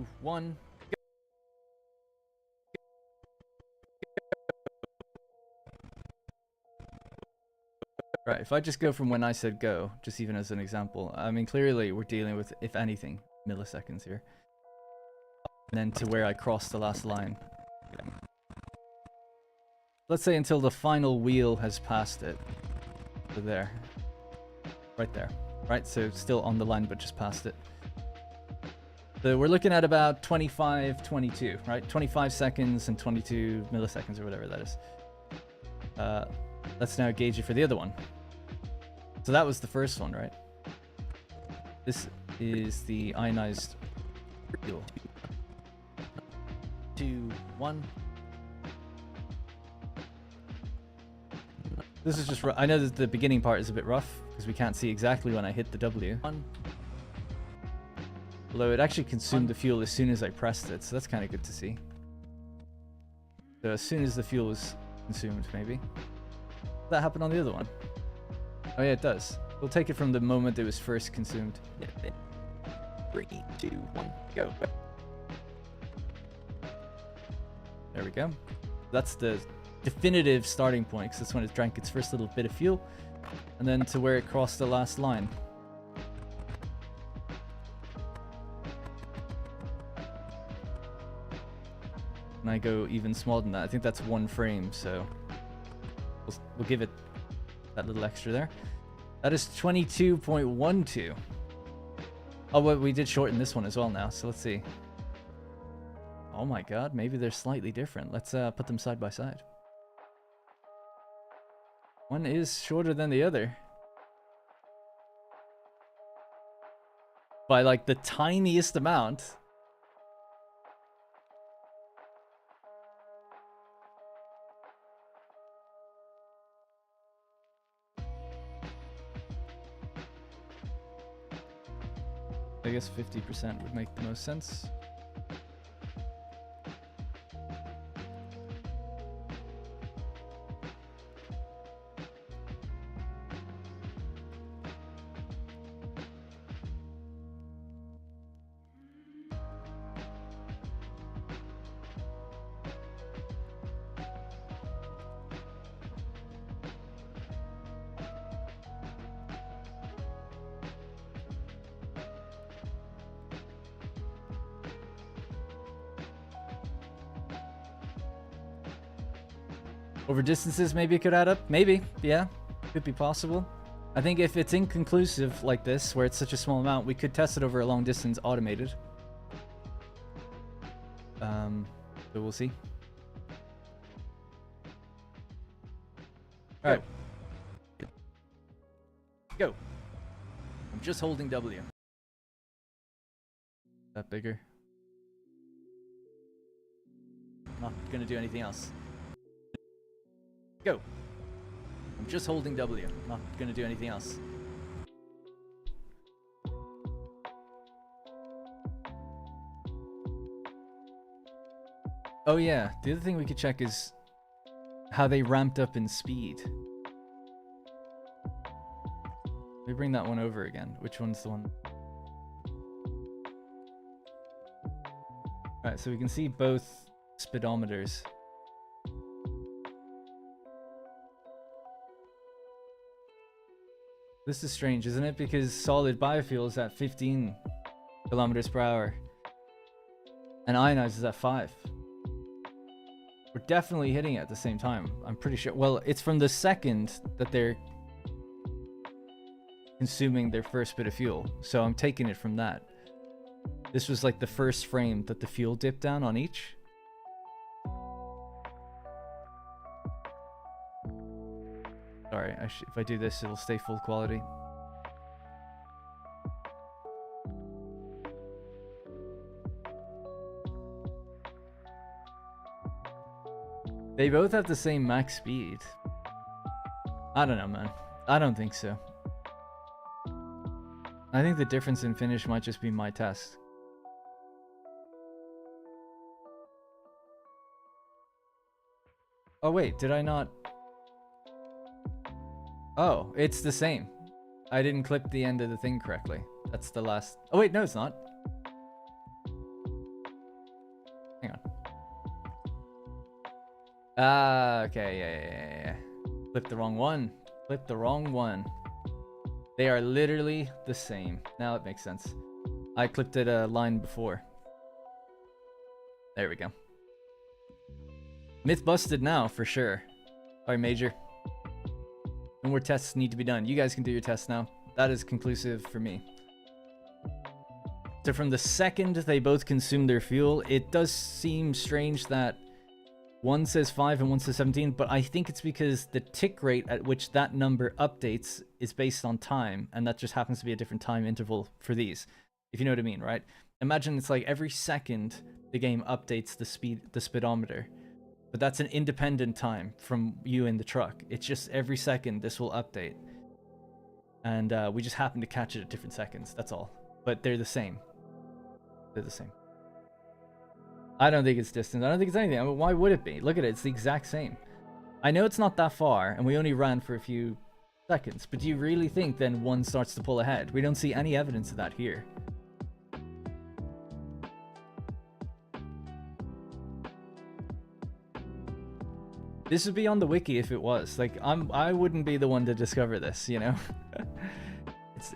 2, 1. Right, if I just go from when I said go, just even as an example, I mean, clearly we're dealing with, if anything, milliseconds here. And then to where I cross the last line. Let's say until the final wheel has passed it. So there. Right there. Right, so still on the line, but just past it. So we're looking at about 25, 22, right? 25 seconds and 22 milliseconds or whatever that is. Let's now gauge it for the other one. So that was the first one, right? This is the ionized fuel. 2, 1. This is just, I know that the beginning part is a bit rough because we can't see exactly when I hit the W. 1. Although it actually consumed the fuel as soon as I pressed it, so that's kind of good to see. So as soon as the fuel was consumed, maybe. Does that happen on the other one? Oh yeah, it does. We'll take it from the moment it was first consumed. 3, 2, 1, go. There we go. That's the definitive starting point, because that's when it drank its first little bit of fuel. And then to where it crossed the last line. And I go even smaller than that. I think that's 1 frame, so we'll give it that little extra there. That is 22.12. Oh, but we did shorten this one as well now, so let's see. Oh my god, maybe they're slightly different. Let's put them side by side. One is shorter than the other. By like the tiniest amount. I guess 50% would make the most sense. Over distances, maybe it could add up. Maybe, yeah, could be possible. I think if it's inconclusive like this, where it's such a small amount, we could test it over a long distance automated. So we'll see. All right. Go. I'm just holding W. Is that bigger? Not gonna do anything else. Go. I'm just holding W. Not gonna do anything else. Oh yeah, the other thing we could check is how they ramped up in speed. Let me bring that one over again. Which one's the one? Alright, so we can see both speedometers. This is strange, isn't it? Because solid biofuel is at 15 kilometers per hour. And ionized is at 5. We're definitely hitting it at the same time. I'm pretty sure. Well, it's from the second that they're consuming their first bit of fuel. So I'm taking it from that. This was like the first frame that the fuel dipped down on each. Sorry, if I do this, it'll stay full quality. They both have the same max speed. I don't know, man. I don't think so. I think the difference in finish might just be my test. Oh wait, did I not? Oh, it's the same. I didn't clip the end of the thing correctly. That's the last. Oh wait, no, it's not. Ah, okay, yeah. Clicked the wrong one. Clicked the wrong one. They are literally the same. Now it makes sense. I clipped it a line before. There we go. Myth busted now, for sure. Sorry, Major. No more tests need to be done. You guys can do your tests now. That is conclusive for me. So from the second they both consume their fuel, it does seem strange that one says 5 and one says 17, but I think it's because the tick rate at which that number updates is based on time, and that just happens to be a different time interval for these, if you know what I mean, right? Imagine it's like every second the game updates the speedometer, but that's an independent time from you in the truck. It's just every second this will update, and we just happen to catch it at different seconds, that's all. But they're the same. They're the same. I don't think it's distance. I don't think it's anything. I mean, why would it be? Look at it. It's the exact same. I know it's not that far, and we only ran for a few seconds, but do you really think then one starts to pull ahead? We don't see any evidence of that here. This would be on the wiki if it was. Like, I wouldn't be the one to discover this, you know?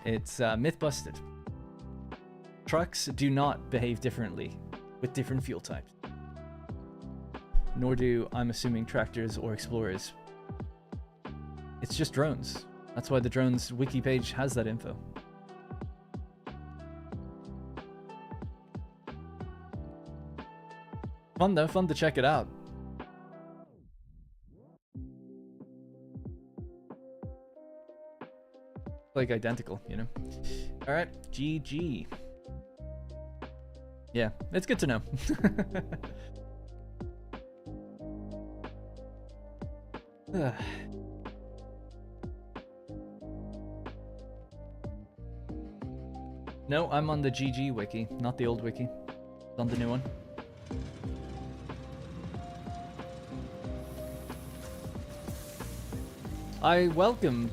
It's myth busted. Trucks do not behave differently with different fuel types. Nor do, I'm assuming, tractors or explorers. It's just drones. That's why the drones wiki page has that info. Fun though, fun to check it out. Like identical, you know? Alright, GG. Yeah, it's good to know. No, I'm on the GG wiki, not the old wiki. It's on the new one. I welcome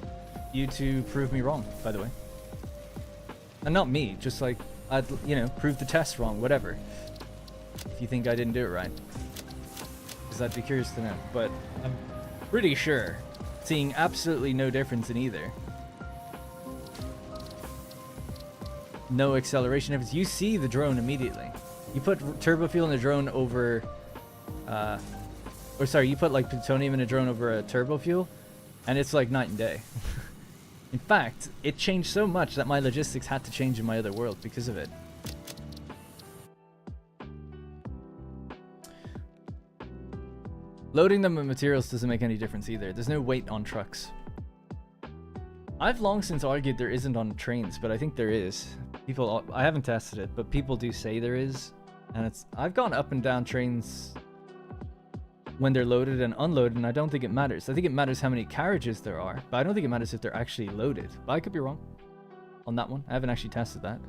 you to prove me wrong, by the way. And not me, just like, I'd, you know, prove the test wrong, whatever. If you think I didn't do it right. Because I'd be curious to know. But I'm pretty sure, seeing absolutely no difference in either. No acceleration difference. You see the drone immediately. You put turbo fuel in a drone over, or sorry, you put like plutonium in a drone over a turbo fuel, and it's like night and day. In fact, it changed so much that my logistics had to change in my other world because of it. Loading them with materials doesn't make any difference either. There's no weight on trucks. I've long since argued there isn't on trains, but I think there is. People, I haven't tested it, but people do say there is. And I've gone up and down trains when they're loaded and unloaded, and I don't think it matters. I think it matters how many carriages there are, but I don't think it matters if they're actually loaded. But I could be wrong on that one. I haven't actually tested that.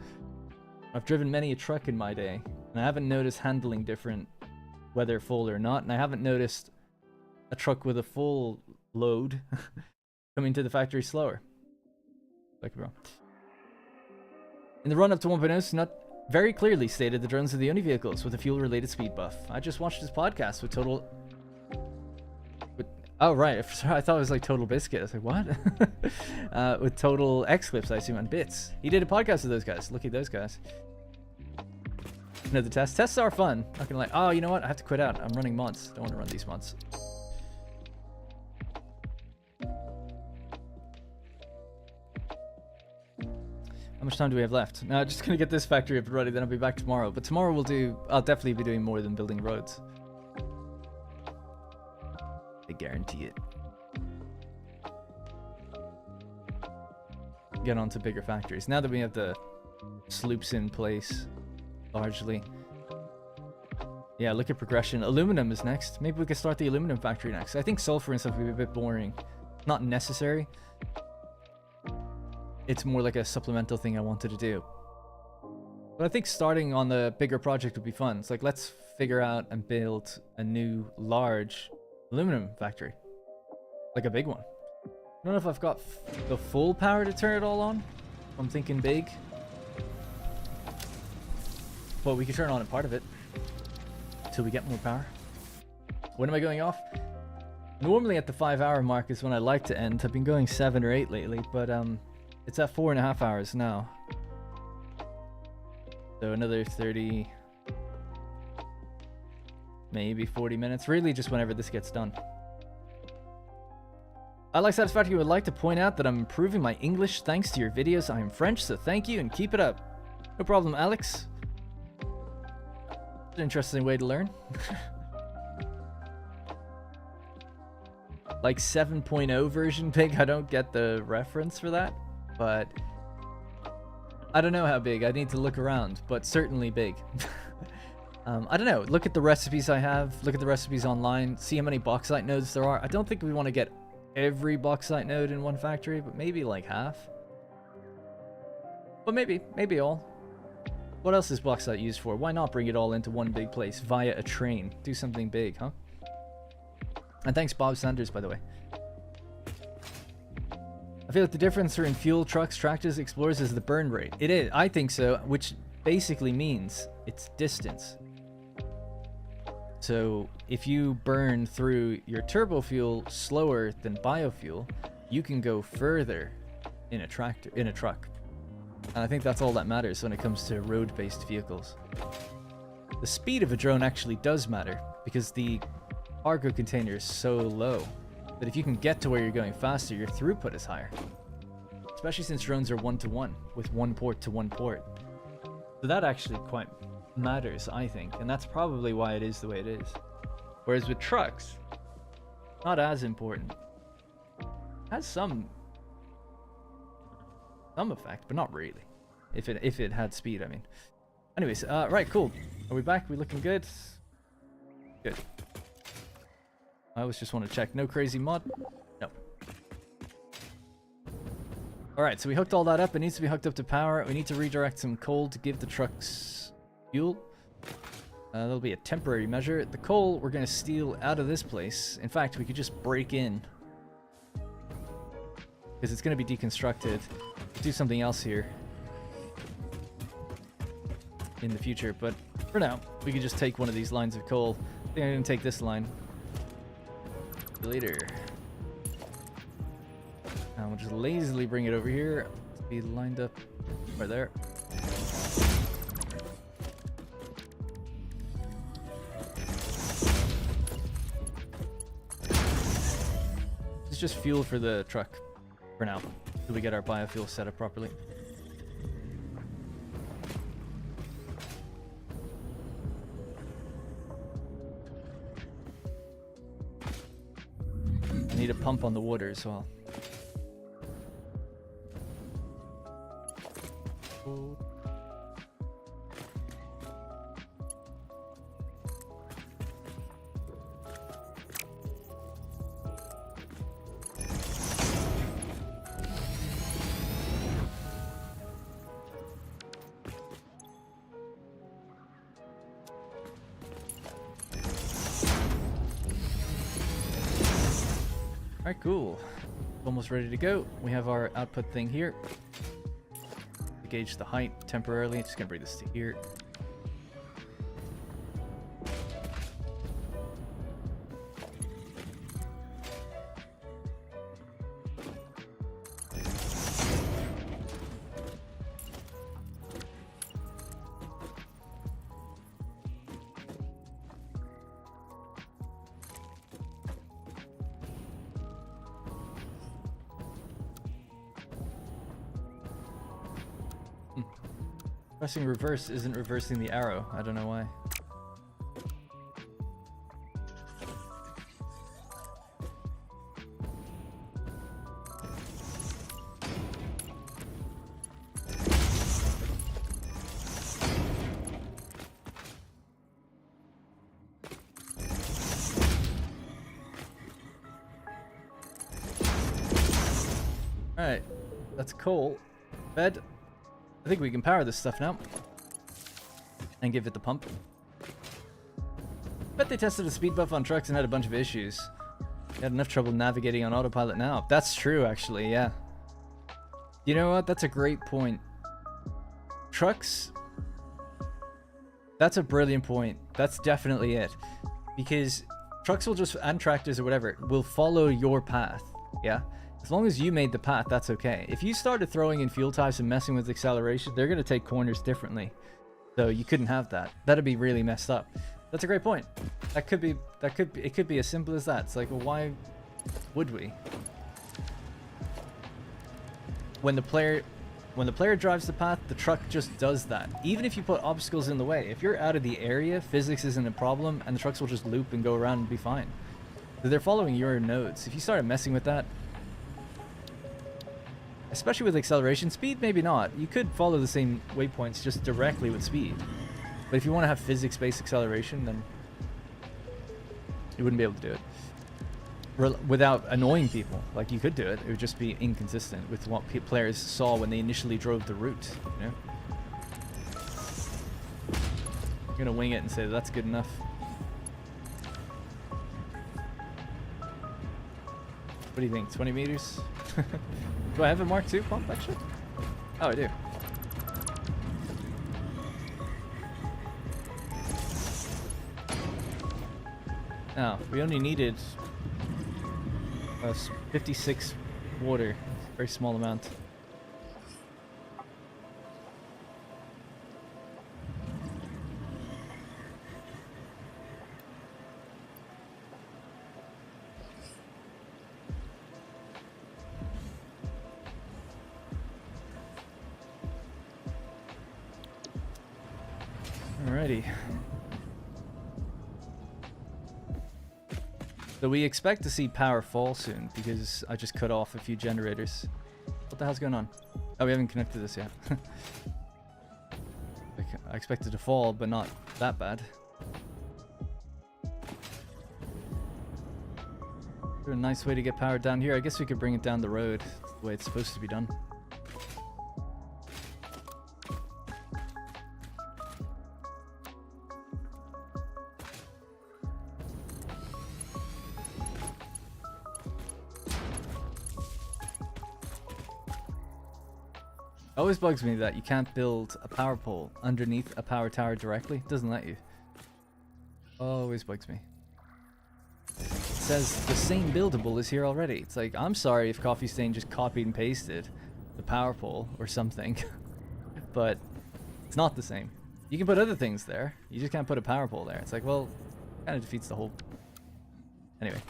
I've driven many a truck in my day, and I haven't noticed handling different whether full or not, and I haven't noticed a truck with a full load coming to the factory slower. I could be wrong. In the run-up to 1.0, not very clearly stated the drones are the only vehicles with a fuel-related speed buff. I just watched his podcast with Total... Oh, right. I thought it was like Total Biscuit. I was like, what? With Total X-Clips, I assume, and Bits. He did a podcast with those guys. Look at those guys. Another test. Tests are fun. Not gonna lie. Oh, you know what? I have to quit out. I'm running mods. Don't want to run these mods. How much time do we have left? No, just gonna get this factory up and running, then I'll be back tomorrow. But tomorrow I'll definitely be doing more than building roads. I guarantee it. Get on to bigger factories. Now that we have the sloops in place, largely. Yeah, look at progression. Aluminum is next. Maybe we could start the aluminum factory next. I think sulfur and stuff would be a bit boring. Not necessary. It's more like a supplemental thing I wanted to do. But I think starting on the bigger project would be fun. It's like, let's figure out and build a new large aluminum factory. Like a big one. I don't know if I've got the full power to turn it all on. I'm thinking big. But we could turn on a part of it. Until we get more power. When am I going off? Normally at the 5-hour mark is when I like to end. I've been going 7 or 8 lately, but it's at 4.5 hours now. So another 30, maybe 40 minutes. Really just whenever this gets done. I like Satisfactory would like to point out that I'm improving my English thanks to your videos. I am French, so thank you and keep it up. No problem, Alex. It's an interesting way to learn. Like 7.0 version big. I don't get the reference for that, but I don't know how big. I need to look around, but certainly big. I don't know. Look at the recipes I have. Look at the recipes online. See how many bauxite nodes there are. I don't think we want to get every bauxite node in one factory, but maybe like half. But maybe all. What else is bauxite used for? Why not bring it all into one big place via a train? Do something big, huh? And thanks Bob Sanders, by the way. I feel like the difference between fuel trucks, tractors, explorers is the burn rate. It is, I think so, which basically means it's distance. So if you burn through your turbo fuel slower than biofuel, you can go further in a truck. And I think that's all that matters when it comes to road-based vehicles. The speed of a drone actually does matter because the cargo container is so low that if you can get to where you're going faster, your throughput is higher. Especially since drones are one-to-one, with one port to one port. So that actually quite matters, I think, and that's probably why it is the way it is. Whereas with trucks, not as important. Has some effect, but not really. If it had speed, I mean. Anyways, right, cool. Are we back? We looking good? Good. I always just want to check. No crazy mod? No. Alright, so we hooked all that up. It needs to be hooked up to power. We need to redirect some coal to give the trucks fuel. That'll be a temporary measure. The coal we're going to steal out of this place. In fact, we could just break in. Because it's going to be deconstructed. Do something else here. In the future. But for now, we could just take one of these lines of coal. I think I'm going to take this line. Later. And we'll just lazily bring it over here. Let's be lined up right there. It's just fuel for the truck for now, until we get our biofuel set up properly. Need a pump on the water as well. Alright, cool. Almost ready to go. We have our output thing here. To gauge the height temporarily. Just gonna bring this to here. Pressing reverse isn't reversing the arrow. I don't know why. Alright, that's coal. Bed. I think we can power this stuff now. And give it the pump. Bet they tested a speed buff on trucks and had a bunch of issues. They had enough trouble navigating on autopilot now. That's true, actually, yeah. You know what? That's a great point. Trucks... That's a brilliant point. That's definitely it. Because trucks will just, and tractors or whatever, will follow your path. Yeah? As long as you made the path, that's okay. If you started throwing in fuel types and messing with acceleration, they're going to take corners differently. So you couldn't have that. That'd be really messed up. That's a great point. It could be as simple as that. It's like, well, why would we? When the player drives the path, the truck just does that. Even if you put obstacles in the way, if you're out of the area, physics isn't a problem, and the trucks will just loop and go around and be fine. So they're following your nodes. If you started messing with that, especially with acceleration, speed maybe not. You could follow the same waypoints just directly with speed. But if you want to have physics-based acceleration, then you wouldn't be able to do it. Without annoying people. Like, you could do it. It would just be inconsistent with what players saw when they initially drove the route, you know? I'm gonna wing it and say that's good enough. What do you think? 20 meters? Do I have a Mark II pump, actually? Oh, I do. Now, we only needed 56 water. Very small amount. Alrighty. So we expect to see power fall soon because I just cut off a few generators. What the hell's going on? Oh, we haven't connected this yet. I expect it to fall, but not that bad. Is there a nice way to get power down here? I guess we could bring it down the road the way it's supposed to be done. Always bugs me that you can't build a power pole underneath a power tower directly. It doesn't let you. Always bugs me. It says the same buildable is here already. It's like, I'm sorry if Coffee Stain just copied and pasted the power pole or something, but it's not the same. You can put other things there. You just can't put a power pole there. It's like, well, kind of defeats the whole... Anyway.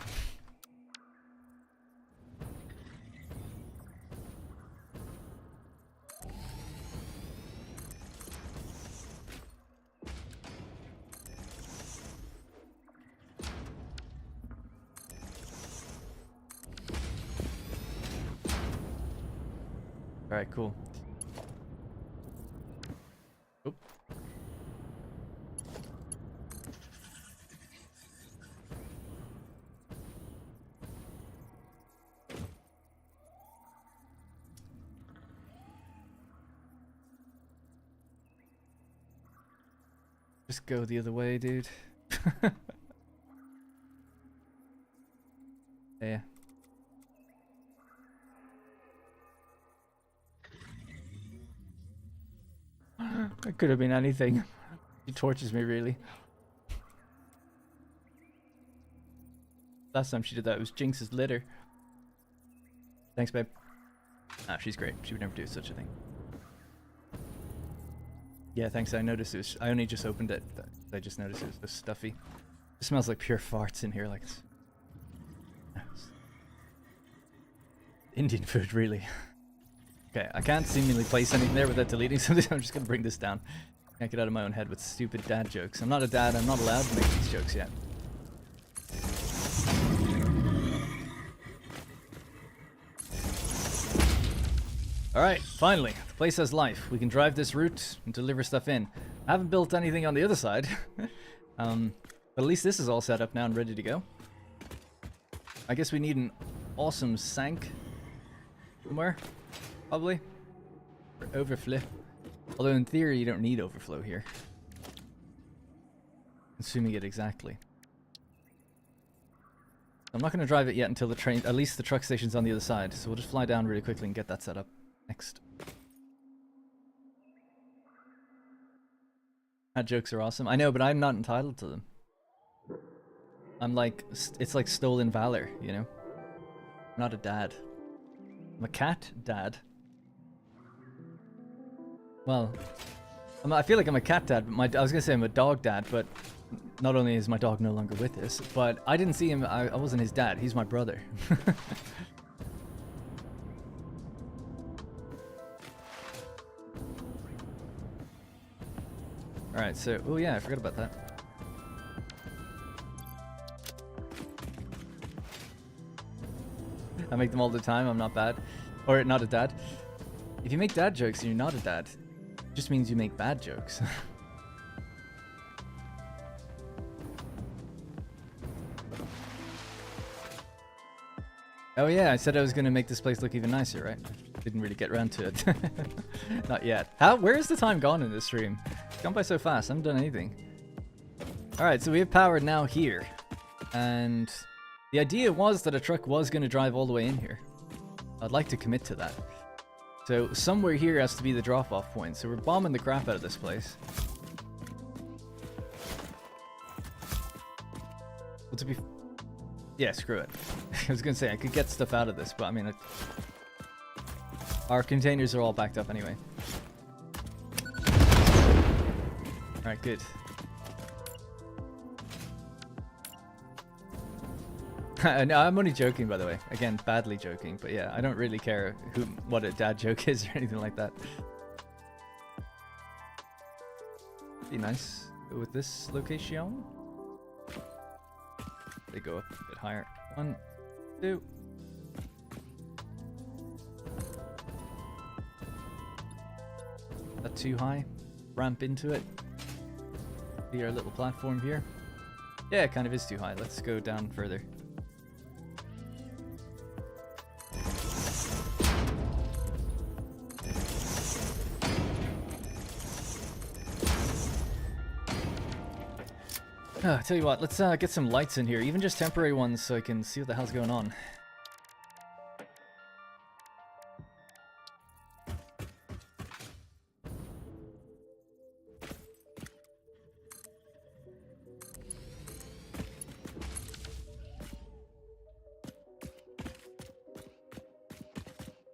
Alright, cool. Oop. Just go the other way, dude. Yeah. It could have been anything. He tortures me, really. Last time she did that, it was Jinx's litter. Thanks, babe. Ah, she's great. She would never do such a thing. Yeah, thanks. I noticed it was... I only just opened it. I just noticed it was so stuffy. It smells like pure farts in here, like it's... Indian food, really. Okay, I can't seemingly place anything there without deleting something. I'm just gonna bring this down. Can't get out of my own head with stupid dad jokes. I'm not a dad. I'm not allowed to make these jokes yet. Alright, finally. The place has life. We can drive this route and deliver stuff in. I haven't built anything on the other side. But at least this is all set up now and ready to go. I guess we need an awesome sank somewhere. Probably. For overflow. Although in theory you don't need overflow here. Consuming it exactly. I'm not going to drive it yet until the train, at least the truck station's on the other side. So we'll just fly down really quickly and get that set up next. That jokes are awesome. I know, but I'm not entitled to them. I'm like, it's like stolen valor, you know? I'm not a dad. I'm a cat dad. Well, I feel like I'm a cat dad, but I was gonna say I'm a dog dad, but not only is my dog no longer with us, but I didn't see him, I wasn't his dad, he's my brother. Alright, so, oh yeah, I forgot about that. I make them all the time, I'm not bad. Or not a dad. If you make dad jokes and you're not a dad, it just means you make bad jokes. Oh yeah, I said I was gonna make this place look even nicer, right? Didn't really get around to it. Not yet. Where is the time gone in this stream? It's gone by so fast, I haven't done anything. Alright, so we have power now here. And the idea was that a truck was gonna drive all the way in here. I'd like to commit to that. So somewhere here has to be the drop-off point. So we're bombing the crap out of this place. Well, to be... Yeah, screw it. I was gonna say, I could get stuff out of this, but I mean... Our containers are all backed up anyway. Alright, good. No, I'm only joking, by the way. Again, badly joking, but yeah, I don't really care what a dad joke is or anything like that. Be nice with this location. They go up a bit higher. 1, 2. Not too high. Ramp into it. See our little platform here. Yeah, it kind of is too high. Let's go down further. Tell you what, let's get some lights in here, even just temporary ones, so I can see what the hell's going on.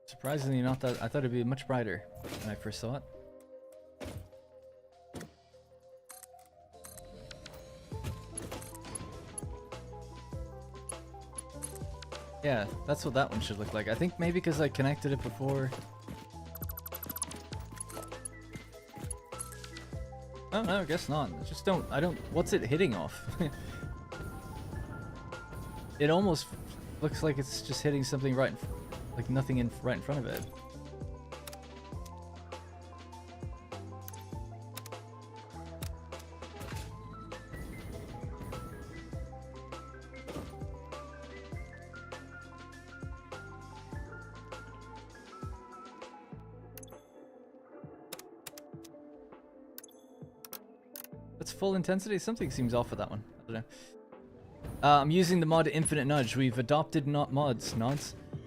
Surprisingly not that, I thought it'd be much brighter when I first saw it. Yeah, that's what that one should look like. I think maybe because I connected it before. Oh no, I guess not. What's it hitting off? It almost looks like it's just hitting something right, like nothing right in front of it. That's full intensity? Something seems off with that one. I don't know. I'm using the mod Infinite Nudge. We've adopted nods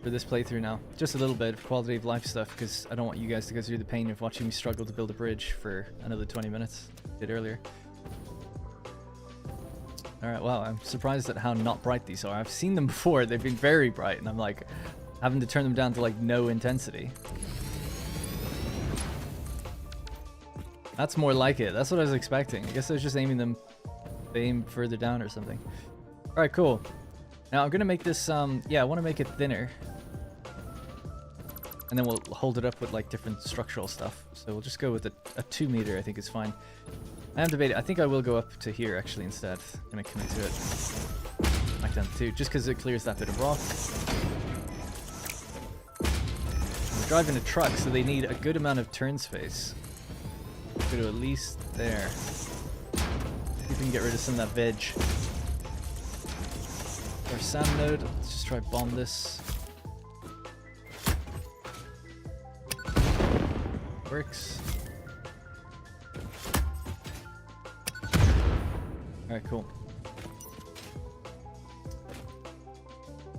for this playthrough now. Just a little bit of quality of life stuff, because I don't want you guys to go through the pain of watching me struggle to build a bridge for another 20 minutes. I did earlier. Alright, wow, I'm surprised at how not bright these are. I've seen them before, they've been very bright, and I'm like, having to turn them down to like no intensity. That's more like it. That's what I was expecting. I guess I was just aiming them aim further down or something. Alright, cool. Now I'm gonna make this, yeah, I want to make it thinner. And then we'll hold it up with like different structural stuff. So we'll just go with a 2 meter, I think is fine. I am debating, I think I will go up to here actually instead. I'm gonna commit to it. Back down to 2, just because it clears that bit of rock. We're driving a truck, so they need a good amount of turn space. Go to at least there. See if we can get rid of some of that veg. Our sand node, let's just try bomb this. Works. Alright, cool.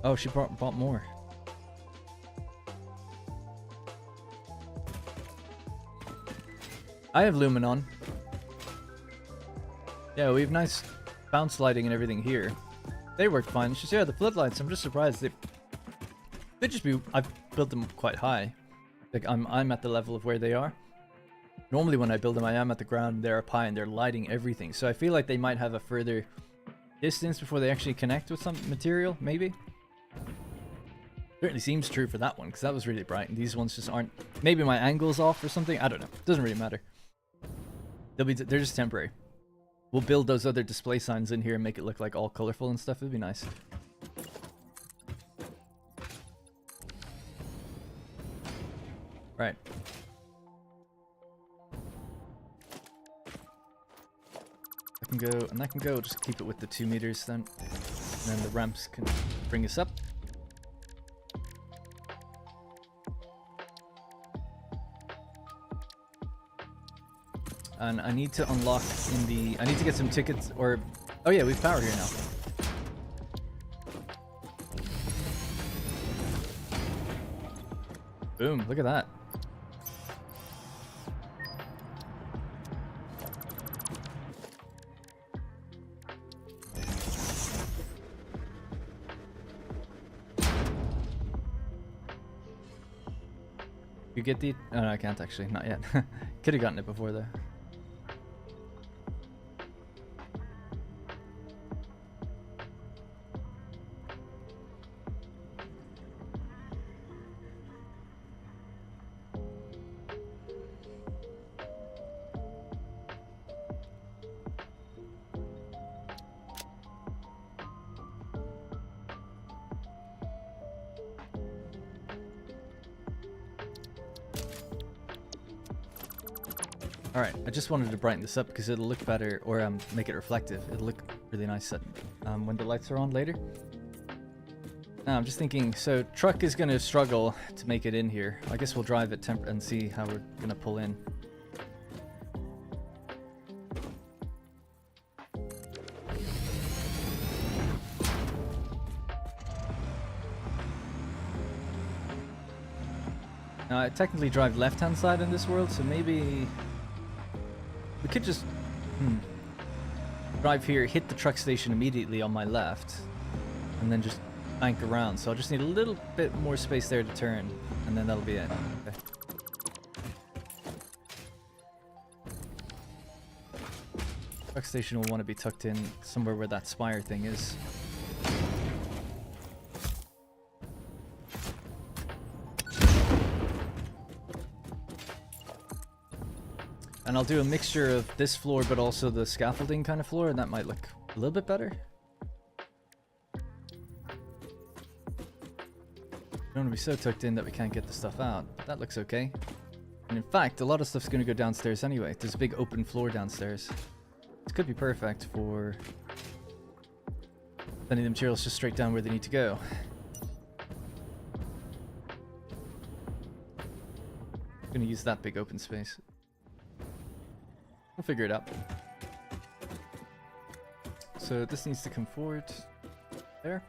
Oh, she bought more. I have Lumen on. Yeah, we have nice bounce lighting and everything here. They work fine. It's just, yeah, the floodlights, I'm just surprised. They could just be, I've built them quite high. Like, I'm at the level of where they are. Normally when I build them, I am at the ground, they're up high, and they're lighting everything. So I feel like they might have a further distance before they actually connect with some material, maybe. Certainly seems true for that one, because that was really bright, and these ones just aren't. Maybe my angle's off or something, I don't know. Doesn't really matter. They're just temporary. We'll build those other display signs in here and make it look like all colorful and stuff. It'd be nice. Right. I can go, and that can go. Just keep it with the 2 meters then. And then the ramps can bring us up. And I need to unlock in the... I need to get some tickets, or... Oh yeah, we have power here now. Boom, look at that. You get the... Oh, no, I can't actually, not yet. Could have gotten it before though. Alright, I just wanted to brighten this up because it'll look better, or make it reflective. It'll look really nice when the lights are on later. Now I'm just thinking, so truck is going to struggle to make it in here. I guess we'll drive it and see how we're going to pull in. Now I technically drive left-hand side in this world, so maybe... We could just drive here, hit the truck station immediately on my left, and then just bank around. So I'll just need a little bit more space there to turn, and then that'll be it. Okay. Truck station will want to be tucked in somewhere where that spire thing is. And I'll do a mixture of this floor, but also the scaffolding kind of floor, and that might look a little bit better. Don't want to be so tucked in that we can't get the stuff out. That looks okay. And in fact, a lot of stuff's going to go downstairs anyway. There's a big open floor downstairs. This could be perfect for sending the materials just straight down where they need to go. I'm going to use that big open space. We'll figure it out. So this needs to come forward there.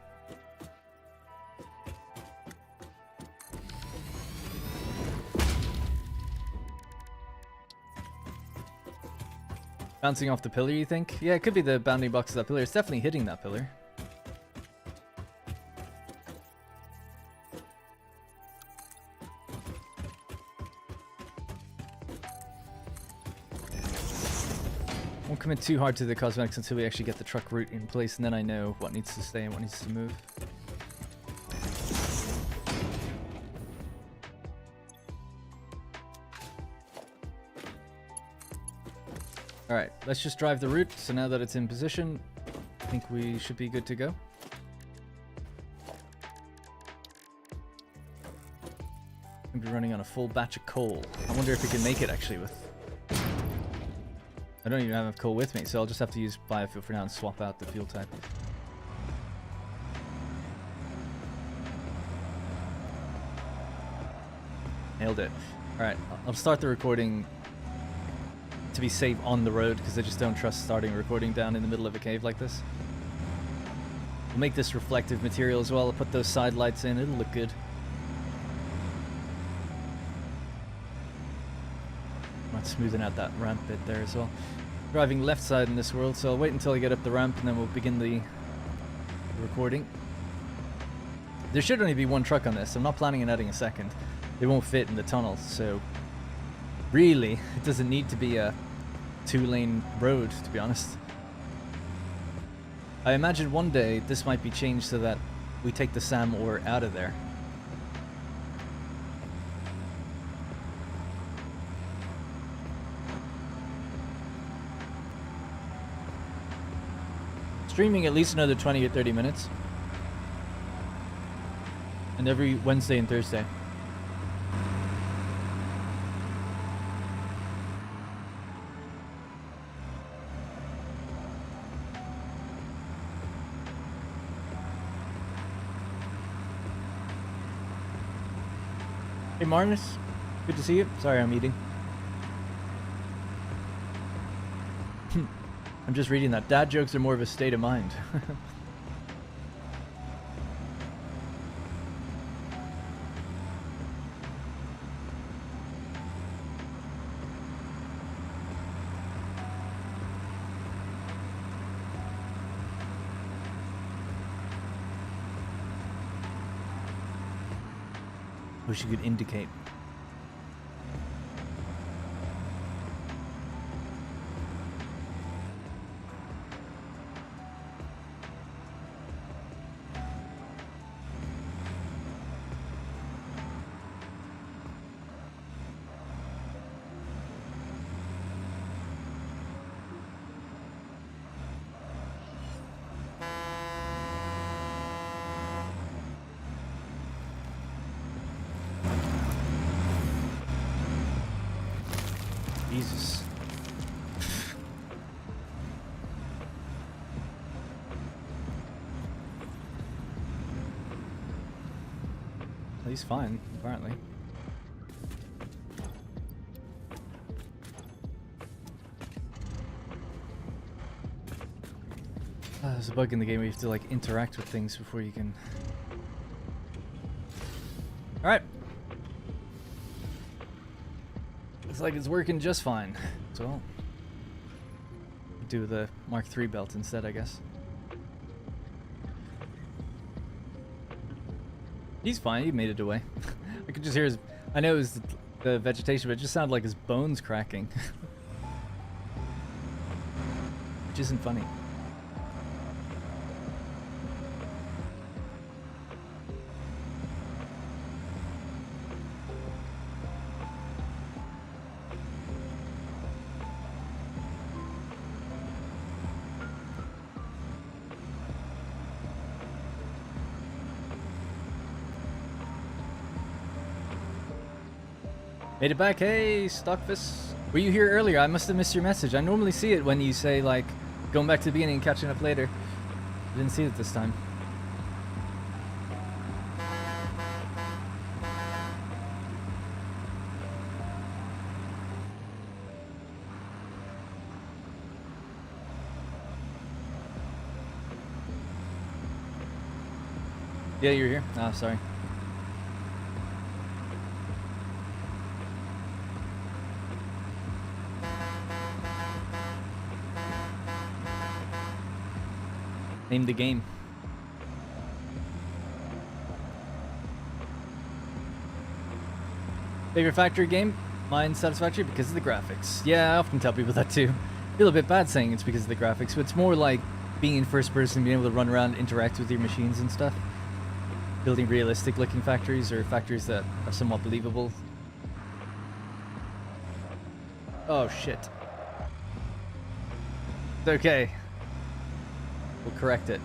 Bouncing off the pillar, you think? Yeah, it could be the bounding box of that pillar. It's definitely hitting that pillar. Won't commit too hard to the cosmetics until we actually get the truck route in place, and then I know what needs to stay and what needs to move. Alright, let's just drive the route. So now that it's in position, I think we should be good to go. I'm be running on a full batch of coal. I wonder if we can make it actually with... I don't even have enough coal with me, so I'll just have to use biofuel for now and swap out the fuel type. Nailed it. Alright, I'll start the recording to be safe on the road, because I just don't trust starting a recording down in the middle of a cave like this. We'll make this reflective material as well. I'll put those side lights in, it'll look good. Smoothing out that ramp bit there as well. Driving left side in this world, so I'll wait until I get up the ramp and then we'll begin the recording. There should only be one truck on this. I'm not planning on adding a second. They won't fit in the tunnel, so really, it doesn't need to be a 2-lane road, to be honest. I imagine one day this might be changed so that we take the SAM ore out of there. Streaming at least another 20 or 30 minutes. And every Wednesday and Thursday. Hey Marnus, good to see you. Sorry, I'm eating. I'm just reading that. Dad jokes are more of a state of mind. Wish you could indicate. Jesus. He's fine, apparently. There's a bug in the game where you have to like interact with things before you can. Alright. Looks like it's working just fine. So do the Mark III belt instead, I guess. He's fine, he made it away. I could just hear his... I know it was the vegetation, but it just sounded like his bones cracking. Which isn't funny. Made it back. Hey, Stockfish. Were you here earlier? I must have missed your message. I normally see it when you say, like, going back to the beginning and catching up later. I didn't see it this time. Yeah, you're here. Oh, sorry. Name the game. Favorite factory game? Mine's Satisfactory because of the graphics. Yeah, I often tell people that too. I feel a bit bad saying it's because of the graphics, but it's more like being in first person, being able to run around, interact with your machines and stuff. Building realistic looking factories or factories that are somewhat believable. Oh shit. It's okay. We'll correct it.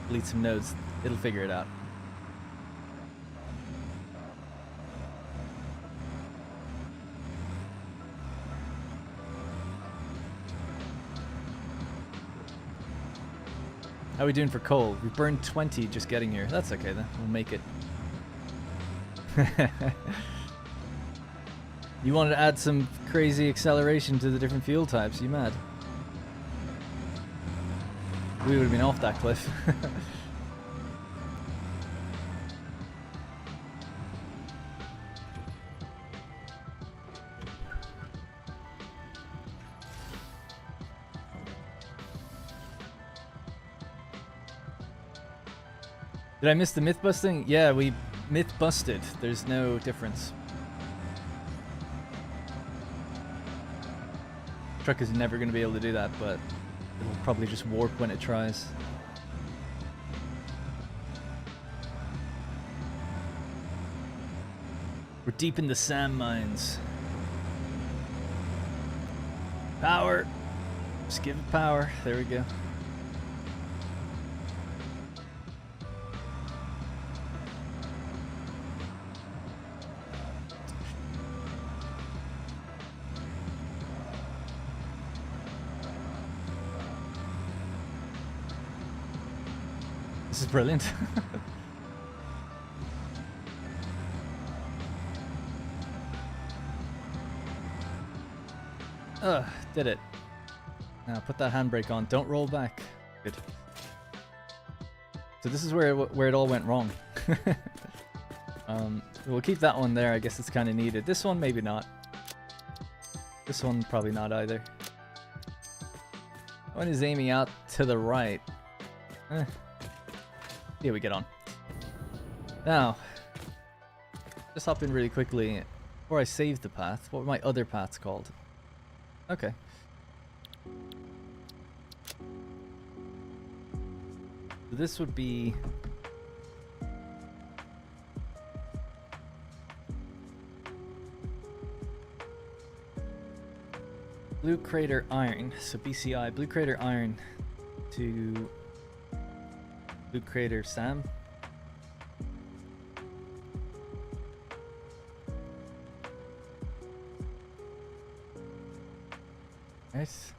Delete some nodes. It'll figure it out. How are we doing for coal? We burned 20 just getting here. That's okay then. We'll make it. You wanted to add some crazy acceleration to the different fuel types. You mad? We would have been off that cliff. Did I miss the myth busting? Yeah, we myth busted. There's no difference. Truck is never going to be able to do that, but it'll probably just warp when it tries. We're deep in the sand mines. Power. Just give it power. There we go. This is brilliant. Did it. Now put that handbrake on. Don't roll back. Good. So this is where it all went wrong. We'll keep that one there. I guess it's kind of needed. This one maybe not. This one probably not either. One is aiming out to the right. Here we get on. Now, just hop in really quickly before I save the path. What were my other paths called? Okay. So this would be Blue Crater Iron. So BCI, Blue Crater Iron to Blue Crater Sam. Nice.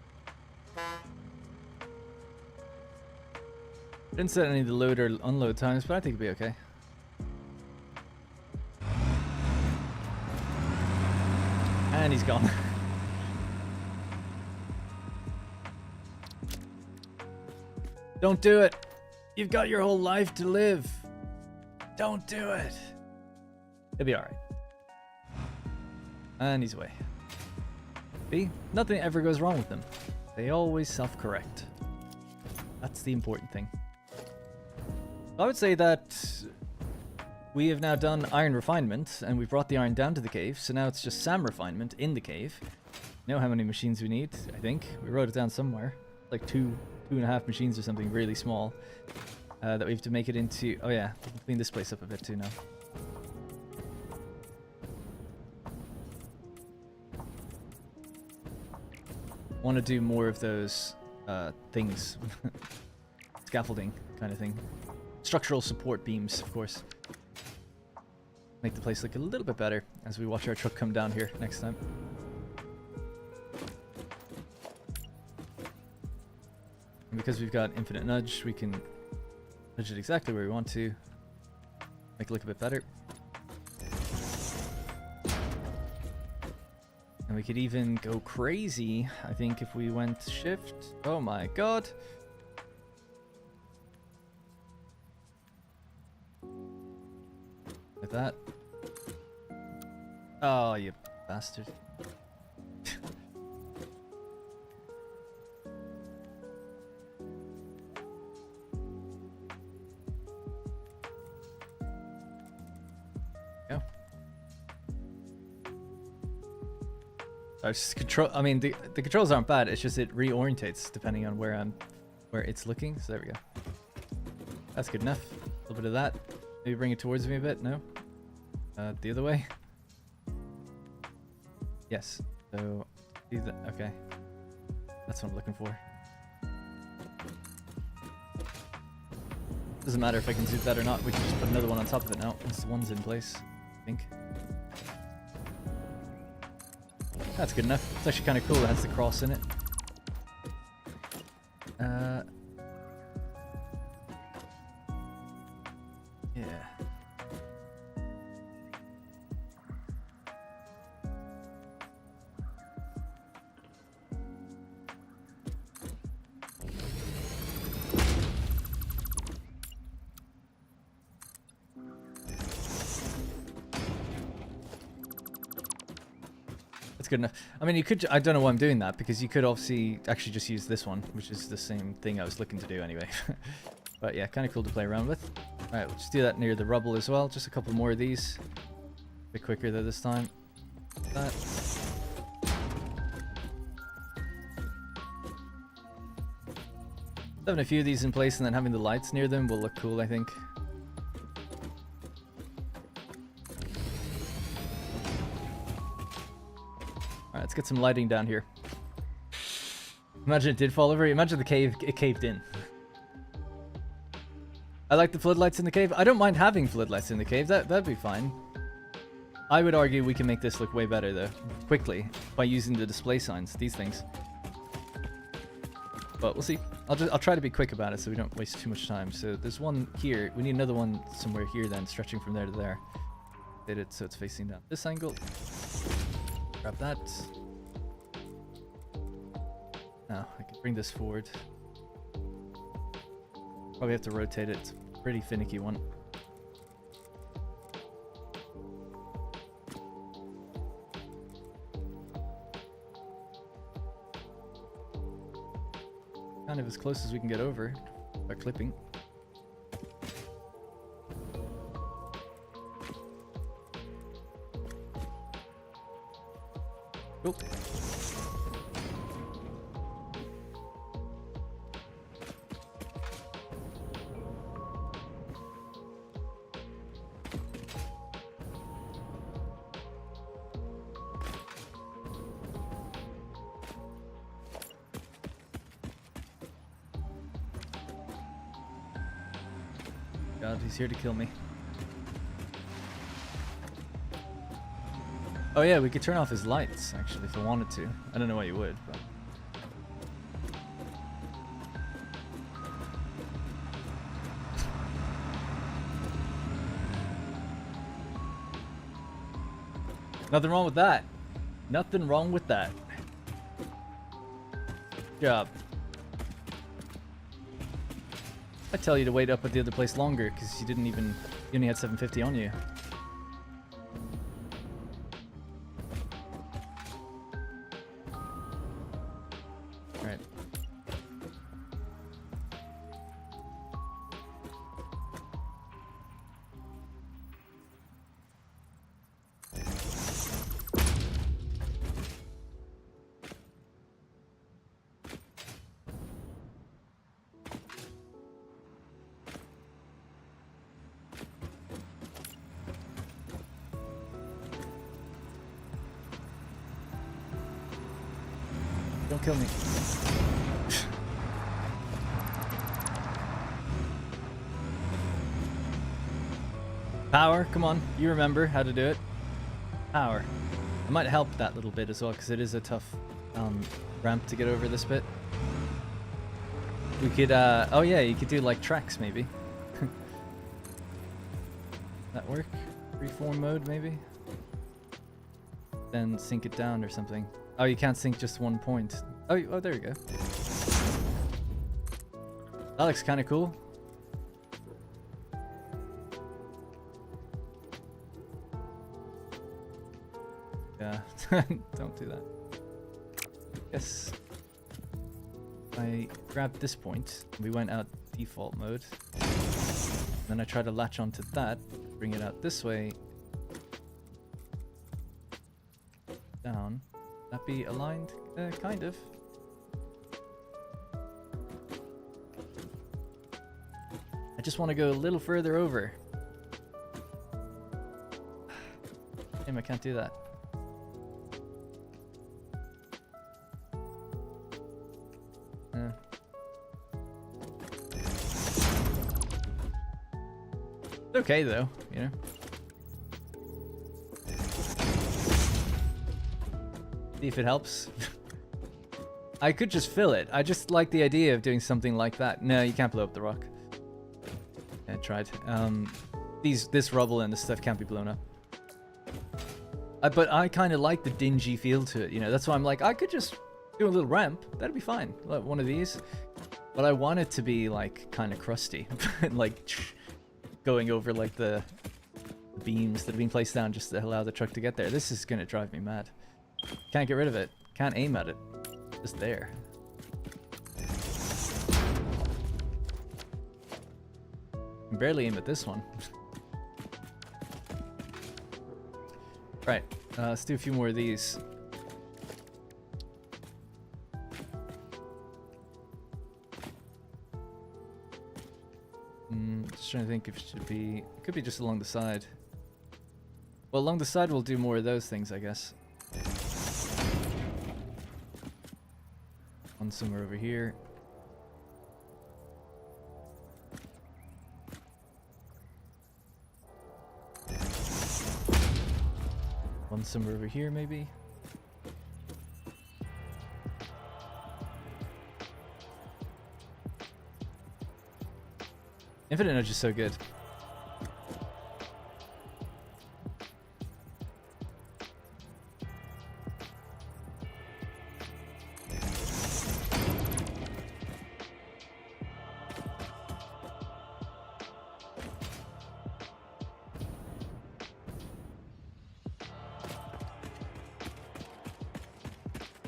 Didn't set any of the load or unload times, but I think it'll be okay. And he's gone. Don't do it. You've got your whole life to live. Don't do it. It'll be alright. And he's away. See? Nothing ever goes wrong with them. They always self-correct. That's the important thing. I would say that we have now done iron refinement, and we've brought the iron down to the cave, so now it's just SAM refinement in the cave. We know how many machines we need, I think. We wrote it down somewhere. Like two and a half machines or something really small. That we have to make it into... Oh yeah, we can clean this place up a bit too now. Want to do more of those things. Scaffolding kind of thing. Structural support beams, of course. Make the place look a little bit better as we watch our truck come down here next time. And because we've got infinite nudge, we can nudge it exactly where we want to. Make it look a bit better. And we could even go crazy, I think, if we went shift. Oh my god. Like that. Oh, you bastard. Go. Control. I mean, the controls aren't bad. It's just it reorientates depending on where it's looking. So there we go. That's good enough. A little bit of that. Maybe bring it towards me a bit. No. The other way. Yes. So, okay. That's what I'm looking for. Doesn't matter if I can zoom that or not. We can just put another one on top of it now once the one's in place. I think. That's good enough. It's actually kind of cool. It has the cross in it. Yeah. Good enough. I mean, you could... I don't know why I'm doing that, because you could obviously actually just use this one, which is the same thing I was looking to do anyway. But yeah, kind of cool to play around with. Alright, we'll just do that near the rubble as well. Just a couple more of these. A bit quicker though this time. That. Having a few of these in place and then having the lights near them will look cool, I think. Alright, let's get some lighting down here. Imagine it did fall over. Imagine the cave, it caved in. I like the floodlights in the cave. I don't mind having floodlights in the cave. That'd be fine. I would argue we can make this look way better though, quickly, by using the display signs, these things. But we'll see. I'll try to be quick about it so we don't waste too much time. So there's one here. We need another one somewhere here then, stretching from there to there. Did it so it's facing down this angle. Grab that. Now I can bring this forward. Probably have to rotate it. It's a pretty finicky one. Kind of as close as we can get over by clipping. Oh. God, he's here to kill me. Oh yeah, we could turn off his lights, actually, if I wanted to. I don't know why you would, but... Nothing wrong with that. Nothing wrong with that. Good job. I tell you to wait up at the other place longer because you didn't even, you only had 750 on you. Alright. Don't kill me. Power, come on. You remember how to do it. Power. I might help that little bit as well, because it is a tough ramp to get over this bit. We could, oh yeah, you could do like tracks maybe. That work? Freeform mode maybe? Then sink it down or something. Oh, you can't sink just one point. Oh, oh, there we go. That looks kind of cool. Yeah, don't do that. Yes. I grabbed this point. We went out default mode. Then I try to latch onto that, bring it out this way. Down. That be aligned? Kind of. I just want to go a little further over. Damn, I can't do that. It's okay though, you know. See if it helps. I could just fill it. I just like the idea of doing something like that. No, you can't blow up the rock. Yeah, I tried. This rubble and this stuff can't be blown up. But I kind of like the dingy feel to it, you know. That's why I'm like, I could just do a little ramp. That'd be fine. Like one of these. But I want it to be like kind of crusty, like going over like the beams that have been placed down just to allow the truck to get there. This is gonna drive me mad. Can't get rid of it. Can't aim at it. Just there. can barely aim at this one. Right, let's do a few more of these. Just trying to think if it should be... It could be just along the side. Well, along the side we'll do more of those things, I guess. One somewhere over here. One somewhere over here, maybe. Infinite Nudge is so good.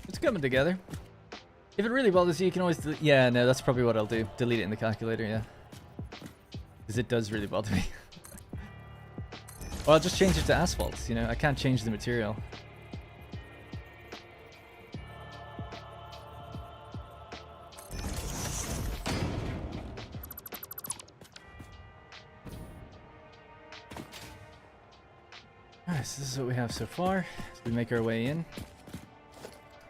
It's coming together. If it really bothers you, you can always... Yeah, no, that's probably what I'll do. Delete it in the calculator, yeah. Because it does really bother me. Or I'll just change it to asphalt, you know? I can't change the material. Alright, so this is what we have so far. So we make our way in.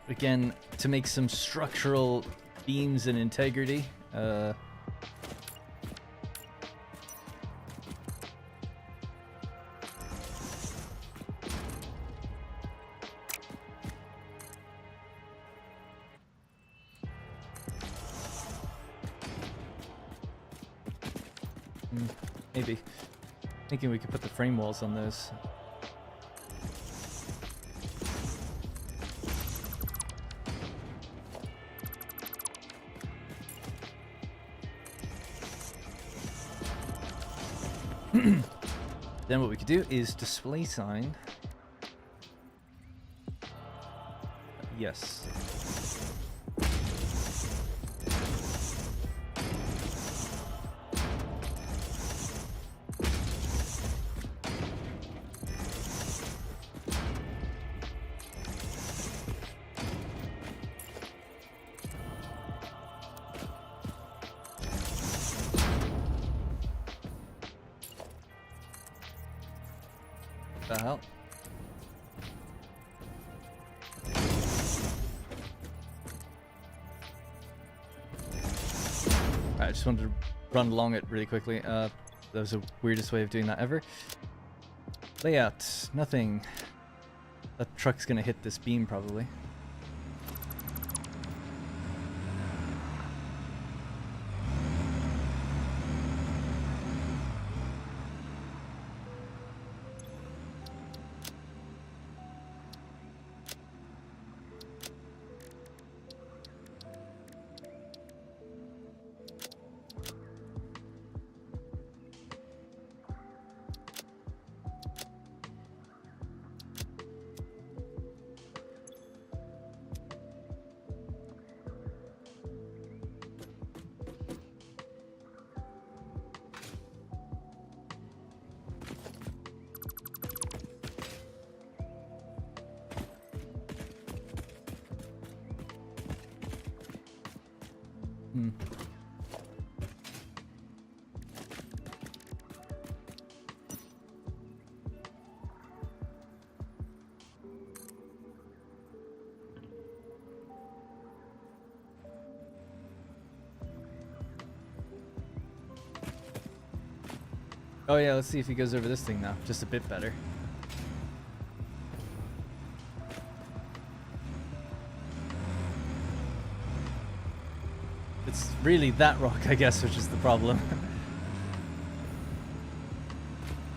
Again, to make some structural beams and integrity. Maybe. Thinking we could put the frame walls on those. Then what we could do is display sign. Yes. The hell? Alright, I just wanted to run along it really quickly. That was the weirdest way of doing that ever. Layout, nothing. That truck's gonna hit this beam probably. Oh yeah, let's see if he goes over this thing now. Just a bit better. It's really that rock, I guess, which is the problem.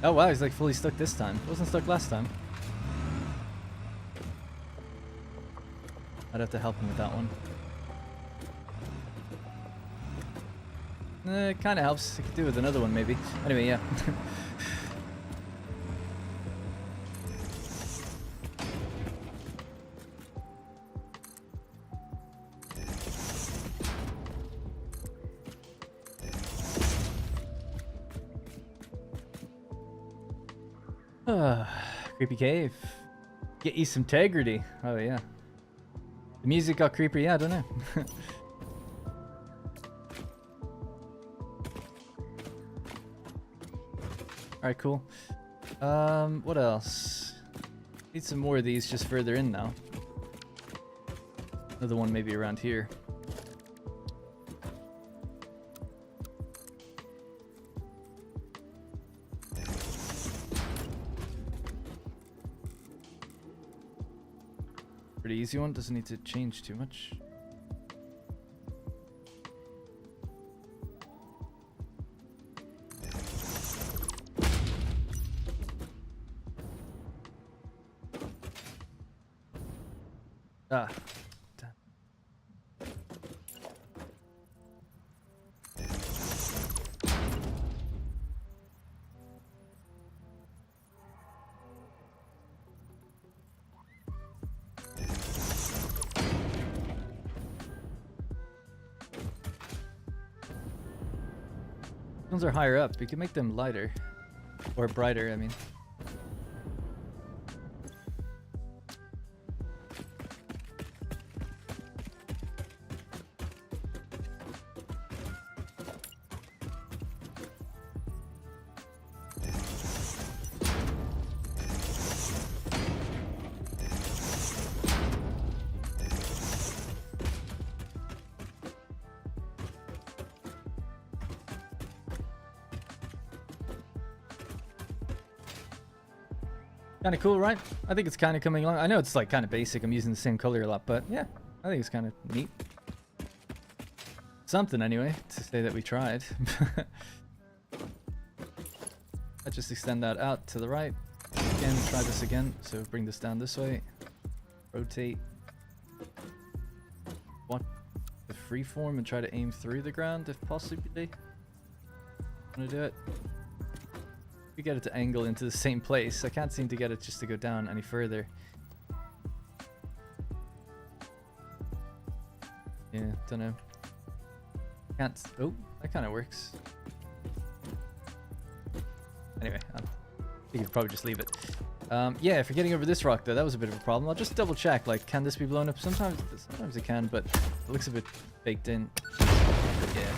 Oh wow, he's like fully stuck this time. Wasn't stuck last time. I'd have to help him with that one. It kind of helps. I could do with another one, maybe. Anyway, yeah. Creepy cave. Get you some integrity. Oh yeah. The music got creepier. Yeah, I don't know. Alright, cool. What else? Need some more of these just further in now. Another one maybe around here. Pretty easy one, doesn't need to change too much. Ah, damn. Ones are higher up. We can make them lighter. Or brighter, I mean. Kind of cool, right? I think it's kind of coming along. I know it's like kind of basic. I'm using the same color a lot, but yeah, I think it's kind of neat. Something anyway, to say that we tried. I just extend that out to the right. Again, try this again. So bring this down this way. Rotate. Want the freeform and try to aim through the ground if possibly. Want to do it? We get it to angle into the same place. I can't seem to get it just to go down any further. Yeah, don't know. Can't. Oh, that kind of works. Anyway, I think you could probably just leave it. Yeah, if you're getting over this rock though, that was a bit of a problem. I'll just double check. Like, can this be blown up? Sometimes it can, but it looks a bit baked in. Yeah.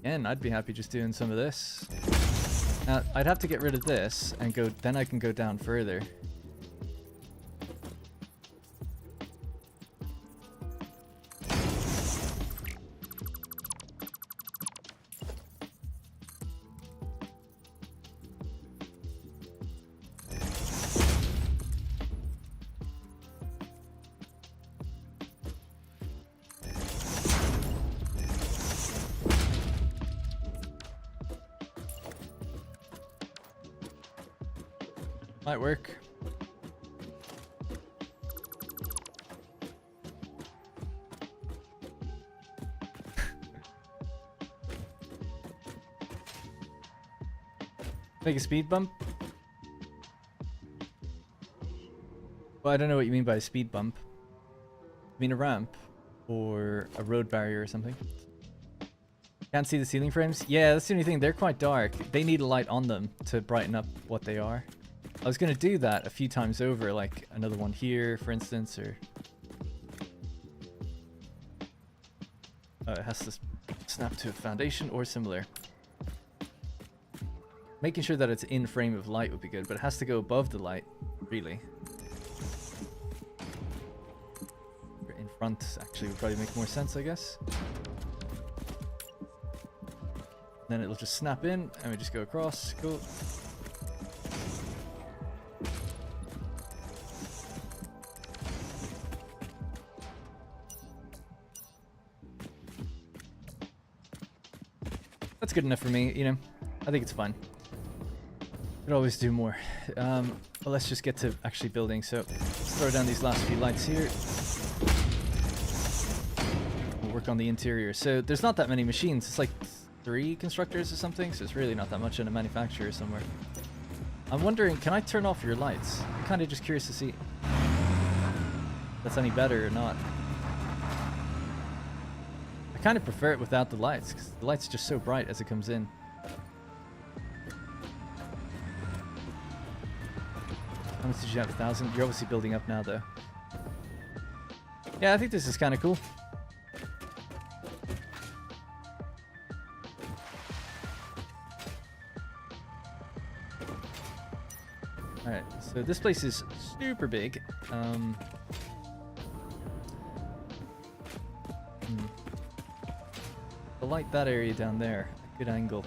Again, I'd be happy just doing some of this. Now, I'd have to get rid of this and go. Then I can go down further. Might work. Make a speed bump? Well, I don't know what you mean by a speed bump. You mean a ramp? Or a road barrier or something? Can't see the ceiling frames? Yeah, that's the only thing. They're quite dark. They need a light on them to brighten up what they are. I was going to do that a few times over, like another one here, for instance, or... Oh, it has to snap to a foundation or similar. Making sure that it's in frame of light would be good, but it has to go above the light, really. Or in front, actually, would probably make more sense, I guess. Then it'll just snap in, and we just go across. Cool. That's good enough for me, you know. I think it's fine. Could always do more. But let's just get to actually building. So let's throw down these last few lights here. We'll work on the interior. So there's not that many machines. It's like 3 constructors or something. So it's really not that much in a manufacturer somewhere. I'm wondering, can I turn off your lights? I'm kind of just curious to see if that's any better or not. I kind of prefer it without the lights, because the light's just so bright as it comes in. How much did you have? 1,000? You're obviously building up now, though. Yeah, I think this is kind of cool. Alright, so this place is super big. I'll light that area down there. Good angle.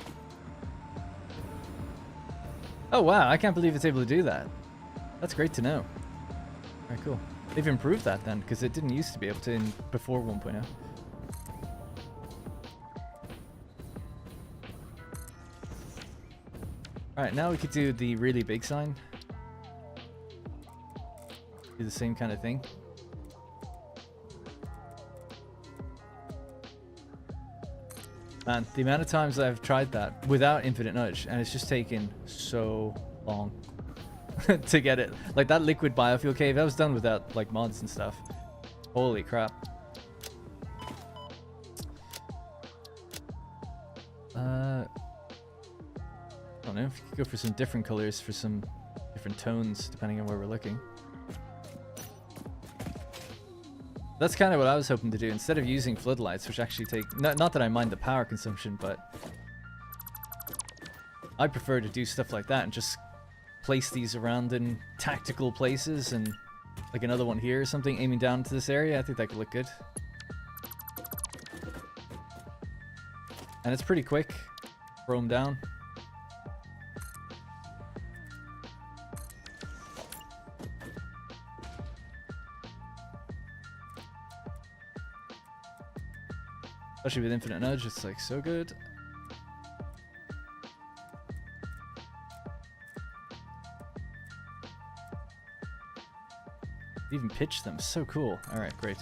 Oh wow, I can't believe it's able to do that. That's great to know. Alright, cool. They've improved that then, because it didn't used to be able to before 1.0. Alright, now we could do the really big sign. Do the same kind of thing. Man, the amount of times I've tried that without infinite nudge, and it's just taken so long to get it. Like that liquid biofuel cave, that was done without like mods and stuff. Holy crap. I don't know if you could go for some different colors for some different tones depending on where we're looking. That's kind of what I was hoping to do instead of using floodlights, which actually take not that I mind the power consumption, but I prefer to do stuff like that and just place these around in tactical places, and like another one here or something aiming down into this area. I think that could look good. And it's pretty quick. Throw them down. Especially with infinite nudge, it's like so good. Even pitch them, so cool. All right, great.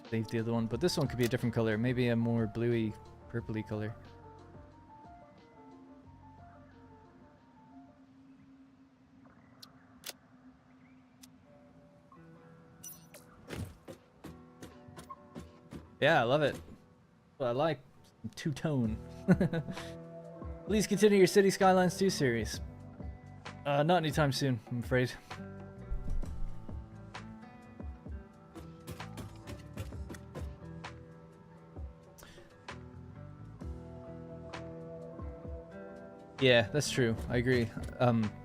Save the other one, but this one could be a different color, maybe a more bluey, purpley color. Yeah, I love it. Well, I like two-tone. Please continue your City Skylines 2 series. Not anytime soon, I'm afraid. Yeah, that's true. I agree.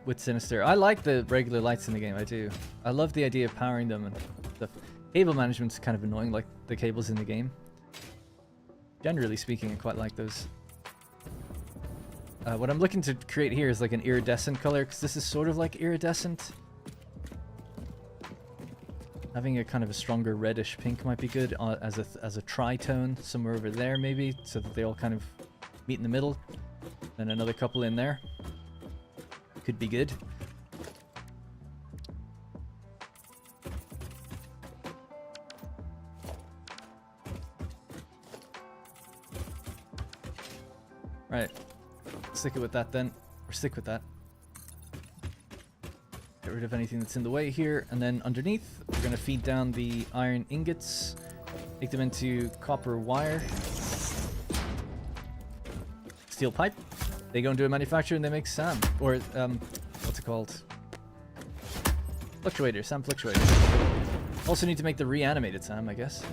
With Sinister, I like the regular lights in the game. I do. I love the idea of powering them and stuff. Cable management's kind of annoying, like the cables in the game. Generally speaking, I quite like those. What I'm looking to create here is like an iridescent color, because this is sort of like iridescent. Having a kind of a stronger reddish pink might be good as a tritone somewhere over there maybe, so that they all kind of meet in the middle. Then another couple in there. Could be good. Right, stick it with that then, or stick with that. Get rid of anything that's in the way here, and then underneath, we're going to feed down the iron ingots, make them into copper wire, steel pipe. They go into a manufacturer and they make SAM, or what's it called? Fluctuator, SAM fluctuator. Also need to make the reanimated SAM, I guess.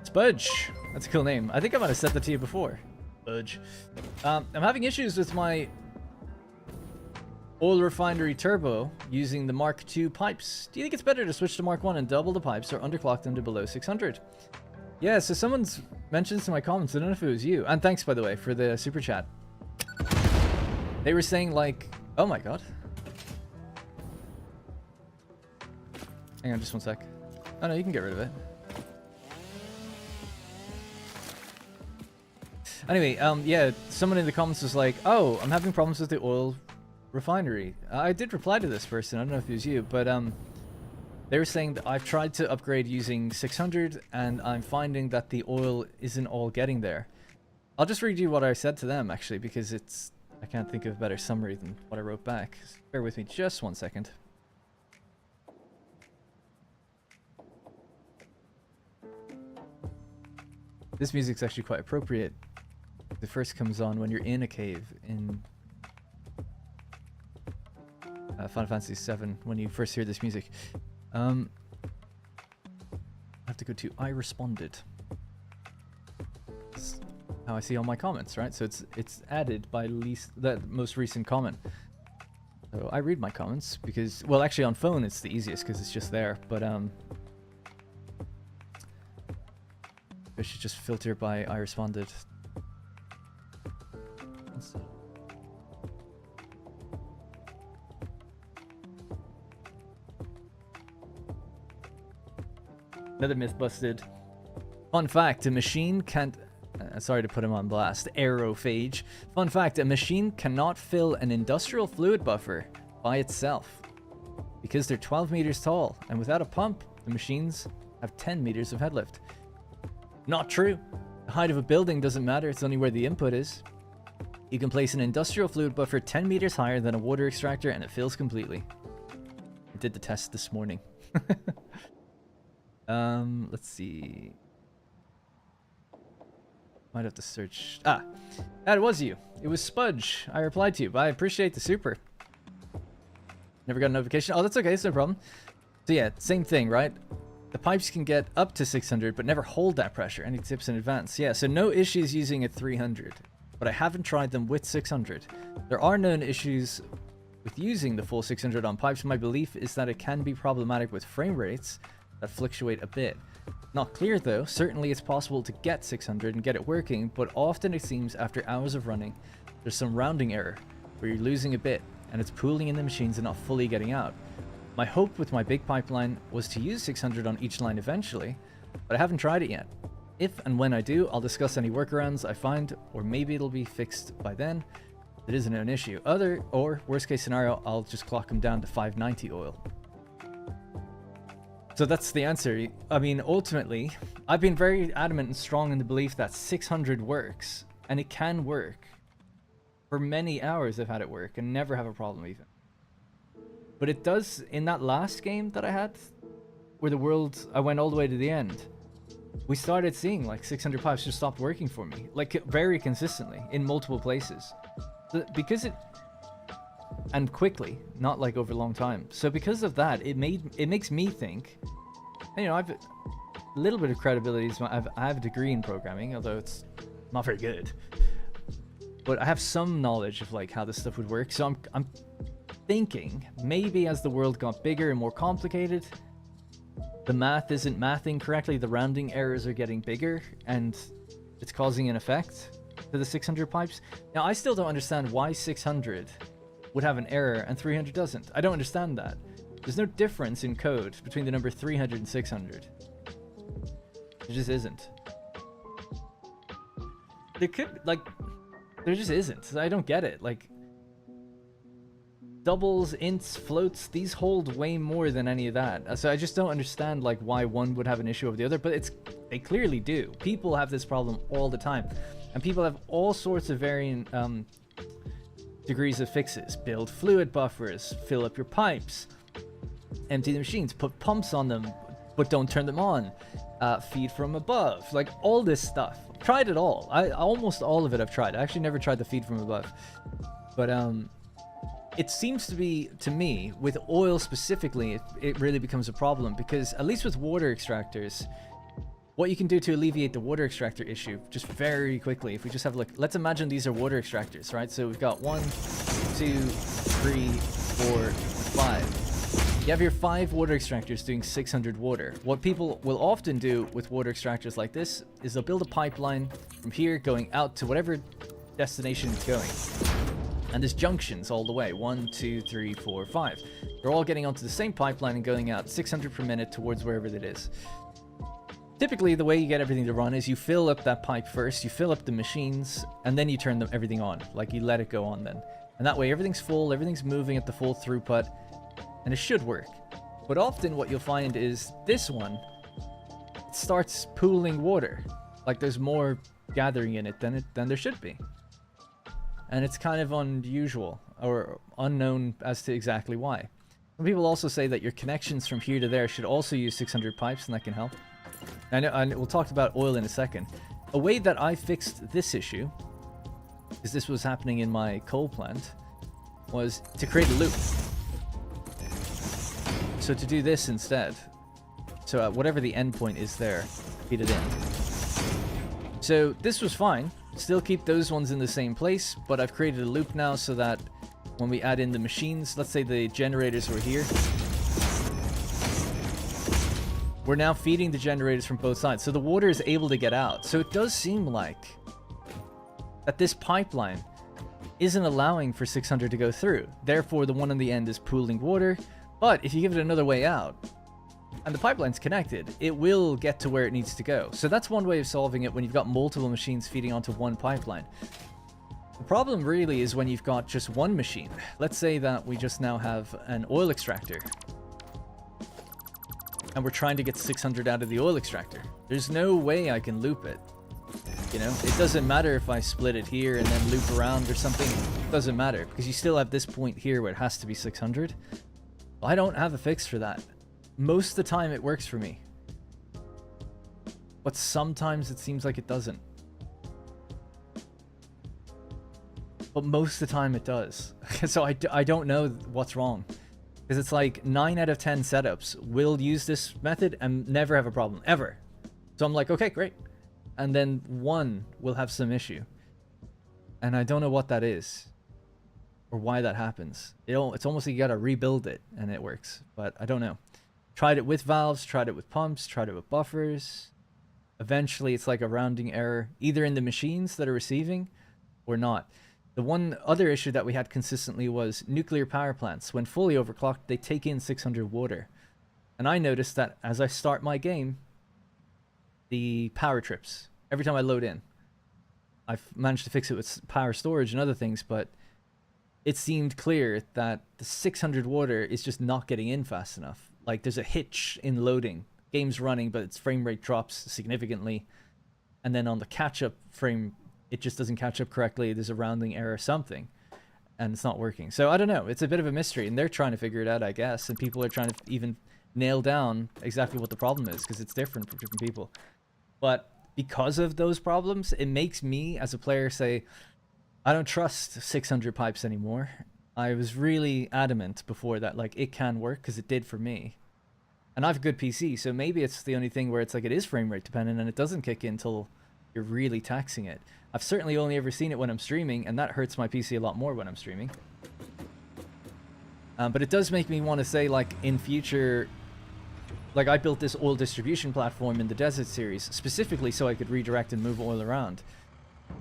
Spudge. That's a cool name. I think I might have said that to you before. Budge. I'm having issues with my oil refinery turbo using the Mark II pipes. Do you think it's better to switch to Mark 1 and double the pipes or underclock them to below 600? Yeah, so someone's mentioned in my comments, I don't know if it was you. And thanks, by the way, for the super chat. They were saying like, oh my god. Hang on just one sec. Oh no, you can get rid of it. Anyway, yeah, someone in the comments was like, oh, I'm having problems with the oil refinery. I did reply to this person, I don't know if it was you, but they were saying that I've tried to upgrade using 600 and I'm finding that the oil isn't all getting there. I'll just read you what I said to them, actually, because I can't think of a better summary than what I wrote back. Bear with me just 1 second. This music's actually quite appropriate. It first comes on when you're in a cave in Final Fantasy VII, when you first hear this music. I have to go to I responded. That's how I see all my comments, right? So it's added by the most recent comment. So I read my comments because, well, actually on phone it's the easiest because it's just there, but I should just filter by I responded. Another myth busted. Fun fact, a machine can't... sorry to put him on blast. Aerophage. Fun fact, a machine cannot fill an industrial fluid buffer by itself. Because they're 12 meters tall, and without a pump, the machines have 10 meters of head lift. Not true. The height of a building doesn't matter, it's only where the input is. You can place an industrial fluid buffer 10 meters higher than a water extractor and it fills completely. I did the test this morning. Let's see. Might have to search. Ah, that was you. It was Spudge. I replied to you, but I appreciate the super. Never got a notification. Oh, that's okay. It's no problem. So yeah, same thing, right? The pipes can get up to 600, but never hold that pressure. Any tips in advance? Yeah, so no issues using a 300, but I haven't tried them with 600. There are known issues with using the full 600 on pipes. My belief is that it can be problematic with frame rates that fluctuate a bit. Not clear though. Certainly it's possible to get 600 and get it working, but often it seems after hours of running, there's some rounding error where you're losing a bit and it's pooling in the machines and not fully getting out. My hope with my big pipeline was to use 600 on each line eventually, but I haven't tried it yet. If and when I do, I'll discuss any workarounds I find, or maybe it'll be fixed by then. It isn't an issue. Or worst case scenario, I'll just clock them down to 590 oil. So that's the answer. I mean, ultimately, I've been very adamant and strong in the belief that 600 works, and it can work. For many hours I've had it work and never have a problem even. But it does, in that last game that I had, where the world, I went all the way to the end, we started seeing like 600 pipes just stopped working for me, like very consistently in multiple places. Because it, and quickly, not like over a long time. So because of that, it makes me think, you know, I've a little bit of credibility. I have a degree in programming, although it's not very good. But I have some knowledge of like how this stuff would work. So I'm thinking maybe as the world got bigger and more complicated, the math isn't mathing correctly, the rounding errors are getting bigger, and it's causing an effect to the 600 pipes. Now, I still don't understand why 600 would have an error and 300 doesn't. I don't understand that. There's no difference in code between the number 300 and 600. There just isn't. There could, like, there just isn't. I don't get it. Like, doubles, ints, floats, these hold way more than any of that. So I just don't understand like why one would have an issue over the other, but they clearly do. People have this problem all the time, and people have all sorts of varying degrees of fixes. Build fluid buffers, fill up your pipes, empty the machines, put pumps on them, but don't turn them on, feed from above, like all this stuff. Tried it all. Almost all of it I've tried. I actually never tried the feed from above, but it seems to be, to me, with oil specifically, it really becomes a problem, because at least with water extractors, what you can do to alleviate the water extractor issue, just very quickly, if we just have a look, let's imagine these are water extractors, right? So we've got 1, 2, 3, 4, 5. You have your 5 water extractors doing 600 water. What people will often do with water extractors like this is they'll build a pipeline from here going out to whatever destination it's going. And there's junctions all the way, 1, 2, 3, 4, 5. They're all getting onto the same pipeline and going out 600 per minute towards wherever it is. Typically, the way you get everything to run is you fill up that pipe first, you fill up the machines, and then you turn everything on. Like, you let it go on then. And that way, everything's full, everything's moving at the full throughput, and it should work. But often what you'll find is this one, it starts pooling water. Like, there's more gathering in it than there should be. And it's kind of unusual or unknown as to exactly why. Some people also say that your connections from here to there should also use 600 pipes, and that can help. I know, and we'll talk about oil in a second. A way that I fixed this issue, because this was happening in my coal plant, was to create a loop. So to do this instead, so at whatever the endpoint is there, feed it in. So this was fine. Still keep those ones in the same place, but I've created a loop now so that when we add in the machines, let's say the generators were here, we're now feeding the generators from both sides. So the water is able to get out. So it does seem like that this pipeline isn't allowing for 600 to go through. Therefore, the one on the end is pooling water. But if you give it another way out, and the pipeline's connected, it will get to where it needs to go. So that's one way of solving it when you've got multiple machines feeding onto one pipeline. The problem really is when you've got just one machine. Let's say that we just now have an oil extractor, and we're trying to get 600 out of the oil extractor. There's no way I can loop it. You know, it doesn't matter if I split it here and then loop around or something. It doesn't matter, because you still have this point here where it has to be 600. I don't have a fix for that. Most of the time it works for me, but sometimes it seems like it doesn't. But most of the time it does. So I don't know what's wrong. Because it's like 9 out of 10 setups will use this method and never have a problem, ever. So I'm like, okay, great. And then one will have some issue. And I don't know what that is, or why that happens. It's almost like you gotta rebuild it and it works, but I don't know. Tried it with valves, tried it with pumps, tried it with buffers. Eventually it's like a rounding error, either in the machines that are receiving or not. The one other issue that we had consistently was nuclear power plants. When fully overclocked, they take in 600 water. And I noticed that as I start my game, the power trips every time I load in. I've managed to fix it with power storage and other things, but it seemed clear that the 600 water is just not getting in fast enough. Like there's a hitch in loading. Game's running, but its frame rate drops significantly. And then on the catch-up frame, it just doesn't catch up correctly. There's a rounding error or something, and it's not working. So I don't know. It's a bit of a mystery, and they're trying to figure it out, I guess. And people are trying to even nail down exactly what the problem is, because it's different for different people. But because of those problems, it makes me, as a player, say, I don't trust 600 pipes anymore. I was really adamant before that, like, it can work, because it did for me. And I have a good PC, so maybe it's the only thing where it's like it is frame rate dependent, and it doesn't kick in until you're really taxing it. I've certainly only ever seen it when I'm streaming, and that hurts my PC a lot more when I'm streaming. But it does make me want to say, like, in future, like, I built this oil distribution platform in the Desert series specifically so I could redirect and move oil around.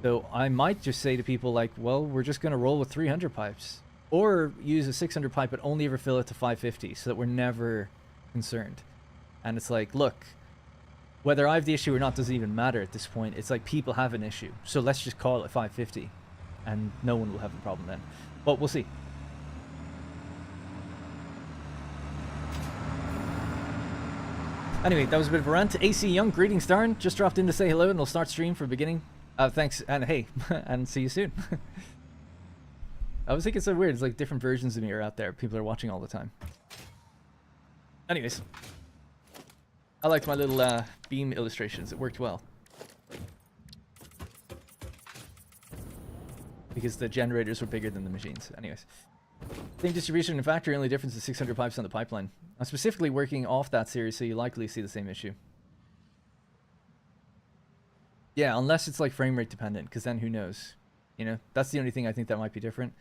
So I might just say to people, like, well, we're just going to roll with 300 pipes. Or use a 600 pipe, but only ever fill it to 550, so that we're never concerned. And it's like, look, whether I have the issue or not doesn't even matter at this point. It's like people have an issue, so let's just call it 550, and no one will have a problem then. But we'll see. Anyway, that was a bit of a rant. AC Young, greetings, Darn. Just dropped in to say hello, and we'll start stream from the beginning. Thanks, and hey, and see you soon. I was thinking it's so weird. It's like different versions of me are out there. People are watching all the time. Anyways, I liked my little beam illustrations. It worked well. Because the generators were bigger than the machines. Anyways. Same distribution in factory, only difference is 600 pipes on the pipeline. I'm specifically working off that series, so you likely see the same issue. Yeah, unless it's like frame rate dependent, because then who knows? You know, that's the only thing I think that might be different.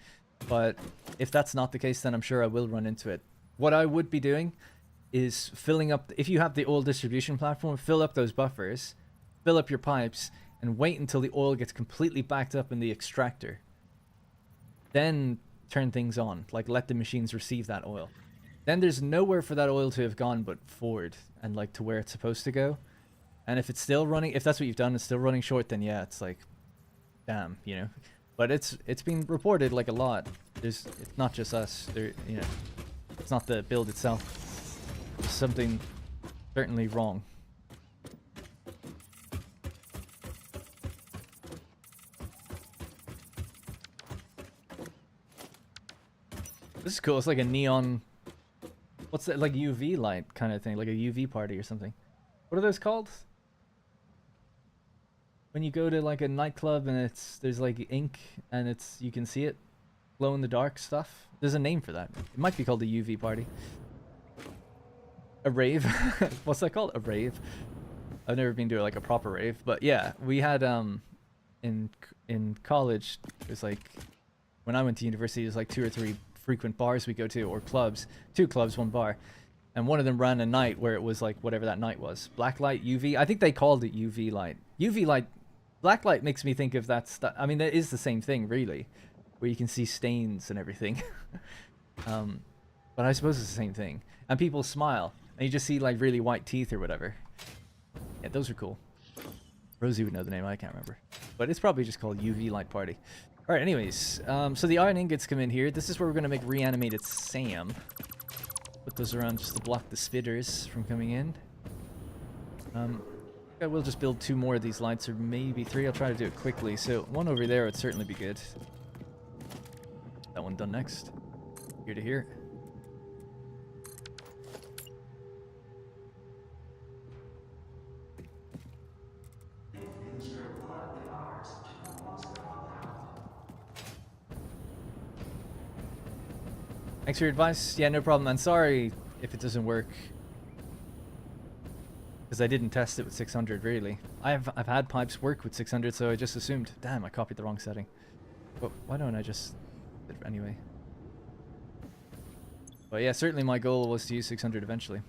But if that's not the case, then I'm sure I will run into it. What I would be doing is filling up, if you have the oil distribution platform, fill up those buffers, fill up your pipes, and wait until the oil gets completely backed up in the extractor. Then turn things on, like let the machines receive that oil. Then there's nowhere for that oil to have gone but forward and like to where it's supposed to go. And if it's still running, if that's what you've done, it's still running short, then yeah, it's like, damn, you know. But it's been reported like a lot. It's not just us. There, you know, it's not the build itself. There's something certainly wrong. This is cool. It's like a neon. What's that? Like UV light kind of thing, like a UV party or something. What are those called? When you go to like a nightclub and there's like ink and you can see it, glow in the dark stuff. There's a name for that. It might be called a UV party. A rave. What's that called? A rave. I've never been to like a proper rave, but yeah, we had in college. It was like when I went to university, there's like 2 or 3 frequent bars we go to, or clubs. 2 clubs, 1 bar, and one of them ran a night where it was like whatever that night was. Black light, UV. I think they called it UV light. UV light. Black light makes me think of that stuff. I mean, that is the same thing, really, where you can see stains and everything. But I suppose it's the same thing. And people smile, and you just see like really white teeth or whatever. Yeah, those are cool. Rosie would know the name. I can't remember, but it's probably just called UV light party. All right. Anyways, so the iron ingots come in here. This is where we're gonna make reanimated SAM. Put those around just to block the spitters from coming in. I will just build 2 more of these lights, or maybe 3. I'll try to do it quickly. So 1 over there would certainly be good. That one done next. Here to here. Thanks for your advice. Yeah, no problem. And sorry if it doesn't work, because I didn't test it with 600 really. I've had pipes work with 600, so I just assumed. Damn, I copied the wrong setting. But why don't I just do it anyway? But yeah, certainly my goal was to use 600 eventually.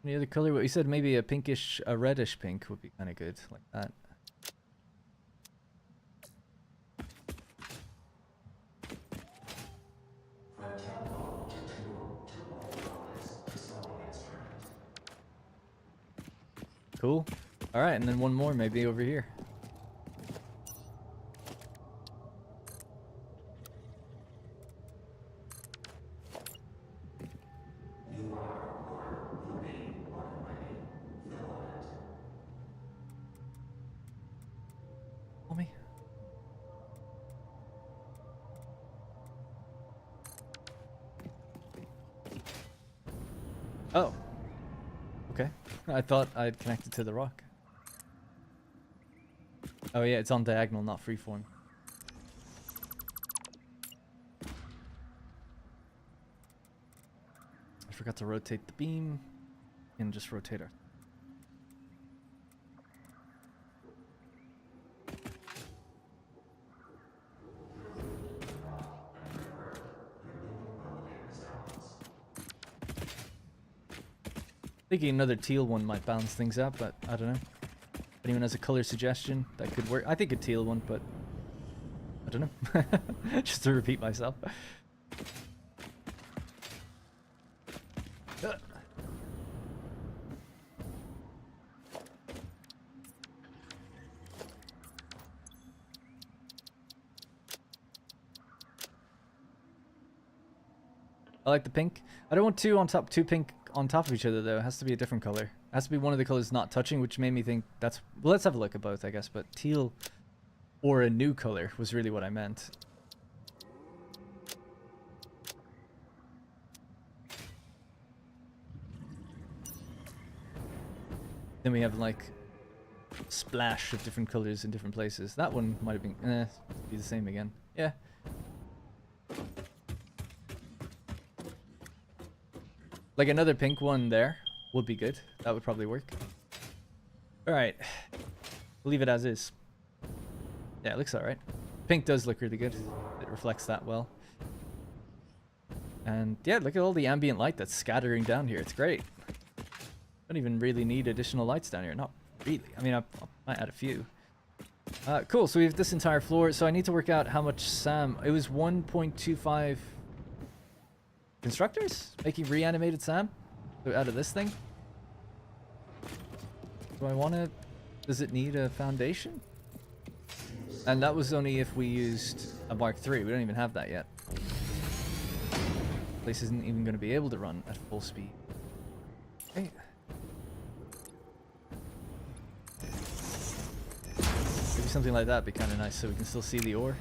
Any other color? What you said, maybe a pinkish, a reddish pink would be kind of good, like that. Cool. All right, and then 1 more maybe over here. Call me. Oh. Okay. I thought I'd connected to the rock. Oh yeah, it's on diagonal, not freeform. I forgot to rotate the beam. And just rotate her. Thinking another teal one might balance things out, but I don't know. If anyone has a color suggestion that could work, I think a teal one, but I don't know. Just to repeat myself. I like the pink. I don't want 2 on top, 2 pink on top of each other though. It has to be a different color. It has to be one of the colors not touching, which made me think that's... Well, let's have a look at both, I guess. But teal or a new color was really what I meant. Then we have like a splash of different colors in different places. That one might have been... be the same again. Yeah. Like another pink one there would be good. That would probably work. Alright. Leave it as is. Yeah, it looks alright. Pink does look really good. It reflects that well. And yeah, look at all the ambient light that's scattering down here. It's great. Don't even really need additional lights down here. Not really. I mean, I might add a few. Cool, so we have this entire floor. So I need to work out how much SAM... It was 1.25... constructors? Making reanimated SAM? So out of this thing? Do I want to... Does it need a foundation? And that was only if we used a Mark III. We don't even have that yet. Place isn't even going to be able to run at full speed. Okay. Maybe something like that would be kind of nice so we can still see the ore.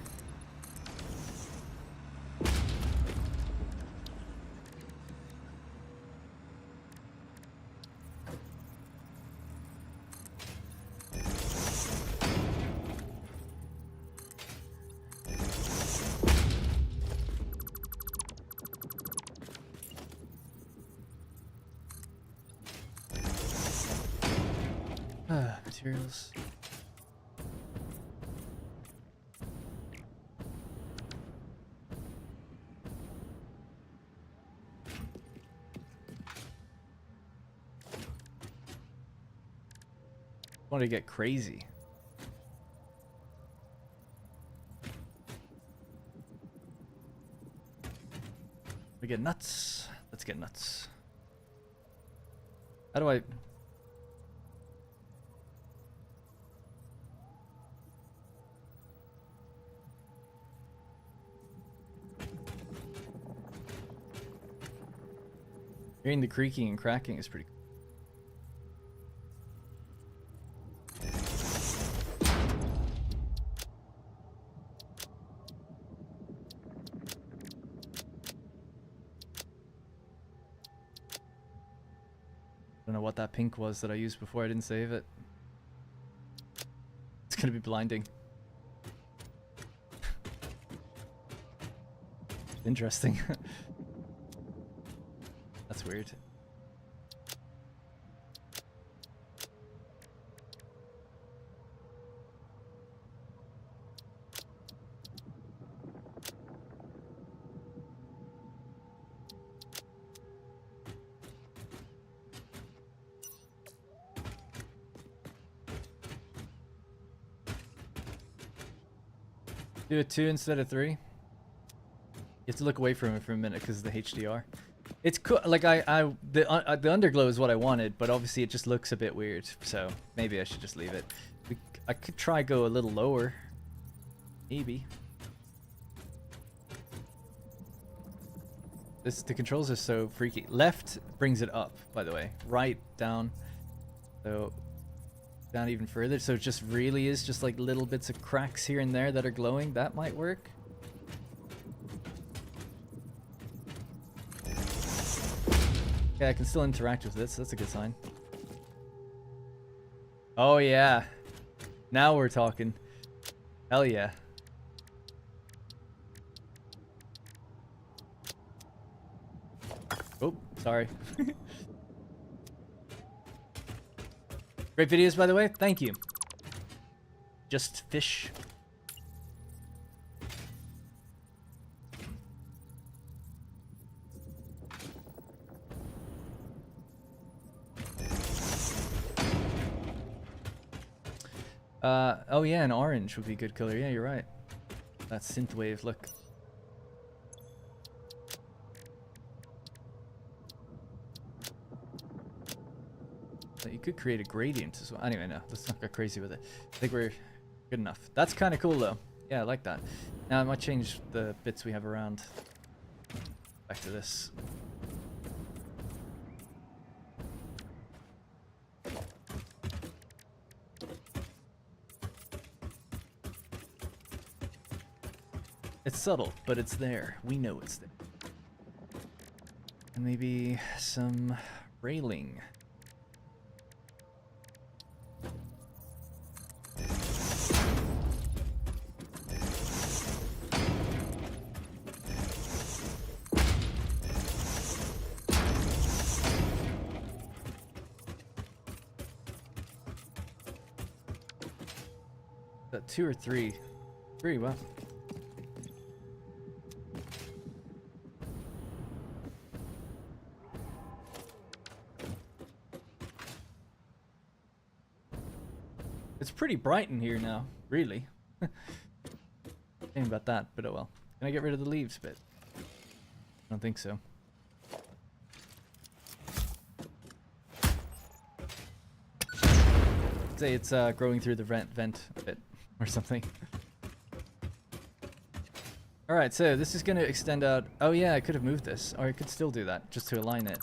Materials. Want to get crazy. We get nuts. Let's get nuts. How do I... Hearing the creaking and cracking is pretty cool. Don't know what that pink was that I used before I didn't save it. It's gonna be blinding. Interesting. That's weird. Do it 2 instead of 3. You have to look away from it for a minute because of the HDR. It's cool. Like the underglow is what I wanted, but obviously it just looks a bit weird. So maybe I should just leave it. I could try go a little lower. Maybe. The controls are so freaky. Left brings it up, by the way. Right down. So down even further. So it just really is just like little bits of cracks here and there that are glowing. That might work. Okay, I can still interact with this. That's a good sign. Oh yeah. Now we're talking. Hell yeah. Oh, sorry. Great videos, by the way. Thank you. Just fish. Oh yeah, an orange would be a good color. Yeah, you're right. That synthwave look. You could create a gradient as well. Anyway, no, let's not get crazy with it. I think we're good enough. That's kind of cool though. Yeah, I like that. Now I might change the bits we have around. Back to this. It's subtle, but it's there. We know it's there. And maybe some railing. That 2 or 3? 3, wow. It's pretty bright in here now, really. Shame about that, but oh well. Can I get rid of the leaves bit? I don't think so. I'd say it's growing through the vent bit or something. Alright, so this is going to extend out. Oh yeah, I could have moved this, or I could still do that just to align it.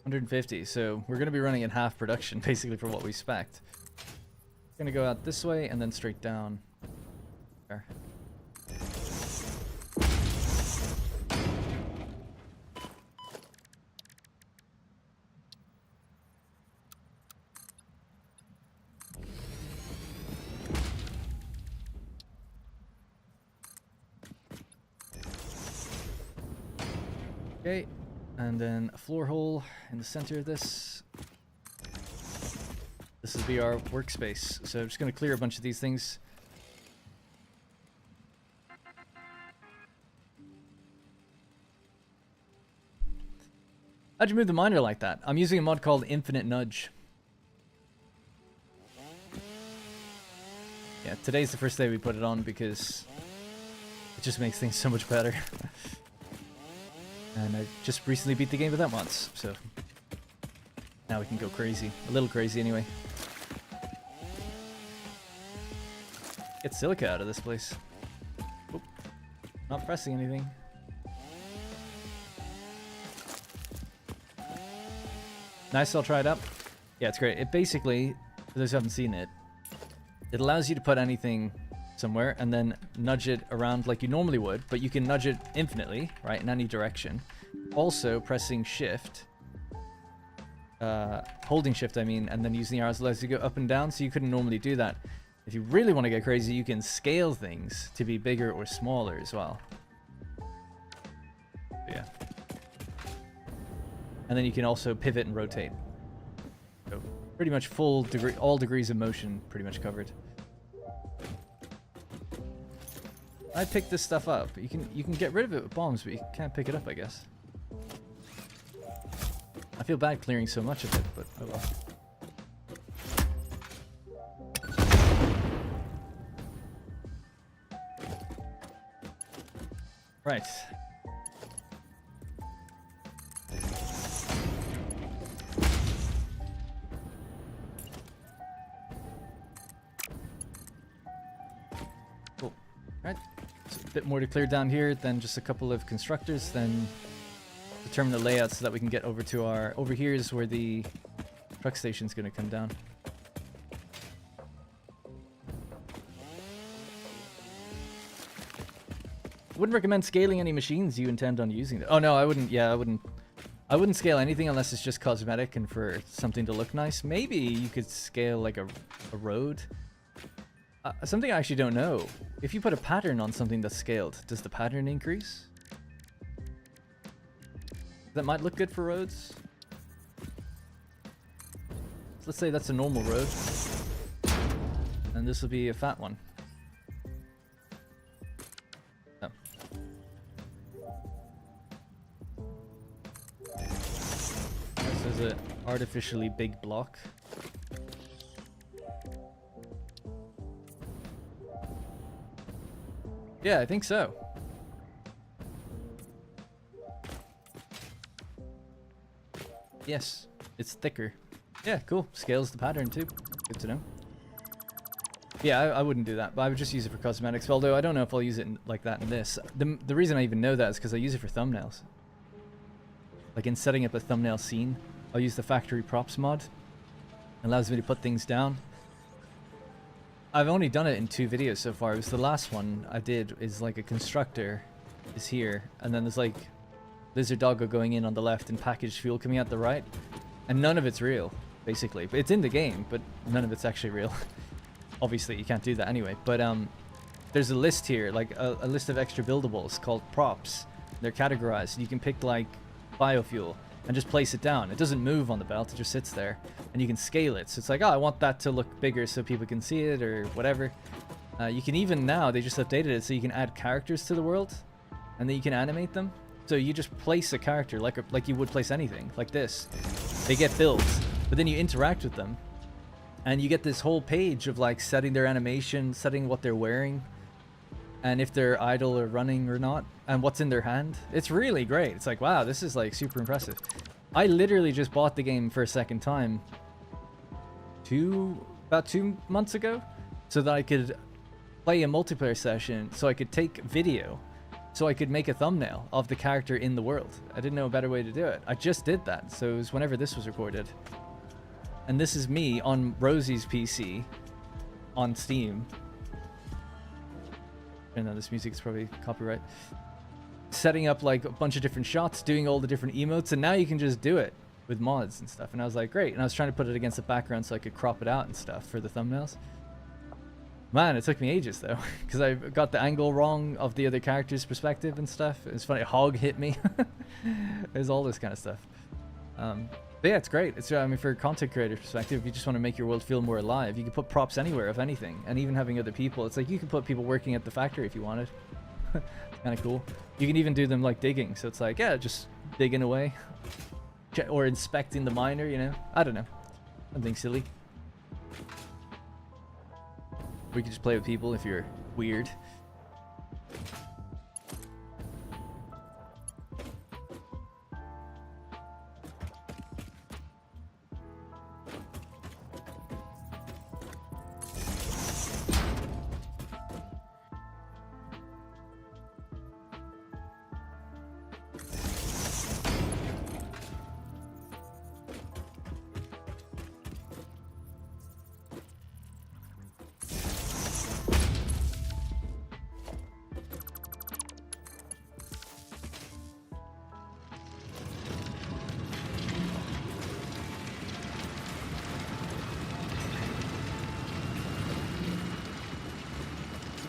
150. So we're going to be running at half production, basically, for what we spec'd. Going to go out this way and then straight down. There. Okay, and then a floor hole in the center of this. This will be our workspace. So I'm just going to clear a bunch of these things. How'd you move the miner like that? I'm using a mod called Infinite Nudge. Yeah, today's the first day we put it on because it just makes things so much better. And I just recently beat the game without mods, so now we can go crazy. A little crazy anyway. Get silica out of this place. Oop. Not pressing anything. Nice, I'll try it up. Yeah, it's great. It basically, for those who haven't seen it, it allows you to put anything somewhere and then nudge it around like you normally would, but you can nudge it infinitely, right, in any direction. Also, pressing shift, holding shift, I mean, and then using the arrows allows you to go up and down, so you couldn't normally do that. If you really want to get crazy, you can scale things to be bigger or smaller as well. Yeah. And then you can also pivot and rotate. So pretty much full degree, all degrees of motion pretty much covered. I picked this stuff up. You can get rid of it with bombs, but you can't pick it up, I guess. I feel bad clearing so much of it, but oh well. Right. Cool. Right. So a bit more to clear down here, then just a couple of constructors, then determine the layout so that we can get over to our... Over here is where the truck station's going to come down. Wouldn't recommend scaling any machines you intend on using. Oh no, I wouldn't. Yeah, I wouldn't scale anything unless it's just cosmetic and for something to look nice. Maybe you could scale like a road. Something I actually don't know. If you put a pattern on something that's scaled, does the pattern increase? That might look good for roads. So let's say that's a normal road, and this will be a fat one. Oh. This is an artificially big block. Yeah, I think so. Yes, it's thicker. Yeah, cool. Scales the pattern too. Good to know. Yeah, I wouldn't do that, but I would just use it for cosmetics. Although I don't know if I'll use it like that in this. The reason I even know that is because I use it for thumbnails. Like in setting up a thumbnail scene, I'll use the factory props mod. It allows me to put things down. I've only done it in 2 videos so far. It was the last one I did is like a constructor is here, and then there's like lizard doggo going in on the left and packaged fuel coming out the right, and none of it's real, basically. But it's in the game, but none of it's actually real. Obviously, you can't do that anyway. But there's a list here, like a list of extra buildables called props. They're categorized, and you can pick like biofuel and just place it down. It doesn't move on the belt, it just sits there, and you can scale it. So it's like, oh, I want that to look bigger so people can see it or whatever. You can even now, they just updated it so you can add characters to the world, and then you can animate them. So you just place a character like you would place anything, like this. They get built, but then you interact with them, and you get this whole page of like setting their animation, setting what they're wearing, and if they're idle or running or not, and what's in their hand. It's really great. It's like, wow, this is like super impressive. I literally just bought the game for a second time about 2 months ago, so that I could play a multiplayer session, so I could take video so I could make a thumbnail of the character in the world. I didn't know a better way to do it. I just did that, so it was whenever this was recorded. And this is me on Rosie's PC on Steam. I know this music's probably copyright. Setting up like a bunch of different shots, doing all the different emotes, and now you can just do it with mods and stuff. And I was like, great. And I was trying to put it against the background so I could crop it out and stuff for the thumbnails. Man, it took me ages though, because I got the angle wrong of the other character's perspective and stuff. It's funny, Hog hit me. There's all this kind of stuff. But yeah, it's great. It's I mean, for a content creator perspective, if you just want to make your world feel more alive, you can put props anywhere of anything, and even having other people. It's like you can put people working at the factory if you wanted. It's kind of cool. You can even do them like digging, so it's like, yeah, just digging away, or inspecting the miner. You know, I don't know, something silly. We could just play with people if you're weird.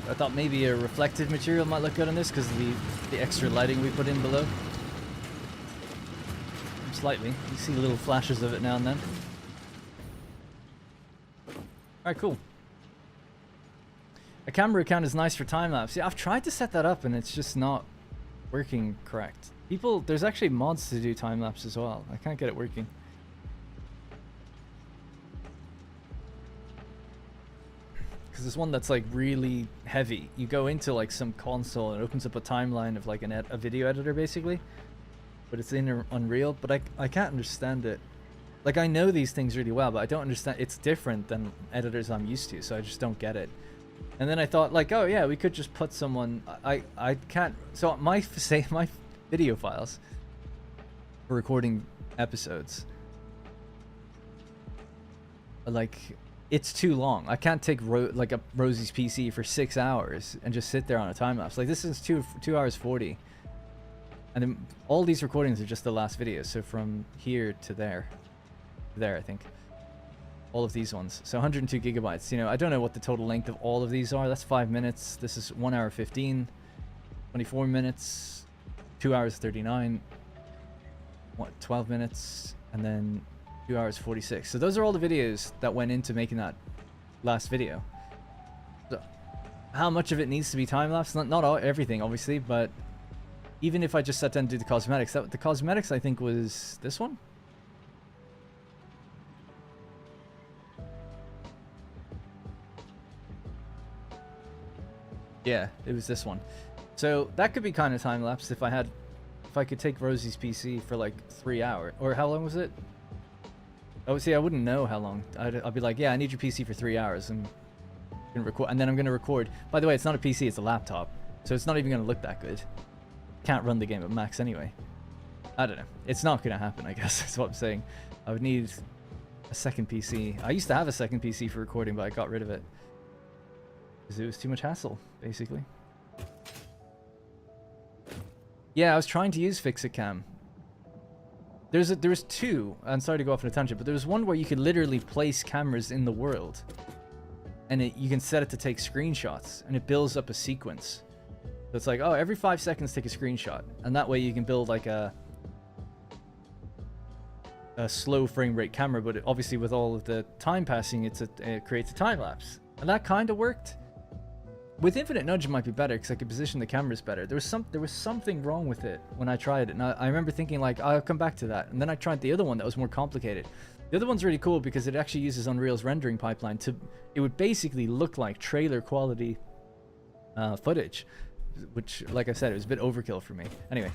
I thought maybe a reflective material might look good on this because of the extra lighting we put in below. Slightly. You see little flashes of it now and then. Alright, cool. A camera account is nice for time-lapse. Yeah, I've tried to set that up and it's just not working correct. There's actually mods to do time-lapse as well. I can't get it working. Because there's one that's like really heavy. You go into like some console and it opens up a timeline of like a video editor basically, but it's in Unreal. But I can't understand it. Like I know these things really well, but I don't understand. It's different than editors I'm used to, so I just don't get it. And then I thought like, oh yeah, we could just put someone. I can't. So my video files for recording episodes, like. It's too long. I can't take like a Rosie's PC for 6 hours and just sit there on a time lapse. Like this is 2 hours 40, and then all these recordings are just the last video. So from here to there, I think all of these ones. So 102 gigabytes. You know, I don't know what the total length of all of these are. That's 5 minutes. This is 1 hour 15, 24 minutes, 2 hours 39, 12 minutes, and then 2 hours 46. So those are all the videos that went into making that last video. So how much of it needs to be time-lapse? Not all, everything, obviously, but even if I just sat down and do the cosmetics, the cosmetics I think was this one. Yeah, it was this one. So that could be kind of time-lapse if I could take Rosie's PC for like 3 hours. Or how long was it? Oh, see, I wouldn't know how long. I'd be like, yeah, I need your PC for 3 hours and record, and then I'm gonna record. By the way, it's not a PC, it's a laptop, so it's not even gonna look that good. Can't run the game at max anyway. I don't know. It's not gonna happen, I guess. That's what I'm saying. I would need a second PC. I used to have a second PC for recording, but I got rid of it because it was too much hassle, basically. Yeah, I was trying to use Fix-It Cam. There was two. I'm sorry to go off on a tangent, but there was one where you could literally place cameras in the world, and you can set it to take screenshots, and it builds up a sequence. So it's like, oh, every 5 seconds take a screenshot, and that way you can build like a slow frame rate camera. But obviously, with all of the time passing, it creates a time lapse, and that kind of worked. With Infinite Nudge, it might be better because I could position the cameras better. There was something wrong with it when I tried it, and I remember thinking like, I'll come back to that. And then I tried the other one that was more complicated. The other one's really cool because it actually uses Unreal's rendering pipeline it would basically look like trailer quality footage, which, like I said, it was a bit overkill for me. Anyway,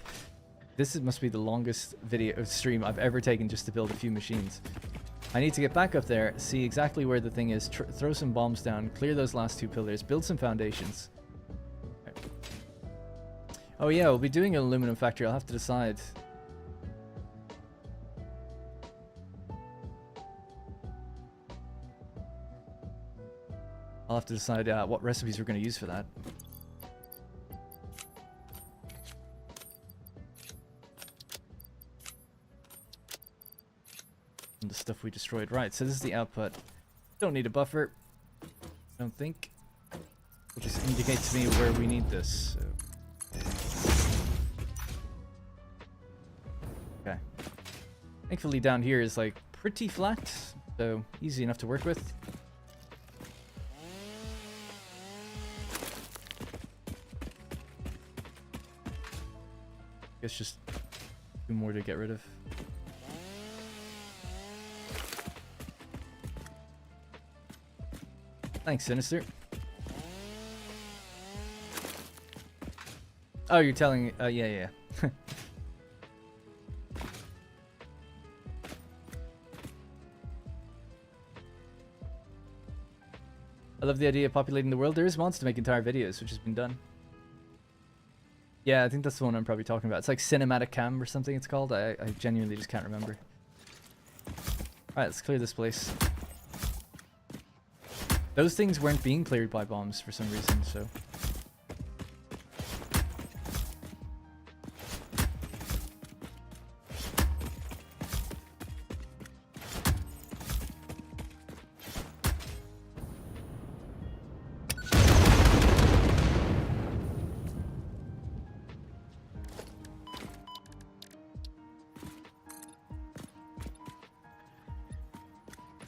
must be the longest video stream I've ever taken just to build a few machines. I need to get back up there, see exactly where the thing is, throw some bombs down, clear those last 2 pillars, build some foundations. Oh yeah, we'll be doing an aluminum factory. I'll have to decide. I'll have to decide what recipes we're going to use for that. And the stuff we destroyed. Right, so this is the output. Don't need a buffer. Don't think. It'll just indicate to me where we need this. So. Okay. Thankfully down here is like pretty flat, so easy enough to work with. Guess just two more to get rid of. Thanks, Sinister. Oh, you're telling... yeah. I love the idea of populating the world. There is mods to make entire videos, which has been done. Yeah, I think that's the one I'm probably talking about. It's like Cinematic Cam or something it's called. I genuinely just can't remember. Alright, let's clear this place. Those things weren't being cleared by bombs for some reason, so...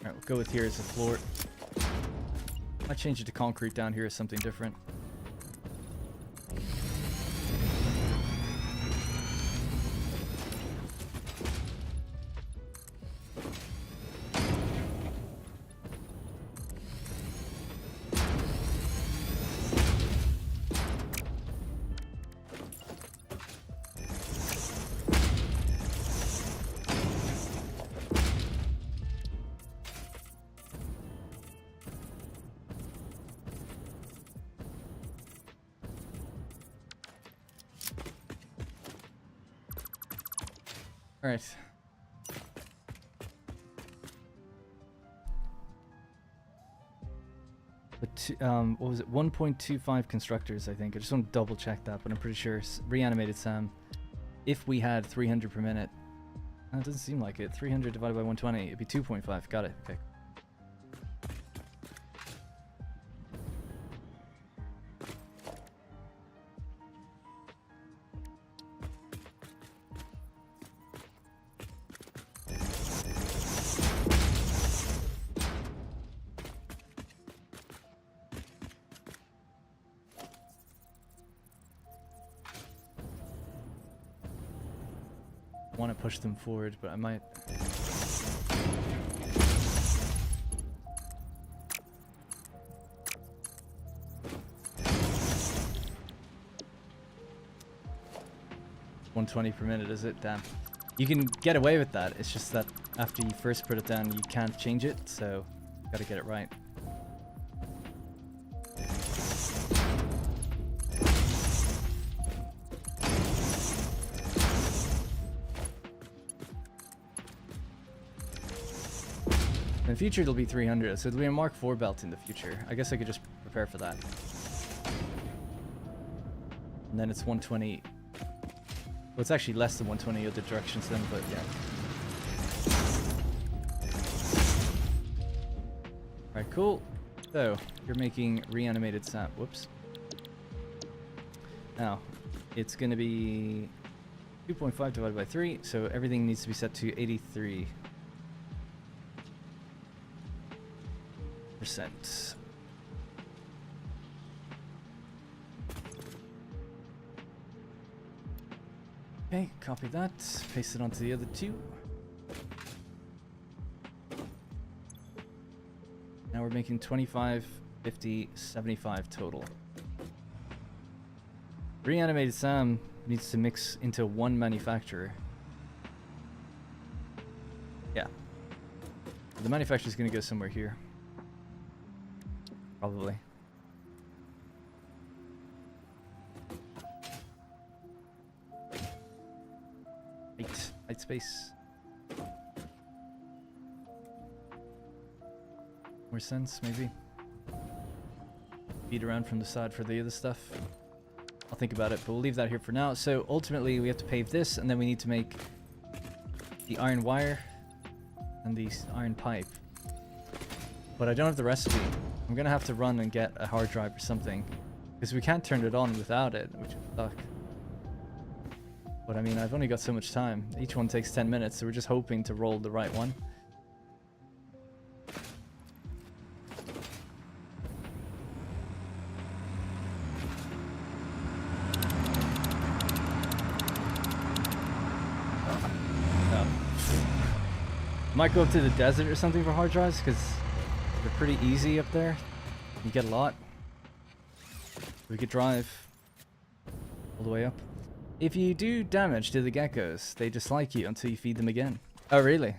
Alright, we'll go with here as a floor. Might change it to concrete down here as something different. Alright. But what was it? 1.25 constructors, I think. I just want to double check that, but I'm pretty sure. Reanimated Sam. If we had 300 per minute. That doesn't seem like it. 300 divided by 120. It'd be 2.5. Got it. Okay. Want to push them forward, but I might. $120 per minute, is it? Damn. You can get away with that. It's just that after you first put it down, you can't change it, so gotta get it right. In the future, it'll be 300, so it'll be a Mark IV belt in the future. I guess I could just prepare for that. And then it's 120. Well, it's actually less than 120 other directions then, but yeah. Alright, cool. So, you're making reanimated Sam. Whoops. Now, it's going to be 2.5 divided by 3, so everything needs to be set to 83%. Okay, copy that, paste it onto the other two. Now we're making 25, 50, 75 total. Reanimated Sam needs to mix into one manufacturer. Yeah. The manufacturer is going to go somewhere here. Probably. Tight space. More sense, maybe. Beat around from the side for the other stuff. I'll think about it, but we'll leave that here for now. So ultimately, we have to pave this, and then we need to make the iron wire and the iron pipe. But I don't have the recipe. I'm gonna have to run and get a hard drive or something, because we can't turn it on without it, which would suck. But I mean, I've only got so much time. Each one takes 10 minutes, so we're just hoping to roll the right one. Might go up to the desert or something for hard drives, because they're pretty easy up there. You get a lot. We could drive all the way up. If you do damage to the geckos, they dislike you until you feed them again. Oh, really?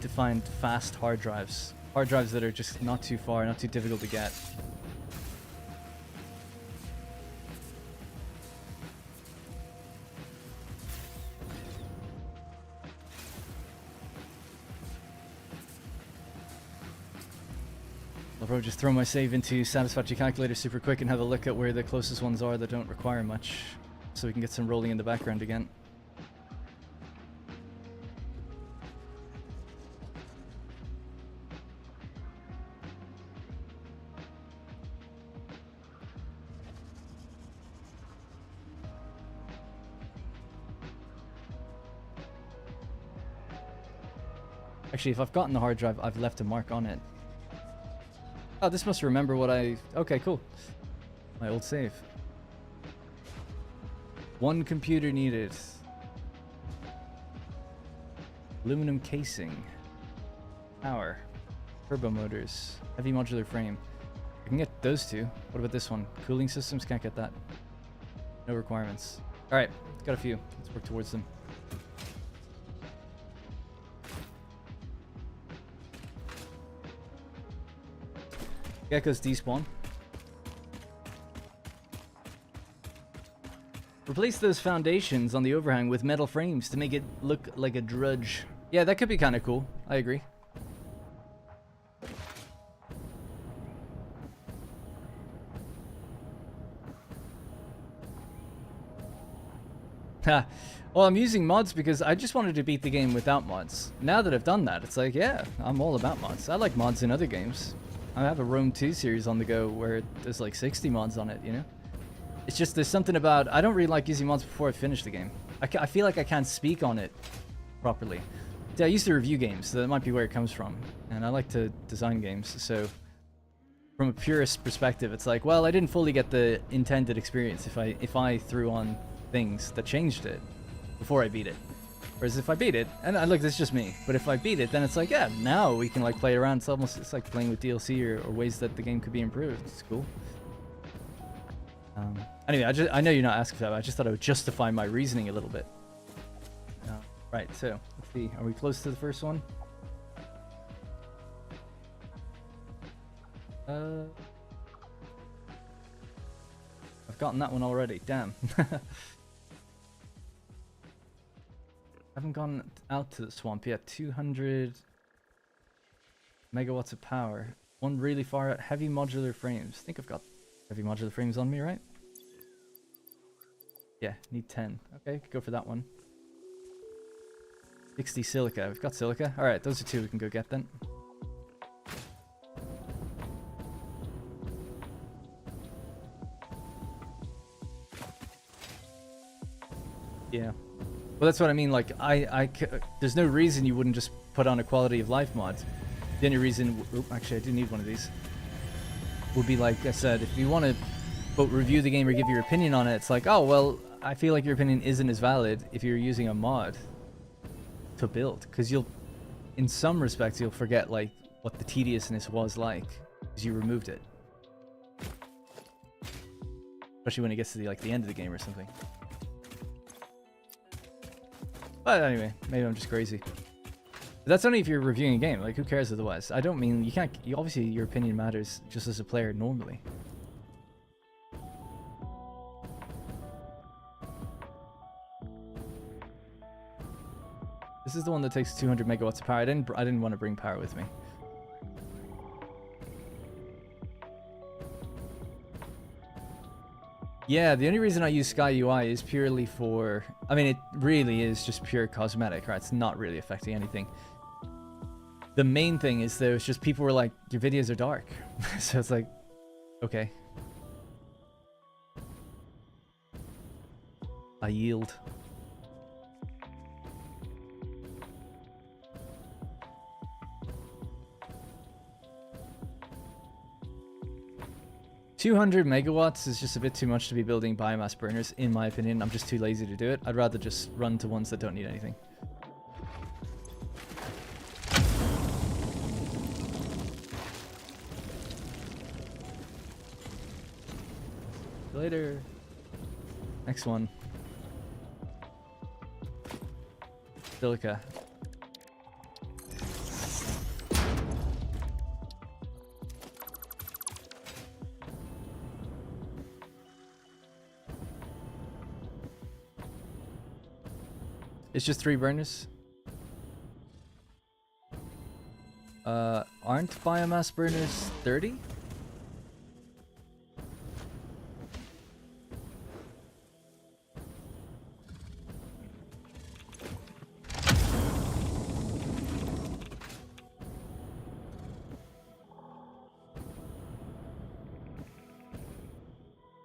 To find fast hard drives that are just not too far, not too difficult to get. I'll probably just throw my save into Satisfactory calculator super quick and have a look at where the closest ones are that don't require much, so we can get some rolling in the background again. Actually, if I've gotten the hard drive, I've left a mark on it. Oh, this must remember what I... Okay, cool. My old save. One computer needed. Aluminum casing. Power. Turbo motors. Heavy modular frame. I can get those two. What about this one? Cooling systems? Can't get that. No requirements. Alright, got a few. Let's work towards them. Geckos despawn. Replace those foundations on the overhang with metal frames to make it look like a drudge. Yeah, that could be kind of cool. I agree. Ha. Well, I'm using mods because I just wanted to beat the game without mods. Now that I've done that, it's like, yeah, I'm all about mods. I like mods in other games. I have a Rome 2 series on the go where there's like 60 mods on it, you know? It's just there's something about... I don't really like using mods before I finish the game. I feel like I can't speak on it properly. See, I used to review games, so that might be where it comes from. And I like to design games, so... From a purist perspective, it's like, well, I didn't fully get the intended experience if I threw on things that changed it before I beat it. Whereas if I beat it, and look, this is just me, but if I beat it, then it's like, yeah, now we can like play around. It's like playing with DLC or ways that the game could be improved. It's cool. Anyway, I know you're not asking for that, but I just thought I would justify my reasoning a little bit. Right, so let's see. Are we close to the first one? I've gotten that one already. Damn. Haven't gone out to the swamp yet. 200 megawatts of power. One really far out. Heavy modular frames. I think I've got heavy modular frames on me, right? Yeah, need 10. Okay, go for that one. 60 silica. We've got silica. Alright, those are two we can go get then. Yeah. Well, that's what I mean. Like, there's no reason you wouldn't just put on a quality of life mod. The only reason, actually, I do need one of these. Would be like I said, if you want to both review the game or give your opinion on it, it's like, oh well, I feel like your opinion isn't as valid if you're using a mod to build, because you'll, in some respects, you'll forget like what the tediousness was like. because you removed it. Especially when it gets to the end of the game or something. But anyway, maybe I'm just crazy. But that's only if you're reviewing a game. Like, who cares otherwise? I don't mean you can't. Obviously, your opinion matters just as a player normally. This is the one that takes 200 megawatts of power. I didn't want to bring power with me. Yeah, the only reason I use Sky UI is purely for... I mean, it really is just pure cosmetic, right? It's not really affecting anything. The main thing is, though, it's just people were like, your videos are dark. So it's like, okay. I yield. $200 megawatts is just a bit too much to be building biomass burners, in my opinion. I'm just too lazy to do it. I'd rather just run to ones that don't need anything. Later. Next one. Silica. It's just 3 burners. Aren't biomass burners 30?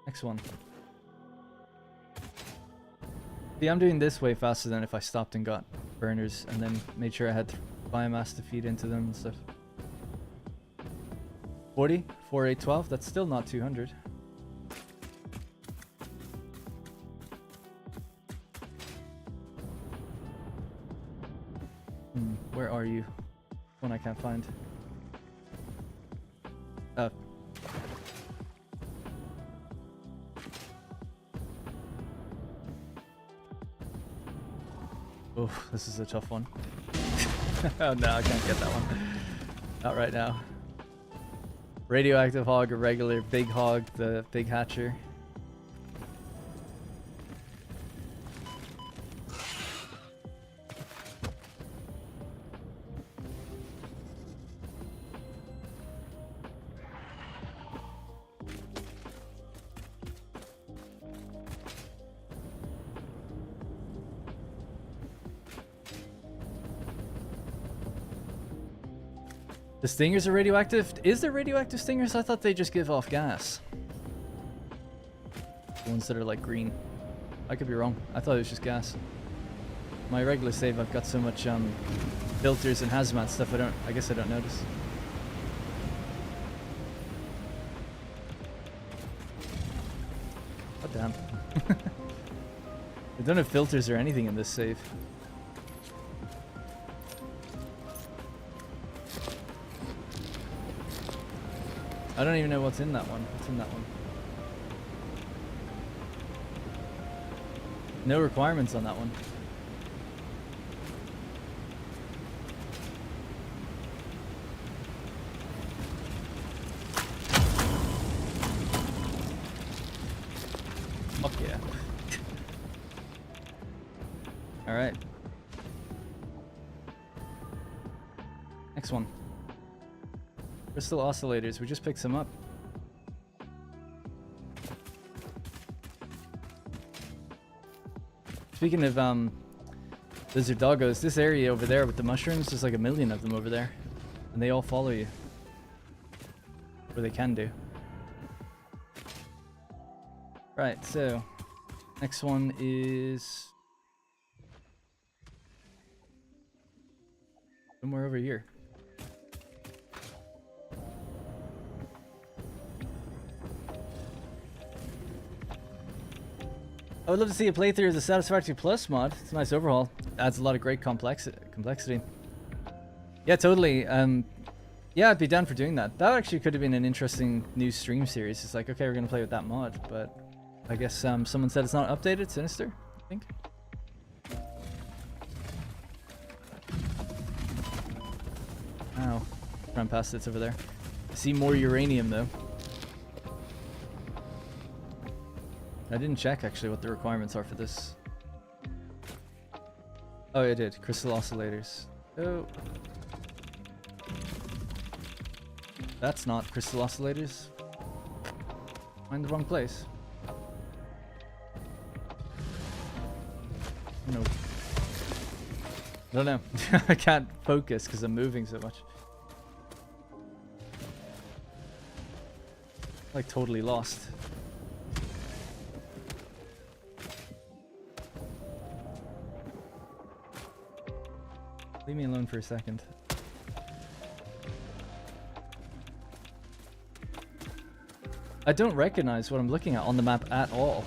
Next one. See, I'm doing this way faster than if I stopped and got burners and then made sure I had biomass to feed into them and stuff. 40, 4, 8, 12. That's still not 200. Where are you? One I can't find. Oh, this is a tough one. Oh no, I can't get that one. Not right now. Radioactive hog, a regular big hog, the big hatcher. The stingers are radioactive? Is there radioactive stingers? I thought they just give off gas. The ones that are like green. I could be wrong. I thought it was just gas. My regular save, I've got so much filters and hazmat stuff I guess I don't notice. Oh damn. I don't have filters or anything in this save. I don't even know what's in that one. What's in that one? No requirements on that one. Fuck yeah. Alright. Next one. Crystal oscillators, we just picked some up. Speaking of lizard doggos, this area over there with the mushrooms, there's like 1 million of them over there. And they all follow you. Or they can do. Right, so next one is somewhere over here. I would love to see a playthrough of the Satisfactory Plus mod. It's a nice overhaul. Adds a lot of great complexity. Yeah, totally. Yeah, I'd be down for doing that. That actually could have been an interesting new stream series. It's like, okay, we're gonna play with that mod, but I guess someone said it's not updated. Sinister, I think. Ow. Run past it's over there. I see more uranium though. I didn't check actually what the requirements are for this. Oh, I did. Crystal oscillators. Oh. That's not crystal oscillators. I'm in the wrong place. No. I don't know. I can't focus because I'm moving so much. Like totally lost. Leave me alone for a second. I don't recognize what I'm looking at on the map at all.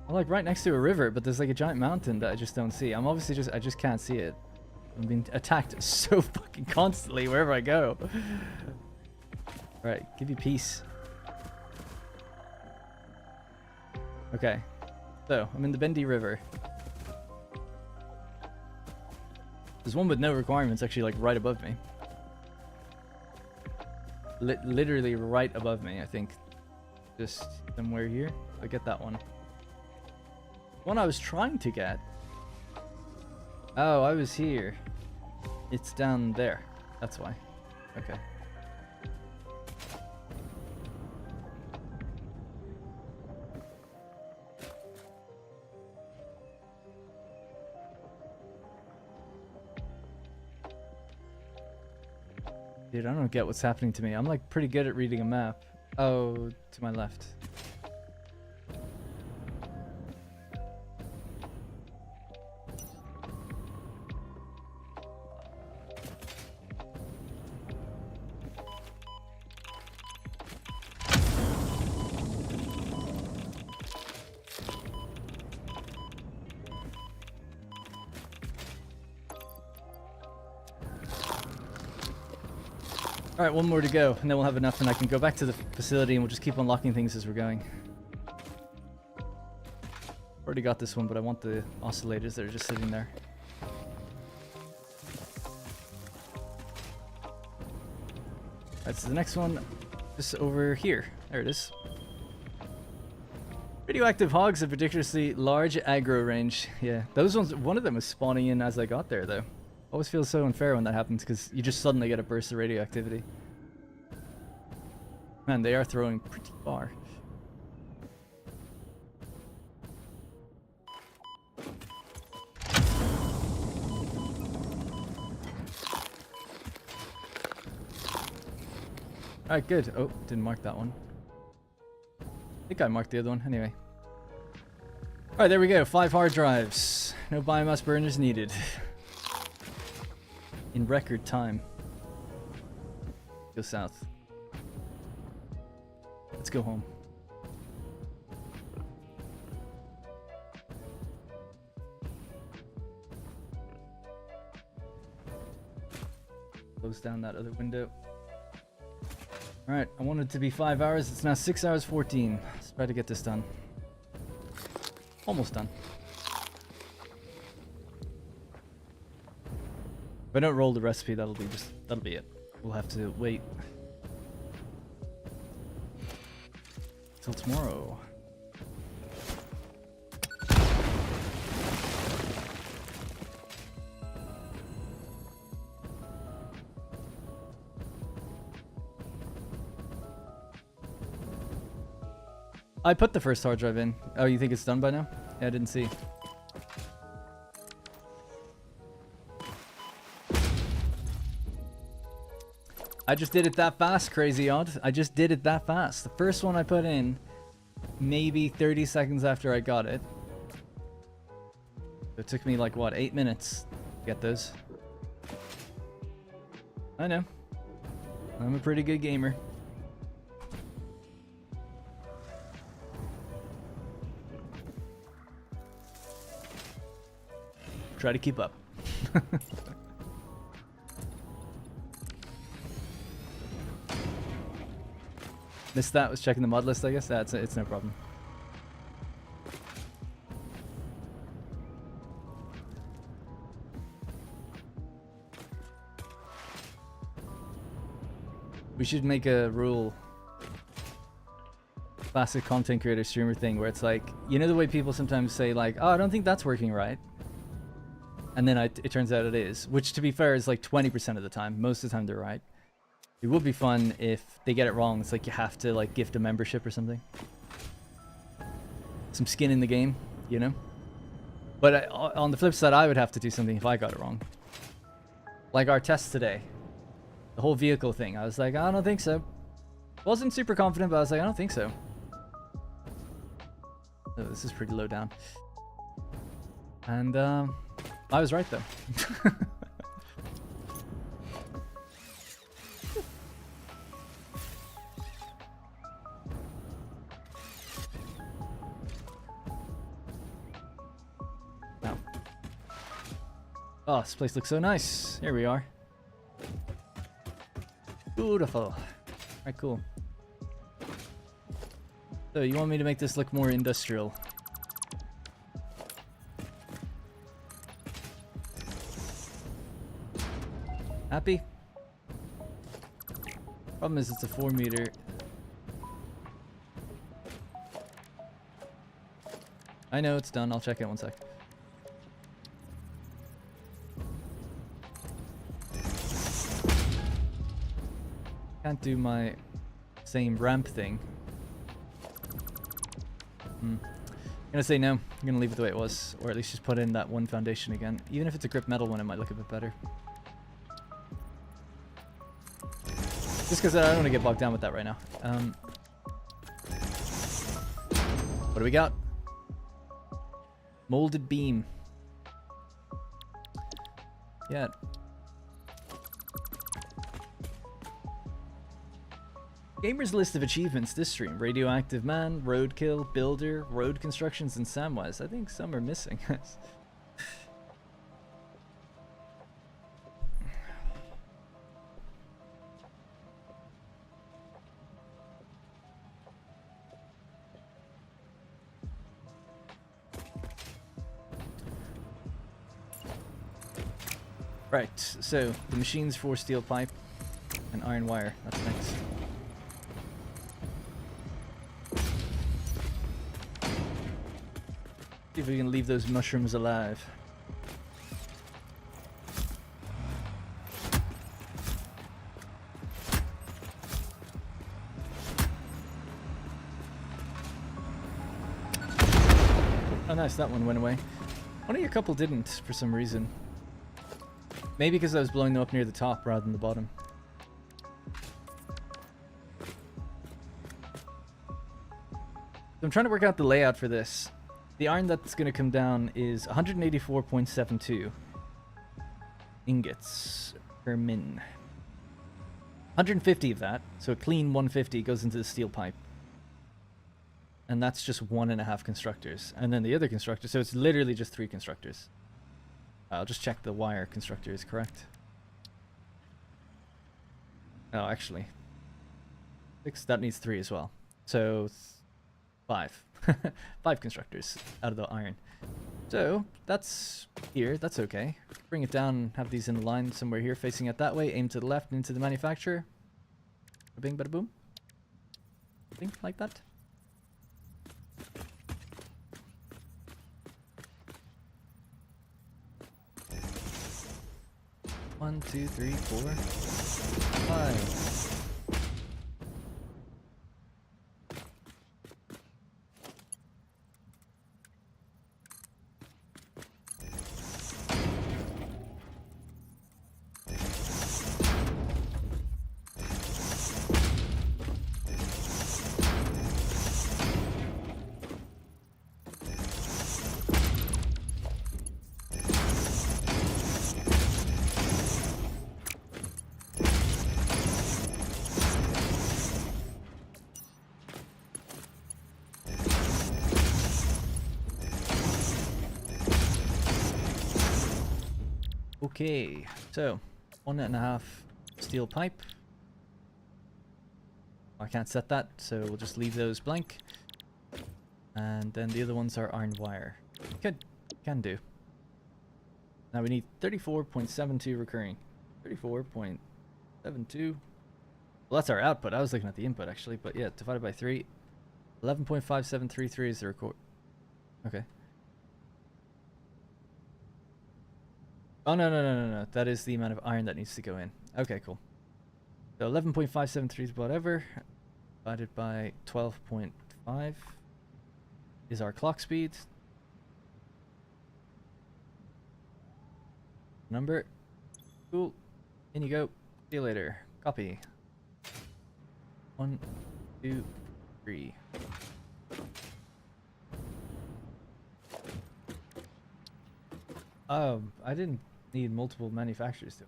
I'm like right next to a river, but there's like a giant mountain that I just don't see. I'm obviously I just can't see it. I'm being attacked so fucking constantly wherever I go. Alright, give you peace. Okay. So, I'm in the Bendy River. There's one with no requirements actually like right above me. Literally right above me, I think. Just somewhere here. I get that one. One I was trying to get. Oh, I was here. It's down there. That's why. Okay. Dude, I don't get what's happening to me. I'm like pretty good at reading a map. Oh, to my left. Alright, one more to go, and then we'll have enough and I can go back to the facility and we'll just keep unlocking things as we're going. Already got this one, but I want the oscillators that are just sitting there. Alright, so the next one is over here. There it is. Radioactive hogs have ridiculously large aggro range. Yeah, those ones, one of them was spawning in as I got there though. Always feels so unfair when that happens because you just suddenly get a burst of radioactivity. Man, they are throwing pretty far. Alright, good. Oh, didn't mark that one. I think I marked the other one. Anyway. Alright, there we go. 5 hard drives. No biomass burners needed. In record time. Go south. Let's go home. Close down that other window. Alright, I wanted it to be 5 hours. It's now 6 hours 14. Let's try to get this done. Almost done. If I don't roll the recipe, that'll be it. We'll have to wait till tomorrow. I put the first hard drive in. Oh, you think it's done by now? Yeah, I didn't see. I just did it that fast, Crazy Odd. I just did it that fast. The first one I put in, maybe 30 seconds after I got it. It took me like, what, 8 minutes to get those. I know. I'm a pretty good gamer. Try to keep up. Missed that, was checking the mod list, I guess. That's it's no problem. We should make a rule, classic content creator streamer thing, where it's like, you know the way people sometimes say like, oh, I don't think that's working right, and then it turns out it is, which to be fair is like 20% of the time. Most of the time they're right. It would be fun if they get it wrong. It's like you have to like gift a membership or something, some skin in the game, you know. But on the flip side, I would have to do something if I got it wrong, like our test today. The whole vehicle thing, I was like, I don't think so. Wasn't super confident, but I was like, I don't think so. Oh, this is pretty low down. And I was right though. Now. Oh, this place looks so nice. Here we are. Beautiful. Alright, cool. So, you want me to make this look more industrial? Happy? Problem is, it's a 4 meter. I know it's done. I'll check it 1 sec. Can't do my same ramp thing. I'm gonna say no. I'm gonna leave it the way it was, or at least just put in that one foundation again. Even if it's a grip metal one, it might look a bit better. Just because I don't want to get bogged down with that right now. What do we got? Molded beam. Yeah. Gamers list of achievements this stream: Radioactive Man, Roadkill, Builder, Road Constructions, and Samwise. I think some are missing. Right, so the machines for steel pipe and iron wire. That's next. See if we can leave those mushrooms alive. Oh nice, that one went away. Only a couple didn't for some reason. Maybe because I was blowing them up near the top rather than the bottom. So I'm trying to work out the layout for this. The iron that's going to come down is 184.72 ingots per min. 150 of that, so a clean 150 goes into the steel pipe. And that's just 1.5 constructors. And then the other constructor, so it's literally just 3 constructors. I'll just check the wire constructor is correct. Oh, actually. 6, that needs 3 as well. So 5. 5 constructors out of the iron. So that's here, that's okay. Bring it down, have these in the line somewhere here, facing it that way, aim to the left into the manufacturer. Bing, bada boom. Something like that. One, 2, 3, 4, 5. Okay, so 1.5 steel pipe. I can't set that, so we'll just leave those blank. And then the other ones are iron wire. Can do. Now we need 34.72 recurring. 34.72. Well, that's our output. I was looking at the input actually, but yeah, divided by 3. 11.5733 is the record. Okay. Oh, no. That is the amount of iron that needs to go in. Okay, cool. So 11.573 whatever, divided by 12.5 is our clock speed. Number. Cool. In you go. See you later. Copy. 1, 2, 3. I didn't need multiple manufacturers to.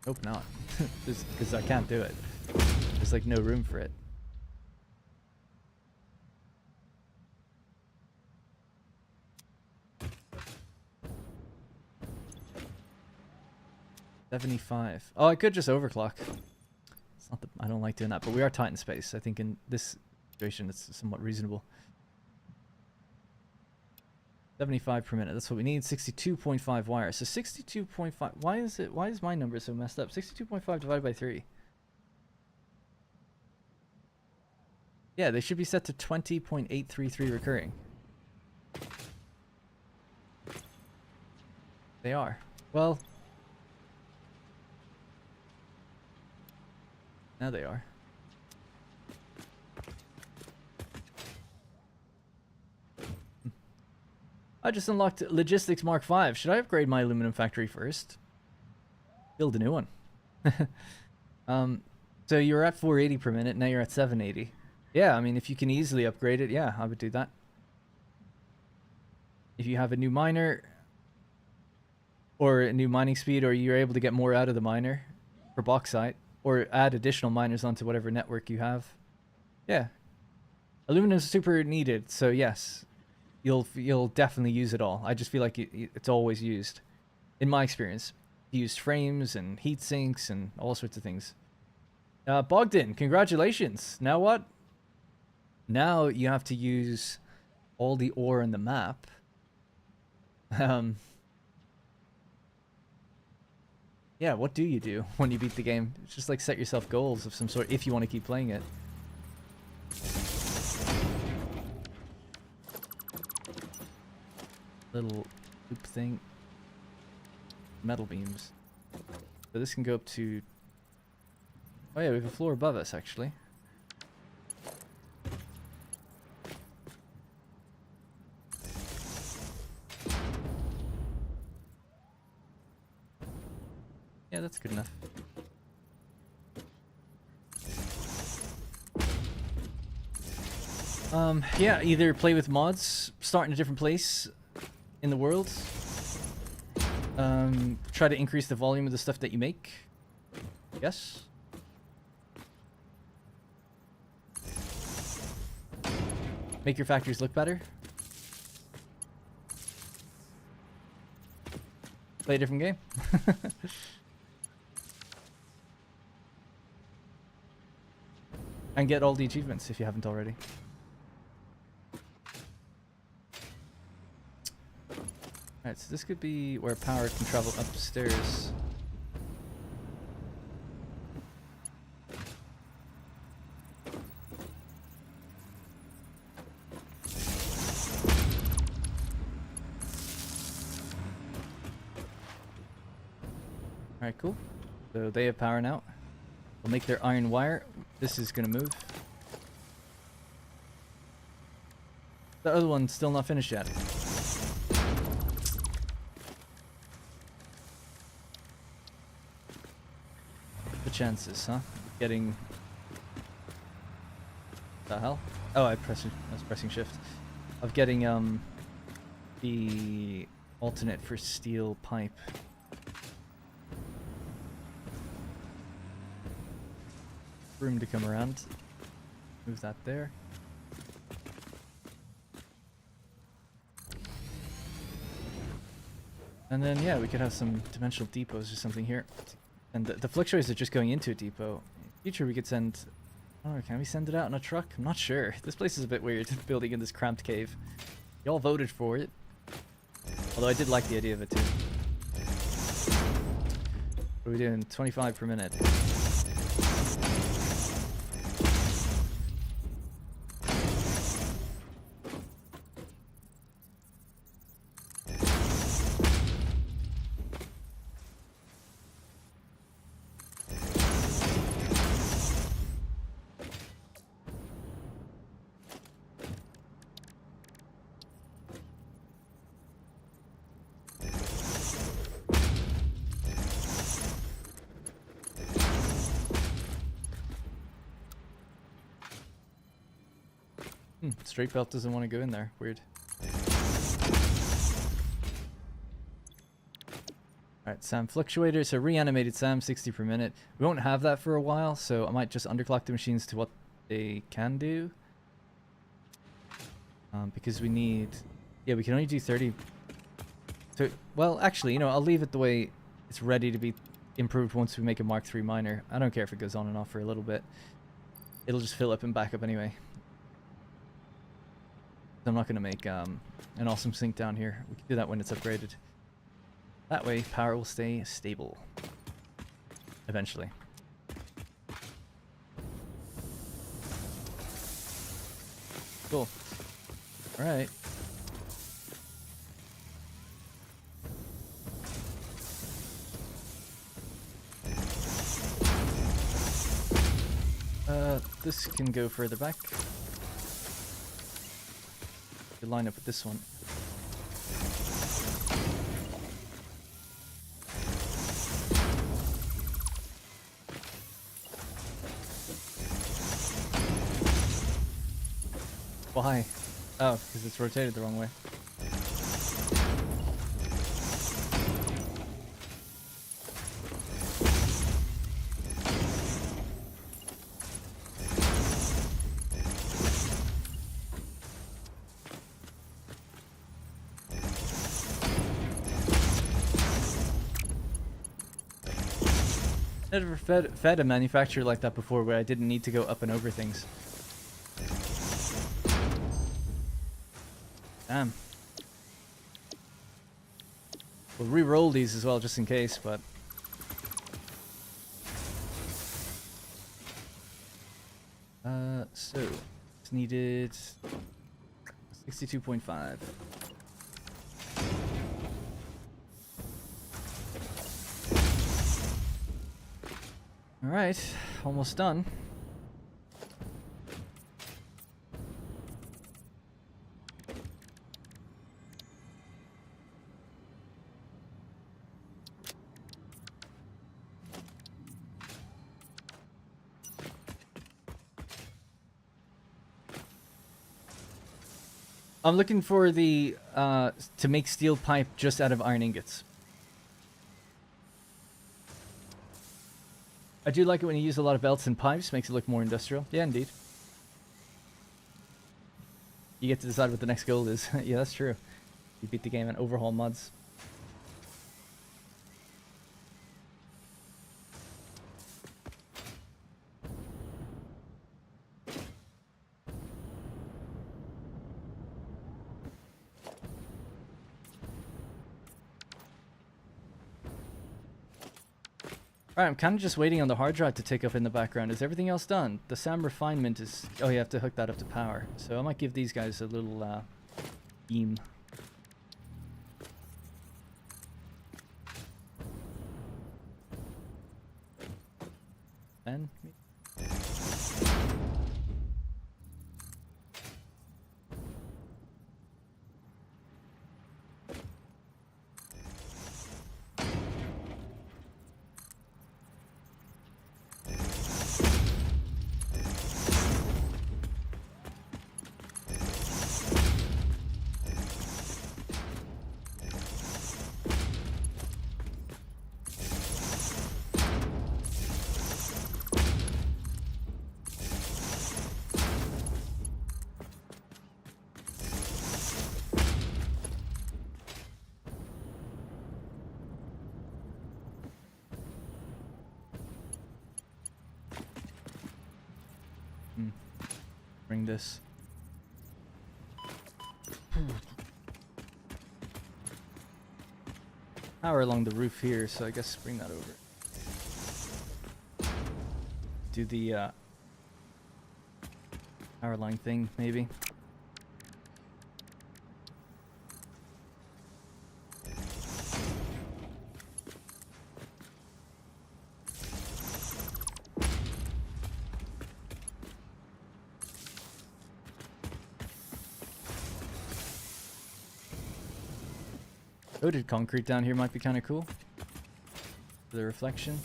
Hope not. Just because I can't do it. There's like no room for it. $75. Oh, I could just overclock. It's not that I don't like doing that, but we are tight in space. I think in this situation it's somewhat reasonable. 75 per minute. That's what we need. 62.5 wires. So 62.5. Why is my number so messed up? 62.5 divided by 3. Yeah, they should be set to 20.833 recurring. They are. Well, now they are. I just unlocked Logistics Mark V. Should I upgrade my aluminum factory first? Build a new one. So you're at 480 per minute, now you're at 780. Yeah, I mean, if you can easily upgrade it, yeah, I would do that. If you have a new miner, or a new mining speed, or you're able to get more out of the miner for bauxite, or add additional miners onto whatever network you have. Yeah. Aluminum is super needed, so yes. You'll definitely use it all. I just feel like it's always used. In my experience. Used frames and heat sinks and all sorts of things. Bogdan, congratulations. Now what? Now you have to use all the ore in the map. Yeah, what do you do when you beat the game? It's just like set yourself goals of some sort if you want to keep playing it. Little loop thing. Metal beams. So this can go up to... Oh yeah, we have a floor above us actually. Yeah, that's good enough. Yeah, either play with mods, start in a different place in the world. Try to increase the volume of the stuff that you make. Yes. Make your factories look better. Play a different game. And get all the achievements if you haven't already. Alright, so this could be where power can travel upstairs. Alright, cool. So they have power now. We'll make their iron wire. This is gonna move. The other one's still not finished yet. The chances, huh? Getting... The hell? Oh, I was pressing shift. Of getting the alternate for steel pipe. Room to come around. Move that there. And then, yeah, we could have some dimensional depots or something here. And the fluctuators are just going into a depot. In the future, we could send... Oh, can we send it out in a truck? I'm not sure. This place is a bit weird, building in this cramped cave. Y'all voted for it. Although I did like the idea of it too. What are we doing? 25 per minute. Straight belt doesn't want to go in there. Weird. Alright, SAM fluctuator. So reanimated SAM, 60 per minute. We won't have that for a while, so I might just underclock the machines to what they can do. Because we need... Yeah, we can only do 30. So, well, actually, you know, I'll leave it the way it's ready to be improved once we make a Mark III miner. I don't care if it goes on and off for a little bit. It'll just fill up and back up anyway. I'm not going to make an awesome sink down here. We can do that when it's upgraded. That way, power will stay stable. Eventually. Cool. Alright. This can go further back. Line up with this one. Why? Oh, because it's rotated the wrong way. Never fed a manufacturer like that before where I didn't need to go up and over things. Damn. We'll re-roll these as well just in case, but... so... It's needed... 62.5. Alright, almost done. I'm looking for the, to make steel pipe just out of iron ingots. I do like it when you use a lot of belts and pipes, makes it look more industrial. Yeah, indeed. You get to decide what the next goal is. Yeah, that's true. You beat the game and overhaul mods. Alright, I'm kind of just waiting on the hard drive to tick up in the background. Is everything else done? The SAM refinement is... Oh, you have to hook that up to power. So I might give these guys a little beam. And... Bring this. Power along the roof here, so I guess bring that over. Do the power line thing, maybe. Coated concrete down here might be kind of cool. For the reflection.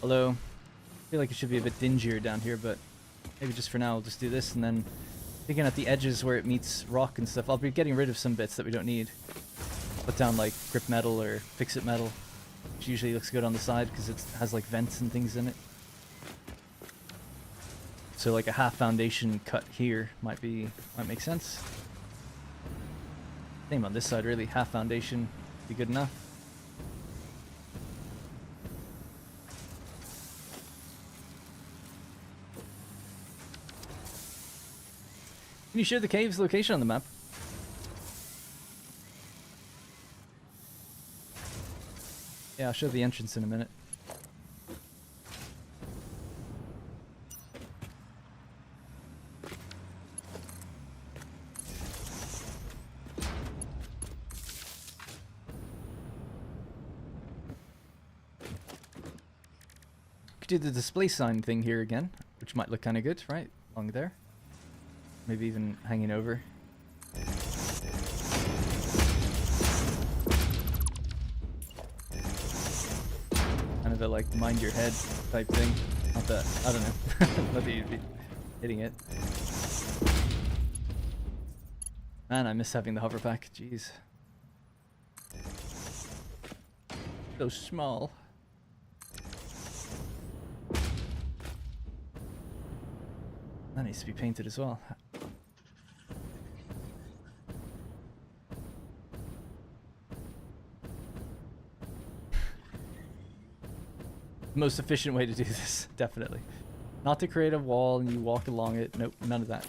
Although, I feel like it should be a bit dingier down here, but maybe just for now we'll just do this, and then picking at the edges where it meets rock and stuff, I'll be getting rid of some bits that we don't need. Put down like grip metal or fix-it metal, which usually looks good on the side because it has like vents and things in it. So like a half foundation cut here might make sense. Same on this side really, half foundation be good enough. Can you share the cave's location on the map? Yeah, I'll show the entrance in a minute. Do the display sign thing here again, which might look kind of good, right? Along there. Maybe even hanging over. Kind of a like mind your head type thing. Not that, I don't know. Not that you'd be hitting it. Man, I miss having the hover pack, jeez. So small. That needs to be painted as well. Most efficient way to do this, definitely. Not to create a wall and you walk along it. Nope, none of that.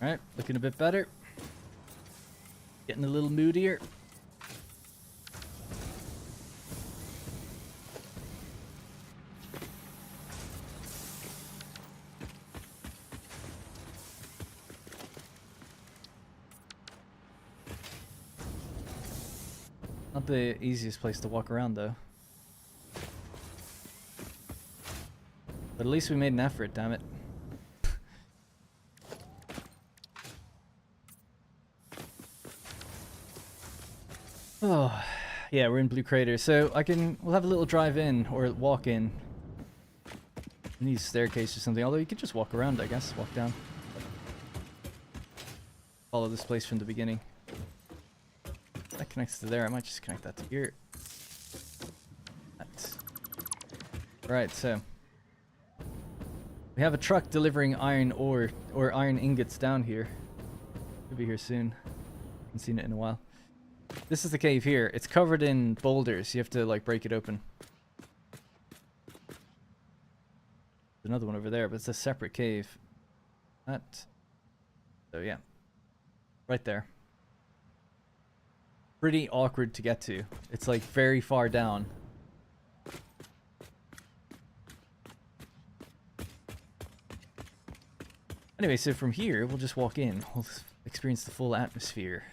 Alright, looking a bit better. Getting a little moodier. Not the easiest place to walk around though. But at least we made an effort, damn it. Oh, yeah, we're in Blue Crater, so we'll have a little drive in, or walk in. We need a staircase or something, although you could just walk around, I guess, walk down. Follow this place from the beginning. That connects to there, I might just connect that to here. Right, so. We have a truck delivering iron ore, or iron ingots down here. Should be here soon. Haven't seen it in a while. This is the cave here. It's covered in boulders. You have to like break it open. There's another one over there, but it's a separate cave. So yeah. Right there. Pretty awkward to get to. It's like very far down. Anyway, so from here, we'll just walk in. We'll experience the full atmosphere.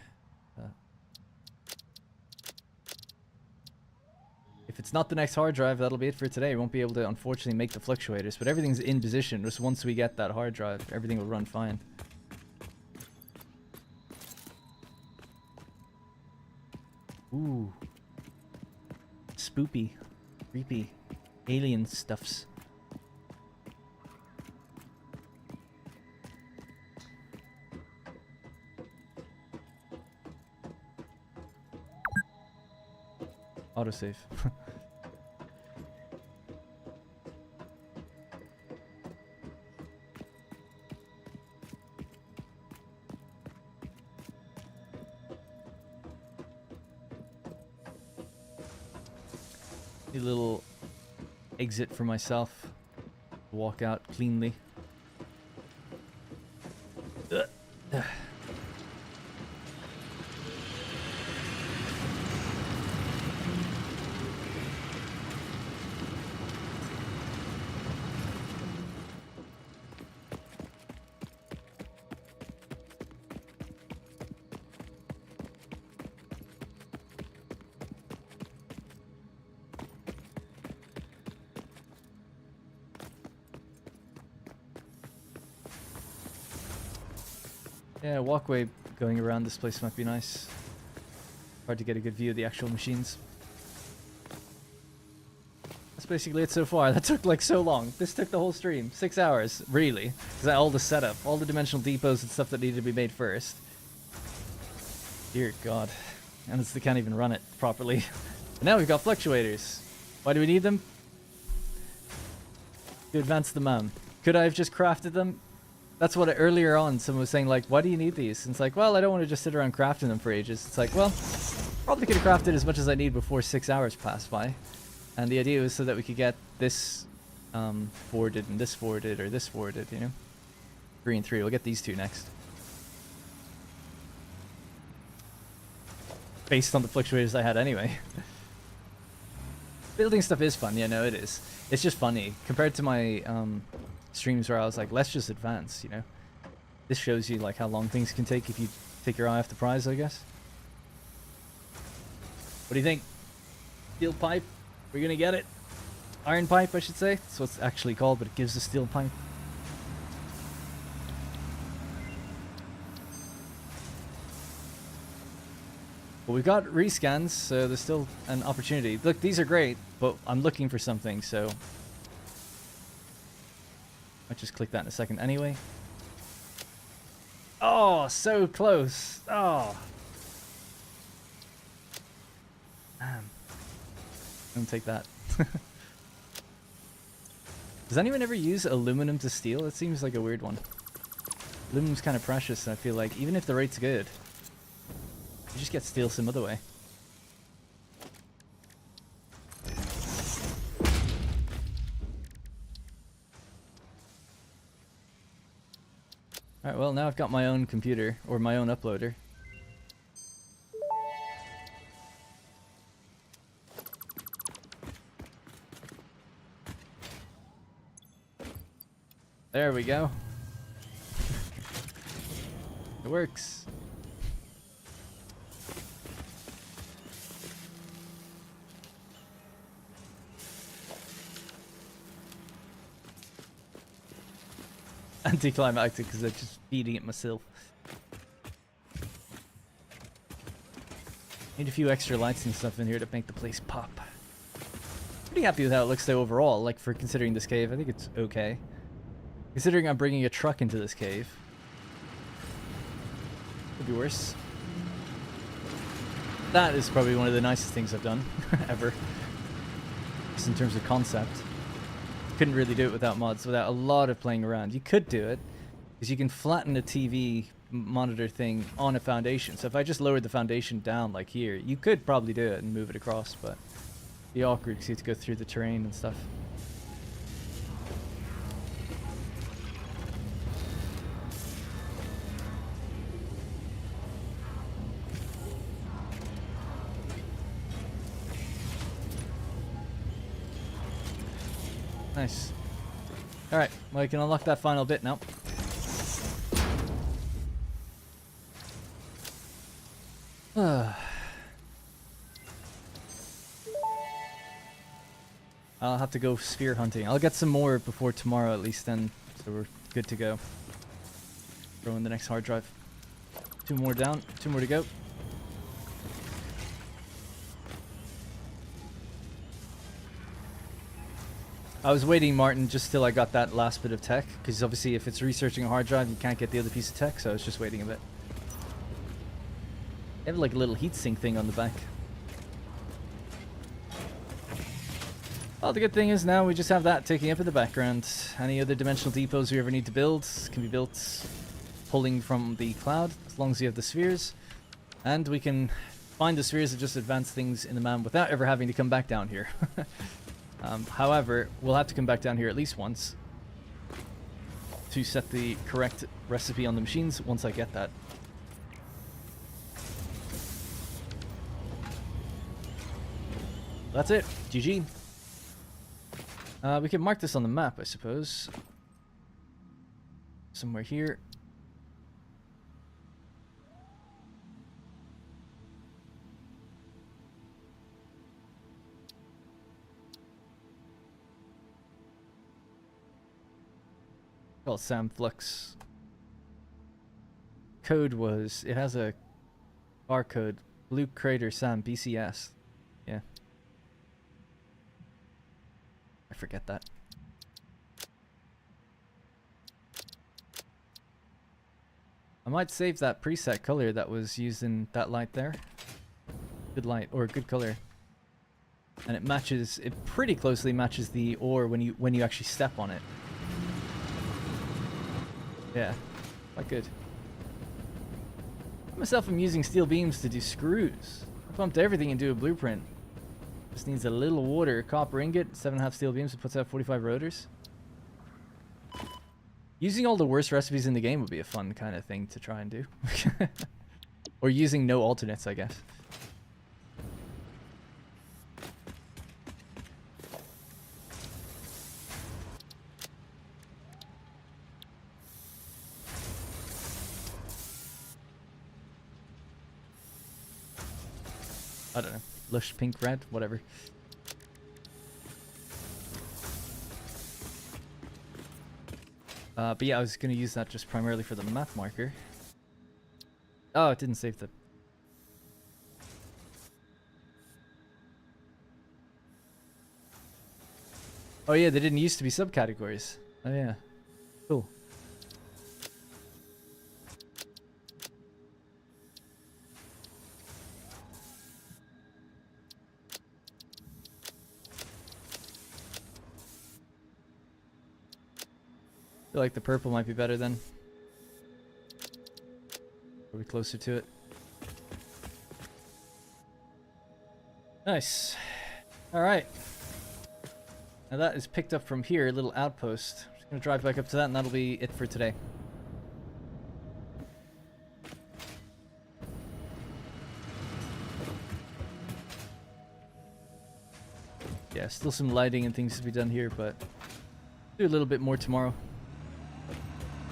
if it's not the next hard drive, that'll be it for today. We won't be able to, unfortunately, make the fluctuators, but everything's in position. Just once we get that hard drive, everything will run fine. Ooh. Spoopy. Creepy. Alien stuffs. Autosave. A little exit for myself. Walk out cleanly. Yeah, walkway going around this place might be nice. Hard to get a good view of the actual machines. That's basically it so far. That took like so long. This took the whole stream. 6 hours, really. Is that all the setup, all the dimensional depots and stuff that needed to be made first. Dear God. And they can't even run it properly. But now we've got fluctuators. Why do we need them? To advance the MAM. Could I have just crafted them? That's what earlier on someone was saying, like, why do you need these? And it's like, well, I don't want to just sit around crafting them for ages. It's like, well, probably could have crafted as much as I need before 6 hours passed by. And the idea was so that we could get this forwarded and this forwarded or this forwarded, you know? 3 and 3. We'll get these two next. Based on the fluctuators I had anyway. Building stuff is fun, yeah, no, it is. It's just funny. Compared to my streams where I was like, let's just advance, you know? This shows you like how long things can take if you take your eye off the prize, I guess. What do you think? Steel pipe? We're gonna get it? Iron pipe, I should say. That's what it's actually called, but it gives a steel pipe. Well, we've got rescans, so there's still an opportunity. Look, these are great, but I'm looking for something, so I'll just click that in a second anyway. Oh, so close. Oh. Man. Don't take that. Does anyone ever use aluminum to steel? It seems like a weird one. Aluminum's kind of precious, and I feel like even if the rate's good, you just get steel some other way. Alright, well now I've got my own computer, or my own uploader. There we go. It works. Anticlimactic because I'm just feeding it myself. Need a few extra lights and stuff in here to make the place pop. Pretty happy with how it looks though overall, like for considering this cave. I think it's okay. Considering I'm bringing a truck into this cave. Could be worse. That is probably one of the nicest things I've done ever. Just in terms of concept. Couldn't really do it without mods, without a lot of playing around. You could do it, because you can flatten a TV monitor thing on a foundation. So if I just lowered the foundation down like here, you could probably do it and move it across, but it'd be awkward because you have to go through the terrain and stuff. Nice. Alright, well you can unlock that final bit now. I'll have to go sphere hunting. I'll get some more before tomorrow at least then, so we're good to go. Throw in the next hard drive. 2 more down, 2 more to go. I was waiting, Martin, just till I got that last bit of tech, because obviously if it's researching a hard drive, you can't get the other piece of tech, so I was just waiting a bit. They have like a little heatsink thing on the back. Well, the good thing is now we just have that taking up in the background. Any other dimensional depots we ever need to build can be built pulling from the cloud, as long as you have the spheres. And we can find the spheres that just advance things in the map without ever having to come back down here. However, we'll have to come back down here at least once to set the correct recipe on the machines once I get that. That's it. GG. We can mark this on the map, I suppose. Somewhere here. Called Sam Flux. Code was, it has a barcode. Blue Crater Sam BCS. Yeah. I forget that. I might save that preset color that was used in that light there. Good light, or good color. And it matches, it pretty closely matches the ore when you actually step on it. Yeah, quite good. Myself, I'm using steel beams to do screws. I pumped everything into a blueprint. Just needs a little water, copper ingot, 7.5 steel beams, it puts out 45 rotors. Using all the worst recipes in the game would be a fun kind of thing to try and do. Or using no alternates, I guess. I don't know. Lush pink red, whatever. But yeah, I was going to use that just primarily for the map marker. Oh, it didn't save the... Oh yeah, they didn't used to be subcategories. Oh yeah. Cool. I feel like the purple might be better then. Are we closer to it? Nice. Alright. Now that is picked up from here, a little outpost. I'm just gonna drive back up to that and that'll be it for today. Yeah, still some lighting and things to be done here, but do a little bit more tomorrow.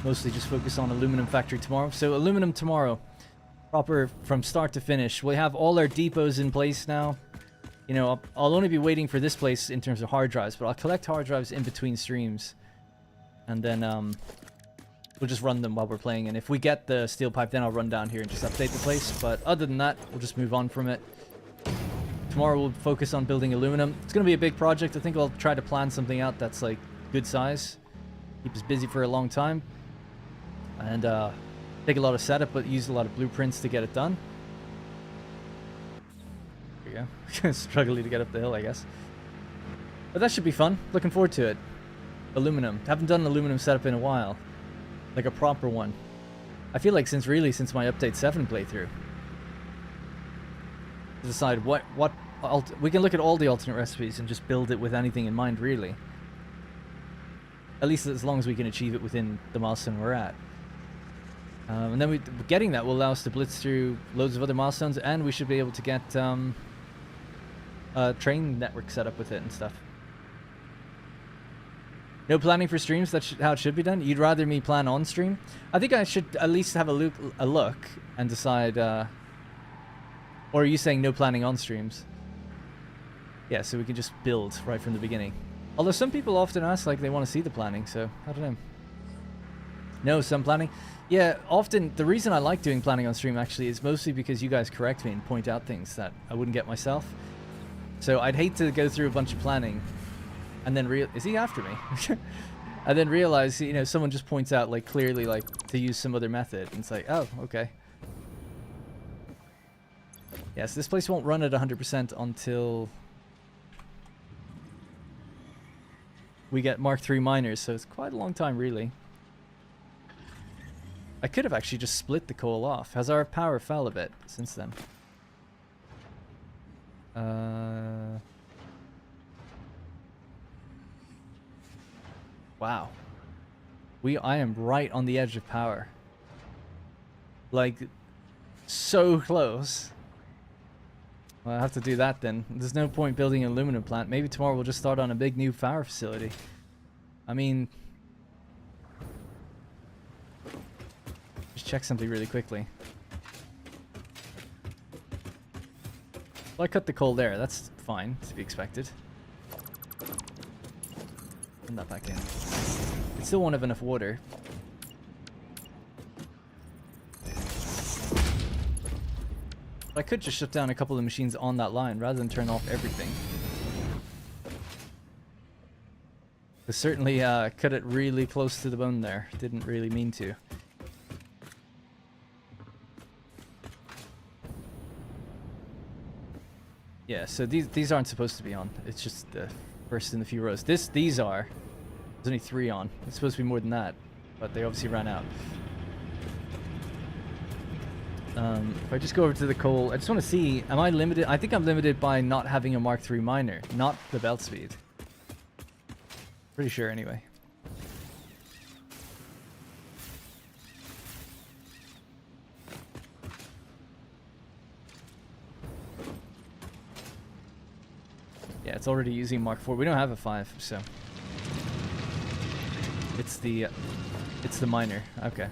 Mostly just focus on aluminum factory tomorrow. So aluminum tomorrow, proper from start to finish. We have all our depots in place now. You know, I'll only be waiting for this place in terms of hard drives, but I'll collect hard drives in between streams. And then we'll just run them while we're playing. And if we get the steel pipe, then I'll run down here and just update the place. But other than that, we'll just move on from it. Tomorrow we'll focus on building aluminum. It's going to be a big project. I think I'll try to plan something out that's like good size. Keep us busy for a long time. And take a lot of setup, but use a lot of blueprints to get it done. There you go. Struggling to get up the hill, I guess. But that should be fun. Looking forward to it. Aluminum. Haven't done an aluminum setup in a while. Like a proper one. I feel like since my Update 7 playthrough. To decide we can look at all the alternate recipes and just build it with anything in mind, really. At least as long as we can achieve it within the milestone we're at. And then getting that will allow us to blitz through loads of other milestones, and we should be able to get a train network set up with it and stuff. No planning for streams, that's how it should be done? You'd rather me plan on stream? I think I should at least have a look and decide... Or are you saying no planning on streams? Yeah, so we can just build right from the beginning. Although some people often ask, like, they want to see the planning, so I don't know. No, some planning. Yeah, often the reason I like doing planning on stream actually is mostly because you guys correct me and point out things that I wouldn't get myself. So I'd hate to go through a bunch of planning and then is he after me? And then realize, you know, someone just points out, like, clearly, like, to use some other method. And it's like, oh, okay. Yes, this place won't run at 100% until we get Mark III miners, so it's quite a long time, really. I could have actually just split the coal off. Has our power fell a bit since then? Wow. I am right on the edge of power. Like, so close. Well, I'll have to do that then. There's no point building an aluminum plant. Maybe tomorrow we'll just start on a big new power facility. I mean... Just check something really quickly. Well, I cut the coal there. That's fine, to be expected. Put that back in. It still won't have enough water. I could just shut down a couple of machines on that line rather than turn off everything. I certainly cut it really close to the bone there. Didn't really mean to. Yeah, so these aren't supposed to be on. It's just the first in the few rows. These are. There's only 3 on. It's supposed to be more than that, but they obviously ran out. If I just go over to the coal, I just want to see, am I limited? I think I'm limited by not having a Mark III miner, not the belt speed. Pretty sure anyway. Yeah, it's already using Mark IV. We don't have a 5, so it's the miner. Okay.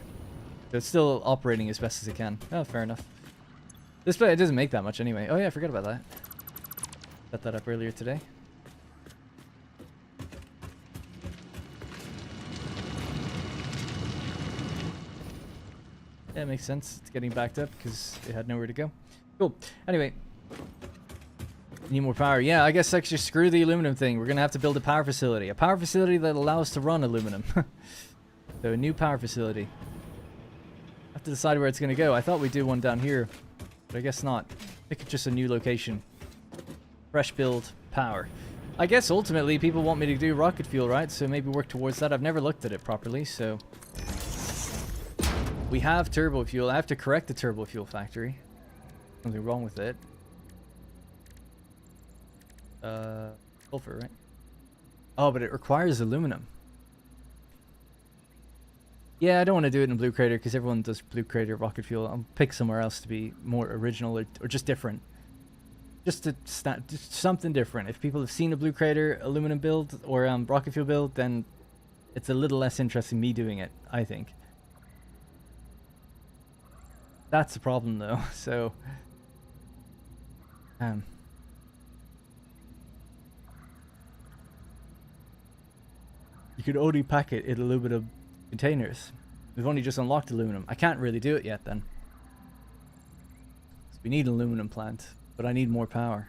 So it's still operating as best as it can. Oh, fair enough. This play, it doesn't make that much anyway. Oh yeah, I forgot about that. Set that up earlier today. Yeah, it makes sense. It's getting backed up because it had nowhere to go. Cool. Anyway. Need more power. Yeah, I guess actually screw the aluminum thing. We're going to have to build a power facility. A power facility that allows us to run aluminum. So a new power facility. I have to decide where it's going to go. I thought we'd do one down here, but I guess not. Pick just a new location. Fresh build, power. I guess ultimately people want me to do rocket fuel, right? So maybe work towards that. I've never looked at it properly, so... We have turbo fuel. I have to correct the turbo fuel factory. Something wrong with it. Sulfur, right? Oh, but it requires aluminum. Yeah, I don't want to do it in Blue Crater because everyone does Blue Crater rocket fuel. I'll pick somewhere else to be more original or just different. Just something different. If people have seen a Blue Crater aluminum build or rocket fuel build, then it's a little less interesting me doing it, I think. That's the problem though, so... You could only pack it in aluminum containers. We've only just unlocked aluminum. I can't really do it yet then. We need an aluminum plant, but I need more power.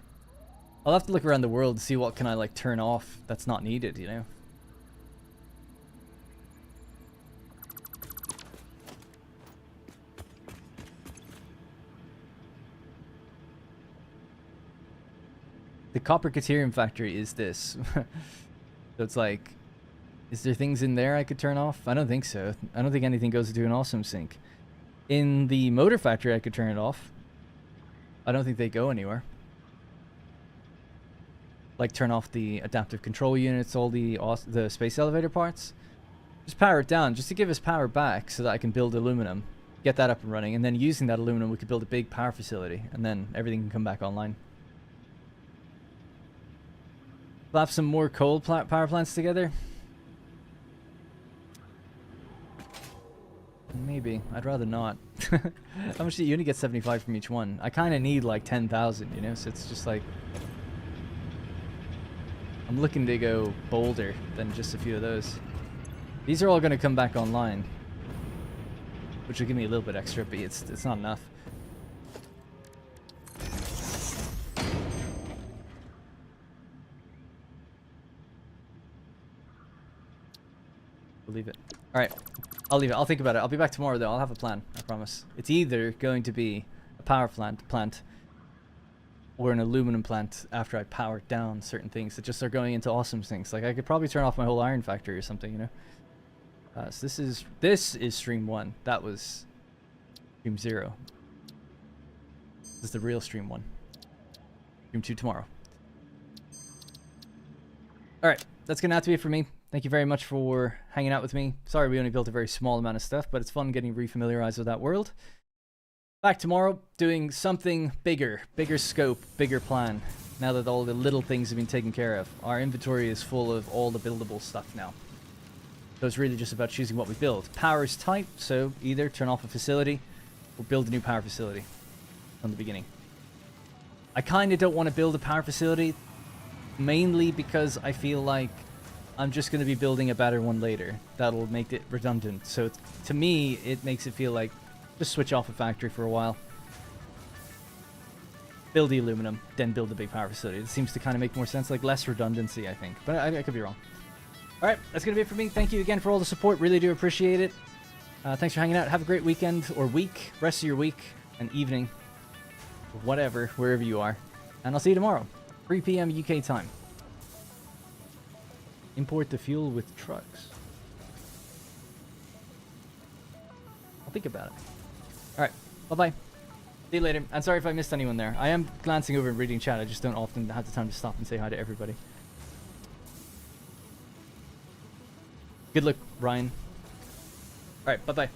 I'll have to look around the world to see what can I like turn off that's not needed, you know? The copper caterium factory is this. So it's like, is there things in there I could turn off? I don't think so. I don't think anything goes into an awesome sink. In the motor factory I could turn it off. I don't think they go anywhere. Like turn off the adaptive control units, all the space elevator parts. Just power it down, just to give us power back so that I can build aluminum. Get that up and running, and then using that aluminum we could build a big power facility, and then everything can come back online. Slap some more coal power plants together? Maybe. I'd rather not. How much do you only get 75 from each one? I kind of need like 10,000, you know? So it's just like... I'm looking to go bolder than just a few of those. These are all going to come back online, which will give me a little bit extra, but it's not enough. We'll leave it. All right, I'll leave it. I'll think about it. I'll be back tomorrow, though. I'll have a plan. I promise. It's either going to be a power plant, or an aluminum plant after I power down certain things that just are going into awesome things. Like I could probably turn off my whole iron factory or something, you know. So this is stream 1. That was stream 0. This is the real stream 1. Stream 2 tomorrow. All right, that's gonna have to be it for me. Thank you very much for hanging out with me. Sorry we only built a very small amount of stuff, but it's fun getting refamiliarized with that world. Back tomorrow, doing something bigger scope, bigger plan. Now that all the little things have been taken care of. Our inventory is full of all the buildable stuff now. So it's really just about choosing what we build. Power is tight, so either turn off a facility or build a new power facility from the beginning. I kind of don't want to build a power facility, mainly because I feel like I'm just going to be building a better one later. That'll make it redundant. So to me, it makes it feel like just switch off a factory for a while. Build the aluminum, then build the big power facility. It seems to kind of make more sense, like less redundancy, I think. But I could be wrong. Alright, that's going to be it for me. Thank you again for all the support. Really do appreciate it. Thanks for hanging out. Have a great weekend or week. Rest of your week and evening. Whatever, wherever you are. And I'll see you tomorrow. 3 p.m. UK time. Import the fuel with trucks. I'll think about it. Alright, bye-bye. See you later. And sorry if I missed anyone there. I am glancing over and reading chat. I just don't often have the time to stop and say hi to everybody. Good luck, Ryan. Alright, bye-bye.